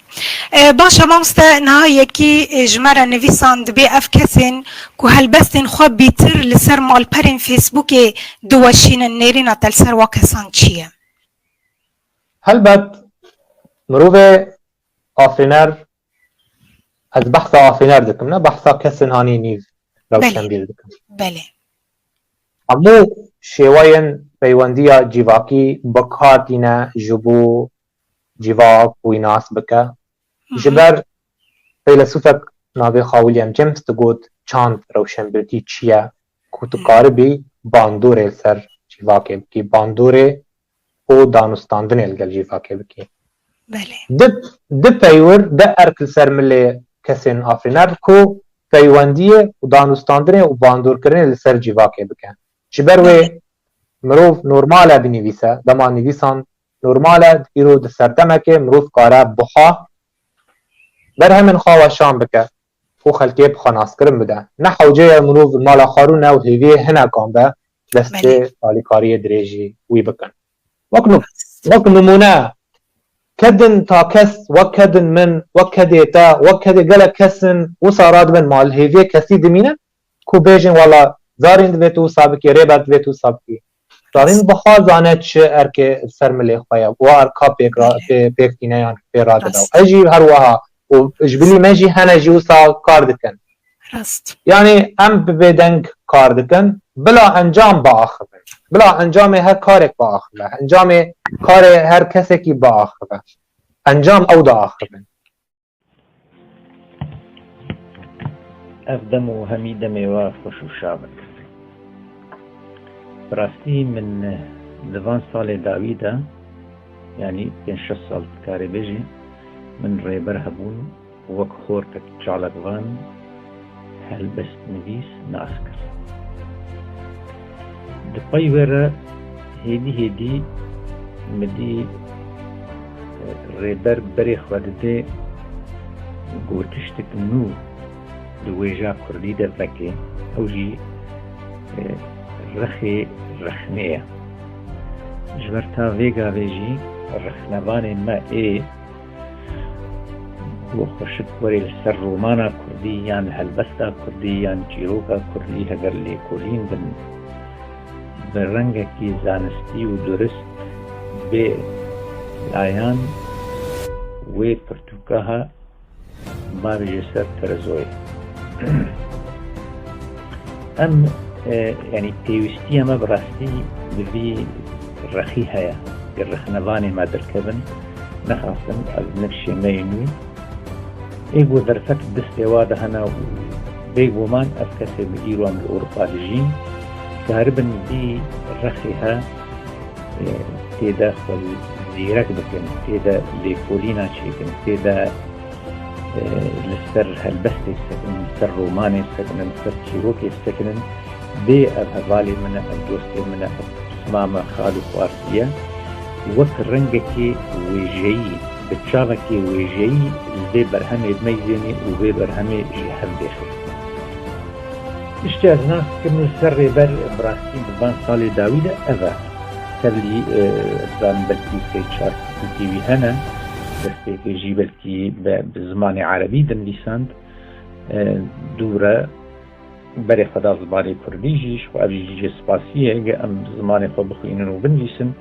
باشا مامستا نهایکی جمره نویسان دبی اف کسین که هلبستین خواب بیتر لسر مال پرین فیسبوک دوشین نیرین تل سر واکسان چیه؟ هلبت مروف آفرینر از بحث آفرینر دکم نه بحثا کسین هانی نیز روشن بیر دکم. بله امو شیوین پیوندیا جیواکی بکاتینا جبو جیواک ویناس بکه جبر فیلسوفک ناوی خاولیم جیمز تگوت چاند روشنبرتی چیه که تو کاربی باندوره سر جیواکه بکی باندوره و دانستاندن الگل جیواکه بکی ده پیور ده ارکل سر ملی کسین آفرینر کو پیوندیه و دانستاندن و باندور کرن لسر جیواکه بکن جبر وی مروف نورماله بنویسه دما نویسان نورماله ایرو ده سردمکه مروف کاره بخوا بر همین خواه شام بکه خو خلقه بخاناس کرن بده نه حوجه مروف مالا خارون او هیوی هنه کام به دسته تالیکاری دریجی وی بکن وک نمونه كدن تا كس وكدن من وكدي تا وكدي قال كسن وصاراد من مال هيفي كسي دمينا كو بيجن والله زارين دويتو سابكي ريبات دويتو سابكي زارين بخازانه چه اركي سرملي خويا واركا بيكرا بيكتينا يعني بيراد داو اجي هروها واجبلي ماجي هنا جوسا كاردكن يعني ام بدنك كاردكن بلا انجام باخر بلا انجام هر کارک با آخره انجام کار هر کسی کی با آخره انجام او دا آخره افدم و همی دمی و خوش و شابک براستی من دوان سال داویدا يعني بين 6 سال كاري بيجي من ريبر هبون وك خورتك جالقوان هل بس نبيس ناسكر دقاي ورا هيدي مدي ريبر بري خودته قوتشتك نو دويجا كردي دفلكي اوجي رخي رخنية جبرتا فيغا فيجي رخنواني ما ايه وخشت وري السر رومانا كردي يعني هلبستا كردي يعني جيروكا كردي هگر ليكولين بالرنگه كي زانستي ودرست بالآيان وبرتوكاها ما بجسر ترزوي ام يعني بيوستي ما براستي بفي رخي هيا الرخنواني ما دركبن نخاصن نفشي مينوي ايقو درفت دستي واده هنا بيقو مان افكسي بجيروان بالاوروبا لجين كهربن دي رخيها تيدا خل زيرك بكن تيدا ليكولينا شيكن تيدا لسر هالبستي سكن لسر روماني سكن لسر شيروكي سكن بي أبهالي من الدوستي من اسمامة خالو خوارسية وقت رنجكي ويجي بتشافكي ويجي زي برهمي ميزيني وبي برهمي جيحب بيخي اشتاز ناس كمل سر بر براستي ببان صالي داويدة أذا تبلي بان بلكي سيتشار تيوي هنا بس يجي بلكي بزمان عربي دم لساند دورة بري خدا زماني كرديجيش وابي جيجي سباسية ام زماني خبخينن وبنليسن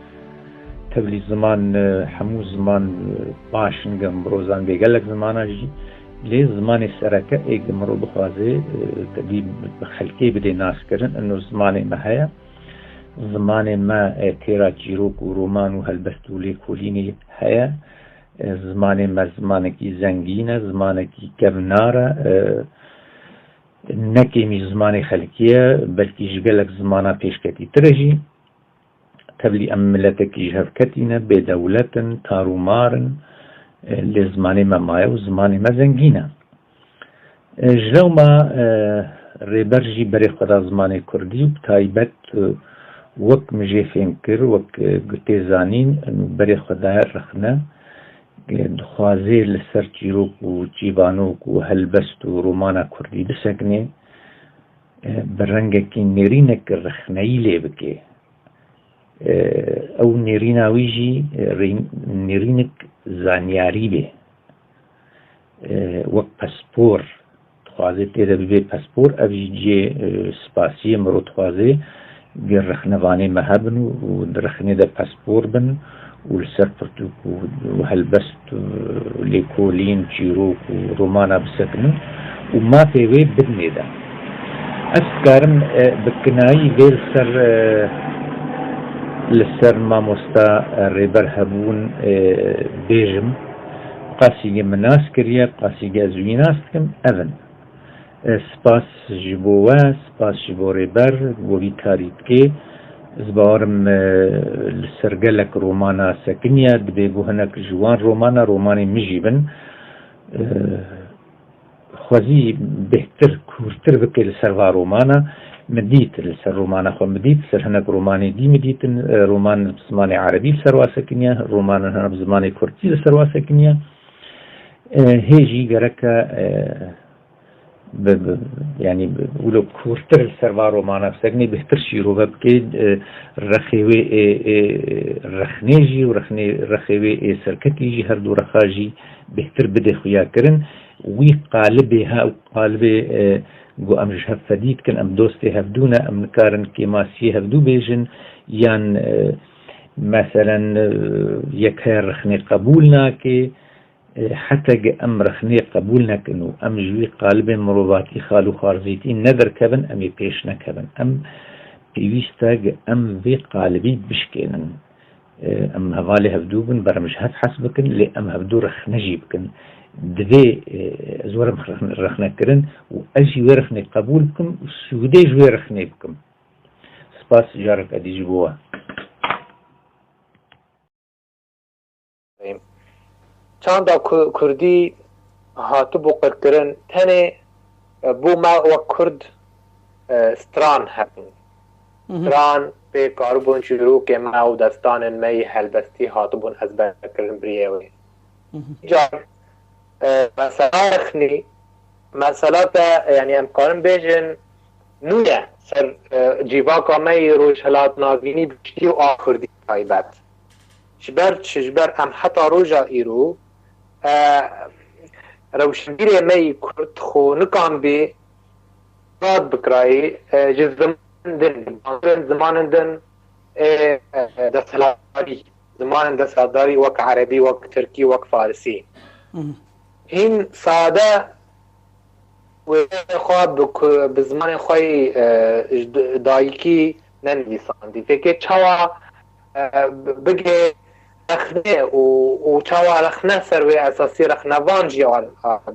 تبلي زمان حمو زمان باشن قم بروزان بيقلق زمانا جي لي زماني سركة ايق مرو بخوازي تبلي بخلكي بدي ناس كرن انو زماني ما هيا زماني ما تيرا جيروك ورومان وهالبستو لي كوليني هيا زماني ما زمانكي زنگينة زمانكي كبنارة نكيمي زماني خلقية بلكي جقلك زمانا بيشكتي ترجي تبلي أملتك جهفكتنا بدولة تارومار لزماني ما مايا وزماني ما زنگينة جلو ما ريبرجي بري خدا زماني كردي بتايبت وك مجي فينكر وك قتيزانين بري خدا رخنا دخوازي لسر جيروك و جيبانوك و هلبست و رومانا كردي بسكني برنگكي نيرينك رخناي ليبكي او نيرينا ويجي نيرينك زانياري بي وك باسبور دخوازي تيدا ببي باسبور ابي جي سباسي مرو دخوازي بير رخنواني مهبن و درخني دا باسبور بن والسر برتوك وهلبست ليكولين جيروك ورومانا بسكنو وما في وي بدني دا أفكارم بكناي غير سر لسر ما مستا ريبر هبون بيجم قاسي مناس كريا قاسي جازويناس كم أذن سپاس جبوا سپاس جبو ريبر وبي كاريتكي زبارم لسرقلك رومانا سكنيا دبيقو هناك جوان روماني مجيبن خوزي بهتر كورتر بكي لسروا رومانا مديت لسر رومانا خو مديت سر هناك روماني دي مديت رومان بزماني عربي لسروا سكنيا رومان هنا بزماني كورتي لسروا سكنيا هيجي قركا يعني ولو كورتر السروا رومانا بسكني بهتر شيرو بكي رخيوي رخنيجي رخيوي سركتيجي هردو رخاجي بهتر بدي خويا كرن وي قالبها وقالبي جو ام جهفديت كن ام دوستي هفدونا ام كارن كيماسي هفدو بيجن يان مثلا يكهر رخني قبولنا كي حتى ام رخني قبولنا كنو ام جوي قالبي مروباتي خالو خارزيتي نذر كبن ام يبيشنا كبن ام بيويستا ام في قالبي بشكينن ام هفالي هفدوبن برمج هف حسبكن لي ام هفدو رخنجي بكن دبي زورم رخنا كرن واجي ورخني قبول بكم سودي جوي رخني بكم سپاس جارك أدي جبوه. چند کردی هاتو بو قرکرن تنه بو ما و کرد ستران هبن ستران به کاربون شروع که ما و دستان می هلبستی هاتو بون از برکرن بریوی جار مسئله رخنی مسئله تا یعنی امکارن بیجن نویه سر جیواکا می روش هلات ناوینی بشتی و آخردی تایبت شبر ام حتی روژا ایرو روشنبیری می کرد خو نکان بی راد بکرایی زمان دن دستهلاری زمان دستهلاری وک عربی وک ترکی وک فارسی هین ساده و خواب بزمان خوی دایکی ننویساندی فکر چاوا بگه رخنه و چاوا رخنه سروی اساسی رخنه وانجی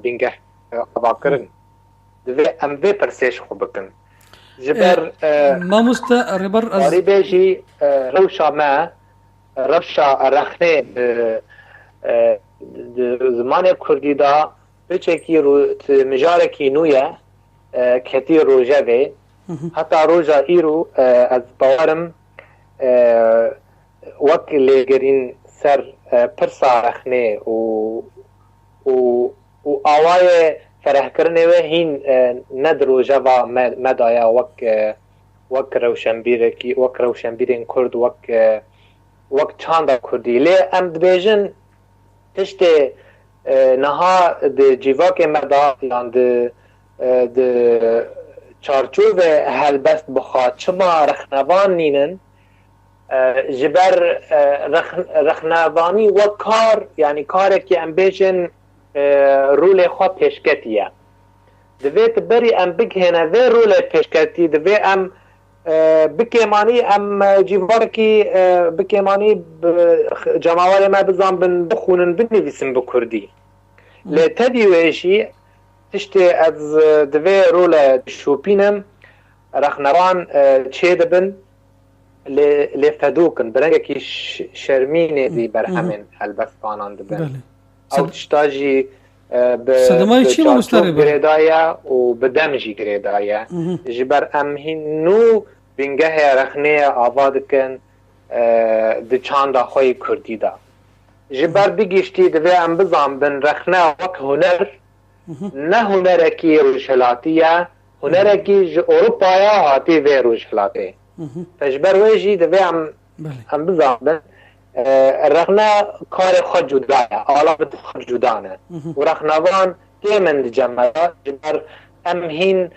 بینگه آباکرن دوی ام وی پرسیش خوب بکن جبر ما مستقربر از بیجی روشا ما روشا رخنه زمان کردی دا بچکی مجارکی نویه کتی روژه بی حتی روژا ایرو از باورم وقت لگرین سر پرسا رخنه و آوای فرح کرنه و هین ند روژه و مدایا وقت روشنبیرین کرد وقت چاندا کردی لی ام دبیجن تشت نها د جیواک مدا یان د چارچوب هلبست بخواد چما رخنوان نینن جبر رخنوانی و کار یعنی کاری که ام بیجن رول خواه پیشکتیه دویت بری ام بگهنه وی رول پیشکتی دوی ام بکیمانی ام جیوارکی بکیمانی جماوار ما بزن بخونن بنویسن بکردی لی تدی ویشی تشتی از دوی رول شوپینم رخنوان چه دبن لی فدوکن برنگه که شرمینه دی برهمین البستانان دبن او تشتاجی صدمای چی مستری گریدایا و بدمجی گریدایا جبر امهین نو بینگه رخنه آواد کن د چاندا خوی کردی دا جبر بگیشتی دوی ام بزن بن رخنه وک هنر نه هنرکی روشلاتیه هنرکی اروپایا هاتی وی روشلاتی فجبر ویجی دوی ام بزن بن رخنه کار خود جدایه آلابت خود جدانه و رخنوان تیمن دی جمعه جبر امهین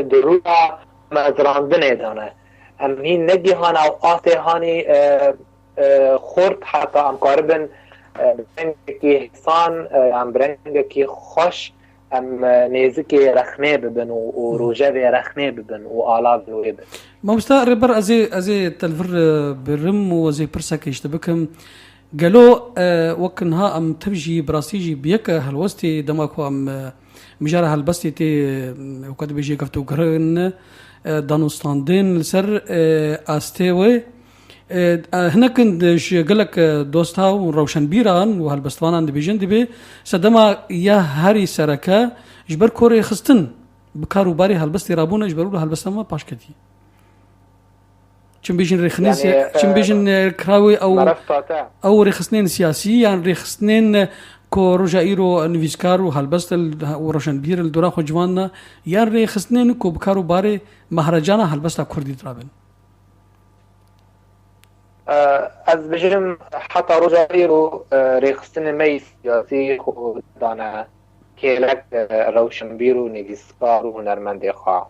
د رویا مزراندنه دانه امهین نگی هانه و آته هانی خورد حتی امکاربن برنگه که حسان برنگه که خوش ام نیزکی رخنه ببن و روژه رخنه ببن و آلاب نوی ببن ما مستقربر ازي تلفر برم وزي برسك يشتبكم قالوا وكنها ام تبجي براسيجي بيك هالوستي دماكو ام مجارة هالبستي تي وقد بيجي كفتو قرن دانوستاندين لسر استيوي هناك قالك دوستها وروشن بيران وهالبستوانان دي بيجن دي سدما يا هاري سركا جبر كوري خستن بكارو باري هالبستي رابونا جبروا هالبستما باش كدي چون بیشین رخنیس چون بیشین کراوی او رخصنين سیاسی يعني رخصنين كوروجا ايرو نويسكارو هالبست وروشن بير الدورا خو جواننا يعني رخصنين كو بكارو باري مهرجانا هالبست كردي درابن از بجرم حتى روجا ايرو رخصنين مي سياسي خو دانا كيلك روشن بيرو نويسكارو هنرمندي خواه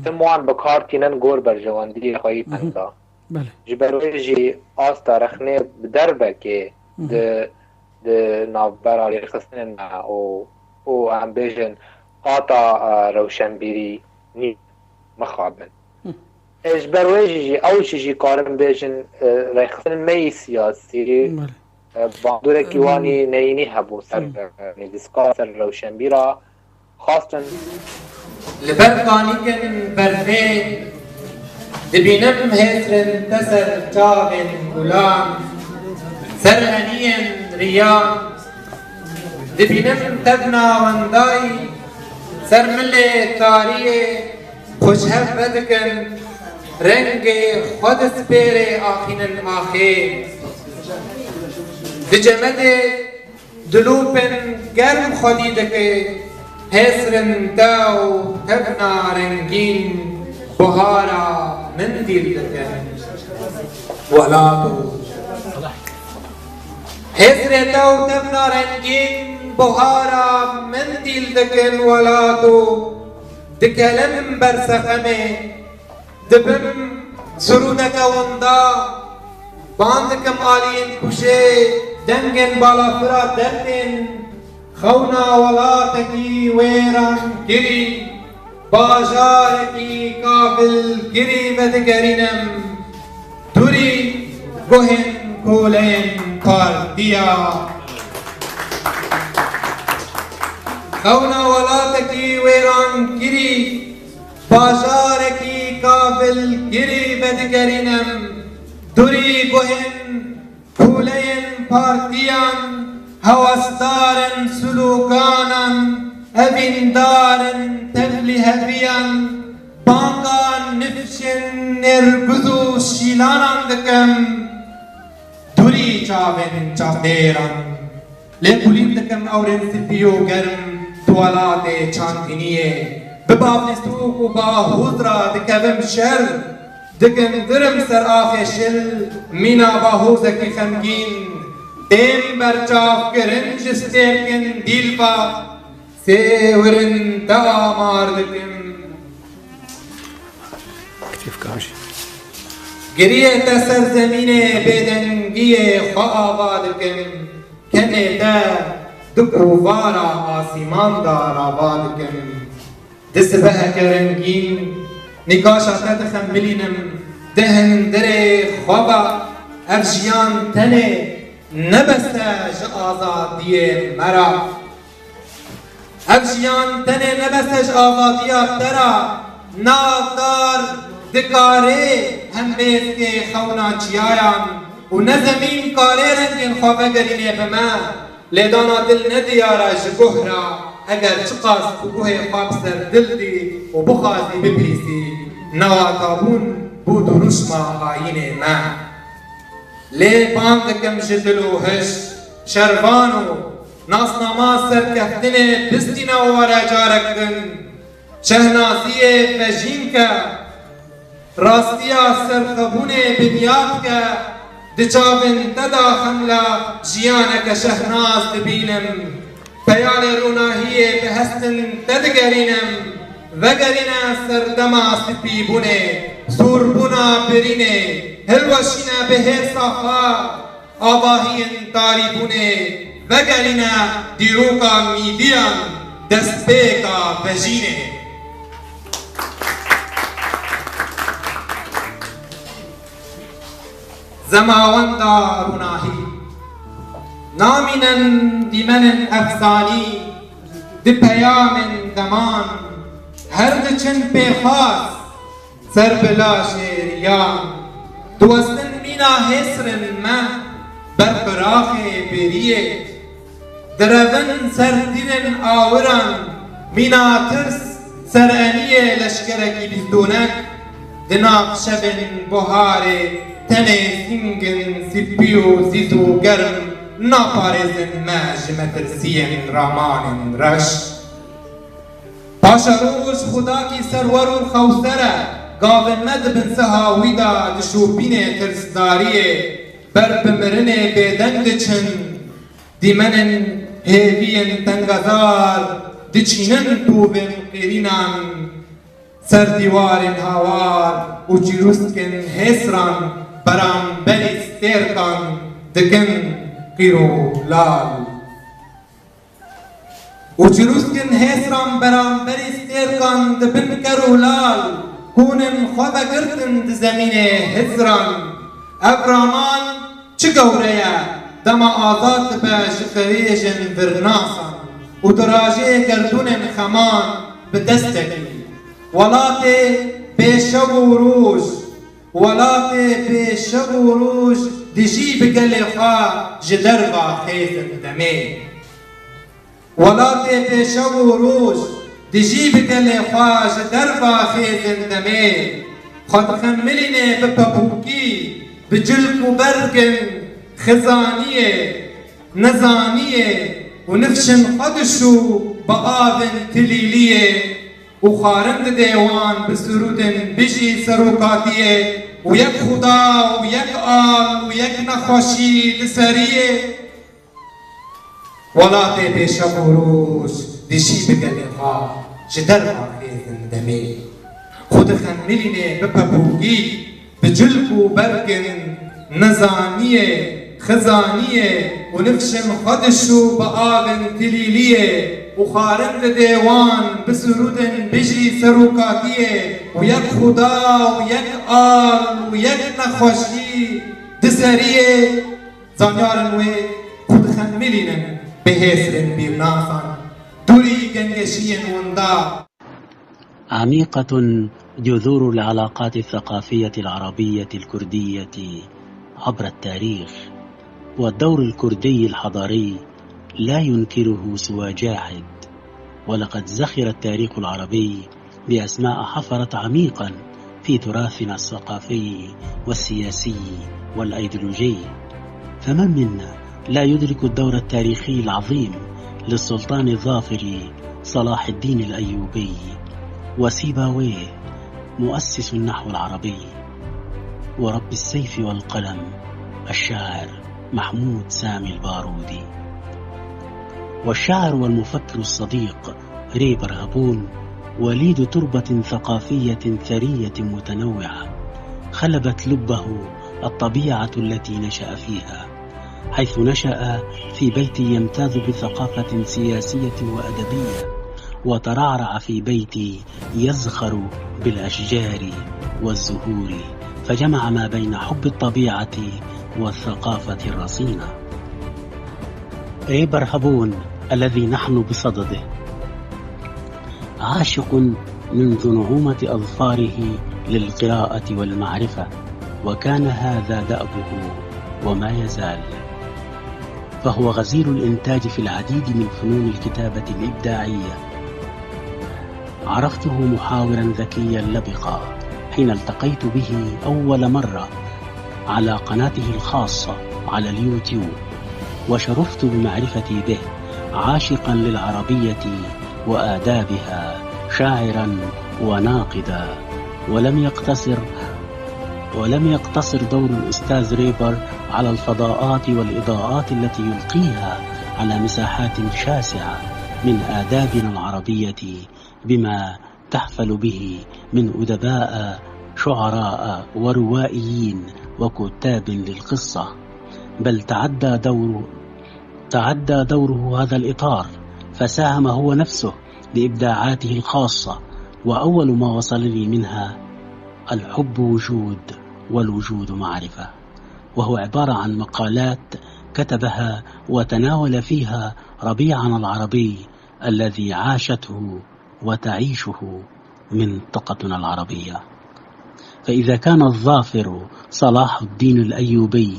تموان بکار تینن گور بر جواندی خواهی پندا جبروی جی آستا رخنه بدربه که ده نافبرا لیخستن او هم بیجن قاطع روشن بیری نی مخابن جبروی جی اوشی جی کارم بیجن لیخستن می سیاسی باندوره کیوانی نینی هبو سر نویسکا سر روشن بیرا خواستن لبرقانيكن برفين دبينم هسرن تسر جاغن غلام سرهنين ريان دبينم تبنا ونداي سرملي تاريه خوشهف بدكن رنگ خود سپیره آخین آخیر دجمد دلوپن گرم خودی دکه هسرن داو تبنا رنگین بهارا من دیل دکه ولادو هسر داو تبنا رنگین بهارا من دیل دکن ولادو دکلم برسخمه دبم سرودك وندا باندكم آلين كوشي دنگن بالا فرا دفن خونا ولاتكي ويران گري باجاركي قابل گري ودگرينم توري گوهن كولين كارديا خونا ولاتكي ويران گري باجاركي قابل گری بدگرینم دوری گوهن کولین پارتیان هوستارن سلوکانن اویندارن تغلی هفیان بانگان نفشن نرگزو شیلانان دکم دوری چاوین چاودیران لیپولین دکم اورن سپیو گرم توالات چانتینیه بباب نستوك وبا هودرا دكبم شل دكن درم سر آخي شل مينا باهوزك خمگين ديم برچاف کرنج ستيركن ديلفا سيورن دامار دكم كتيف كامش گريه تسر زمينه بدنگيه خواه دكم كنه دا دكوفارا آسيمان دارا بادكم دست بها كرنگين نقاشا تدخم بلينم دهن دري خوابا افجيان تنه نبسته آزادی مرا افجیان تنه نبسته آزادی ترا نافدار دکاره هم بیت که خونا چیایان و نزمین کاره رنگین خوابه گرینه به من لیدانا دل ندیاره جگوهرا اگر چقاس بگوه خواب سر دل دی و بخوازی بپیسی نواتابون بود و رشما آینه من لی باندکم جدلو هش شروانو ناس نماز سر کفتنه بستینا و رجارکن شهنازی فجین که راستیا سرخبونه بنیاد که دچاون تدا خملا جیانک شهناز دبینم پیال روناهی به هستن تدگرینم وگرینه سردما سپیبونه سوربونا برینه هلوشینه به هر صافا آباهین تاریبونه وگرینه دیروکا میدیان دست بیکا بجینه زماوندا روناهی نامنن دیمن افسانی دی پیام دمان هر دچن پیخاس سر بلا شیریان دوستن مینا حسرن من برقراخ بریه درون سر دیرن آوران مینا ترس سر انیه لشکرکی بیزدونک دناق شبن بهاره تنه سینگن سپیو زیزو گرم ناپارزن ماج مترسین رامان رش پاشا روش خدا کی سرور و خوستره گاون مد بن سهاویدا دشوپین ترسداریه بر بمرنه بیدنگ چن دیمنن هیوین تنگزار دچینن توبن قیرینان سر دیوارن هاوار و جیروسکن حسران برام بری ستیرکان دکن قیرو لال و جیروسکن حسران برام بری ستیرکان دبن کرو لال کونن خواه گردن زمین حسران ابرامان چه گوره دما آزاد به شخریجن برناسان و دراجه گردون خمان به دستکی ولاتی پیشب و روز ولاتی پیشب و روز دجی بگل خواه جدر با خیزن دمه ولاتی پیشب و روز دجی بگل خواه جدر با خیزن دمه خود خملینه بپپوکی بجلب و برگن خزانیه نزانیه و نفشن خودشو با آبن تلیلیه و خارند دیوان بسرودن بجی سروکاتیه و یک خدا و یک آل و یک نخوشی لسریه ولاتی پیشب و روز دشی بگلی خواه جدر آخیزن دمی خود خملینه بپپوگی بجلب و برگن نزانیه خزانیه و نفشم خودشو با آغن تلیلیه و خارند دیوان بسرودن بجی سروکاتیه و یک خدا و یک آل و یک نخوشی دسریه زانیارن و خود خملینن بهسرن بیرناسان دوری گنگشین وندا. عميقة جذور العلاقات الثقافية العربية الكردية عبر التاريخ، والدور الكردي الحضاري لا ينكره سوى جاحد، ولقد زخر التاريخ العربي بأسماء حفرت عميقا في تراثنا الثقافي والسياسي والأيديولوجي. فمن منا لا يدرك الدور التاريخي العظيم للسلطان الظافر صلاح الدين الأيوبي وسيباويه مؤسس النحو العربي، ورب السيف والقلم الشاعر محمود سامي البارودي، والشاعر والمفكر الصديق ريبر هابون وليد تربة ثقافية ثرية متنوعة خلبت لبه الطبيعة التي نشأ فيها، حيث نشأ في بيت يمتاز بثقافة سياسية وأدبية، وترعرع في بيت يزخر بالأشجار والزهور، فجمع ما بين حب الطبيعة والثقافة الرصينة. ريبر هابون الذي نحن بصدده عاشق منذ نعومة أظفاره للقراءة والمعرفة، وكان هذا دأبه وما يزال، فهو غزير الإنتاج في العديد من فنون الكتابة الإبداعية. عرفته محاورا ذكيا لبقا حين التقيت به أول مرة على قناته الخاصة على اليوتيوب، وشرفت بمعرفتي به عاشقا للعربية وآدابها، شاعرا وناقدا. ولم يقتصر دور الأستاذ ريبر على الفضاءات والإضاءات التي يلقيها على مساحات شاسعة من آدابنا العربية بما تحفل به من أدباء شعراء وروائيين وكتاب للقصة، بل تعدى دوره هذا الإطار، فساهم هو نفسه بإبداعاته الخاصة. وأول ما وصلني منها الحب وجود والوجود معرفة، وهو عبارة عن مقالات كتبها وتناول فيها ربيعنا العربي الذي عاشته وتعيشه منطقتنا العربية. فإذا كان الظافر صلاح الدين الأيوبي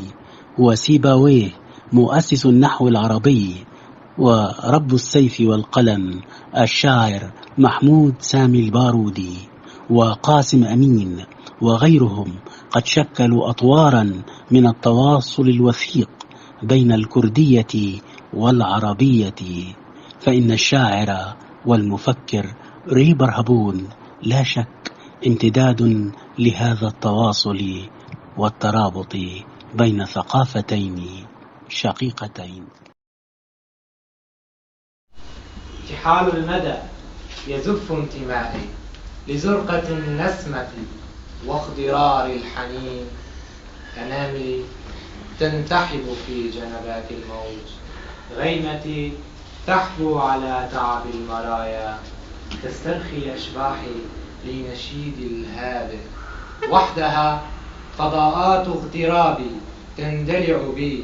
وسيباويه مؤسس النحو العربي، ورب السيف والقلم الشاعر محمود سامي البارودي، وقاسم أمين وغيرهم قد شكلوا أطوارا من التواصل الوثيق بين الكردية والعربية، فإن الشاعر والمفكر ريبر هابون لا شك امتداد لهذا التواصل والترابط بين ثقافتين شقيقتين. انتحال المدى يزف انتمائي لزرقة النسمة واخضرار الحنين، أناملي تنتحب في جنبات الموج، غيمتي تحبو على تعب المرايا، تسترخي أشباحي لنشيد الهادئ، وحدها فضاءات اغترابي تندلع بي،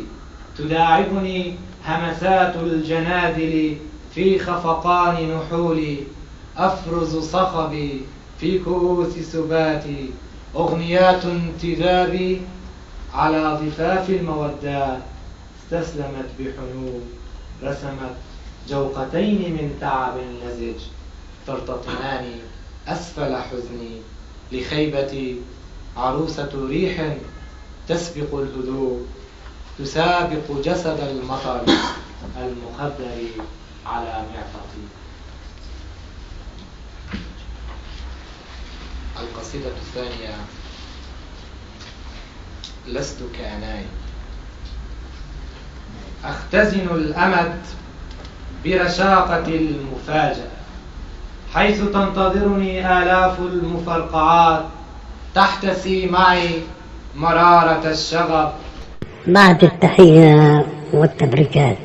تداعبني همسات الجنادل في خفقان نحولي، أفرز صخبي في كؤوس سباتي أغنيات تجابي على ضفاف المودات استسلمت بحنو رسمت جوقتين من تعب لزج ترتطمان أسفل حزني لخيبتي عروسة ريح تسبق الهدوء تسابق جسد المطر المخدر على معطفي. القصيدة الثانية. لست كأناي أختزن الأمد برشاقة المفاجأة حيث تنتظرني آلاف المفرقعات تحتسي معي مرارة الشغب. بعد التحية والتبريكات،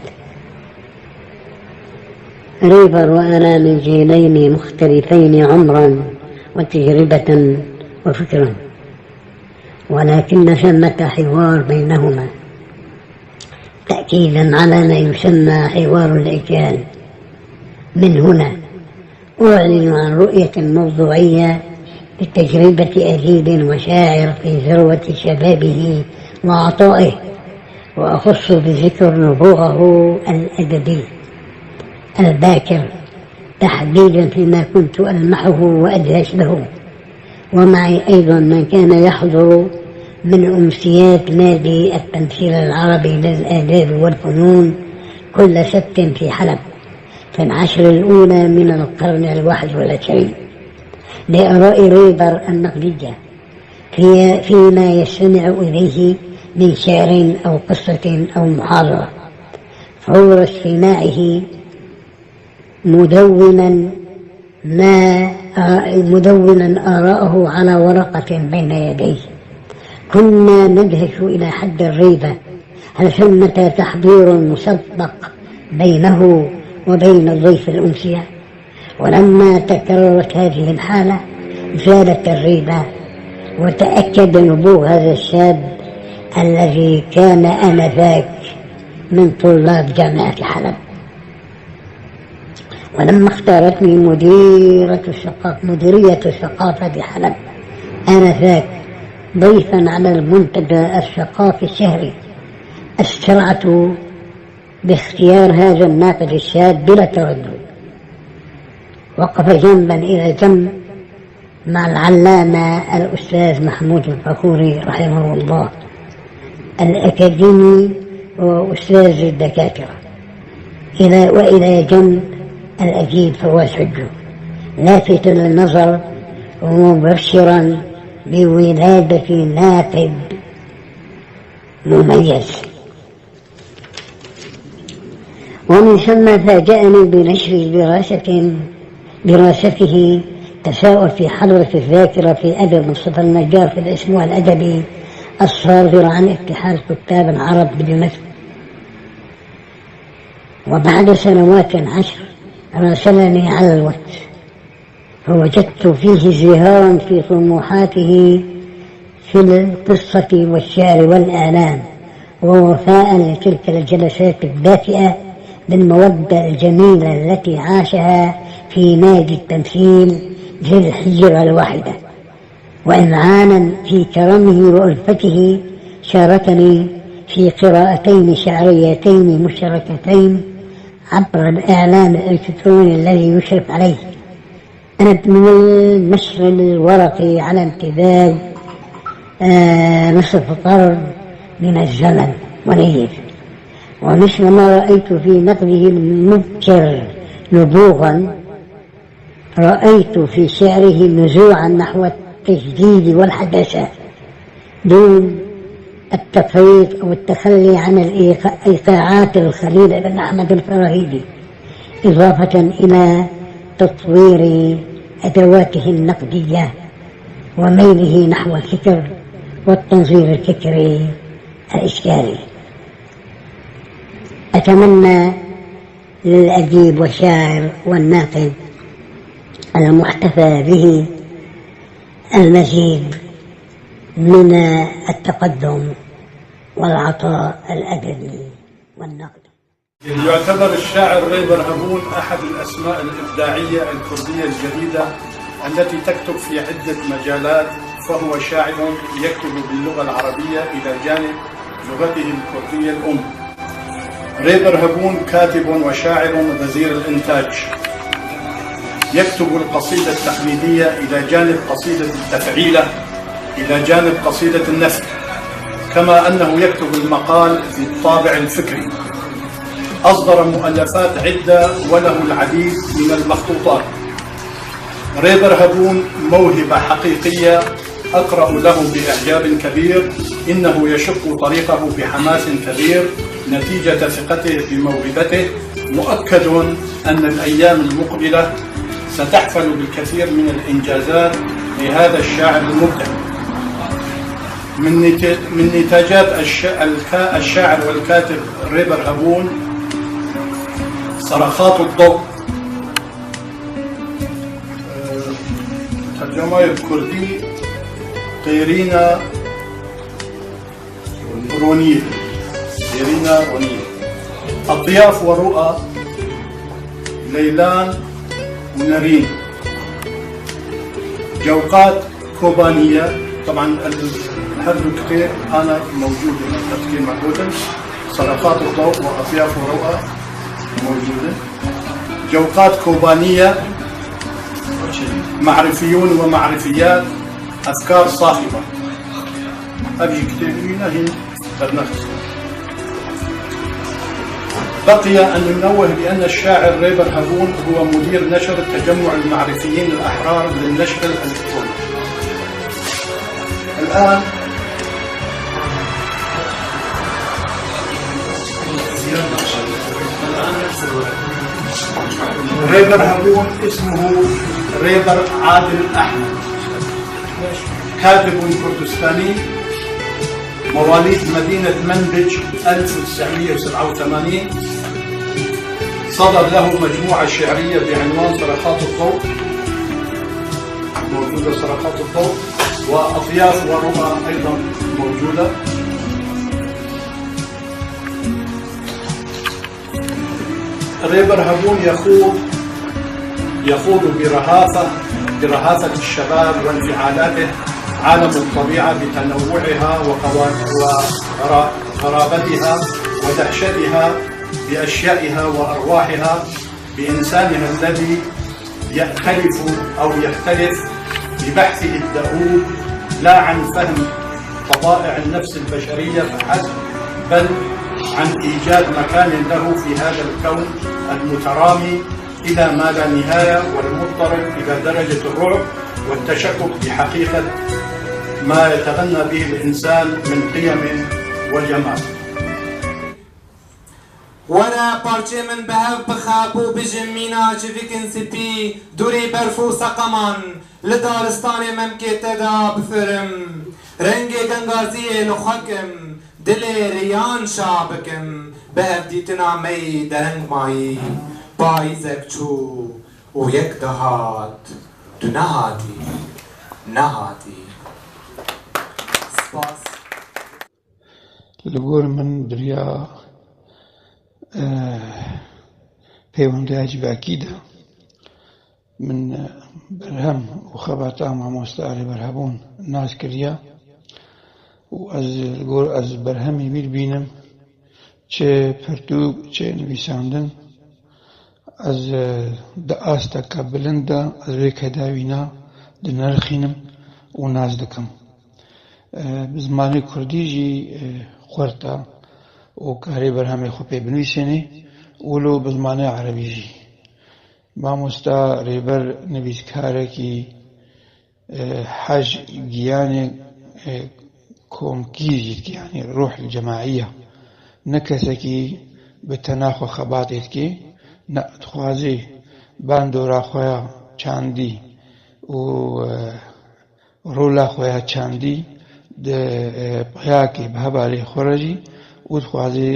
ريبر وأنا من جيلين مختلفين عمرا وتجربة وفكرا، ولكن ثمة حوار بينهما تأكيدا على ما يسمى حوار الأجيال. من هنا أعلن عن رؤية موضوعية لتجربة أديب وشاعر في ذروة شبابه وعطائه، وأخص بذكر نبوغه الأدبي الباكر تحديدا فيما كنت ألمحه وأدهش له، ومعي أيضا من كان يحضر من أمسيات نادي التمثيل العربي للآداب والفنون كل سبت في حلب في العشر الأولى من القرن 21 لآراء ريبر النقدية فيما يستمع إليه من شعر أو قصة أو محاضرة، فور استماعه مدونا آراءه على ورقة بين يديه. كنا ندهش إلى حد الريبة هل ثمة تحضير مسبق بينه وبين الضيف الأمسية؟ ولما تكررت هذه الحالة زالت الريبة وتأكد نبوغ هذا الشاب الذي كان آنذاك من طلاب جامعة حلب. ولما اختارتني مديرية الثقافة بحلب آنذاك ضيفا على المنتدى الثقافي الشهري، أسرعت باختيار هذا الناقد الشاب بلا تردد. وقف جنبا إلى جنب مع العلامة الأستاذ محمود الفخوري رحمه الله الأكاديمي وأستاذ الدكاترة، وإلى جنب الأديب فواز حجو، لافتا للنظر ومبشرا بولادة ناقد مميز. ومن ثم فاجأني بنشر دراسته تساؤل في حضرة الذاكرة في أدب مصطفى النجار في الأسبوع الأدبي الصادر عن اتحاد كتاب العرب بدمشق. وبعد سنوات 10 راسلني على الواتس، فوجدت فيه ازدهارا في طموحاته في القصة والشعر والإعلام، ووفاء لتلك الجلسات الدافئة بالمودة الجميلة التي عاشها في نادي التمثيل ذي الحجرة الواحدة. وإمعانا في كرمه وألفته شاركني في قراءتين شعريتين مشتركتين عبر الإعلام الإلكتروني الذي يشرف عليه. أنا من النشر الورقي على امتداد نصف قرن من الزمن ونيف، ومثل ما رأيت في نقده المبكر نبوغا، رأيت في شعره نزوعا نحو التجديد والحداثة دون التفريط أو التخلي عن الإيقاعات الخليل بن أحمد الفراهيدي، إضافة إلى تطوير أدواته النقدية وميله نحو الفكر والتنظير الفكري الإشكالي. أتمنى للأديب والشاعر والناقد المحتفى به المزيد من التقدم والعطاء الأدبي والنقد. يعتبر الشاعر ريبر هامون أحد الأسماء الإبداعية الكردية الجديدة التي تكتب في عدة مجالات، فهو شاعر يكتب باللغة العربية إلى جانب لغته الكردية الأم. ريبر هبون كاتب وشاعر غزير الإنتاج، يكتب القصيدة التقليدية إلى جانب قصيدة التفعيلة، إلى جانب قصيدة النثر، كما أنه يكتب المقال في الطابع الفكري. أصدر مؤلفات عدة وله العديد من المخطوطات. ريبر هبون موهبة حقيقية أقرأ له بإعجاب كبير، إنه يشق طريقه بحماس كبير نتيجة ثقته بموهبته. مؤكد أن الأيام المقبلة ستحفل بالكثير من الإنجازات لهذا الشاعر المبدع. من نتاجات الشاعر والكاتب ريبر هبون صرخات الضوء، ترجمة الكردي قيرينا رونيل، أطياف ورؤى ليلان ونرين، جوقات كوبانية. طبعا هذا كثير أنا موجود كثير موجودة. صرخات الضوء وأطياف ورؤى موجودة. جوقات كوبانية، معرفيون ومعرفيات، أفكار صاخبة. أبي كثير منها هي بالنفس. بقي أن ننوه بأن الشاعر ريبر هبون هو مدير نشر تجمع المعرفيين الأحرار للنشر الإلكتروني. الآن ريبر هبون اسمه ريبر عادل أحمد، كاتب كردستاني، مواليد مدينة منبج 1987. صدر له مجموعة شعرية بعنوان صرخات الضوء، موجودة صرخات الضوء، وأطياف ورؤى أيضا موجودة. ريبر هبون يخوض برهافة الشباب وانفعالاته عالم الطبيعة بتنوعها وغرابتها ودهشتها بأشيائها وأرواحها، بإنسانها الذي يختلف أو يختلف ببحثه الدؤوب لا عن فهم طبائع النفس البشرية فحسب، بل عن إيجاد مكان له في هذا الكون المترامي إلى ما لا نهاية، والمضطرب إلى درجة الرعب والتشكك بحقيقة ما يتغنى به الإنسان من قيم وجمال. ورا پارچه من به هف بخابو بجمینا چویکن سپی دوری برفو سقمان لدارستان ممکت دا بفرم رنگ گنگازی لخکم دل ریان شابکم به هف دیتنا می درنگ مایی پایزک چو و یک دهات دو نهاتی سپاس. لگور من بریا پەیوەندیاجی باکیدا من بەرهەم و خەباتا مامۆستا بەرهەبوون ناز کردیا و ئەز بەرهەمی بیر بینم چێ پەرتووک چێ نویساندن ئەز دە ئاستەکە بلندە ئەز وێ کەداوینا دنەرخینم و ناز دەکەم. بزمانی کوردیژی خوەرتە و کاری بەرهەمی خۆ پێ بنویسێنێ ولو بزمانی عربیژی. مامۆستا رێبەر نویسکارێکی حەج گیانێک کۆمکیژیت یعنی ڕوح الجەماعیە، نە کەسێکی بەتەنیا خۆ خەباتێتکێ نە دخوازێ باندۆرا خۆیە چاندی و ڕۆلا خۆیە چاندی پەیاکێ بەهەبارێ خۆرەژی و دخوازێ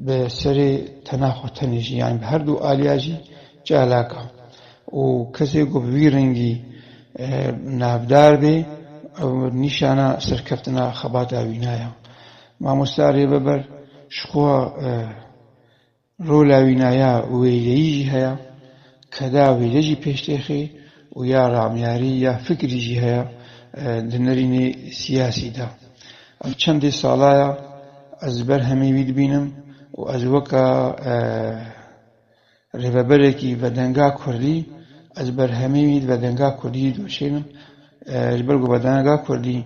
بەسەرێ تەنیا خۆ تەنێژی یان بە هەردوو ئالیاژی جالاکە و کەسێک و بوی ڕەنگی نابدار بێ نیشانە سەرکەفتنە خەباتە وینایە. مامۆستا رێبەر شخوا ڕۆلا وینایە وێلەییژی هەیە کەدا وێلەژی پێشتێخێ و یا ڕامیاری یا فکریژی هەیە لە سیاسیدا. ئەو چەندێ ساڵایە ئەس بەرهەمێوی دبینم و ئەس وەکە ڕێبەبەرێکی بەدەنگا کوردی ئەس بەرهەمێوی بەدەنگا کوردی دۆشێنم بەرگۆ بەدەنگا کوردی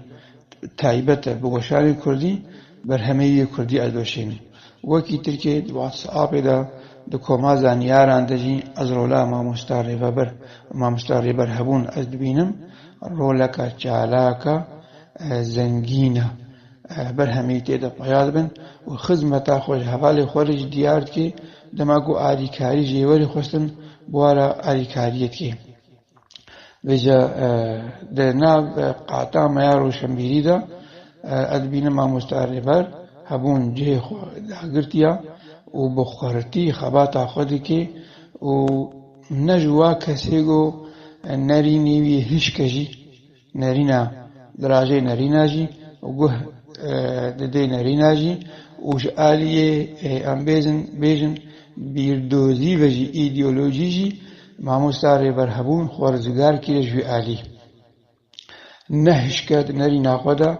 تایبەتە بە گۆشاری کوردی بەرهەمێوی کوردی ئەدۆشێنم وەکی ترکێ واتسئاپێدا دە کۆما زانیاران دەژی ئەس ڕۆلا مامۆستا ڕێبەر هەبوون ئەس دبینم ڕۆلەکە چالاکە زەنگینە بەرهەمەی تێدە پەیاد بن و خزمەتا خۆش هەواڵی خۆرج دیارکێ دەماگو ئالیکاری ژێوەری خۆستن بوارە ئالیکاریەتکێ بێجە دەرناو قاتا مەیا ڕۆشنبیریدا ئەدبینە مامۆستا ڕێبەر هەبوون جێ داگرتیە و بە خوارتی خەباتا خۆدێکێ و نەژوا کەسێگۆ نەری نێوی هیچکەژی نەرینە دراژەی نەریناژی و گوه دەدەی نەریناژی وش ئالیێ ئەم بێژن بیردۆزی بەژی ئیدیۆلۆژیژی مامۆستا ڕێبەر هەبوون خۆرزگارکی لە ژوێ ئالی نە هیچکەت نەری ناخۆدا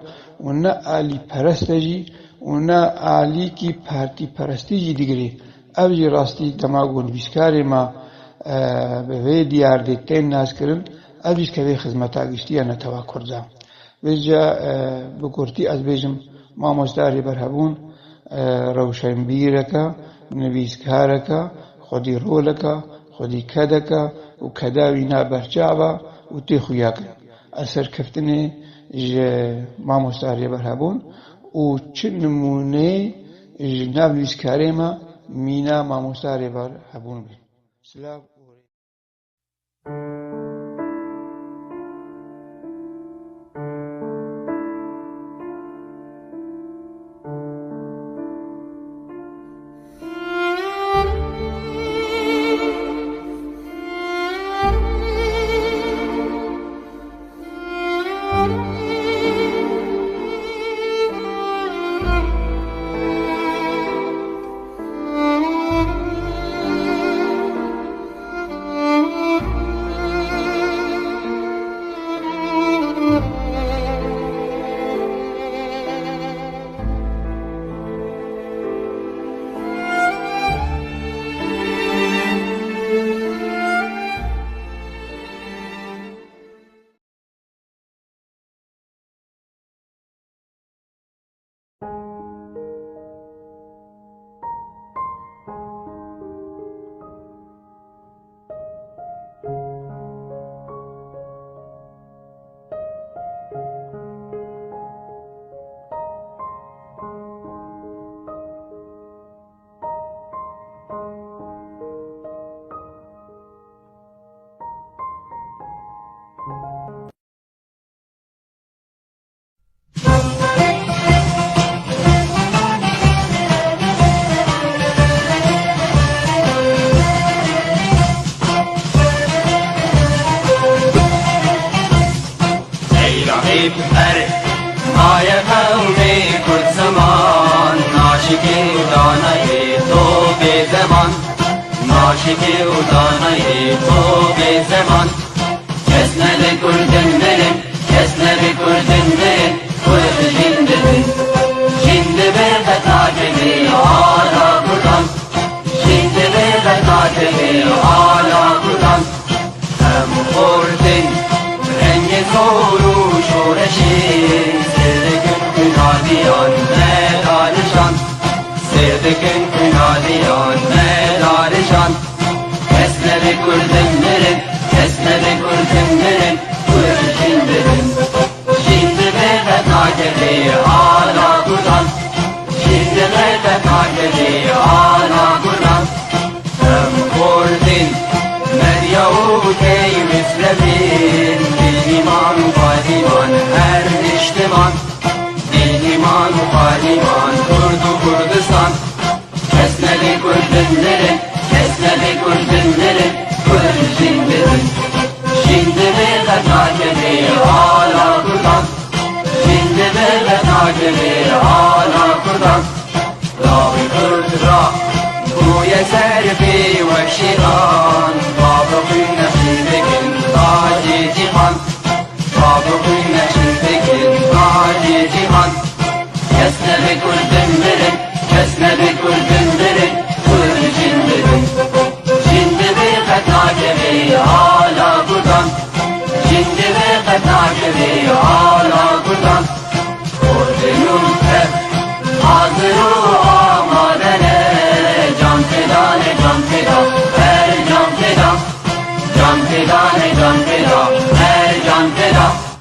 و نە ئالی پەرەستەژی و نە ئالیکی پارتی پەرەستیژی دیگری ئەوژی ڕاستی دەماگۆ نویسکارێمە بەوێ دیاردێتێن نازکردن ئەویش کەوێ خزمەتا گشتیە نەتەوا کوردە بێجە بە کورتی ئەس بێژم مامۆستا ڕێبەر هەبوون ڕەوشەنبیرەکە نویسکارەکە خۆدی ڕۆلەکە خۆدی کەدەکە و کەداوی نابەرچاوە و تێخویاکە ئەسەرکەفتنێ مامۆستا ڕێبەر هەبوون و چ نمونەیە ناو نویسکارێمە مینا مامۆستا ڕێبەر هەبوون بێت. Kurdan, Davi Kurd ra, bu سرفي والشيطان طابقنا في بكن طاجي جيخان طابقنا في بكن طاجي جيخان كسنا بكل دمرن كسنا بكل دمرن كل جندبن جندبي قطعك بي على قطن جندبي قطعك بي على قطن قردنون هب حاضروا آمادنه جان فدانه جان فدا هر جان فدا جان فدانه جان فدا هر جان فدا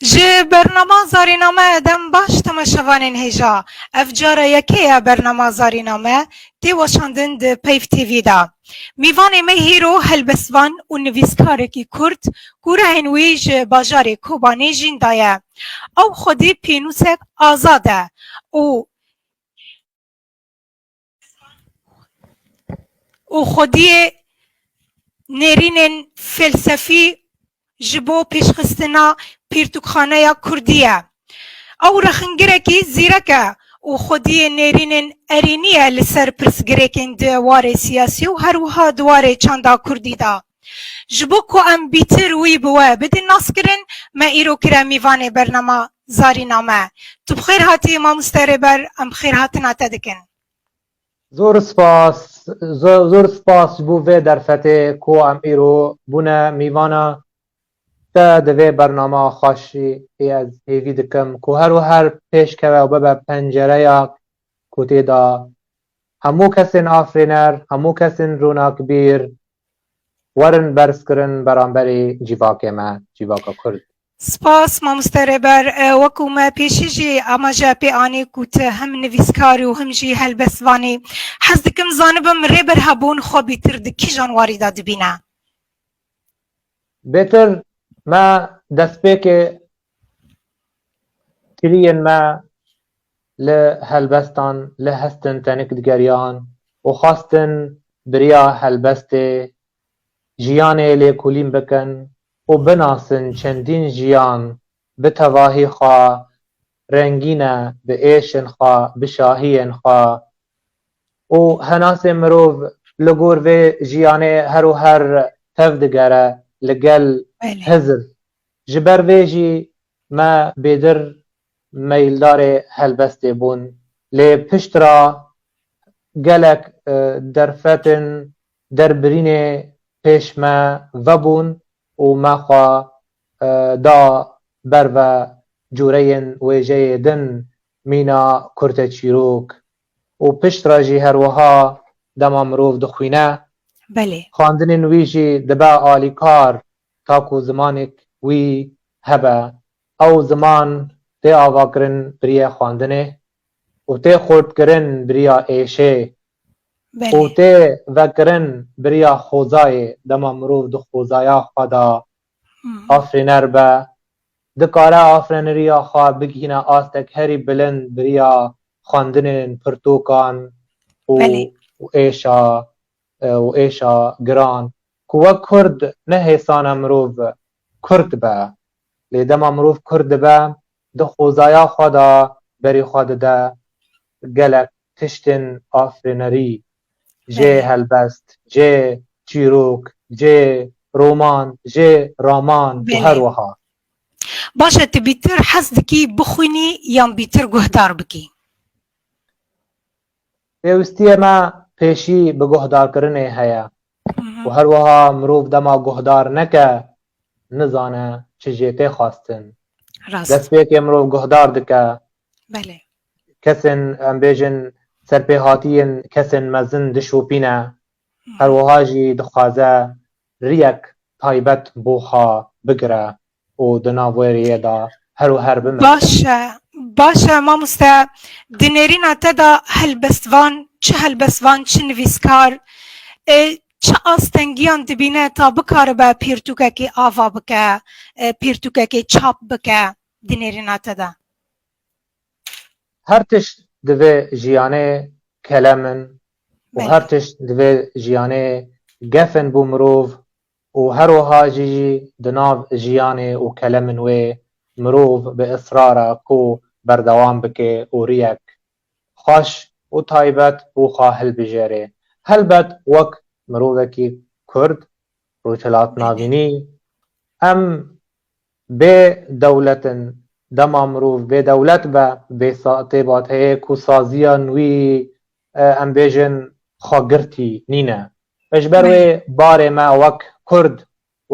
جه برنامه زارینامه دم باش تماشاوانین هجا افجار یکیه برنامه زارینامه تی وشاندن ده پیف تیوی دا میوان می هیرو هلبسوان و نویسکارکی کرد گوره هنوی جه باجار کوبانی جین دایه او خودی پینوسک آزاده او خودی نرین فلسفی جبو پیشخستنا پیرتوکخانه کردیه او رخنگرکی زیرکه و خودی نرینن ارینیه لسر پرسگرکن دوار سیاسی و هر وها دوار چاندا کردی دا جبو کو ام بیتر وی بوه بدین ناس کرن ما ایرو کرا میوان برنامه زاری نامه تو بخیر هاتی ما مستربر ام خیر هاتنا تدکن زور سپاس بو و درفته کو ام ایرو بونه میوانا تا دوی برنامه خاشی از هیوی دکم که هر پیش که و ببه پنجره یا کتی دا همو کسین آفرینر همو کسین روناک بیر ورن برس کرن برانبری جیواک ما جیواک کرد سپاس ما مستربر وکو ما پیشی جی اما جا پی آنی کوت هم نویسکاری و هم جی هلبسوانی حز دکم زانبم ریبر هبون خوابی ترد کی جانواری دا دبینه بهتر ما دست که ترین ما لهلبستان لهستن تنک دگریان و خواستن بریا هلبست جیانه لکولیم بکن و بناسن چندین جیان به تواهی خواه رنگینه به ایشن خواه به شاهین خواه و هناس مروف لگور و جیانه هر و هر تفدگره لگل هزر جبر ویجی ما بیدر میلدار هلبسته بون لی پشت را گلک درفتن دربرین پیش ما وبون و ما خواه دا بر و جورین ویجه دن مینا کرت چیروک و پشت را جی هر وها دما مروف دخوینه بله خواندن نویجی دبا آلیکار تاکو زمانک وی هبه او زمان تی آوا کرن بریا خواندنه و تی خورد کرن بریا ایشه و تی وکرن بریا خوزای دما مروف دو خوزایا خدا آفرینر به دکاره آفرینریا خواه بگینه آستک هری بلند بریا خواندن پرتوکان و ایشا گران که کرد نه حسان مروف کرد به لیدم مروف کرد به ده خوزایا خدا بری خود ده گلک تشتن آفرینری جه هلبست جه چیروک جه رومان جه رامان و هر وها باشه تی بیتر حس دکی بخوینی یا بیتر گهدار بکی پیوستی ما پیشی به گهدار کرنه هیا و هر وها مروف دما گهدار نکه نزانه چه جیته خواستن دست به که مروف گهدار دکه بله کسن امبیجن سرپیهاتین کسن مزن دشوپینه هر وها جی دخوازه ریک تایبت بوخا بگره و دناویریه دا هر و هر بمه باشه ما مسته دنیرین تدا هلبستوان چه نویسکار چه آستنگیان دبینه تا بکار با پیرتوکه که آوا بکه پیرتوکه که چاپ بکه دنیرین تدا هر تش دوه جیانه کلمن و هر تش دوه جیانه گفن بو مروف و هر وها جی دناو جیانه و کلمن و مروف بإصرارة كو بردوام بكي وريك خوش و تایبەت بۆ خوا هەڵبژێرێ هەلبەت وەک مرۆڤێکی کورد ڕووچەلات ناوینی ئەم بێ دەولەتن دەما مرۆڤ بێ دەولەت بە بێتێبات هەیە کو سازیە نوی ئەم بێژن خواگرتی نینە بەشبەر وێ بارێ مە وەک کورد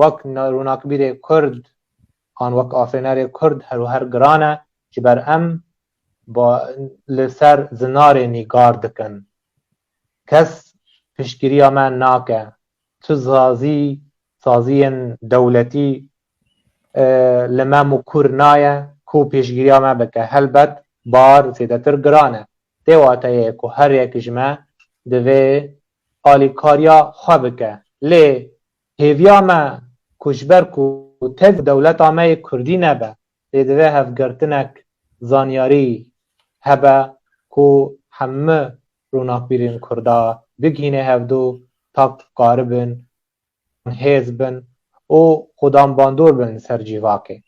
وەک ڕووناکبیرێ کورد ئان وەک ئافرێنەرێ کورد هەرو هەر گرانە ji ber em li ser zinarê nîgar dikin kes piştgiriya me nake tu saziyên dewletî li me û kur naye ku pêşgiriya me bike helbet bar zêdetir giran e tê wateyê ku her yek ji me divê alîkariya xwe bike lê hêviya me ku ji ber ku tev dewleta me yê kurdî nebe lê divê hevgirtinek زانیاری هبه کو همه روناکبیرین کردا بگینه هفدو تا قاربن هیزبن و خودم باندور بن سر جیواکه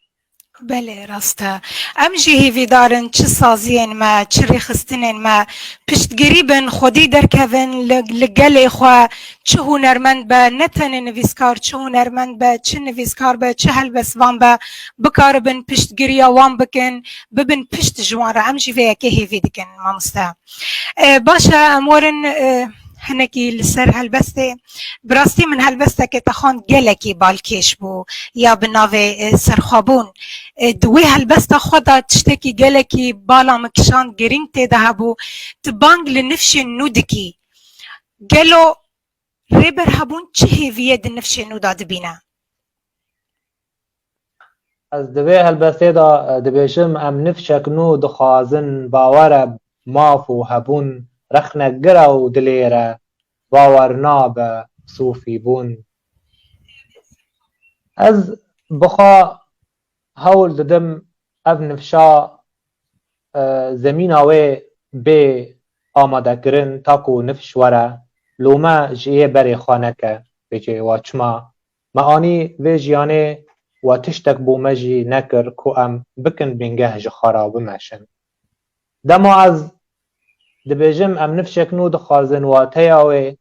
بله راسته ام جی هیوی دارن چه سازین ما چه ریخستنین ما پشتگیری بن خودی درکوین لگل خوا چه هنرمند به نتن نویسکار چه هنرمند به چه نویسکار به چه هلبس وان به بکار بن پشتگیری وان بکن ببن پشت جوان را ام جی وی که هیوی دکن مامسته باشه امورن هنکی لسر هلبسته براستی من هلبسته که تخان گلکی بالکش بو یا بناوه سرخابون دوی هلبسته خدا تشتکی گلکی بالا مکشان گرینگ تیده بو تبانگ لنفش نودکی گلو ریبر هبون چه هیویه ده نفش نودا دبینه از دوی هلبسته دا دبیشم ام نفشک نو دخوازن باور ماف و هبون رخنه گره و دلیره باورنا به صوفی بون از بخوا هول ددم اف نفشا زمین آوه بی آماده کرن تاکو نفش وره لومه جیه بری خانه که بچه واچما معانی و جیانه و تشتک بومجی نکر که ام بکن بینگه جخارا بمشن دما از دبیجم ام نفشک نو دخوازن واته آوه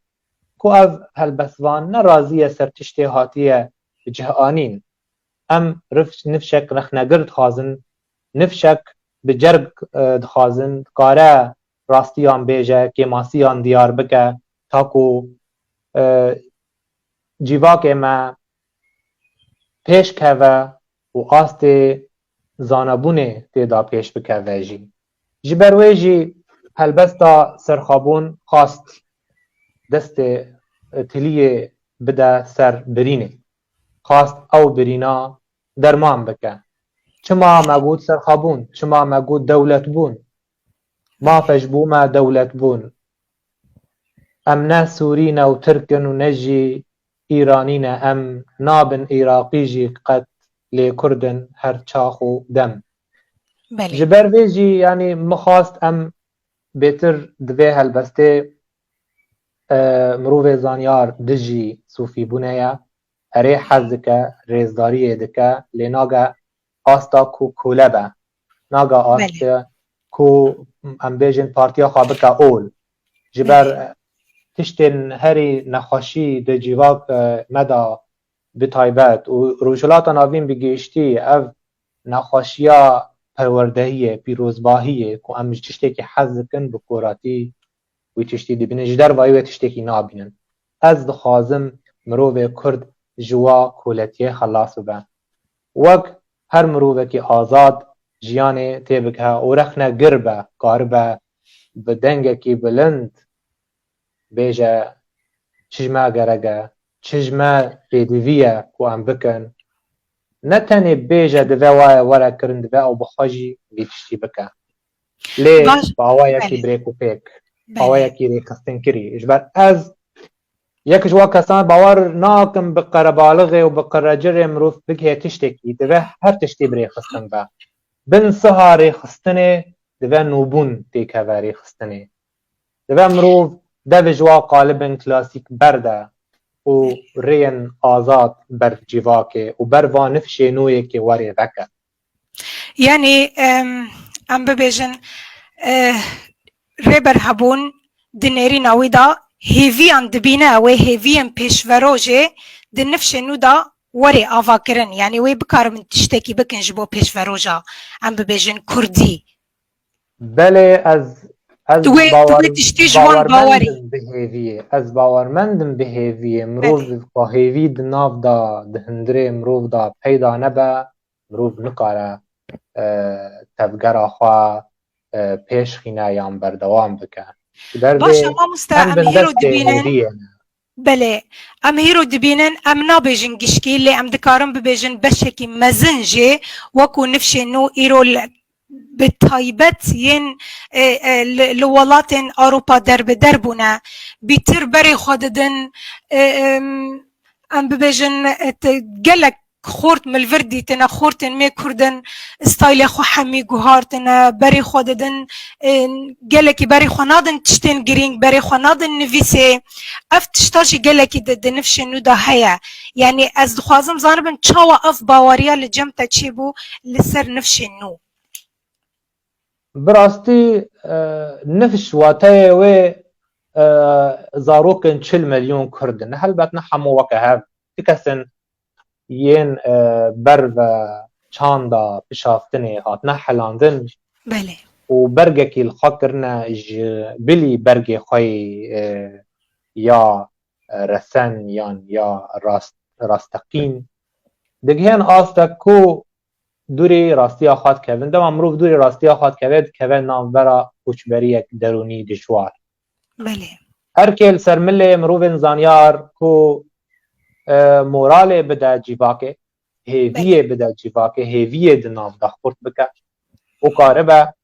کو اف هلبسوان نرازیه سر تشتی هاتیه جهانین ام نفشک رخنگر دخوازن نفشک بجرگ دخوازن کاره راستیان بیجه که ماسیان دیار بکه تاکو جیواک ما پیش که و آست زانبونه تیدا پیش بکه ویجی جبرویجی هلبستا سرخابون خواست دست تلیه بده سر برینه خواست او برینا درمان بکه چما مگود سرخابون چما مگود دولت بون ما فجبو ما دولت بون امنا سورین و ترکن و نجی ایرانین ام نابن ایراقی جی قد لی کردن هر چاخ و دم جبر ویجی یعنی مخواست ام بهتر دوی هلبسته مروف زانیار دجی صوفی بونه یا اره حز دکه ریزداری دکه لی ناگه آستا کو کوله با ناگه آستا کو ام بیجن پارتیا خوابکه اول جبر تشتین هری نخوشی ده جیواک مدا بتایبت و روشلات ناوین بگیشتی او نخوشیا پروردهیه پیروزباهیه که ام تشتی که حز کن بکوراتی و تشتی دبینه جدر وای و تشتی که نابینن از دخوازم مروف کرد جوا کولتیه خلاص بن وک هر مروف که آزاد جیانه تیبکه و رخنه گربه کاربه بدنگه که بلند بیجه چجمه گرگه چجمه بیدویه که ام بکن نتنی بیجه دوه وای وره کرن دوه او بخواجی بیتشتی بکن لی باوای یکی بریک و پیک باوای یکی ریخستن کری اجبر از یک جوا کسان باور ناکم بقره بالغه و بقره جر مروف بگه تشتکی دوه هر تشتی بریخستن با بن سها ریخستنه دوه نوبون تیکه و ریخستنه دوه مروف دوه جوا قالبن کلاسیک برده و رین آزاد بر جیواکه و بر وانف شنویه که وری وکه يعني ام ببيجن ريبر هبون دنيري ناويدا هيفيان دبينا و هيفيان بيشفروجي دنفش نودا وري افاكرن يعني وي بكار من تشتكي بكن جبو بيشفروجا ام ببيجن كردي بله از توی تشتی جوان باوری بهیویه از باورمندم بهیویه مروف با هیوی دناف دا دهندره مروف دا پیدا نبه مروف نکاره تفگر آخوا پیش خینه یا بردوام بکن باشه ما مستعم هیرو دبینن بله ام هیرو دبینن ام نابیجن گشکی لی ام دکارم ببیجن بشکی مزنجه وکو نفشه نو ایرو بالتايبت ين لولات أوروبا درب دربنا بيتر بري خوددن أم ببجن جلك خورت من الفردي تنا خورتن مي كردن ستايل خو حمي جوهارتنا بري خوددن جلك بري خنادن تشتين جرينج بري خنادن نفيسي افتشتاجي جلك دنفش نودا هيا يعني از خوازم زانبن تشاوا اف باوريا لجمتا تشيبو لسر نفش نو براستی نفش واتای و زاروکن 40 مليون کردن هلبتنا همو وکه هف تکسن ین بر و چاندا پشافتنی هاتنا حلاندن بله و برگکی الخاطرنا بلی برگی خوی یا رسن یا راستقین دگهن آستا کو دوری راستی آخواد کردن دم امروز دوری راستی آخواد کرد که نام برا کوچبری یک درونی دشوار بله هر کل سرمله امروز زانیار کو مورال بده جیواکه هیویه بده جیواکه هیویه دنام دخورت بکه و کاربه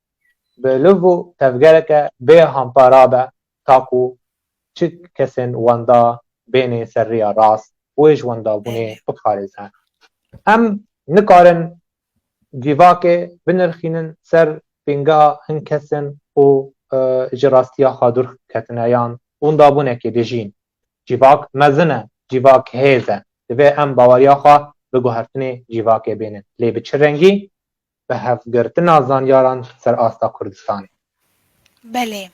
بلوو تفگرکه به همپارابه تاکو چه کسین واندا بین سریا راست ویش واندا بونه بخارزن هم نکارن جیواکه بنرخینن سر بینگا هنکسن و جراستیا خادر کتنایان اون دابونه که دجین جیواک مزنه جیواک هیزه دوی ام باوریا خواه بگو هفتنه جیواکه بینن لی بچه رنگی به هفگرتن آزانیاران سر آستا کردستانی بله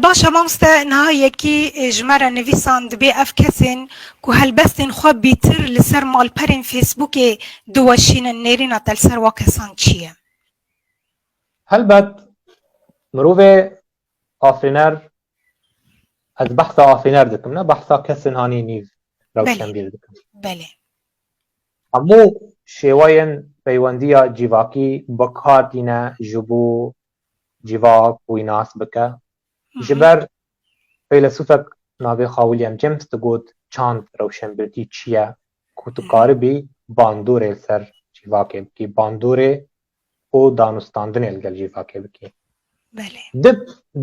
باشه مامسته نهایی کی جمره نویساند بی اف کسین که هلبستین خواب بیتر لسر مال پرین فیسبوک دوشین نیرین اتل سر واکسان چیه؟ هلبت مروف آفرینر از بحث آفرینر دکم نه بحثا کسین هانی نیو روشن بیر دکم بله همو شیواین پیوندیا جیواکی بکار دینه جبو جیواک و ایناس بکه جبر فیلسوفک ناوی خاولیم جیمز تگود چاند روشن بردی چیه که تو کاربی باندور سر جیواکه بکی باندور و دانستاندن الگل جیواکه بکی بله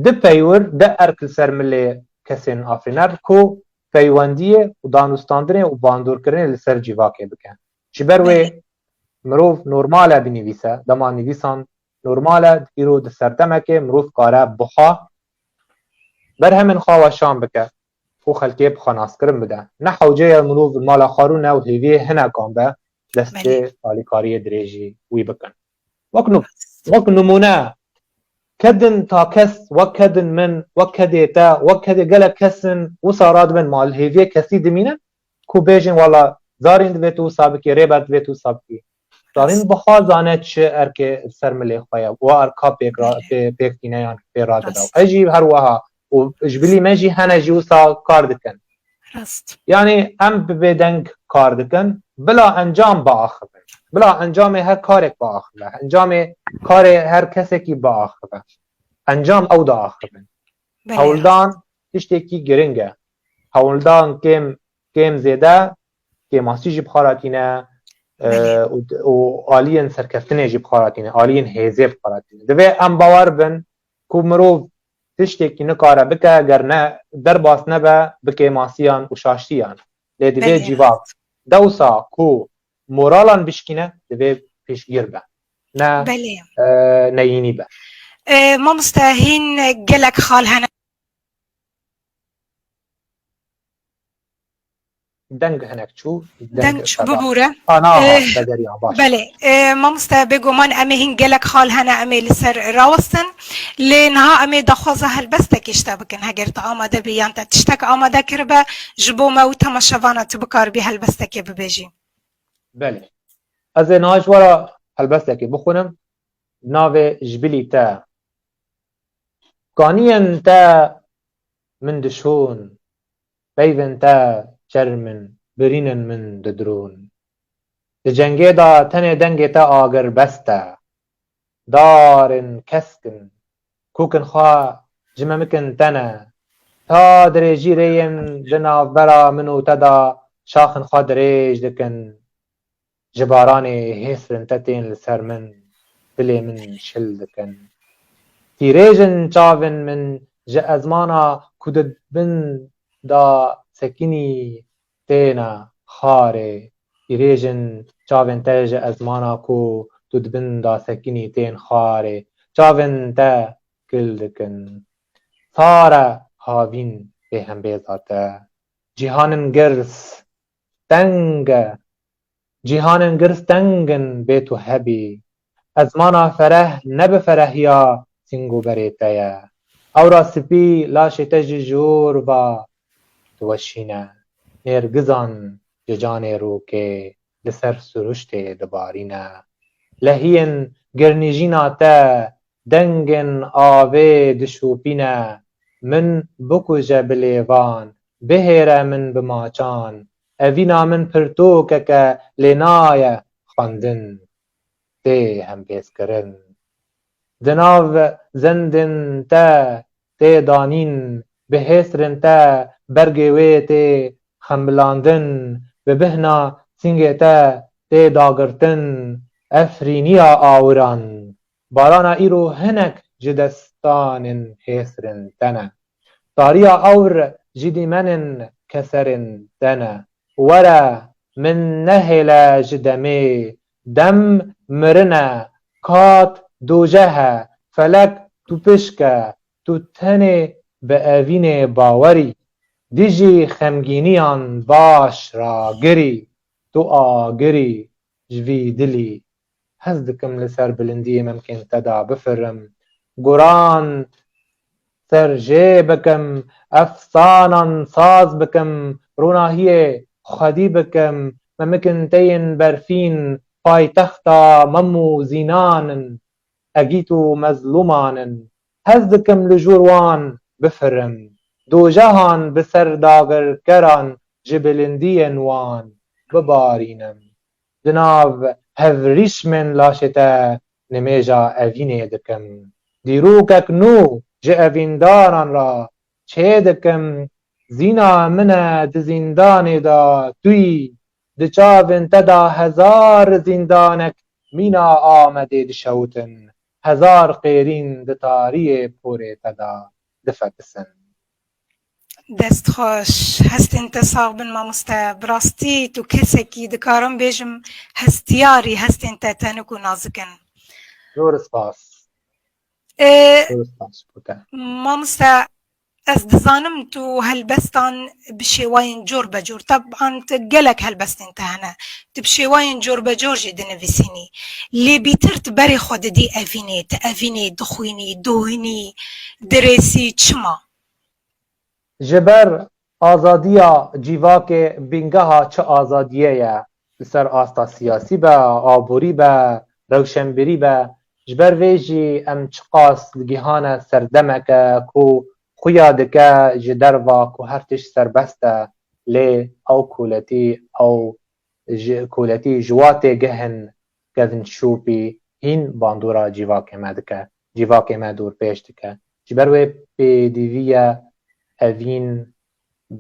ده پیور ده ارکل سر ملی کسین آفرینر که پیوندیه و دانستاندن و باندور کرن سر جیواکه بکن جبر وی مروف نورماله بنویسه دما نویسان نورماله ایرو ده سردمکه مروف کاره بخوا بر همین خواه شام بکه و خلقیه بخواناس کرن بده نه حوجه مروف مالا خارونه و هیویه هنه کام به دسته تالیکاری دریجی وی بکن وک نمونه كدن تاكس وكدن من وكديتا وكدي قال كسن وصاراد من مال هيفي كسي دمينا كو بيجن والله زارين دويتو سابكي ريبات دويتو سابكي زارين بخازانه چه اركي سرملي خويا و اركا بيكتينا يعني بيراد داو اجي هروها و اجبلي ماجي هنا جوسا كاردكن يعني ام ببدنك كاردكن بلا انجام باخر بلا انجام هر کارک با آخره انجام کار هر کسی کی با آخره انجام او دا آخره هولدان تشتکی گرنگه هولدان کم زیده که ماسی جی بخاراتینه و آلین سرکفتنه جی بخاراتینه آلین هیزه بخاراتینه دوی ام باور بن که مروف تشتکی نکاره بکه اگر نه در باس نبه بکه ماسیان و شاشتیان لیدوی جیواک دوسا که مورالان بشكينه دبي بيشگير به نه نيني به ما مستاهين قلك خال هنا دنگ هنک چو دنگ چو ببوره آنا بدریان باش بله مامستا بگو من امه هین گلک خال هنه امه لسر راوستن لنها امه دخوازه هلبسته کشتا بکن هگر تا آماده بیان تا تشتک آماده کربه جبو ما و تماشوانه تبکار بی هلبسته که ببیجی بله از نهاش ورا هلبسته که بخونم ناو جبلی تا قانین تا من دشون بیون تا چرمن برینن من ددرون جنگی دا تن دنگی تا آگر بسته دارن کسکن کوکن خواه جممکن تنه تا دریجی ریم جناف برا منو تدا شاخن خواه دریج دکن جباران هسرن تتین لسر من دلی من شل دکن تیریجن چاون من جه ازمانا کودد بن دا سکینی تینا خاره تیریجن چاون تا جه ازمانا کو دودبن دا سکینی تین خاره چاون تا کل دکن ثاره هاوین به هم بیزاته جیهانن گرس تنگ جیهانن گرس تنگن بیتو هبی ازمانا فرح نب فرحیا سنگو بریتایا او را سپی لاشه تجی جور با توشینه نرگزان ججان روکه لسر سرشت دبارینه لهین گرنیجینا تا دنگن آوه دشوپینه من بکوجه بلیوان بهره من بماچان اوینا من پرتو که لنای خواندن تی هم پیس کرن دناو زندن تا تی دانین به هسرن تا برگوی تی خمبلاندن به بهنا سنگ تا تی داگرتن افرینیا آوران بارانا ایرو هنک جدستان هسرن تنه تاریا اور جدی منن کسرن تنه ورا من نهل جدمي دم مرنا كات دوجه فلك تو پشکه تو تنه به اوین باوری دیجی خمگینیان باش را گری تو آگری جوی دلی هز دکم لسر بلندی ممکن تدا بفرم گران سر جه بکم افسانان ساز بکم روناهیه خدی بکم ممکن تین برفین پای تختا ممو زینانن اگیتو مظلومانن هز دکم لجوروان بفرم دو جهان بسر داگر کران جبلندی وان ببارینم جناب هفریش من لاشتا نمیجا اوینه دکم دیروکک نو جه اوینداران را چه دکم زینا منه د زندان دا توی د چاون تدا هزار زندانک مینا آمده دشوتن هزار قیرین د تاری پوره تدا دفتسن دست خوش هست انتصاب بن مامستا براستی تو کسی که دکارم بیجم هستیاری هست انت تنکو نازکن جور سپاس مامستا از دزانم تو هلبستان بشیوین جور بجور طبعا تقلك هلبستن تهنا تبشيوين جور بجور جد نفسيني لي بيترت بري خود دي افيني دخويني دوهني درسي چما جبر آزادیا جیواک بینگها چه آزادیه سر آستا سیاسی با آبوری با روشنبری با جبر ویجی ام چقاس لگیهان سردمک کو خویا دکه جدر و کو هرتش سربسته لی او کولتی جوات گهن گذن شوپی هین باندورا جیواک مدکه جیواک مدور پیش دکه جبر وی پی دیویه اوین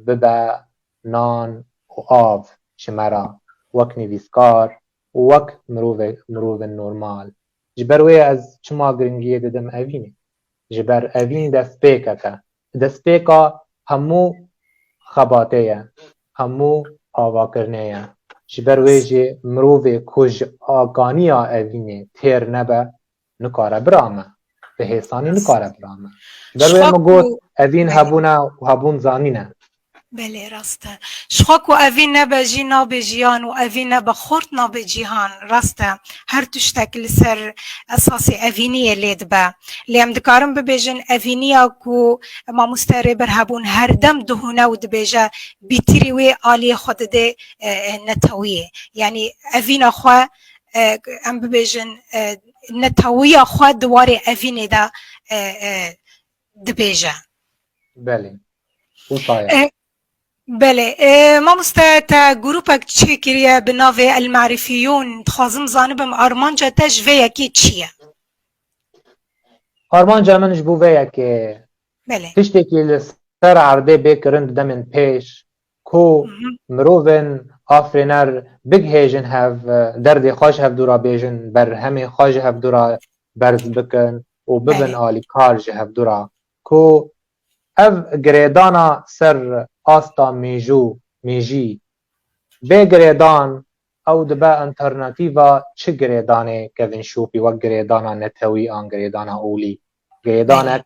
ببا نان و آو شمرا وک نویسکار و وک مروف نورمال جبر وی از چما گرنگیه ددم اوینه جبر اوین دست پیکه که دست پیکا همو خباته همو آوا کرنه جبر وی جی مروف کج آگانیا اوینه تیر نبه نکاره برامه به حسانی نکاره برامه جبر وی مگود اوین هبونه و هبون زانینه بله راسته شخاک و اوی نبجی نابجیان و اوی نبخورد نابجیهان راسته هر تشتک لسر اساسی اوینیه لید با لیم دکارم ببیجن اوینیا کو ما مستره هبون هر دم دهونه و دبیجه بیتری وی آلی خود ده نتویه یعنی اوینا خواه ام ببیجن نتویه خواه دواره اوینه ده دبیجه بله وطايا بله ما مستا جروبك تشيكريا بنافي المعرفيون تخازم زانبم أرمانجا تجفيا كي تشيا آرمانجا منش بووەیە کە بله تشتێکی لەسەر عەردێ بێکردن دەمن پێش کۆ مرۆڤن ئافرێنەر بگهێژن هەv دەردێ خۆش هەڤدوورا بێژن بەرهەمێ خۆش هەڤدوورا بەرز بکەن و ببن ئالیکار ji هەڤدوورا کۆ ev girêdana ser asta mêjî bê girêdan ew dibe alternatîva çi girêdanê kevin şûpî wek girêdana netewî an girêdana olî girêdanek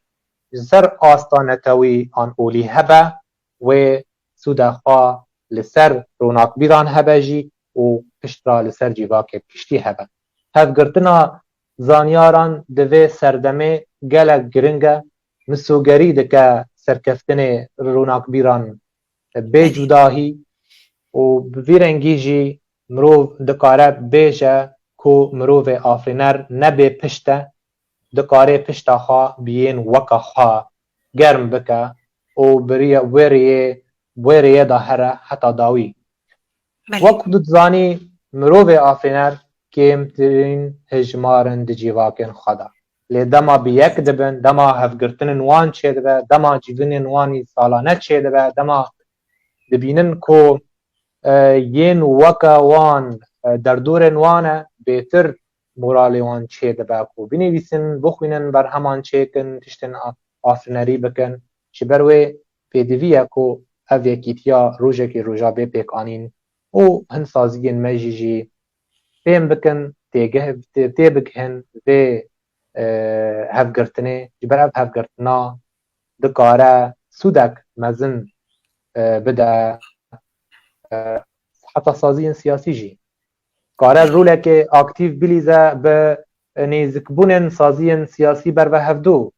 ji ser asta netewî an olî hebe wê sûda xwe li ser ronakbîran hebe jî û piştra li ser cîvakê piştî hebe hevgirtina zanyaran di vê serdemê gelek giring e misûgerî dike serkeftinê ronakbîran bê cudahî û bi vî rengî jî mirov dikare bêje ku mirovê afrîner nebê pişt e dikare pişta xwe biyên weka xwe germ bike û wê rêyê da here heta dawî wek tu dizanî mirovê afrîner kêmtirîn hejmarin di cîvakên xwe de lê dema bi yek dibin dema hevgirtinên wan çê dibe dema cîvinên wanî salane çê dibe dema dibînin ku yên weka wan derdorên wan e bêtir moralê wan çê dibe ku binivîsin bixwînin berheman çêkin tiştên afrînerî bikin ji ber wê pêdivî ye ku ev yekîtiya rojekê rojavê pêk anîn û hin saziyên me jî fêm bikin tê bigihin vê hevgirtinê ji ber ev hevgirtina dikare sûdek mezin bide heta saziyên siyasî jî kare rolekê aktîv bilîze bi nêzikbûnên saziyên siyasî ber ve hevdû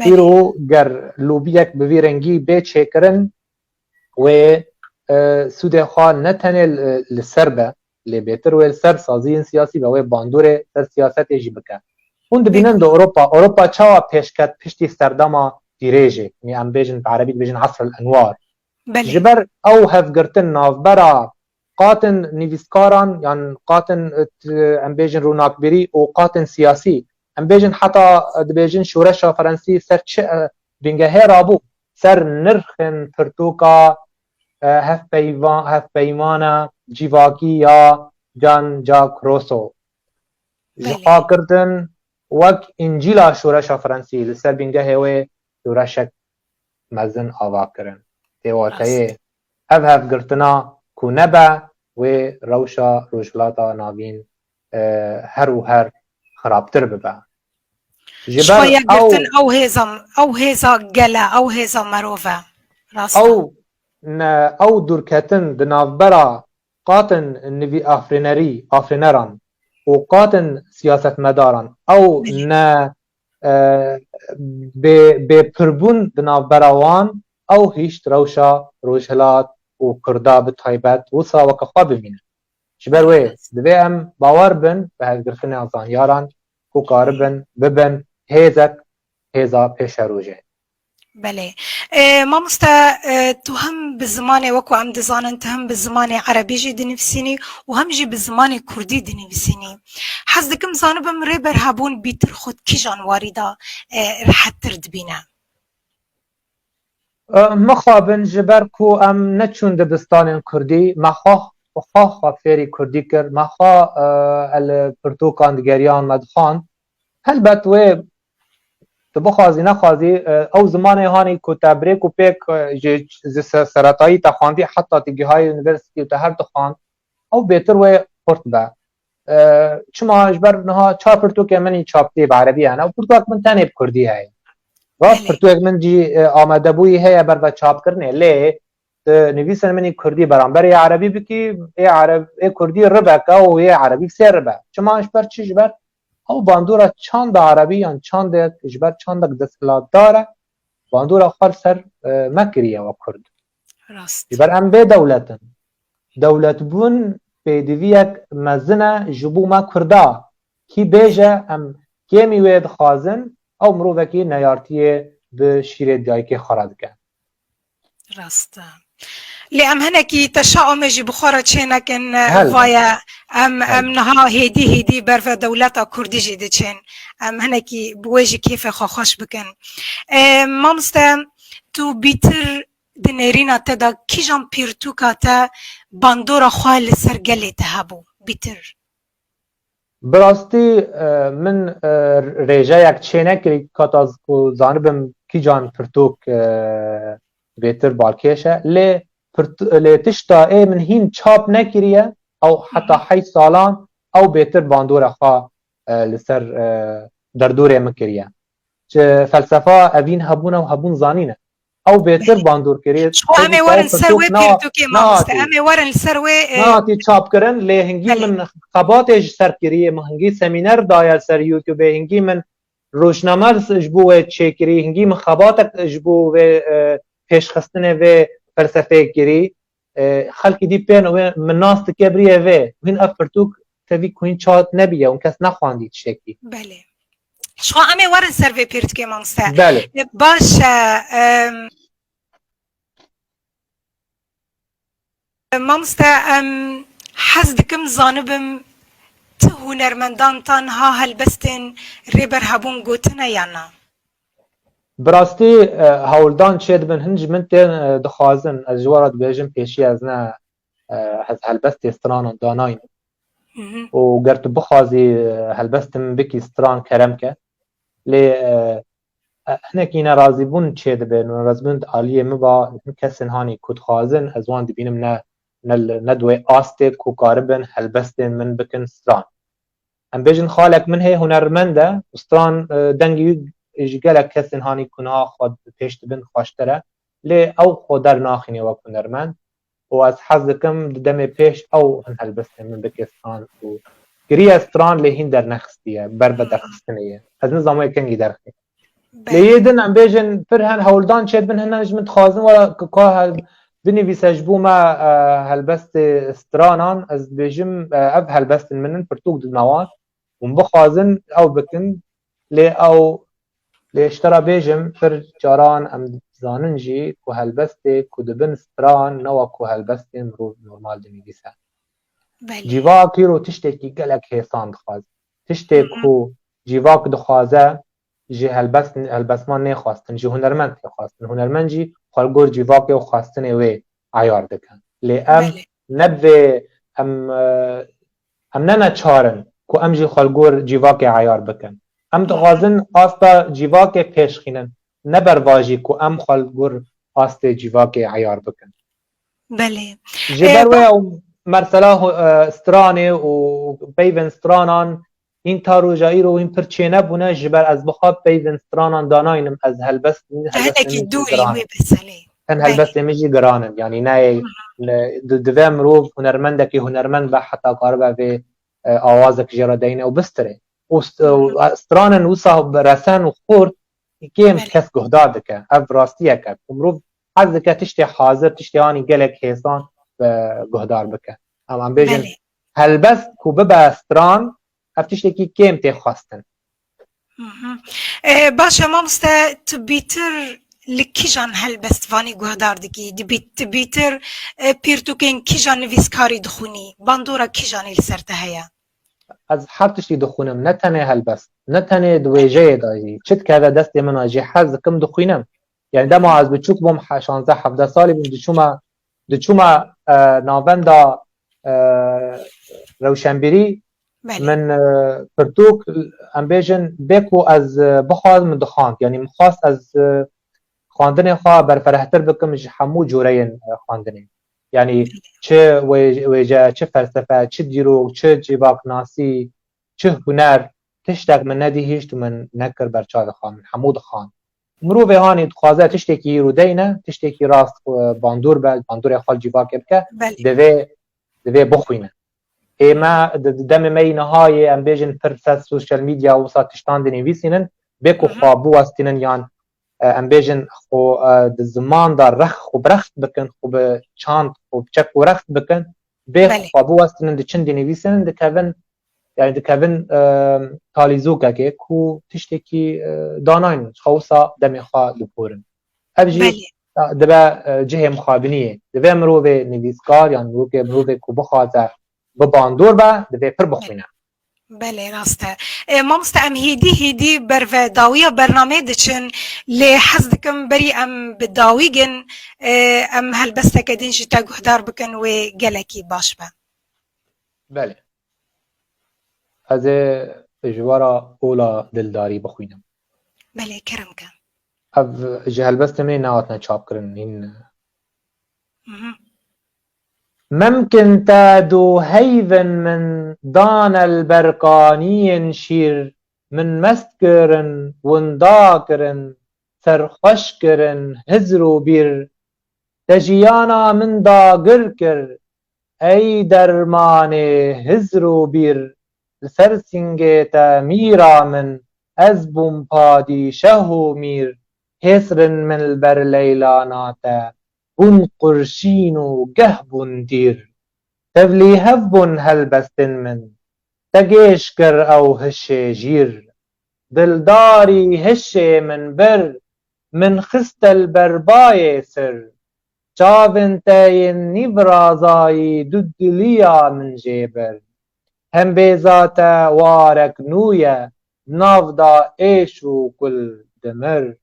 îro ger lobiyek bi vî rengî bê çêkirin wê sûdê xwe ne tenê li ser be lê bêtir wê li ser saziyên siyasî be wê bandorê ser siyasetê jî bike hûn dibînin di Ewropa çawa pêşket piştî serdema dîrêjê em bêjin bi erebî dibêjin asrul enwar ji ber ew hevgirtin navbera qatin nivîskaran yan qatin em bêjin ronakbirî û qatin siyasî em bêjin heta dibêjin şoreşa Frensî ser çi bingehê rabû ser nirxên pirtûka hevpeymana cîvakî ya Jean-Jacques Rousseau ji xwakirdin wek încîla şoreşa Frensî li ser bingehê wê şoreşek mezin ava kirin têwateyê ev hevgirtina ku nebe wê rewşa rojhilata navîn her û her xirabtir bibe ji ber ew hêza gele ew hêza mirov e ew dûrketin di navbera qatin nivî afrîneran û qatin siyasetmedaran ew ne bêpirbûn di navbera wan ew hîşt rewşa rojhilat û Kurda bi taybet wisa weke xwe bibînin ji ber wê divê em bawer bin bi hevgirtina zanyaran ku karibin bibin hêzek hêza pêşerojê بله مامۆستا تو هم bi zimanê wekû em dizanin tu hem bi zimanê erebî jî dinivîsînî û hem jî bi zimanê kurdî dinivîsînî hez dikim zanibim rêber hebûn bîtir xwe kîjan warî da rehettir dibîne mixwabin ji ber ku em neçûn dibistanên kurdî mexwa fêrî kurdî kir mexwa li pirtûkan digeriyan me dixwand helbet wê tu bixwazî nexwazî ew zimanê hanî ku te birêk û pêk ji seretayî te xwandî heta tê gihayê unîversîtî û te her dixwand ew bêtir wê xurt be çima ji ber niha çar pirtûkê min çaptî bi erebî hene û pirtûkek min tenê bi kurdî heye rast pirtûkek min cî amedebûyî heye ber ve çapkirinê lê نویسن منی کردی برانبر ای عربی بکی ای کردی ربکه و ای عربی سه ربه چما اشبر چی جبر او باندورا چاند عربی یا چاند اجبر چاند دستلات داره باندورا خال سر مکریه و کرد جبر ام به دولت بون پیدوی یک مزنه جبو ما کرده کی بیجه ام کمی وید خازن او مروفه کی نیارتیه به شیر دیایی که خارد کن راست لأم هناكي تشاؤم يجي بخارة شينكن فايا ام نها هيدي برفا دولتا كردي جدي شين ام هناكي بواجي كيف خاخاش بكن مامستا تو بيتر دنيرينا تدا كيجان بيرتو كاتا باندورا خوال سرگلي تهبو بيتر براستی من ريجا يك چينك كاتاز کو زانبم كيجان پرتوك بيتر بالكيشة لی تشتا ای من هین چاپ نکریه او حتی 8 سالان او بهتر باندور خواه لسر دردوره مکریه چه فلسفه اوین هبونه و هبون زانینه او بهتر باندور کریه شو همه ورن سروی پیردو که مامسته همه ورن سروی ناتی چاپ کرن لی هنگی من خباتش سر کریه هنگی سمینر دایر سر یوتیوب هنگی من روشنامه جبوه چه کری هنگی من خباتک جبوه پیشخستنه و فلسفه گیری خلقی دی پین و من ناس تکبریه و این افرتوک توی کوین چات نبیه اون کس نخواندید شکی بله شو همه ورن سروی پیرد که مامسته بله باشه مامسته حز دکم زانبم تو هنرمندان تنها هلبستن ریبر هبون گوتنه یا نه براستی هولدان چه دبن هنج من تن دخوازن از جوارات بیجم پیشی از نه از هلبست استران داناین و گرت بخوازی هلبست من بکی استران کرم که لی هنکی نرازی بون چه دبن و رازی بون عالیه مبا کسین هانی کد خوازن از وان دبینم نه ندوی آسته کو کاربن هلبست من بکن استران ام بیجن خالک من هی هنرمنده استران دنگی اجگلک کسین هانی کنها خود پیشت بند خواشتره لی او خود در ناخینی و کنرمند و از حزکم دم پیش او هلبست من بکستان و گری استران لی هین در نخستیه بر بدخستنیه از نظامه کنگی درخی لی یدن ام بیجن پر هن هولدان چید بن هن نجمت خوازن ولا که بنویسش بوما هلبست استرانان از بیجم اب هلبست منن پرتوک دنوان و بخوازن او بکن لی او ليشترى بيجم فر جاران ام زاننجي كو هلبستي كو دبن ستران نوا كو هلبستي مرو نورمال دنيديسا جيوا كيرو تشتكي قالك هيسان دخواز تشتكو جيواك دخوازه جي هلبسمان نخواستن جي هنرمند خواستن هنرمند جي خالقور جيواك و خواستن وي عيار دكن لي ام نبوي ام ننا چارن كو ام جي خالقور جيواك عيار بكن ام دغازن آستا جیواک پیش خینن نبر واجی کو ام خالگور آست جیواک عیار بکن بله جبر و مرسله استرانه و پیون استرانان این تاروجایی رو این پرچینه بونه جبر از بخواب پیون استرانان داناینم از هلبست هنکی دوری وی بساله هن هلبست میجی گرانن یعنی نه دوام رو هنرمندکی هنرمند به حتی قاربه به آوازک جرادینه و بستره استرانن و صاحب رسن و خورد کیم کس گهدار دکه اف راستیه که امروز حز که تشتی حاضر تشتی آنی گلک حیثان گهدار بکه اما بیجن هلبست کو ببا استران اف تشتی که کیم تی خواستن باشه مامسته تو بیتر لکی جان هلبست وانی گهدار دکی دی بیتر پیرتو کن کی جان نویسکاری دخونی باندورا کی جانی لسرته هیا از هر تشتی دخونم نتنه هلبست نتنه دویجه دایی چت که دست من آجی حز کم دخونم یعنی دما از بچوک بوم 16-17 سالی بوم دچوما ناوندا روشنبری من پرتوک امبیجن بکو از بخواز من دخاند یعنی مخواست از خواندن خواه برفرهتر بکم همو جورین خواندنی یعنی چه ویجه چه فلسفه چه دیروگ چه جیباک ناسی چه هنر تشتک من ندی هیچ تو من نکر برچاد خواهم من حمود خواهم مرۆڤێ هاانی دخوازە تشتێکی ڕوودەینە تشتێکی ڕاست باندور بە باندورێ خەڵ جیواکێ بکە دەوێ بخوینە ئێمە دەمەمەی نەهایێ ئەم بێژن پر سەر سوشیال میدیا وسا تشتان دەنویسینن بێک و خوا بوەستێنن یان ئەم بێژن خۆ زماندا ڕەخ و برەخت بکەن خۆ بە چاند و بچەک و رەخت بکەن بێ خوا بوەستێنن دچن دەنویسن دەکەون يعني دەکەون تالیزۆکێک و تشتێکی داناین خەوسا دەمێ خوا لپۆرن ئەبژی دەبە جهێ مخابنیە دەبێ مرۆڤێ نویسکار یان مرۆڤێک و بخوازە بە باندۆر بە دەبێ پر بخوێنە بله راسته مامستا ام هیدی برو داویا برنامه دچن لی حز دکم بری ام بداویگن ام هلبسته کدین جتا گهدار بکن و گلکی باش با بله از جوارا اولا دلداری بخوینم بله کرم کن اف جهلبسته من نهاتنا چاپ کرن این ممكن تادو هيفن من دان البرقاني شير من مستكرن ونداكرن سرخشكرن هزرو بير تجيانا من داقركر اي درماني هزرو بير سرسنگيتا ميرا من ازبم پادي شهو مير هسرن من البر ليلاناتا بن قرشين و قهبن دير تبلي هفبن هلبستن من تقيش كر او هشي جير دلداري هشي من بر من خست البرباي سر شافن تاين نبرازاي ددليا من جيبر هم بيزاتا وارك نويا نافدا ايشو كل دمر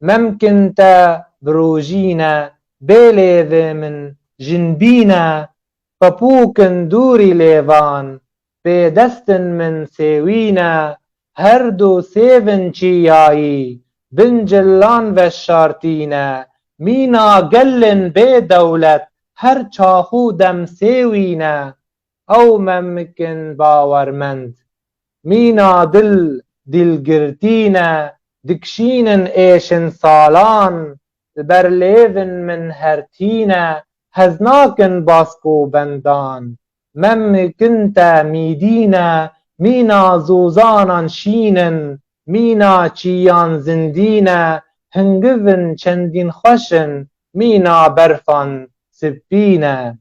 ممكن تا بروجينا بيليذ من جنبينا فبوكن دوري ليفان بدستن من سيوينا هردو سيفن چياي بنجلان وشارتينا مينا قلن بدولت هر چاخو دم سيوينا او ممكن باورمند مينا دلگرتينا دكشينن ايشن سالان برليفن من هرتينا هزناكن باسكو بندان ممكن تا ميدينا مينا زوزانان شينن مينا چيان زندينا هنگفن چندين خوشن مينا برفان سبينا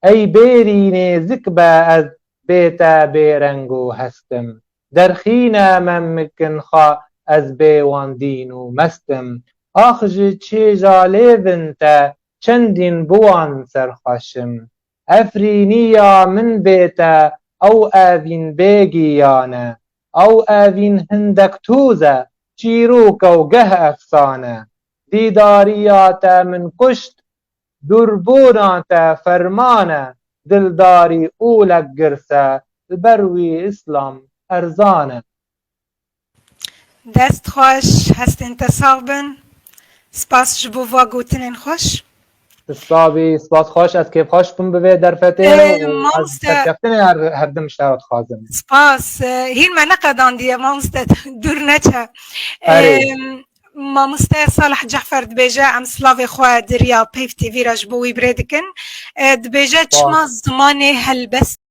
اي بيريني زكبا از بيتا بيرنگو هستم درخينا ممكن خا از بيواندين ومستم آخج چيجا ليفن تا چندين بوان سرخشم افرينيا من بيتا او آوين بيگيانا او آوين هندك توزة چيروك وقه افسانة ديدارياتا من كشت دربوناتا فرمانة دلداري اولك قرسة البروي اسلام ارزانة دست خوش هستین تصابن سپاس جبو و گوتنین خوش تصابی سپاس خوش از که خوش بم بوی در فتره و از ترکفتن هر دم شتارت خوازم سپاس هین من نقدان دیه مامسته دور نچه مامسته صالح جعفر دبیجه ام سلاوی خواه دریا پیف تیوی را جبوی بردکن دبیجه چما زمانه هلبست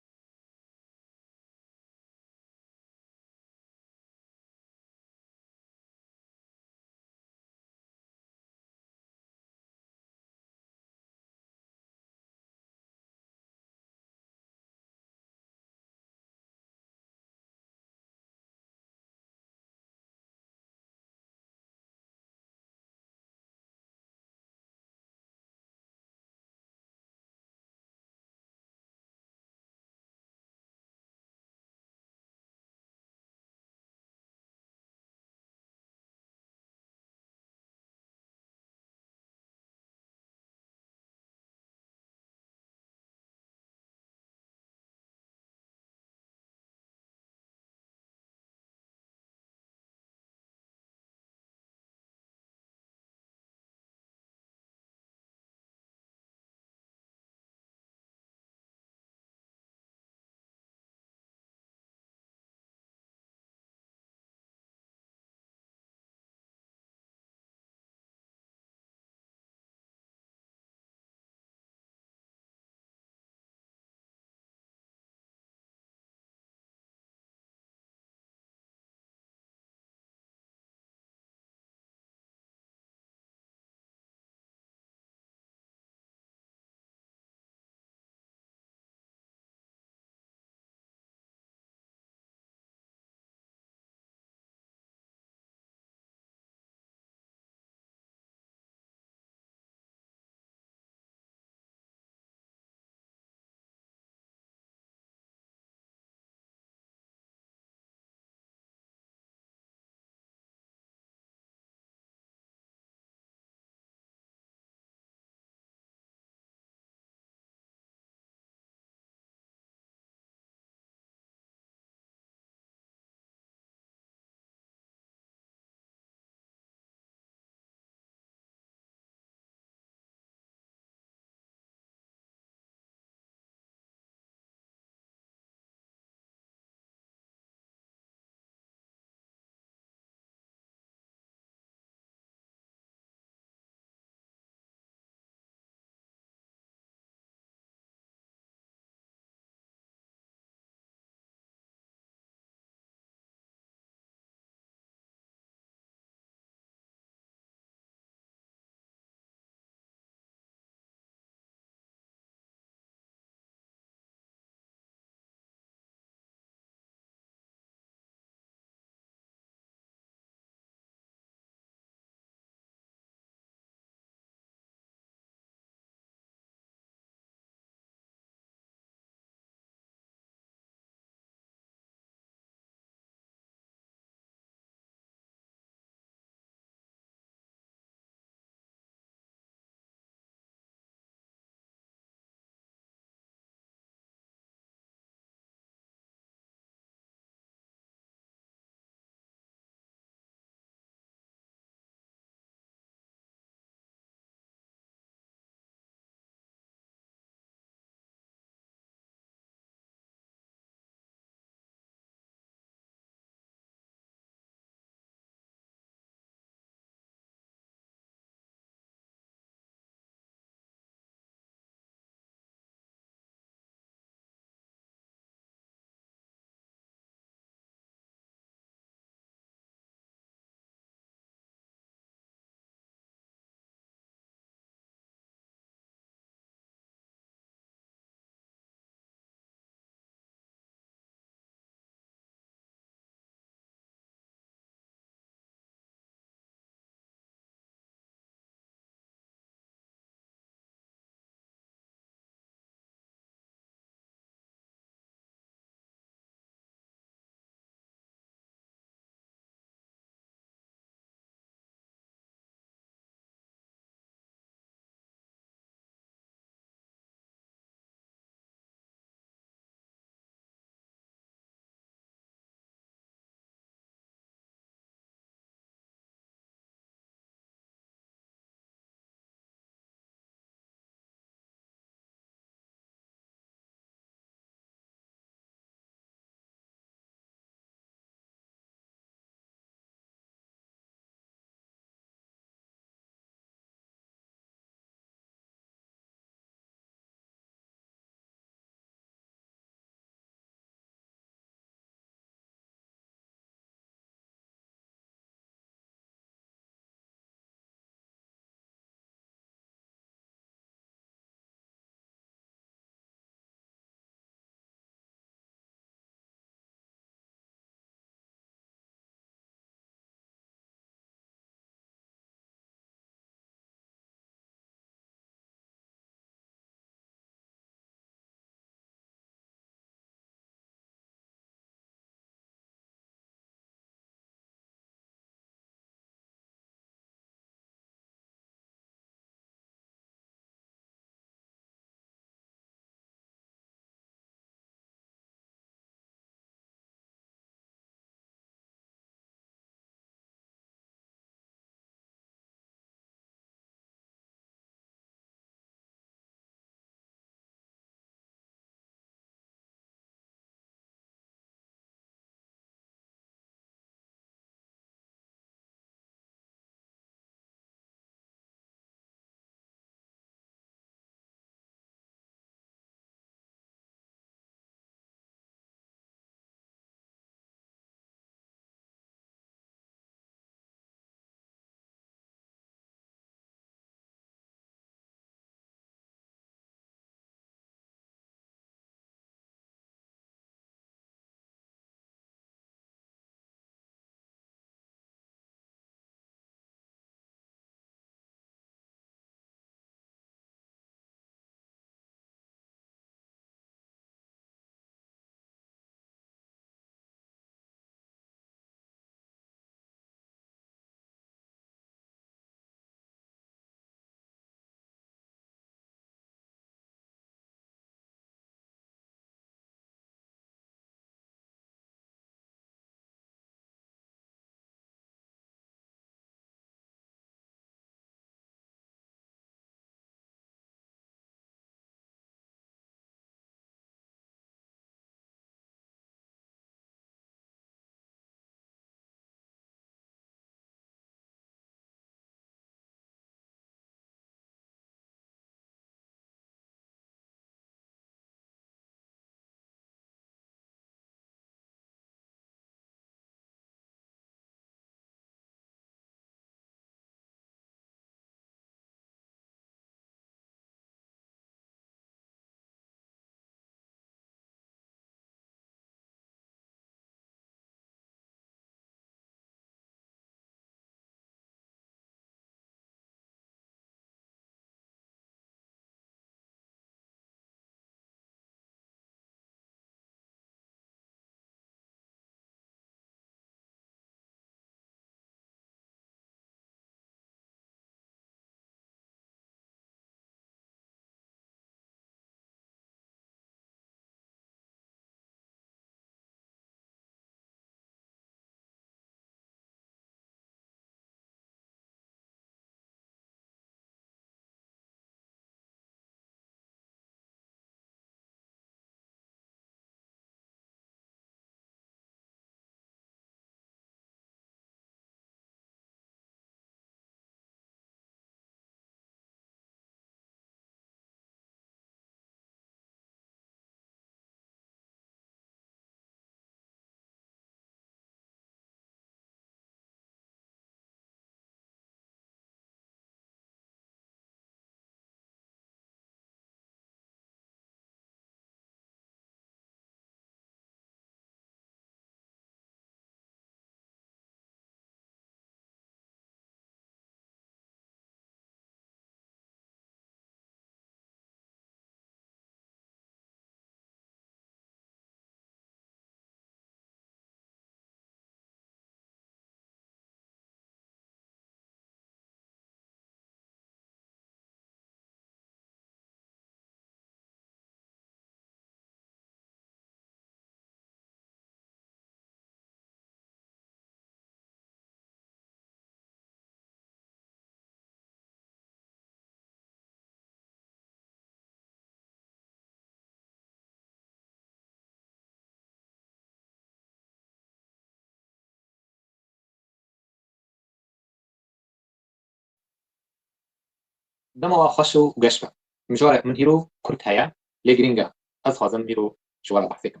دما خشو وقشفة مجارك من هيرو كرت هيا لجرينجا از خازم هيرو شوارا بحثكم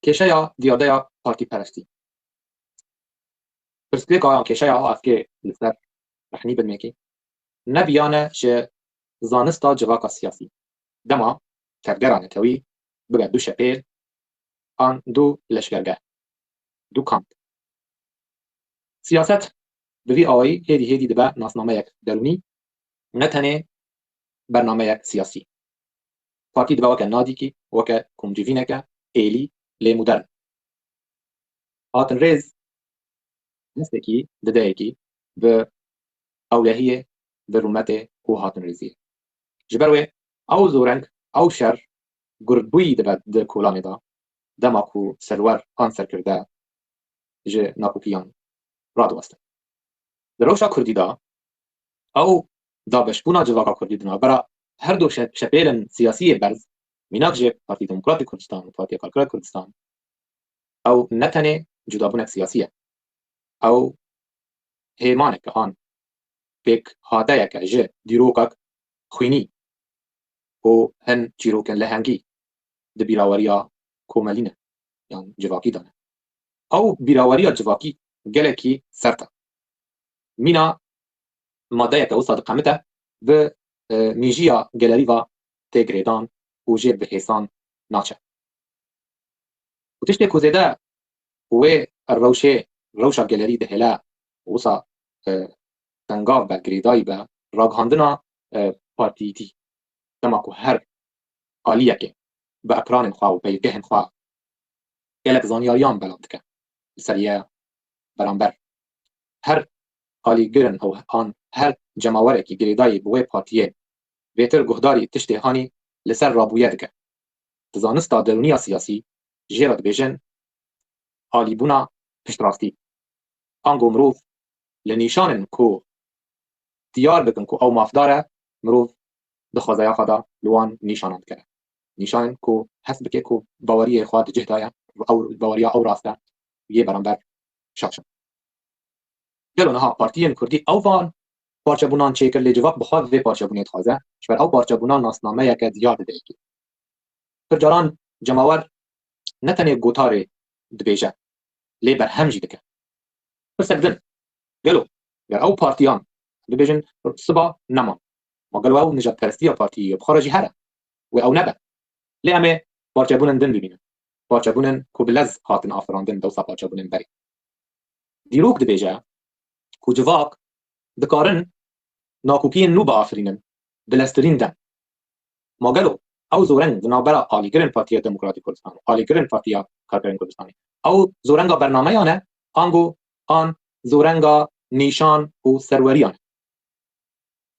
كيشايا ديادايا بارتي پرستی پرسکریک آیا کشای افکه لسر رحنی بدمکی نبیانه شه زانستا جواکا سیاسی دما ترگرانه توی بگه دو شپیل آن دو لشگرگه دو کانت سیاست بوی آوی هیدی دبا ناسنامه یک درونی نتنه برنامه یک سیاسی پارتی دبا وکه نادی کی وکه کمجوینه که ایلی لی مدرن آتن ریز نستکی ددایکی به اولهیه به رومته و هاتن ریزیه جبروه او زورنگ او شر گردبوی ده کولانه دا دماکو سلور آنسر کرده جه ناکوکیان رادو است در روشا کردی دا او دابش بونا جواکا کردی دنا برا هر دو شپیلن سیاسی برز میناک جه پارتی دموکراتی کردستان و پارتی کارکرات کردستان او نتنه جدابونک سیاسیه او هیمانه که آن پیک هاته که جه دیروکک خوینی و هن چیروکن لهنگی ده بیراوریا کوملینه یعنی جواکی دانه او بیراوریا جواکی گلکی سرطه مینا ماده که او صادق قمته به میجیا گلری و تگریدان و جه به حسان ناچه و تشتی کوزیده و روشا گلری ده هلا وصا تنگاف با گریدایی با راگهاندنا پارتیتی دماکو هر آلیه که با اکران خواه و بیگهن خواه گلک زانیاریان بلند که سریع برانبر هر آلی گرن او آن هر جماوره که گریدایی بوی پارتیه بهتر گهداری تشتی هانی لسر رابویه دکه تزانستا درونیا سیاسی جیراد بیجن آلی بونا پشترافتی آنگو مروف لنیشانن کو دیار بکن کو او مافداره مروف دخوازایا خدا لوان نیشانند کرد نیشانن کو حسب که کو باوری خواد جهدایا او باوریا او راسته یه برانبر شاکشن گلو نها پارتیین کردی او وان پارچه بونان چیکر لی جواب بخواد وی پارچه بونیت خوازه شبر او پارچه بونان ناسنامه یک دیار ده ایکی پر جاران جماور نتنه گوتار دبیجه لی بر هم جیده فرسدن قالوا او بارتيان بيجن صبا نمان ما قالوا او نجات پرستيا بارتي بخارجي هره و او نبا لامه بارچبونن دن ببینن بارچبونن کو بلز هاتن افراندن دوسا بارچبونن بری دیروک د بیجا کو جواک دکارن ناکوکین نو با افرینن بلسترین دن ما قالوا او زورنگ نابرا آلیگرن پارتیا دموکراتی کردستان آلیگرن پارتیا کارگران کردستانی او زورنگا برنامه یانه آنگو آن زورنگا نیشان و سروریان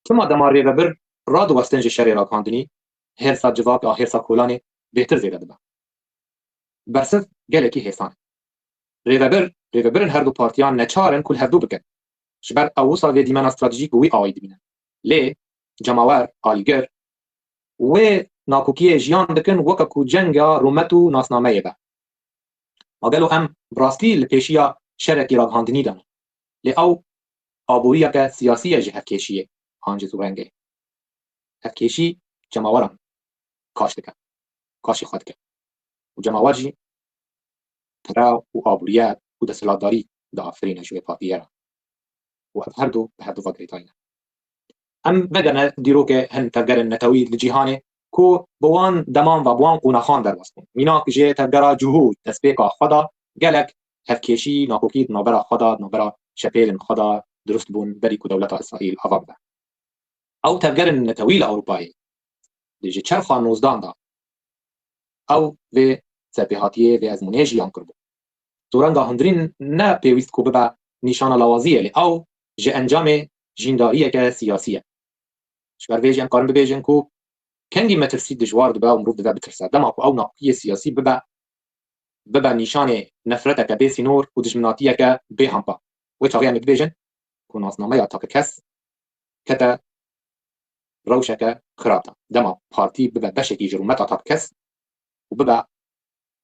چما دماری و بر راد و وستنج شری را کاندنی هرسا جواب یا هرسا کولانی بهتر زیده دبا برسف گلکی حسان ریوبرن هر دو پارتیان نچارن کل هر دو بکن شبر اوصا و دیمن استراتژیک وی آوید بینن لی جماور آلیگر و ناکوکی جیان دکن وکا کو جنگا رومتو ناسنامه با اگلو ام براستی لپیشیا شرکی را کاندنی دانه لی او آبویه که سیاسی جه هفکیشیه هانج زورنگه هفکیشی جماوران کاش دکن کاشی خود که و جماور جی ترا و آبویه و دستلاتداری دا آفرین جوی پارتیه را و هر دو به هر دو فکریتاینه ام بدن دیرو که هن ترگرن نتوید لجیهانه کو بوان دمان و بوان قونخان در وستون مینا که جه ترگرا جهود تسبیقا خدا گلک هفکیشی ناکوکید نابرا خدا نابرا شپیلن خدا درست بون بری کو دولت اسرائیل آواب ده او ترگرن نتویل اروپایی دیجه چرخان نوزدان دا او و سرپیهاتیه و ازمونه جیان کربو زورنگا هندرین نه پیویست کو ببا نیشان لوازیه لی او جه انجام جینداریه که سیاسیه شبر ویجن کارن ببیجن کو کنگی مترسی دجوار دبا و مروف دبا بترسا دما کو او ناقیه سیاسی ببا نشان نفرته که بیسی نور و دجمناتیه که بی همپا و چاقیه هم ببیجن کو ناسنامه یا تاک کس کتا روشك خرابتا دما بارتي ببا بشكي جرومتا تاك كس وببا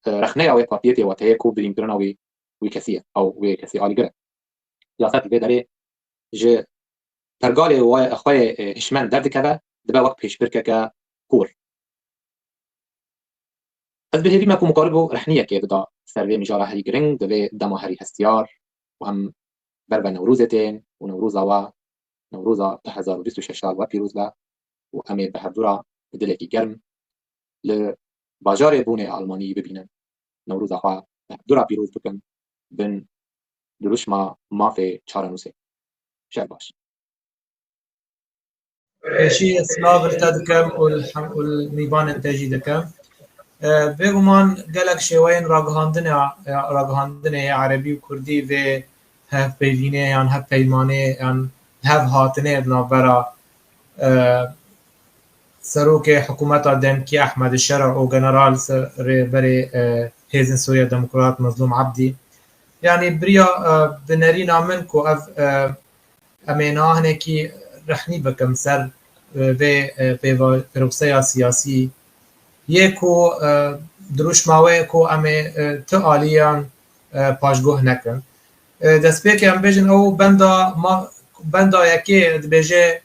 رخنيا وي بارتيتي وتهيكو بريمبرنا وي كسيه او وي كسي علي غير سياسات البدري ج پرگال و اخوای هشمن درد که دبا وقت پیش برکه که کور از به هیوی ما کو مقاربو رحنیه که بدا سروی مجاره هری گرنگ دوی دما هری هستیار و هم بربا نوروزتين ونوروزا و نوروزا 2026 و پیروز با و امي بهردورا بدلکی گرم لباجار بونه آلمانی ببینن نوروزا خواه بهردورا پیروز بکن بن دروش ما في چارنوسه شعر باش شيء سلاف ارتدكم والميبان انتاجي دكم بگمان گلک شوین راگهاندنه عربی و کردی و هف پیوینه یان هف پیمانه یان هف هاتنه بنابرا سروک حکومت دمکی احمد الشرع و جنرال بری هیزن سوریا دموکرات مظلوم عبدی یعنی بریا بنرينا منكو امينا هنكي رحني بكم سر في روسيا سياسي يكو دروش ماوي كو امي تعاليان پاشگوه نکن دست بيك ام بيجن او بندا يكي دبيجي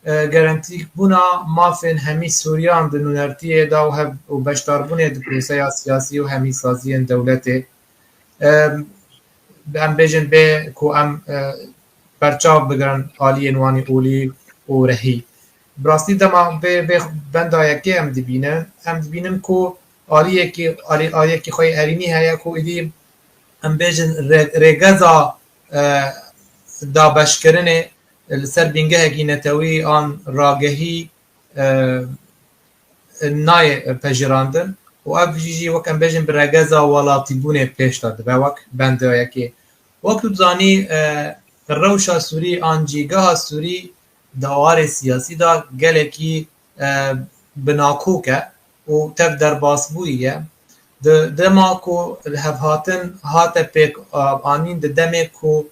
گارانتي بونا ما فين همي سوريان دنونرتي دا و بشتاربونه دبروسيا سياسي و همي سازيان دولتي ام بيجن بي كو ام برچاو بگرن آلی نوانی اولی و رهی براستی دما به بندا یکی ام دبینن کو آلی یکی خوی ارینی هیا کو ایدی ام بیجن رگزا دا بشکرن سر بینگه هکی نتوی آن راگهی نای پجراندن و اف جیجی وک ام بیجن برگزا ولاتی بونه پیش داد به وک بندا یکی وقت بزانی روشا سوری آنجیگاه سوری دوار سیاسی دا گلکی بناکوکه و تف در باسبویه دما کو هفهاتن هات پیک آنین دمه کو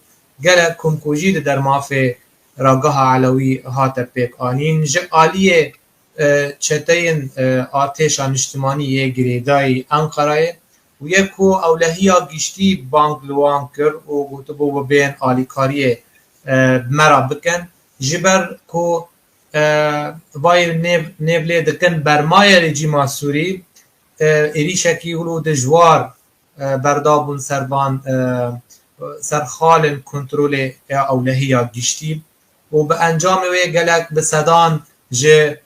گلک کمکوجی در مافه راگاه علوی هات پیک آنین آلیه چتین آتش اجتماعی یه گریدای انقره و یکو اولهیا گشتی بانگلوان کر و گوتبو بین آلیکاری مرا بکن جبر کو وای نیوله دکن برمای رژیم سوری ایریشکی ولو دجوار بردابون سربان سرخال کنترل اولهیا گشتی و به انجام وی گلک به صدان جه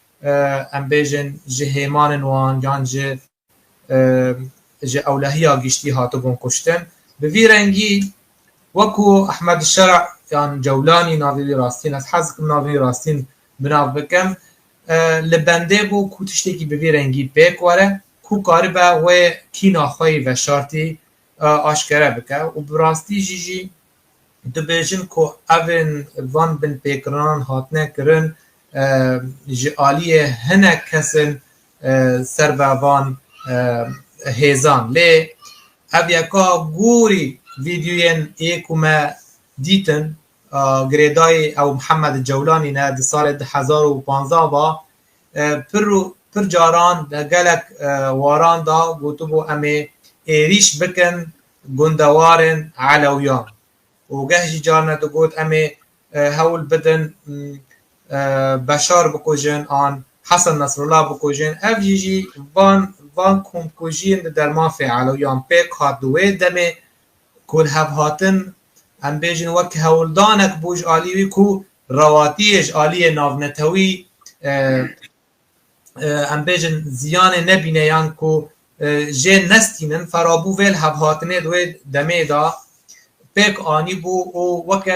امبیجن جه هیمان وان یان جه اولهیا گشتی هاتو بون کشتن به وی رنگی وکو احمد الشرع یان جولانی ناوی راستین از حزق ناوی راستین بناو بکم لبنده بو کو تشتکی به وی رنگی پیک وره کو کاربه و کی ناخوی و شارتی آشکره بکه و براستی جیجی دو بیجن که اون وان بن پیکران هاتنه کرن آلیه هنه کسن سر و وان هیزان لی او یکا گوری ویدیوین ایکو ما دیتن گریدای او محمد جولانی نه دی سال 2015 با پر جاران گلک واران دا گوتو بو امی ایریش بکن گندوارن علویان و گهجی جارنا دو گوت امی هول بدن بشار بکوجن آن حسن نصر الله بکوجن اف جیجی وان کمکوجین در مافع علویان پیک هات دوی دمه کل هف هاتن ام بیجن وک هولدانک بوج آلیوی کو رواتیش آلی ناونتوی ام بیجن زیان نبینه یان کو جه نستینن فرابو ویل هف هاتنه دوی دمه دا پیک آنی بو و وک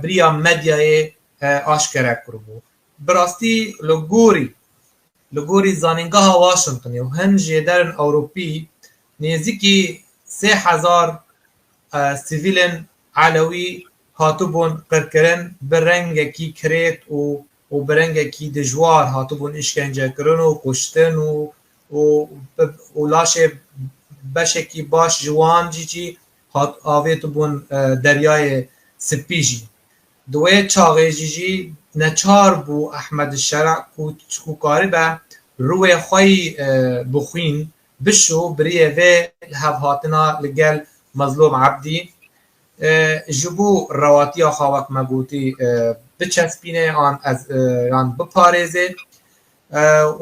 بریا مدیای آشکره کربو براستی لگوری زانینگاه واشنطنی و هن جیدرن اوروپی نیزیکی 3000 سیویلن علوی هاتوبون قرکرن برنگکی کریت و برنگکی دجوار هاتوبون اشکنجه کرن و کشتن و لاشه بشکی باش جوان جی آویتو بون دریای سپیجی دوی چاقی جی نچار بو احمد الشرع کو کاربه روی خوی بخوین بشو بریه و هفهاتنا لگل مظلوم عبدی جبو رواتي خواك مغوتي بچسبینه آن از آن بپارێزێ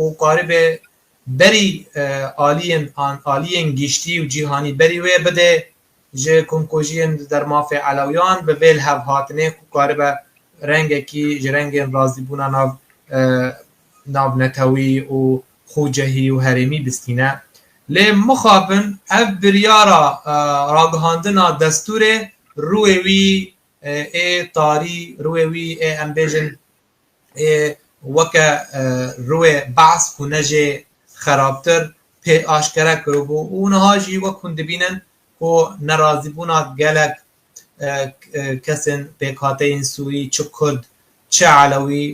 و قارب بەری ئالیên گیشتی و جیهانی بەری wê bide ji komkojiyên dermafê Elewiyan bi vê hevhatinê ku qaribe rengekî ji rengên razîbûna nav netewî û xûcehî û herêmî bistîne. Lê mixabin ev biryara ragihandina destûrê rûyê wî ê tarî, rûyê wî ê em bêjin ê weke rûyê behs ku ne jê xerabtir pê aşkere kiribû û niha jî wek hûn dibînin ku nerazîbûna gelek kesên pêkhateyên Sûrî çi Kurd çi Elewî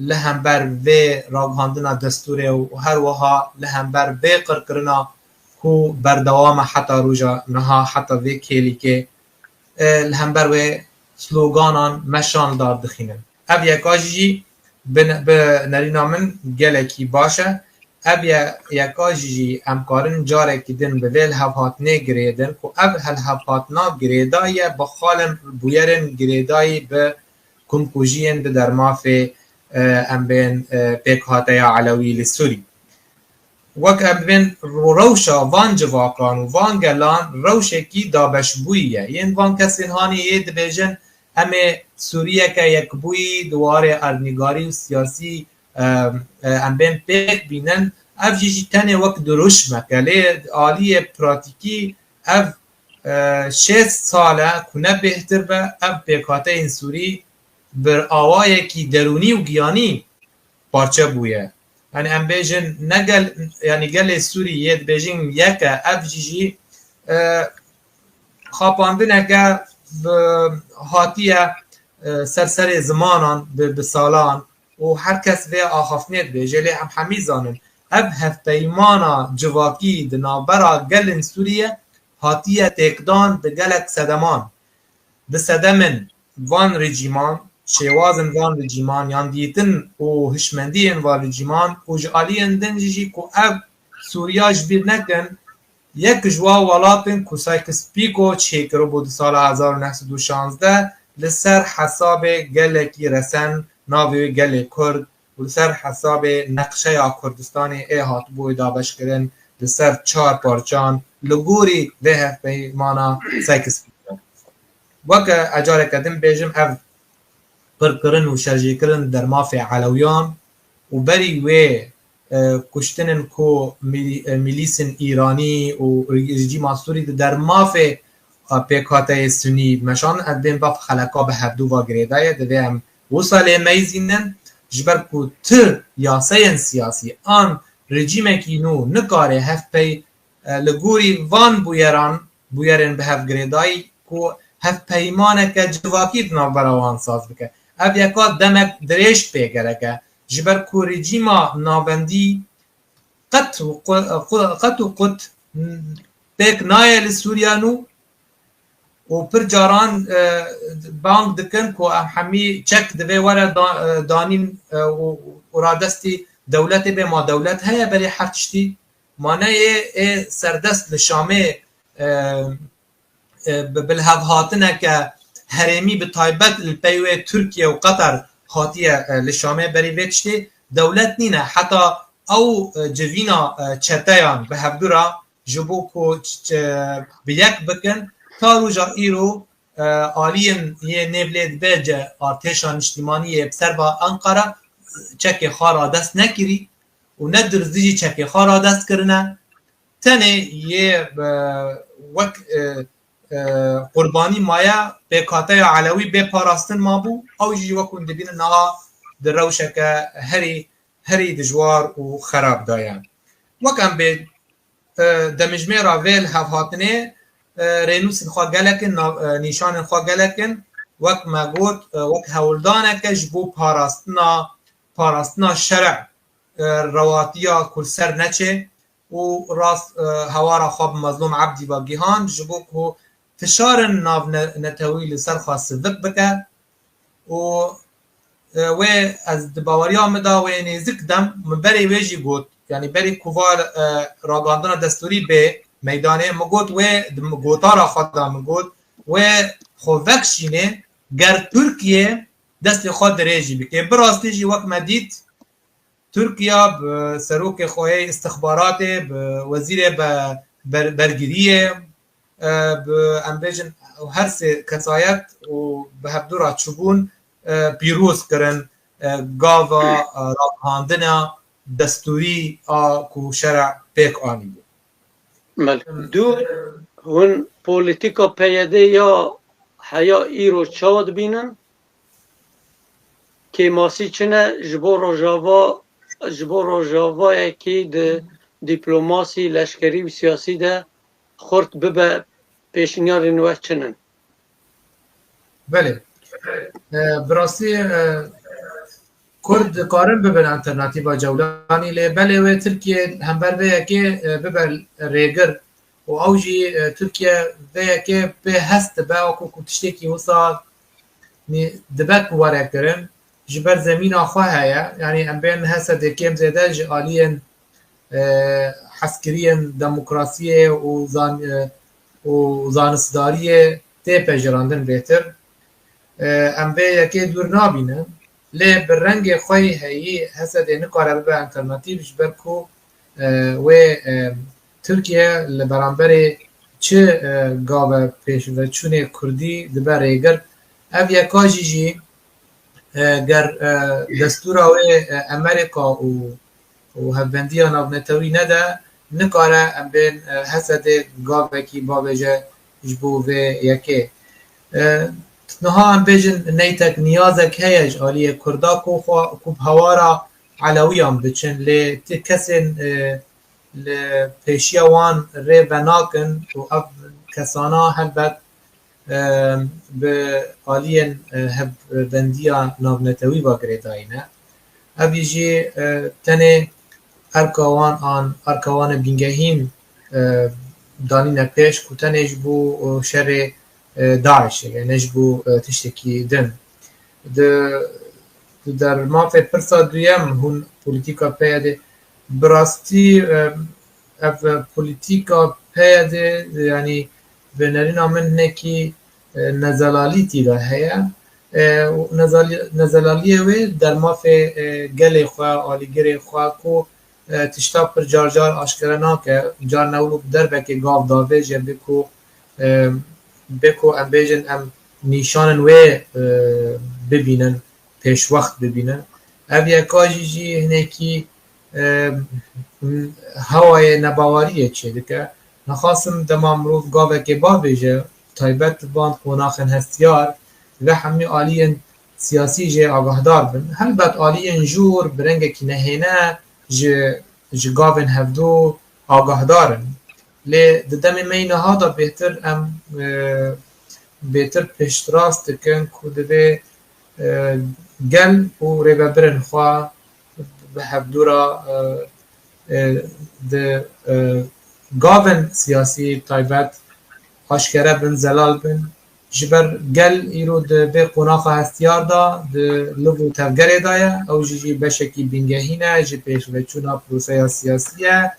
li hember vê ragihandina destûrê û her wiha li hember vê qirkirina ku berdewam e heta roja niha heta vê kêlîkê li hember wê sloganan meşandar dixînin. Ev yeka jî bi nerîna min gelekî baş e. Ev yeka jî em karin carekî din bi vê hevhatinê girêdin ku ev hevhatina girêdayî ye bi xalên bûyerên girêdayî bi komkojiyên di dermafê em bên pêkhateya Elewî li Sûrî. Wek em bên rewşa van civakan û van gelan rewşekî dabeşbûyî ye. Yên van kesên hanî ê dibêjin em ê Sûriyeke yekbûyî diwarê erdnîgarî û siyasî em bên pêk bînin. Ev jî tenê wek diruşmek e lê aliyê pratîkî ev 6 sal e ku ne bêhtir be ev pêkhateyên Sûrî bi awayekî derûnî û giyanî parçe bûye. Yani em bêjin negel yani gelê Sûriyê dibêjin yek e ev jî xapandineke hatiye serserê zimanan bi salan û her kes vê axaftinê dibêje lê em hemî zanin ev hevpeymana civakî di navbera gelên Sûriye hatiye têkdan bi gelek sedeman. Di sedemin van rejîman, şêwazên van rejîman yan dîtin û hişmendiyên van rejîman û ji aliyên din jî ku ev Sûriya ji bîr nekin yek ji wa welatên ku Sykes-Picot çêkiribû di sala 1916 li ser hesabê gelekî resen navê gelê Kurd û li ser hesabê neqşeya Kurdistanê ê hatibû dabeşkirin li ser 4 parçan li gorî vê hevpeymana Sykes-Picot. Weke ecareke din bêjim ev pirkirin û şerjîkirin dermafê Elewiyan û berî wê kuştinên ku milîsên Îranî û rejîma Sûrî di dermafê pêkhateyê Sunî meşan ev bên bav xeleka bi hevdûva girêdaye divê em wisa lê meyzînin ji ber ku ti yasayên siyasî an rejîmekî nû nikare hevpey li gorî van bûyerên bi hevgirêdayî ku hevpeymaneke civakî di navbera wan saz bike. Ev yeka demek dirêj pê gereke ji ber ku rejîma navbendî qet û qut pêk naye li Sûriya nû û pir caran bang dikin ku em hemî çek divê were danîn û radestî dewletê bê ma dewlet heye berê her tiştî maneyê ê serdest li Şamê bil hevhatineke herêmî bi taybet li pey wê Tirkiye û Qetar hatiye li Şamê berî vê tiştê dewlet nîne heta ew civîna çeteyan bi hevdûra ji bo ku bi yek bikin ta roja îro aliyên yê nêvlê dibêje artêşa niştimaniyê bi serva Enqara çekê xwe radest nekirî û ne dirzî jî çekê xwe radest kirine tenê yê wek qurbanî maya pêkhateya Elewî bê parastin mabû ew jî wek hûn dibînin niha di rewşeke herî dijwar û xerab daye. Wek em bê demijmêra vê li hevhatinê rênûsên xwe gelekin nîşanên xwe gelekin wek me got wek hewldaneke ji bo parastina şerع rewatiya kurser neçê û rast hewara xwe bi mezlûm Ebdî ve Gihan ji bo ku fişarên navnetewî li ser xwe sivik bike û wê ez di baweriya me da wê nêzik dem min berê wê jî got yani berî ku va ragandina destûrî bê meydanê min got wê di gotara xwe da min got wê xwe vekşînê ger Tirkiye دست خود دریجی بکه براستی جی وقت مدید ترکیا به سروک خواه استخبارات به وزیر برگریه به امبیجن هر سه کسایت و به هفدورا چوبون پیروز کرن گاوا راهاندنا دستوری کو شرع پیک آنی بود. دو هون پولیتیکا پیاده یا حیا ایرو چاود بینن که ماسی چنه جبو روژاوا یکی ده دیپلوماسی لشکری و سیاسی ده خورد ببه پیشنیار نوه چنن. بله براستی کرد قارن ببن انترناتیبا جولانی لی بله و ترکیه هم بر وی که ببر ریگر و اوجی ترکیه وی که به هست با و تشتکی وصا دبک واره کرن جبر زمین آخواه هیا یعنی ام بین هست دکیم زیده جالین حسکرین دموکراسی و زانستداری تی پجراندن بهتر ام به که دور نابینه لی بر رنگ خوی هایی هست ده نکاره به انترناتیو جبر کو و ترکیه لبرانبر چه گاوه پیش و چونه کردی دبر ریگر او یکا جی گر دستور و امریکا و هفبندی ناونتوی نده نکاره ام بین حسد گاوه کی بابجه جبو و یکی نها ام بیجن نیتک نیازک هیج آلی کردا کوب هوارا علویان بچن لی کسین پیشی وان ری بناکن و اب کسانا هلبت به آلی هب بندیا نابنتوی با گریدایینه ابی جی تنه ارکوان بینگهیم دانی نپیش که تنه جبو شر داعش یعنی نجبو تشتکی دن در مافه پرسا دویم هون پولیتیکا پیاده براستی اف پولیتیکا پیاده یعنی به نرین آمن نکی نزلالی تیده هیا نزلالی وی در مافه گل خواه آلیگر خواه کو تشتا پر جار جار آشکرنا که جار نولو در بکی گاف داوه جه بکو ام بیجن ام نیشانن و ببینن پیش وقت ببینن او یکاجی جی هنکی هوای نباوریه چه دکه نخواستم دمام روف گاوه که با بیجه تایبت باند قناخن هستیار و همی آلین سیاسی جه آگاهدار بن هلبت آلین جور برنگه که نهینه جه گاون هفدو آگاهدارن لی دمی مینه ها دا بهتر ام بهتر پشت راست کن که دوی گل و ریبه برن خواه به هفدورا ده گاون سیاسی تایبت آشکره بن زلال بن جبر گل ایرو ده به قناخ هستیار دا ده لبو تفگره دایه او جی بشکی بینگهینه جی پیش وچونا پروسه سیاسیه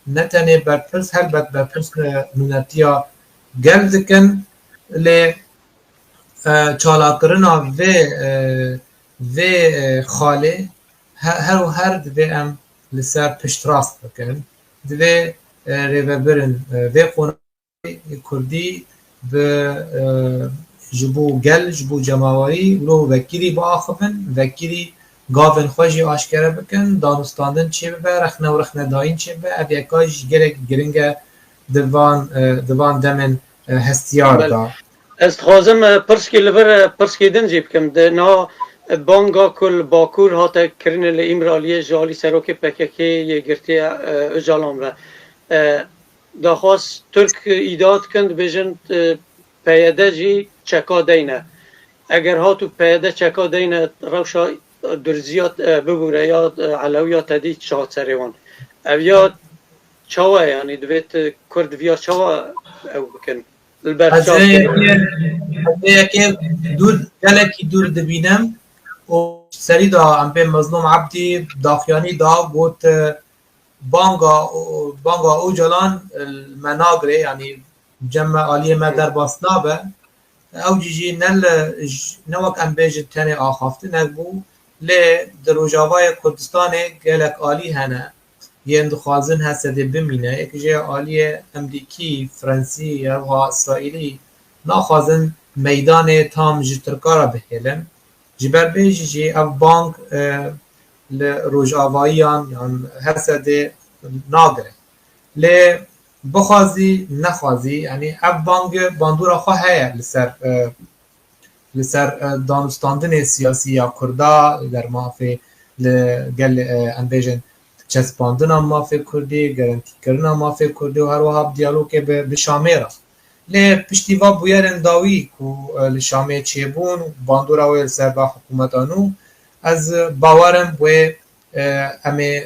نتنه برپرس هلبت برپرس نونتیا گل دکن لی چالاکرنا و خاله هر و هر دوی ام لسر پشت راست بکن دوی ریوه برن و قناخ کردی به جبو گل جبو جماوری ولو وکیلی با آخفن وکیلی گاون خوشی آشکره بکن دانستاندن چه به رخنه و رخنه داین چه به اب یکاش گرنگ دوان دمن هستیار دا استخوازم پرسکی لبر پرسکی دن جیب کم ده نا بانگا کل باکور هاتا کرن لإمرالیه جالی سروک پککی یه گرتی اجالام را داخواست ترک ایداد کند بجن پیاده جی چکا دینه اگر ها تو پیاده چکا دینه روشا درزیات ببوره یا علویات تدید شاد سریوان او یا چاوه یعنی دویت کرد ویا چاوه او بکن از یکی گلکی دور دبینم و سری دا ام به مظلوم عبدی داخیانی دا گوت بانگا او جلان المناگره یعنی جمع عالی ما در باسنابه او جيجي نوك ام بيجي تاني آخافت نبو ل دروجاوای کردستان گلک عالی هنه ین دخوازن هسته بمینه یک جه عالی امریکی فرانسی یا اسرائیلی نخوازن میدان تام جی ترکارا بهیلن جبر بیجی جی اف بانک لروجاواییان یعنی هسته ناگره ل بخوازی نخوازی یعنی اف بانک باندورا خواه هیا لسر دانستاندن سیاسی یا کردا در مافی لگل انبیجن چسباندن مافی کردی گارانتی کردن مافی کردی و هر وها دیالوگ به شامه را لی پشتیوا بویرن داوی کو لشامه چیبون باندورا و سر با حکومتانو از باورم و امی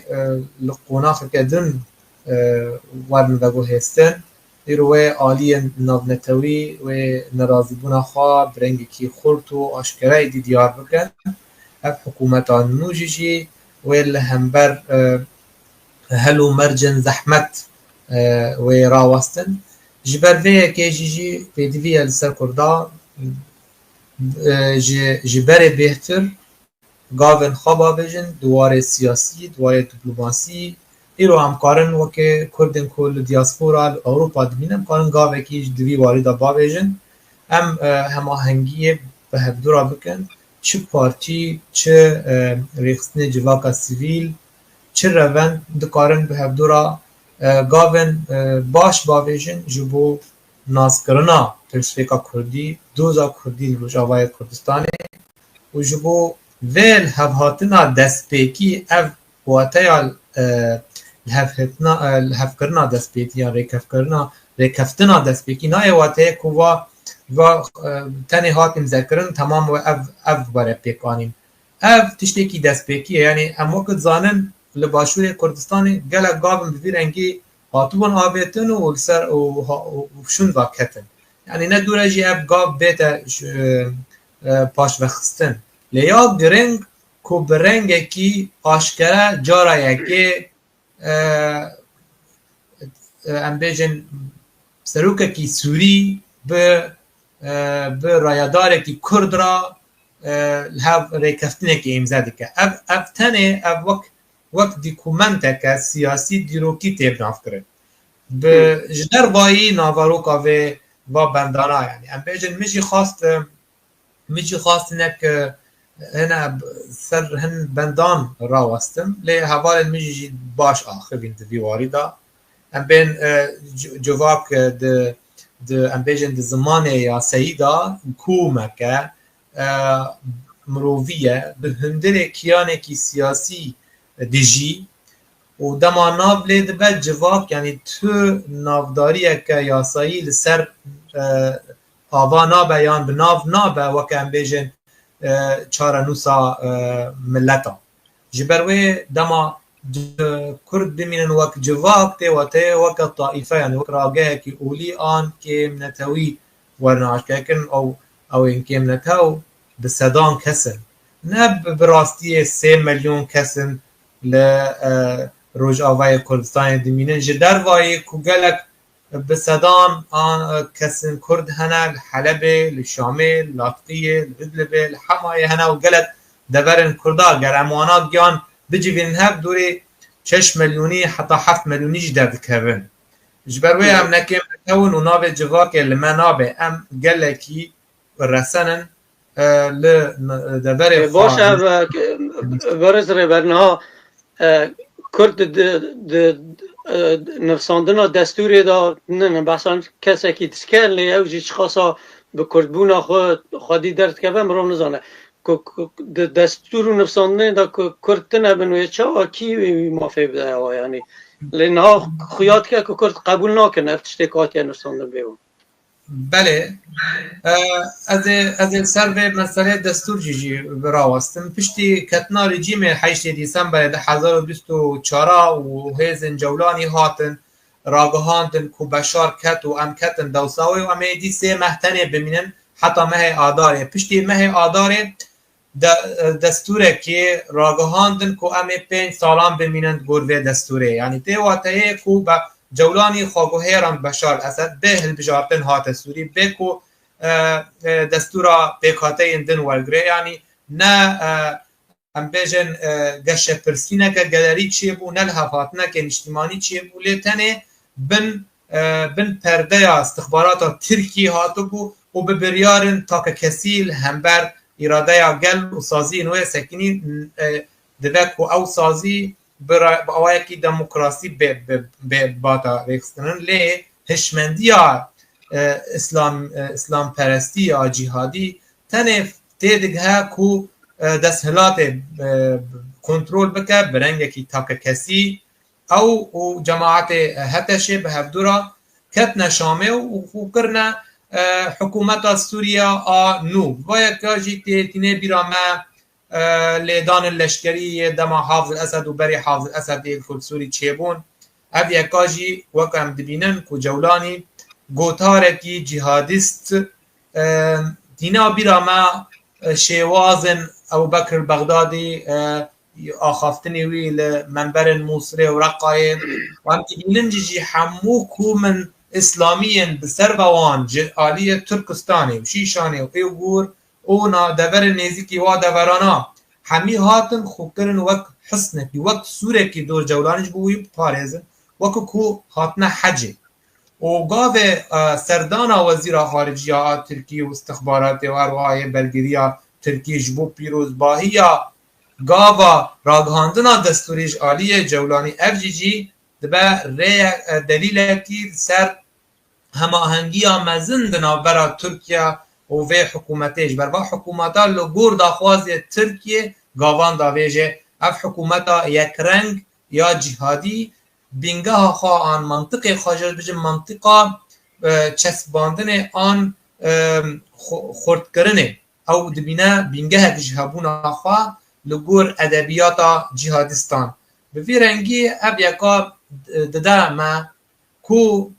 لقوناخ کدن ورن دگو هستن ایروه عالی نابنتوی و نرازی بونا خواه برنگی کی خورد و آشکره دی دیار بکن اف حکومتان نوجیجی و لهمبر هلو مرجن زحمت و راوستن جبر وی که جیجی پیدوی لسر کرده جبر بهتر گاون خوابا بجن دوار سیاسی دوار دیپلماسی ایرو همکارن و که کردن کل دیاسپورا اروپا دمینم کارن گاوه که دوی وارد با بیجن هم هماهنگی به هفدورا بکن چه پارتی چه ریخستن جواکا سیویل چه روند دکارن به هفدورا گاون باش با بیجن جبو ناز کرنا پرسفیکا کردی دوزا کردی روجاوای کردستانه و جبو ویل هفهاتنا دست پیکی اف واتیال الهف کرنا دست پیکی یا ریکفتنا دست پیکی نه واته کوا و تنه هاتیم ذکرن تمام و اف باره پیکانیم اف تشتکی دست پیکی یعنی ام وقت زانن لباشور کردستان گلک گاون ببیر انگی هاتوون آبیتن و سر و شون واکتن یعنی نه دوره جی اف گاو بیتا پاش وخستن لیا گرنگ کو برنگ کی آشکره جارا یکی ام بیجن سروک کی سوری به رایدار کی کرد را هاو ریکفتنه کی امزا دیگه اف تنه اف وقت دیکومنته که سیاسی دیروکی تیب ناف کرد به جدر بایی ناواروکا و بندانا یعنی ام بیجن میجی خواست نک هنا سر هن بندان راوستم لی حوال میجی باش آخر بین دیواری دا ام بین جواک ام بیجن د زمان یا سیدا کومکه مروویه به هندر کیانه کی سیاسی دیجی و دما ناو لید بعد جواک یعنی تو نافداریه که یاسایی لسر آوا نابه یان بناو نابه وکه ام بیجن چارنوسا ملتا جبروی دما کرد بمینن وک جواک تی و تی وک طائفه یعنی وک راگه کی اولی آن که منتوی ورناش کن او این که منتو بصدان کسن نه براستی 3 میلیون کسن لروج آوای کردستان دمینن جدر وای کو گلک بصدان کسن کرد هنه حلب لشامل لاطقیه لادلب لحمایه هنه و گلک دبرن کردا گر اموانا گیان بجیبین هف دوری 6 میلیونی حتی 7 میلیونی جدر دکهون جبروی هم نکیم نکون و ناو جواک لمنابه ام گلکی رسنن لدبر باشه برز ریبرنها کرد نفساندنا دستوری دا نه بحثان کسی که تسکر لی او جیچ خاصا به کردبونا خودی درد که مرام نزانه دستور نفساندن دا کردتنه بنوی چا کی مافی بده یعنی لینها خیات که کرد قبول نکنه افتشتکاتی نفساندن بیون بله از سر به مسئله دستور جیجی براوستم پشتی کتنا رژیم 8 دیسمبر 2024 و هیزن جولانی هاتن راگهاندن کو بشار کت و ام کتن دوساوی و امیدی 3 مهتنه بمینن حتی مه آداره پشتی مه آداره دستوره که راگهاندن کو امی 5 سالان بمینند گروه دستوره یعنی تی واته کو با جولانی خواگوهیران بشار اسد به البجارتن هات سوری به کو دستورا پیکاته دن ورگره یعنی نه ام بیجن گشه پرسینه که گلری چیه بو نه لحفاتنه که نشتیمانی چیه بو لیتنه بن پرده استخبارات ترکی هاتو بو و به بریارن تا که کسیل همبر اراده یا گل و سازی نوع سکنی دوک و او سازی با اوه که دموکراسی به باتا ریخستنن لی هشمندی یا اسلام پرستی یا جهادی تنف تیدگه که دستهلات کنترول بکه برنگه که تا که کسی او جماعت هتشه به هفدورا کت نشامه و کرنه حکومت سوریا نو باید که تینه بیرامه لیدان لشکری دما حافظ الاسد و بری حافظ الاسد کل سوری چیبون او یکاجی وکم دبینن که جولانی گوتارکی جهادیست دینا بیرامه شیوازن ابو بکر البغدادی آخافتنی وی منبر موصل و رقای و هم دبینن جی حمو کو من اسلامیین بسر بوان آلی ترکستانی و شیشانی و ایوگور اونا دور نیزی و دورانا همی هاتن خوکرن وقت حسنه وقت سوره که دور جولانش بوی پارزن وقت که هاتنه حجه و گاو سردانا وزیر خارجیه ترکی و استخبارات و اروهای بلگیریا ترکی جبو پیروز باهی گاو راگهاندنا دستوریش آلی جولانی FGG دبا ری دلیل کی سر هماهنگی مزن بنابرا ترکیه و وی حکومتش بروا حکومتا لگور داخوازی ترکیه گاوان داویجه اف حکومتا یک رنگ یا جهادی بینگه خواه آن منطقه خواجر بجه منطقه چسباندن آن خورد کرنه او دبینه بینگه جهابون خواه لگور ادبیات جهادستان به وی رنگی اب یکا دده ما کو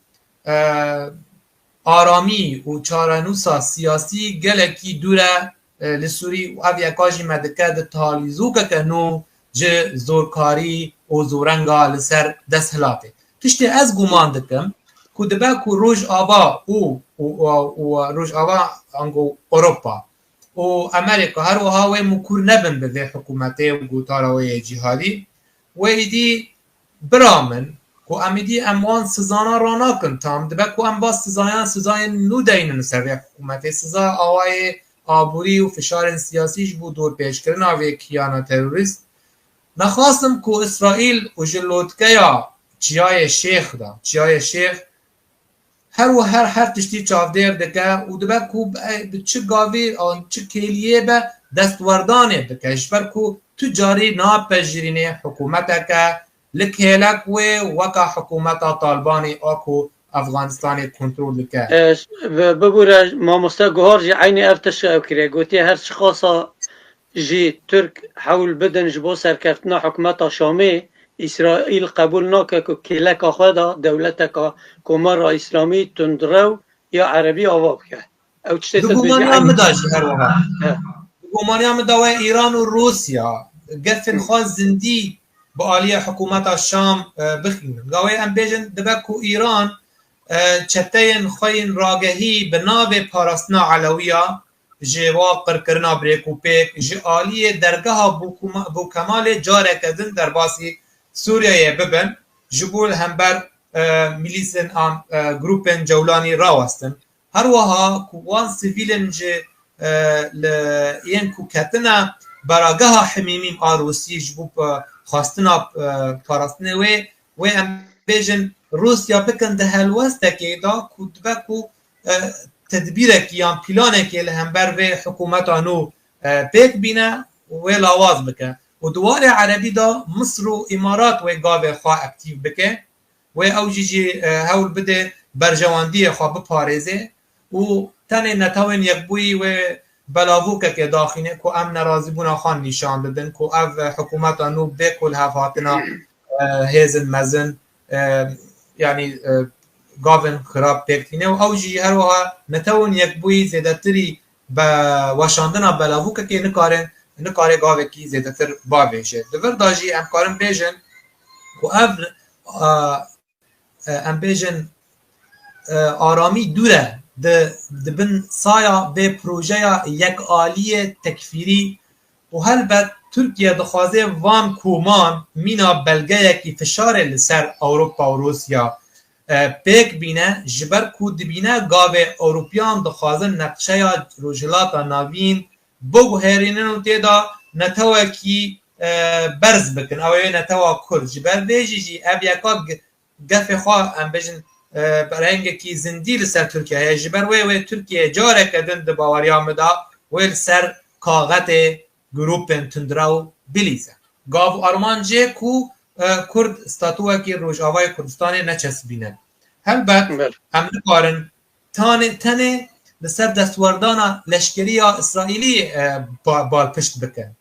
آرامی و چارنوسا سیاسی گلکی دوره لسوری و او یکاجی مدکه ده تالیزوکه که نو جه زورکاری و زورنگا لسر دست هلاته تشتی از گمان دکم که دبه که روش آبا و روش آبا انگو اروپا و امریکا هر وها وی مکور نبن به وی حکومته و گوتارا وی جهادی و ایدی برامن که امیدی اموان سزانا را ناکن تام دبه که ام باز سزاین نو دینن سر وی حکومته سزا آوای آبوری و فشار سیاسیش بود دور پیش کرن آوی کیانا تروریست نخواستم که اسرائیل و جلوتکه یا چیای شیخ دا چیای شیخ هر تشتی چافدیر دکه و دبه که چه گاوی آن چه کلیه به دستوردانه بکش بر که تجاری ناپذیرینه حکومت که لکهلک و وکا حکومت طالبانی آکو افغانستان کنترل دکه ببوره ما مستقهار جی عینی افتش او کره گوتی هر شخصا جی ترک حول بدن جبو سرکفتنا حکومت شامی اسرائیل قبول ناکه که کلک آخوادا دولت که کمر اسلامی تندرو یا عربی آواب که او چطه دگومانی هم داشتی هر وقت دگومانی هم داوه ایران و روسیا گفتن خواه زندی با آلی حکومت شام بخینن گاوه ام بیجن دبه که ایران چتین خوین راگهی به ناو پاراستنا علویه جوا قرکرنا بریکو پیک جالی درگاه بو کمال جاره کدن در باسی سوریه ببن جبول همبر میلیسن آن گروپن جولانی راوستن هر وها کوان سیویلن جه این کو کتنا براگاه حمیمیم آروسی جبو خواستنا پاراستنه و ام بیجن روسیا بکن ده هلوسته که دا کدبه کو تدبیرکی یا پلانکی لهمبر و حکومت آنو پیک بینه و لاواز بکه و دوار عربی دا مصر و امارات و گاوه خواه اکتیو بکه و او جیجی هول بده برجواندی خواه بپارزه و تنه نتاوین یک بوی و بلاوکه که داخینه که ام نرازی بونا خان نشان دادن که او حکومت آنو بکل هفاتنا هیزن مزن یعنی گاون خراب پیکتینه و او جی هر وها نتاون یک بوی زیادتری با واشاندنا بلاوکه که نکاره گاوه کی زیادتر با بیشه دور داجی امکارم بیجن و ام بیجن آرامی دوره دبن سایا به پروژه یک آلی تکفیری و هلبت ترکیه دخوازه وان کومان مینا بلگه کی فشار لسر اوروپا و روسیا پیک بینه جبر کو دبینه گاو اوروپیان دخوازه نقشه روجلات ناوین بگو هرینن و تیدا نتوه کی برز بکن اوه نتوه کرد جبر بیجی جی اب یکا گف خواه ام بجن برهنگه کی زندی لسر ترکیه جبر وی ترکیه جاره کدن دباوریام دا وی لسر کاغت گروپ تندراو بلیزه گاو آرمانجه کو کرد استاتوه کی روجاوای کردستان نچس بینن هلبت هم نکارن تنه لسر دستوردان لشکری اسرائیلی بال پشت بکن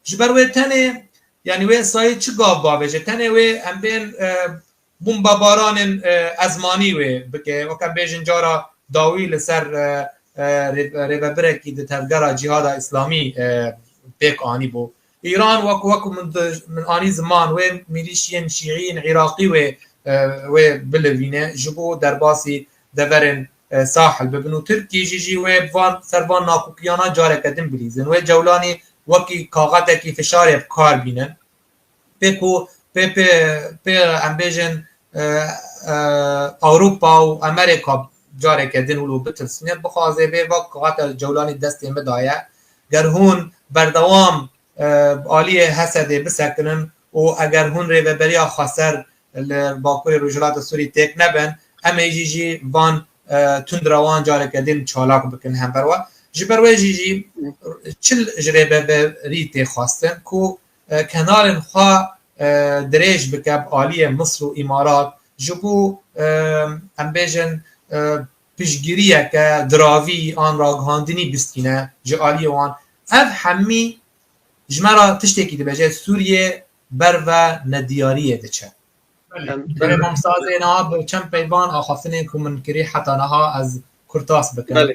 جبر وی تنه یعنی وی اسرائیل چه گاو باویجه تنه وی هم بین بومبا باران ازمانی وی بکه وکم بیجن جارا داوی لسر ریببره کی دتفگره جهاد اسلامی پیک آنی بو ایران وکو من آنی زمان و میلیشین شیعین عراقی و بلوینه جبو درباسی دورن ساحل ببنو ترکی جی و بوان سروان ناکوکیانا جاره کدن بلیزن و جولانی وکی کاغت کی فشار کار بینن پیکو پی امبیجن اوروپا و امریکا جاره کدن ولو بترسنه بخوازه بی وقت کاغت جولانی دستی مدایه گر هون بردوام آلی حسده بسکنن و اگر هون ریوبریا خسر باکوری روجلات سوری تک نبن اما جی وان تندروان جاره کدین چالاک بکن هم بروا جبروی جی چل ریوبری تی خواستن کو کنار خواه دریج بکب آلی مصر و امارات جبو ام بیجن پیشگیریه که دراوی آن راگهاندنی بستینه جالی وان اف همی جمرا تشتکی دبجه سوریه بر و ندیاریه دچه برای ممسازه نها به چند پیبان آخافتنه کومنکری حتی نها از کرتاس بکن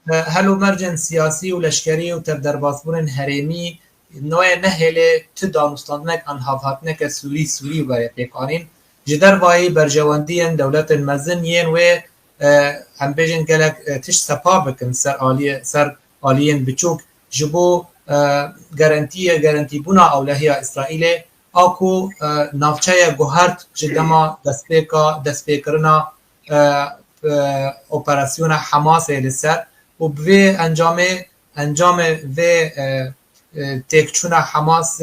هلو مرجن سیاسی و لشکری و تبدر باسبورن هریمی نوع نهله تدانستاندنک انهافاتنک سوری برای پیکانین جدر وای برجواندین دولت مزنین و هم بیجن گلک تش سپا بکن سر آلیین بچوک جبو گارانتی بونا اولهی اسرائیل آکو نافچه گوهرت جدما دستپیکرنا اپراسیون حماس لسر و به انجام و تکچون حماس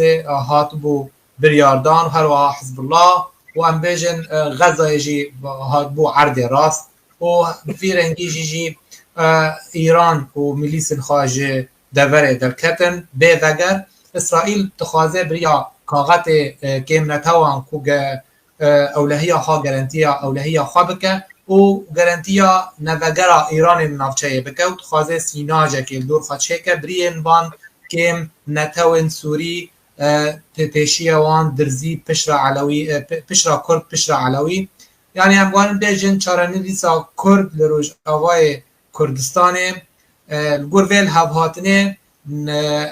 هات بو بریاردان هر و حزب الله و ام بیجن غزه جی هات بو عرض راست و في رنگی جی ایران و میلیس خارجه دوره درکتن به وگر اسرائیل تخوازه بریا کاغت کم نتوان کو اولهیا ها گارانتیا اولهیا ها بکه و گارانتیا نوگرا ایران نافچه بکه و تخوازه سیناجه که دور خدشه که برین بان کم نتوان سوری پیشی وان درزی پشرا علوی پشرا کرد پشرا علوی یعنی اموان بیجن چارانی دیسا کرد لروج آوای کردستان الگور ویل هفهاتنه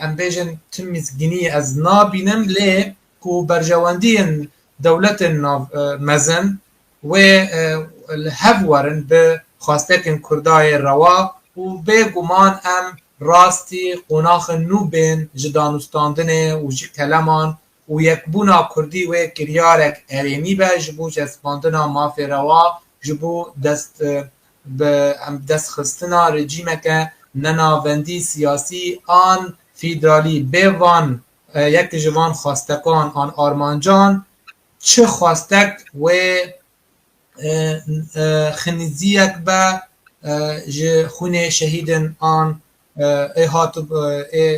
ام بیجن تمیزگینی از نابینم لی کو برجواندین دولت مزن و الهفورن به خواستکن کردای روا و به گمان ام راستی قناخ نوبین جدانستاندنه و کلمان و یک بونا کردی و کریارک اریمی به جبو جسپاندنا مافی روا جبو دست خستنا رژیم که نناوندی سیاسی آن فیدرالی بیوان یک جوان خواستکان آن آرمانجان چه خواستک و خنیزیک به خونه شهیدن آن هاتو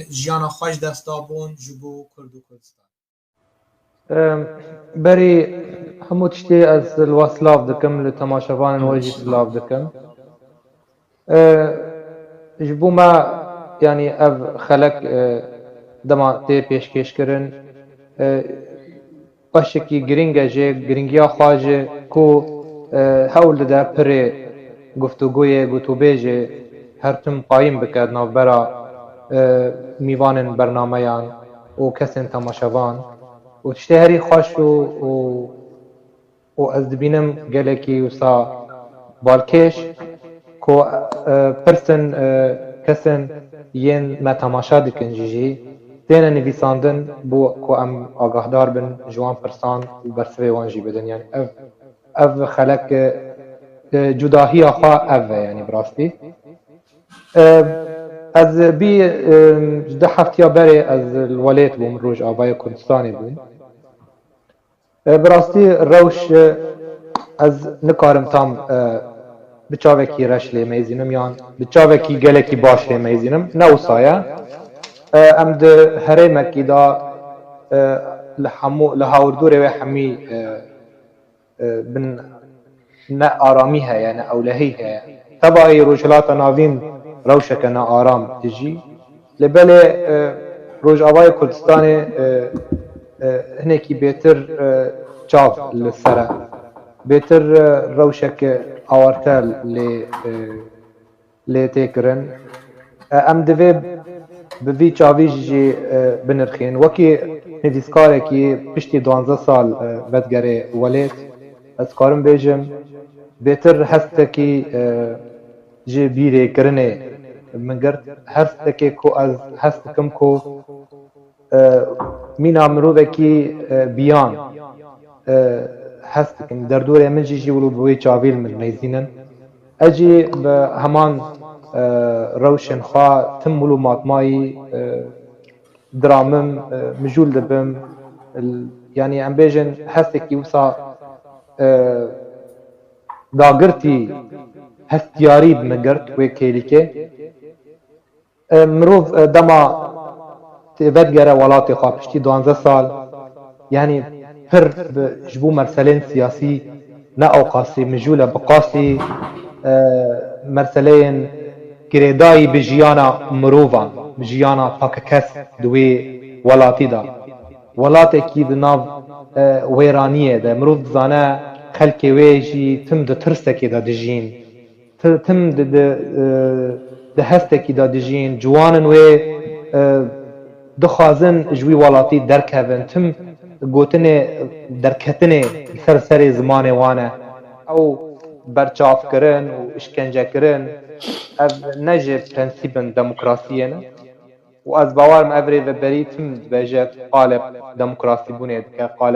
جیانا خوش دستابون جبو کردو کردستان بری همو تشتی از الوصلاف دکم لتماشاوان واجی سلاف دکم جبو ما يعني اف خلق دما تي پیشکش کرن باشکی گرینگه جه گرینگیا خواجه کو حول ده پر گفتگوی گوتوبه هر تم قایم بکرد نوبرا میوان برنامه‌یان و کسین تماشاوان و تشتی هری خوش و از دبینم گلکی وسا بالکش کو پرسن کسن ین ما تماشا دکن جی تینا نویساندن بو کو ام آگاهدار بن جوان پرسان و برسوی وانجی بدن یعنی اف خلق جداهی آخوا اف یعنی براستی از بی ده هفتیا بری از الولیت بوم روش آبای کردستانی بوم براستی روش از نکارم تام بچاوکی رش لی میزینم یان بچاوکی گلکی باش لی میزینم نو سایه ام ده هره مکی دا لحاوردوره و حمی بن نه آرامی هیا نه اولهی هیا طبعی روشلات ناوین روشک نه آرام تجی لبله روش آبای کردستان هنکی بهتر چاف لسره بهتر روشک آورتل لی تکرن ام دوی بوی چاویش جی بنرخین وکی نویسکاره کی پشتی 12 سال بدگره ولیت از کارم بیجم بهتر هست کی جی بیره کرنه من گرد هست کی کو از هست کم کو مینا مروه کی بیان هست کن در دوره من جی ولو بوی چاویل من نیزینن اجی به همان روشن خواه تم ولو ماتمایی درامم مجول دبم يعني ام بيجن هستك يوصا داغرتي هستياري بمقرت وكيليكي مروف دما تبدجر ولاتي خابشتي 12 سال يعني فر بجبو مرسلين سياسي نا اوقاسي مجولة بقاسي مرسلين كريداي بجيانا مروفان بجيانا تاككس دوي ولاتي دا ولاتي كي دناف ويرانية دا مروف زانا خلقي ويجي تم دا ترسكي دا دجين تم دا هستكي دا دجين جوانن وي دخوازن جوي ولاتي دركهن تم قوتني دركتني سر زمان وانا او برچاف کرن و اشکنجه کرن اف نجه پرنسیبن دموکراسیه و از باورم افری و بریتم بجه قالب دموکراسی بونه که قال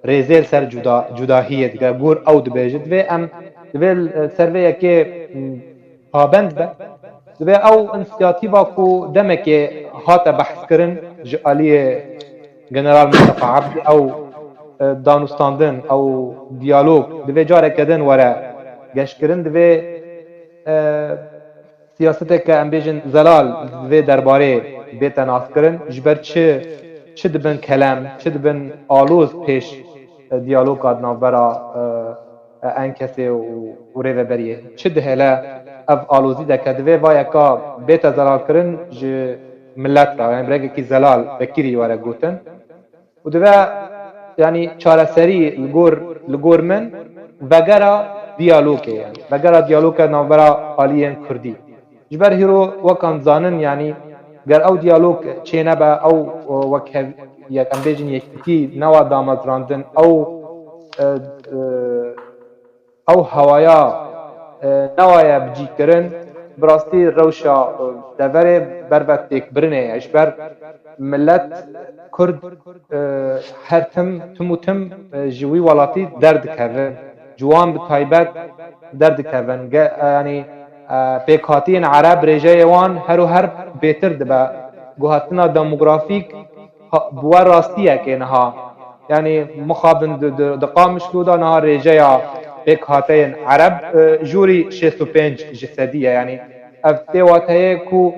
ریزیل سر جداهیه دیگه گور او دبیجد و ام دویل سرویه که پابند به دوی او انسیاتیبا کو دمه که هات بحث کرن جعالیه جنرال مصطفى عبدی او دانستاندن او دیالوگ دوی جاره کدن وره گشت کرن دوی سیاسته که ام بیجن زلال دوی درباره بیت ناس کرن جبر چه دبن کلام چه دبن آلوز پیش دیالوگ آدنا برا انکسی و ریو بریه چه دهلا اف آلوزی ده که دوی وای اکا بیت زلال کرن ملت را یعنی برای که زلال بکیری وره گوتن و دوی يعني چاره سری لگور من وگرا دیالوگه یعنی وگرا دیالوگه نوبرا آلیین کردی جبر هیرو وکان زانن یعنی گر او دیالوگ چه نبا او وکه یک امبیجن یکی نوا دامزراندن او هوایا نوایا بجی کرن براستی روشا دوره بربت تک برنه اشبر ملت کرد هر تم جوی ولاتی درد کردن جوان به تایبت درد کردن یعنی پیکاتین عرب رجای وان هر بهتر دبا گوهاتنا دموگرافیک بوار راستیه که نها یعنی مخابن دقامش کودا نها رجای پیکاتین عرب جوری 65 جسدیه یعنی افتواتهی کو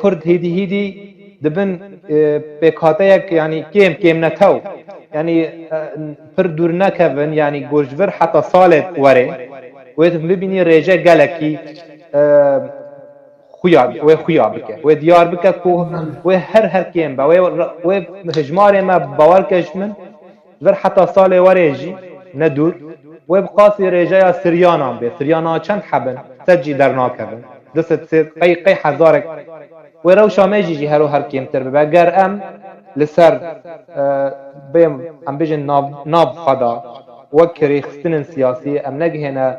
کرد هیدی دبن بكاتيك يعني كيم نتو يعني پر دور نكفن يعني گوجور حتى صالت وري ويتم ببيني رجا گلكي خويا بك وديار بك كو وهر كيم با وهجمار ما باور كشمن ور حتى صال وريجي ندود وبقاسي رجا سريانا به سريانا چند حبن سجي درناكفن دست قي حزارك ورو شامجي جي هر كيمتر بگر ام لسر بيم ام بيجن ناب خدا وكري خستن سياسي ام نجهنا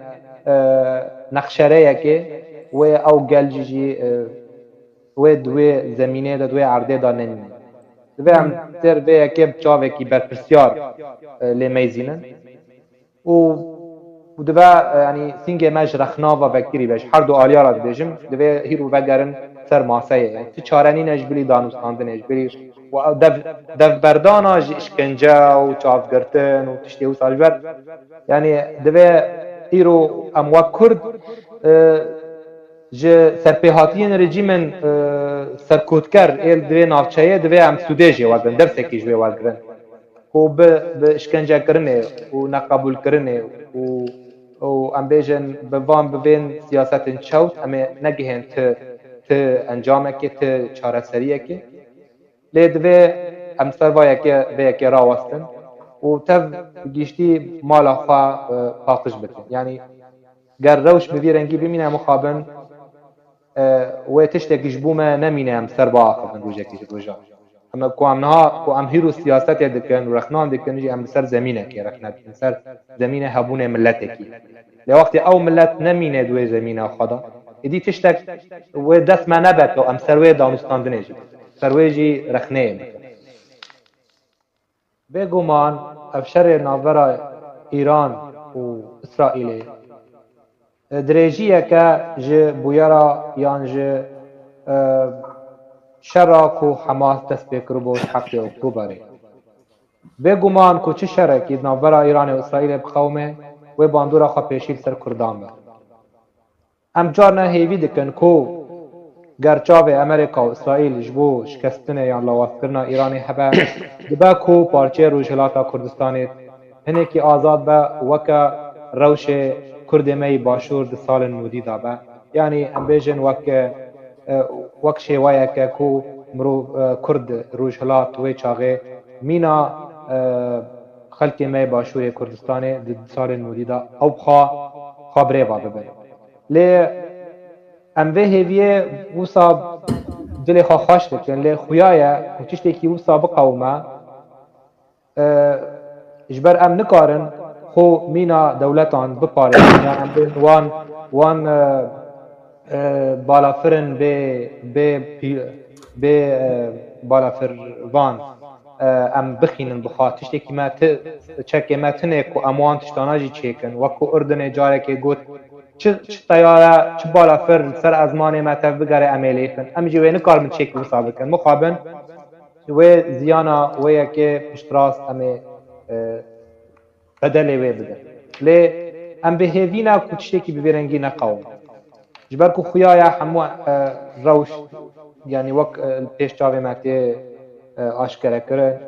نقشره یکی و او گلجی و دوی زمینه دا دوی عرضه دا نمینه دوی هم تر به یکی بچاوه کی برپرسیار لیمیزینن و دوی یعنی سینگه مج رخنا و بکری بش هر دو آلیا را بیجم دوی هیرو بگرن سر ماسایه یعنی تو چارنی نجبلی دانوستانده نجبلی و دف بردان اشکنجه و چاف گرتن و تشتی و سالجبر یعنی دوی هیرو امواب کرد ج سرپیهاتین رژیمن سرکوتکر ایل دوی نافچه دوی هم سودجی واگرن درسه کی جوی واگرن و به اشکنجه کرنه و نقبول کرنه و ام بیجن به وام ببین سیاست چوت اما نگهن ت انجامه که ت چاره سریه که لیدوی ام سروایه که راوستن و تف گیشتی مالا خواه پاقش بکن یعنی گر روش ببیرنگی بمینه مخابن و تشتکیش بومه نمینه ام سر با آخفن روژه کیش روژه اما کو ام هیرو سیاست دکن و رخنان دکن جی ام سر زمینه که رخنات سر زمینه هبونه ملته کی لوقتی او ملت نمینه دوی زمینه خدا ایدی تشتک و دست ما نبت و ام سروی دانستاندنه جی سروی جی رخنه بگومان افشار ناورا ایران و اسرائیل درێژیە کە ji bûyera yan ji şera ku Hemas dest pê kiribû heftê Oktoberê. Bêguman ku çi şerekî di navbera Îranê û İsraîlê bixewime wê bandora xwe pêşî li ser Kurdan be. Em carna hêvî dikin ku ger çavê Amerîka û İsraîl ji bo şikestinê yan lawazkirina Îranê hebe dibe ku parçeyê Rojhilata Kurdistanê hinekî azad be weke rewşê Kurdê me başûr di salên nûdî da be yanî em bêjin wek şêwayeke ku mirov Kurd Rojhilat wê çaxê mîna xelkê me başûrê Kurdistanê di salên nûdî da ew xwe birêva bibe lê em vê hêviyê wisa dilê xwe xweş dikin lê xuya ye ku tiştekî wisa biqewime ji ber em nikarin خو مینا دولتان بپاره یعنی وان بالافرن به بالافر وان ام بخینن بخواه تشتکی ما چکه ما تنه که اموان تشتاناجی چیکن وکو اردن جاره که گوت چه طیاره چه بالافر سر ازمان ما تف بگره امیلی کن امی جوه نکار من چیک بسابه کن مخابن و زیانا و یکی پشتراست امی بدلی وی بده لی ام به هیوینا کو تشتکی ببرنگی نقاوم جبر کو خویایا همو روش یعنی وک پیش چاوی ماتی آشکره کره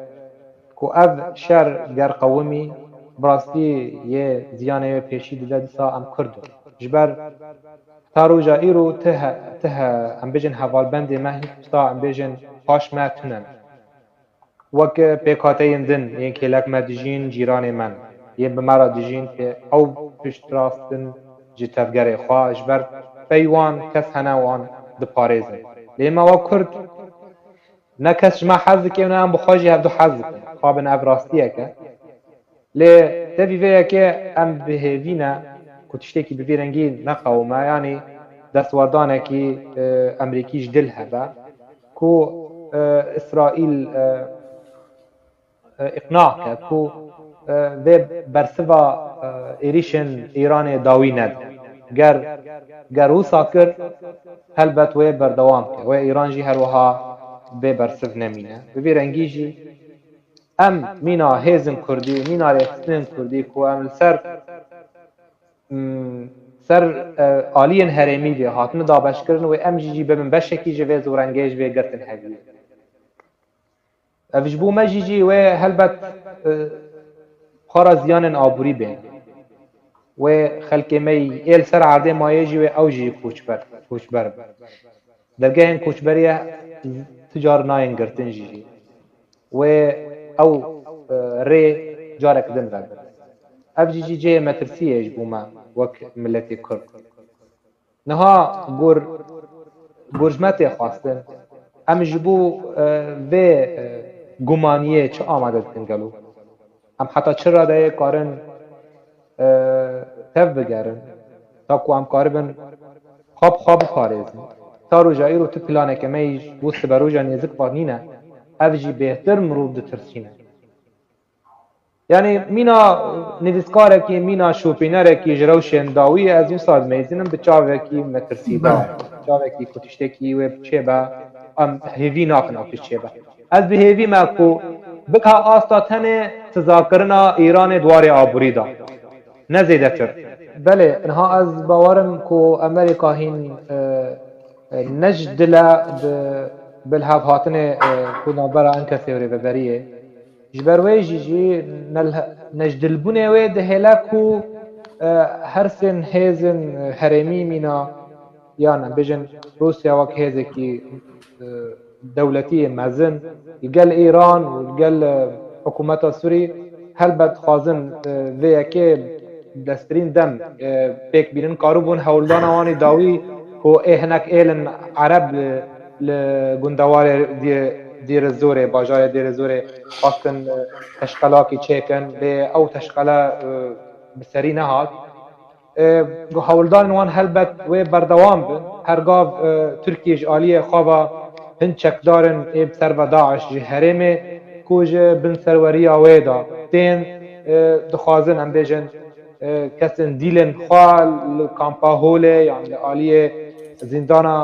کو اف شر گر قومی براستی یه زیانه پیشی دیده دیسا ام کرد جبر تاروجا ایرو ته ام بیجن حوال بند مهی ستا ام بیجن پاش ما تونن وک پیکاته دن یه کلک مدجین جیران من یه بمرا دیجین که او پشت راستن جی تفگره خواهش بر پیوان کس هنوان ده پاريزن لما وكرد نكس ما حظك انا ام بخاجي هفدو حظك خابن ابراستيه ك ل تبي فيك ام بهيفينا كنتشتكي بفيرنجي نقاوما يعني دستوردانه كي امريكي جدلها با كو اسرائيل اقناع كو و برسوا ایریشن ایران داوی ند گر او ساکر هلبت و بردوام که و ایران جی هر وها به برسف نمینه به رنگی جی ام مینا هیزم کردی مینا رفتن کردی کو ام سر آلین هرمی وی هاتن دابش کردن و ام جی ببین بشکی جی و زورنگیج وی گرتن هدیه اوش بو مجی و هلبت خارا زیان آبوری بین و خلق می ایل سر عرضه مایجی و اوجی کوچبر درگه این کوچبریه تجار ناین گرتن جی و او ری جارک دن رد اف جی جی مترسیه جبوما وک ملتی کرد نها گرجمت خواستن ام جبو و گمانیه چه آمده تنگلو ام حتی چرا ده کارن تف بگرن تا کو ام کاربن خواب پارێزن تا ڕۆژایی رو تو پلانێکەمەیش بۆ سبە ڕۆژە نێزک بانینە ئەڤژی بێتر مرۆڤ دترسینە یعنی مینا نویسکارێکی مینا شۆپینەرێکی ji rewşên dawî ez wisa dimezînim bi çavekî metirsîdar çavekî ku tiştekî wê biçêbe em hêvî nakin pêş çêbe ez bi hêvî me ku bika asta tenê tizakirina Îranê dwarê aborî da ne zêdetir belê niha ez bawerim ku Amerîka hîn ne ji dile bi hevhatinê ku navbera enkesê rêveberiyê ji ber wê jî ne ji dilbûnê wê dihêle ku her sên hêzên herêmî mîna yan em bêjin Rûsya wek hêzekî dewletiyê mezin gel Îran û gel hikûmeta Sûrî helbet xwazin vê yekê destbirîn dem pêk bînin karûbûn hewldana wanî dawî ku ê hinek êlin Ereb li gundewarê Dêre Zorê bajarê Dêre Zorê xwastin teşqelakî çêkin lê ew teşqele bi serî nehat hewldanên wan helbet wê berdewam bin hergav Tirkiye ji aliyê xwe hin çekdarin ê bi ser ve Daeş ji herêmê ku ji bin serweriya wê da tên dixwazin em bêjin kesên dîlên xwe li kampa Holê yan li aliyê zîndana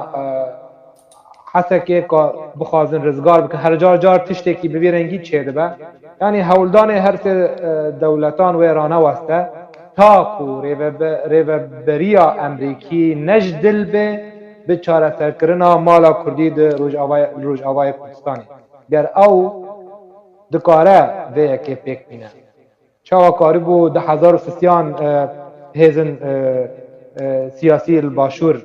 hesekê ka bixwazin rizgar bikin her car tiştekî bi vê rengî çê dibe yanî hewldanê her sê dewletan wê raneweste ta ku rêveberiya Emerîkî ne ji dil bê bi çareserkirina mala Kurdî di Rojavayê Kurdistanê ger ew dikare vê yekê pêk bîne çawa karîbû 10,000 hêzin siyasî li başûr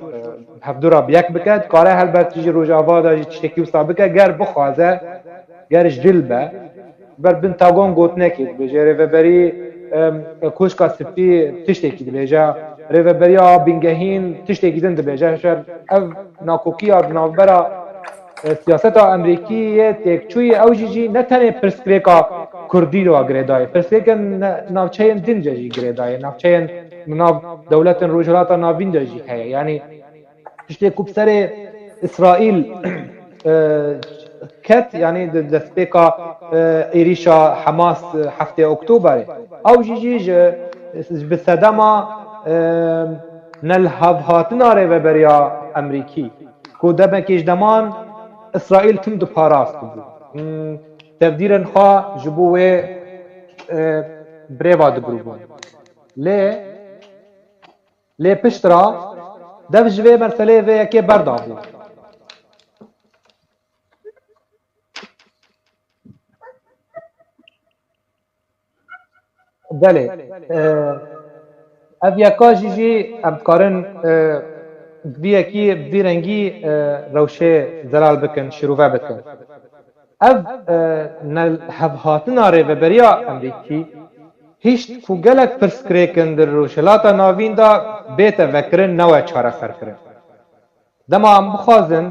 hevdûra bi yek bike dikare helbet jî Rojava da jî tiştekî wisa bike ger bixwaze ger ji dil be ber bin tagon gotinekê dibêje rêveberî koşka spî tiştekî dibêje rêveberiya bingehîn tiştekî din dibêje ev nakokiya navbera siyaseta Emerîkiyê têkçûyê ew jî ne tenê pirsgirêka Kurdî wa girêdayê pirsgirêkên navçeyên din de jî girêdayê navçeyên nav dewletên Rojhilata Navîn de jî heye yanî tiştê ku bi serê İsraîl ket yanî di destpêka êrîşa Hemas heftê Oktoberê ew jî bi sedema nelhevhatina rêveberiya Emerîkî ku demekê ji deman İsraîl tim diparast bû tevdîrên xwe ji bo wê birêva digirûbûn lê piştra dev ji vê meseleyê vê yekê berdabû belê ev yeka jî em dikarin vî rengî rewşê zelal bikin şîrove bikin ev hevhatina rêveberiya Emerîkî hîşt ku gelek pirsgirêkin di Rojhilata Navîn da bête vekirin newe çareserkirin dema em bixwazin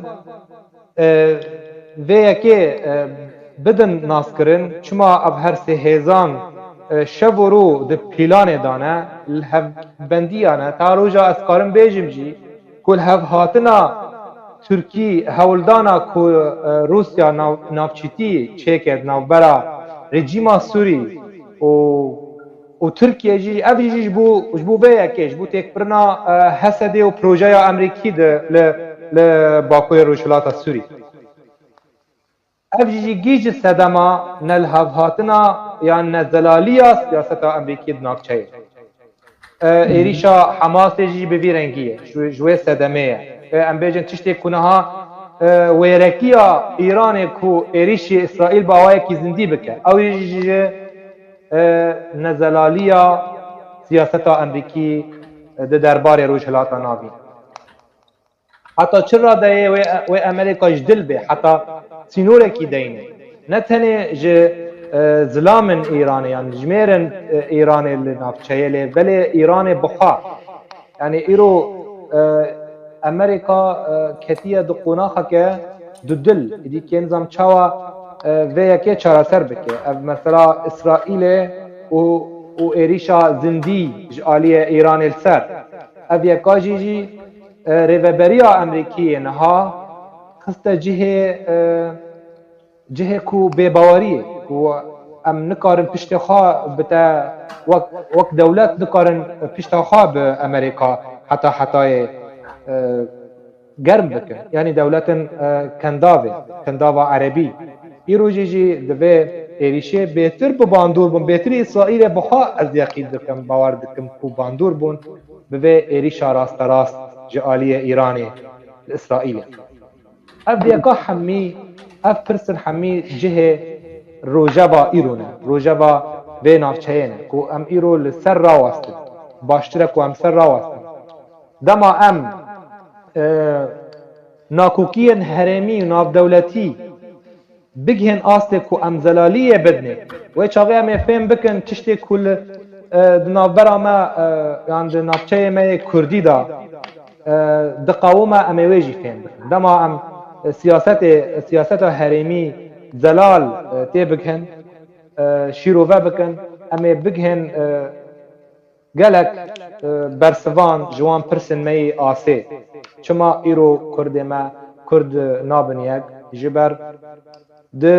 vê yekê bidin naskirin çima ev her sê hêzan şev û rû di pîlanê dane li hevbendiya ne ta roja ez karim bêjim jî ku li hevhatina Tirkî hewldana ku Rûsya navçîtî çêket navbera rejîma Sûrî û Tirkiye jî ev jî ji bo vê yekê ji bo têkbirina Hesedê û projeya Emerîkî li Bakurê Rojhilata Sûrî ev jî gîj sedema nelhevhatina yan nezelaliya siyaseta Emerîkî di navçeyê êrîşa Hemasê jî bi vî rengî ye ji wê sedemê ye em bêjin tiştê ku niha wêrekiya Îranê ku êrîşê İsraîl bi awayekî zindî bike ew jî nezelaliya siyaseta Emerîkî di derbarê Rojhilata Navîn heta çi radeyê wê Amerîka ji dil bê heta sînorekî deyne ne tenê ji zilamên Îranê yan jmêrên Îranê li navçeyê lê belê Îranê bixwe yanî îro Amerîka ketiye di qonaxeke du dil êdî nizam çawa vê yekê çareser bike ev mesela İsraîlê û êrîşa zindî ji aliyê Îranê li ser اف یکا جی ریوبریا امریکی نها خسته جهه کو بێباوەریە و ئەم نکارن پشتخوا بتە وەک دەولەت نکارن پشتخوا بە ئەمریکا حتایە گەرم بکەن یعنی دەولەتن کەنداوە عەرەبی ئیرۆژێژی دەبێ ئێریشێ بێتر بباندور بوون بێتری ئیسرائیلێ بخوا ئەز یەقین دکەم باوەڕ دکەم و باندور بوون ببێ ئێریشا ڕاستەڕاست ji aliyê Îranê li İsraîlê. Ev yeka hemî ev pirsin hemî cihê rojeva îro ne rojeva vê navçeyê ne ku em îro li ser rawastin baştir e ku em ser rawastin dema em nakokiyên herêmî û navdewletî bigihên astê ku em zelaliyê bidne wê çavê em ê fêm bikin tiştê ku li di navbera me yan di navçeyê me yê Kurdî da diqawima em ê wê jî fêm bikin dema em siyaseta herêmî zelal tê bikin şîrove bikin em ê bigihin gelek bersivan ji wan pirsên me yê asê çima îro Kurdê me Kurd nabin yek ji ber di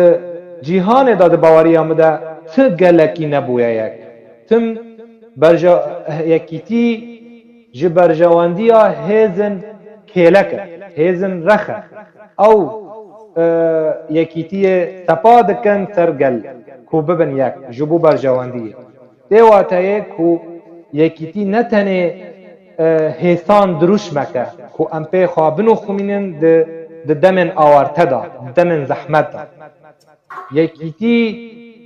cîhanê da di baweriya me de ti gelekî nebûye yek tim yekîtî ji berjewandiya hêzin kêlek e hêzin rex e ew yekîtiyê sepa dikin ser gel ku bibin yek ji bo berjewandiyê dê wateyê ku yekîtî ne tenê hêsan dirûşmek e ku em pê xwe binoxumînin di demên awarte da di demên zehmet da yekîtî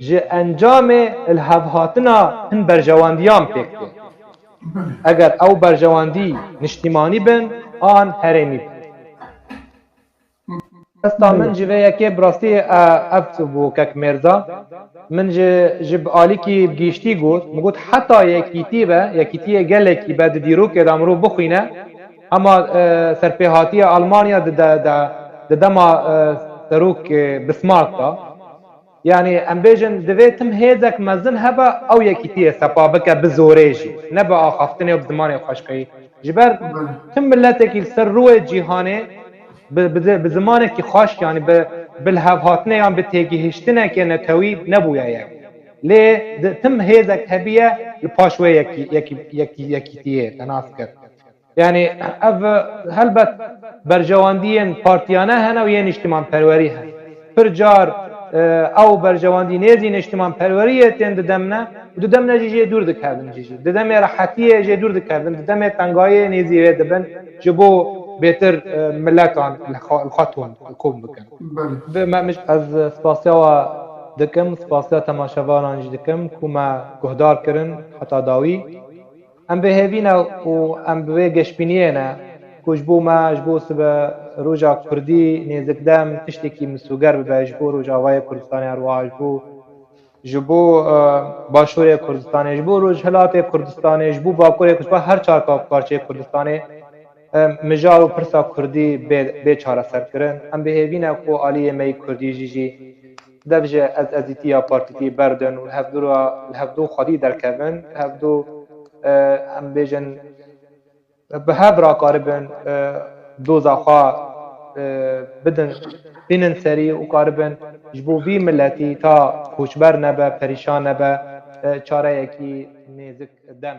ji encamê ilhevhatina hin berjewandiyan pêk tê eger ew berjewandî niştîmanî bin an herêmî bin Esta min ji vê yekê bi rastî ev bû kek mêrza min ji alîkî gîştî got min got heta yekîtiyê gelekî be di dîrokê de mirov bixwîne hema serpêhatiya Almanya di dema serok Bismarck da yani em bêjin divê tim hêzek mezin hebe ew yekîtiyê sepa bike bi zorê jî ne bi axaftinê û bi zimanê xweşkeyî ji ber tim milletekî li ser rûyê cîhanê bi zimanekî xweş yani bi lihevhatinê yan bi têgihiştinekê netewî nebûye yek lê tim hêzek hebiye li paş wê yekîtiyê te nas kir yani ev helbet berjewandiyên partiyane hene û yên nîştimanperwerî hene pir car ew berjewandî nêzî nîştimanperweriyê tên didemne û didemne jî jê dûr dikevin jî di demê rehetiyê jê dûr dikevin di demê tengayê nêzî wê dibin ji bo bêtir milletan li xwe kom bikin ez spasiya we dikim spasiya temaşevanan jî dikim ku me guhdar kirin heta dawî em bêhêvîne û em bi wê geşbîniyê ne ku ji bo me ji bo sibe roja Kurdî nêzik dem tiştekî misûger bibe ji bo Rojavayê Kurdistanê herwiha ji bo Başûrê Kurdistanê ji bo Rojhilatê Kurdistanê ji bo Bakurê ji bo her çarka parçeyê Kurdistanê mijar û pirsa Kurdî bê çareser kirin em bêhêvîne ku aliyê me Kurdî jî dev ji ezîtiya partîtî berdin û li hevdû xwedî derkevin hevdû em bêjin bi hev rakaribin doza xwe binin serî û karibin ji bo vî milletî ta koçber nebe perîşan nebe çareyekî nêzik dem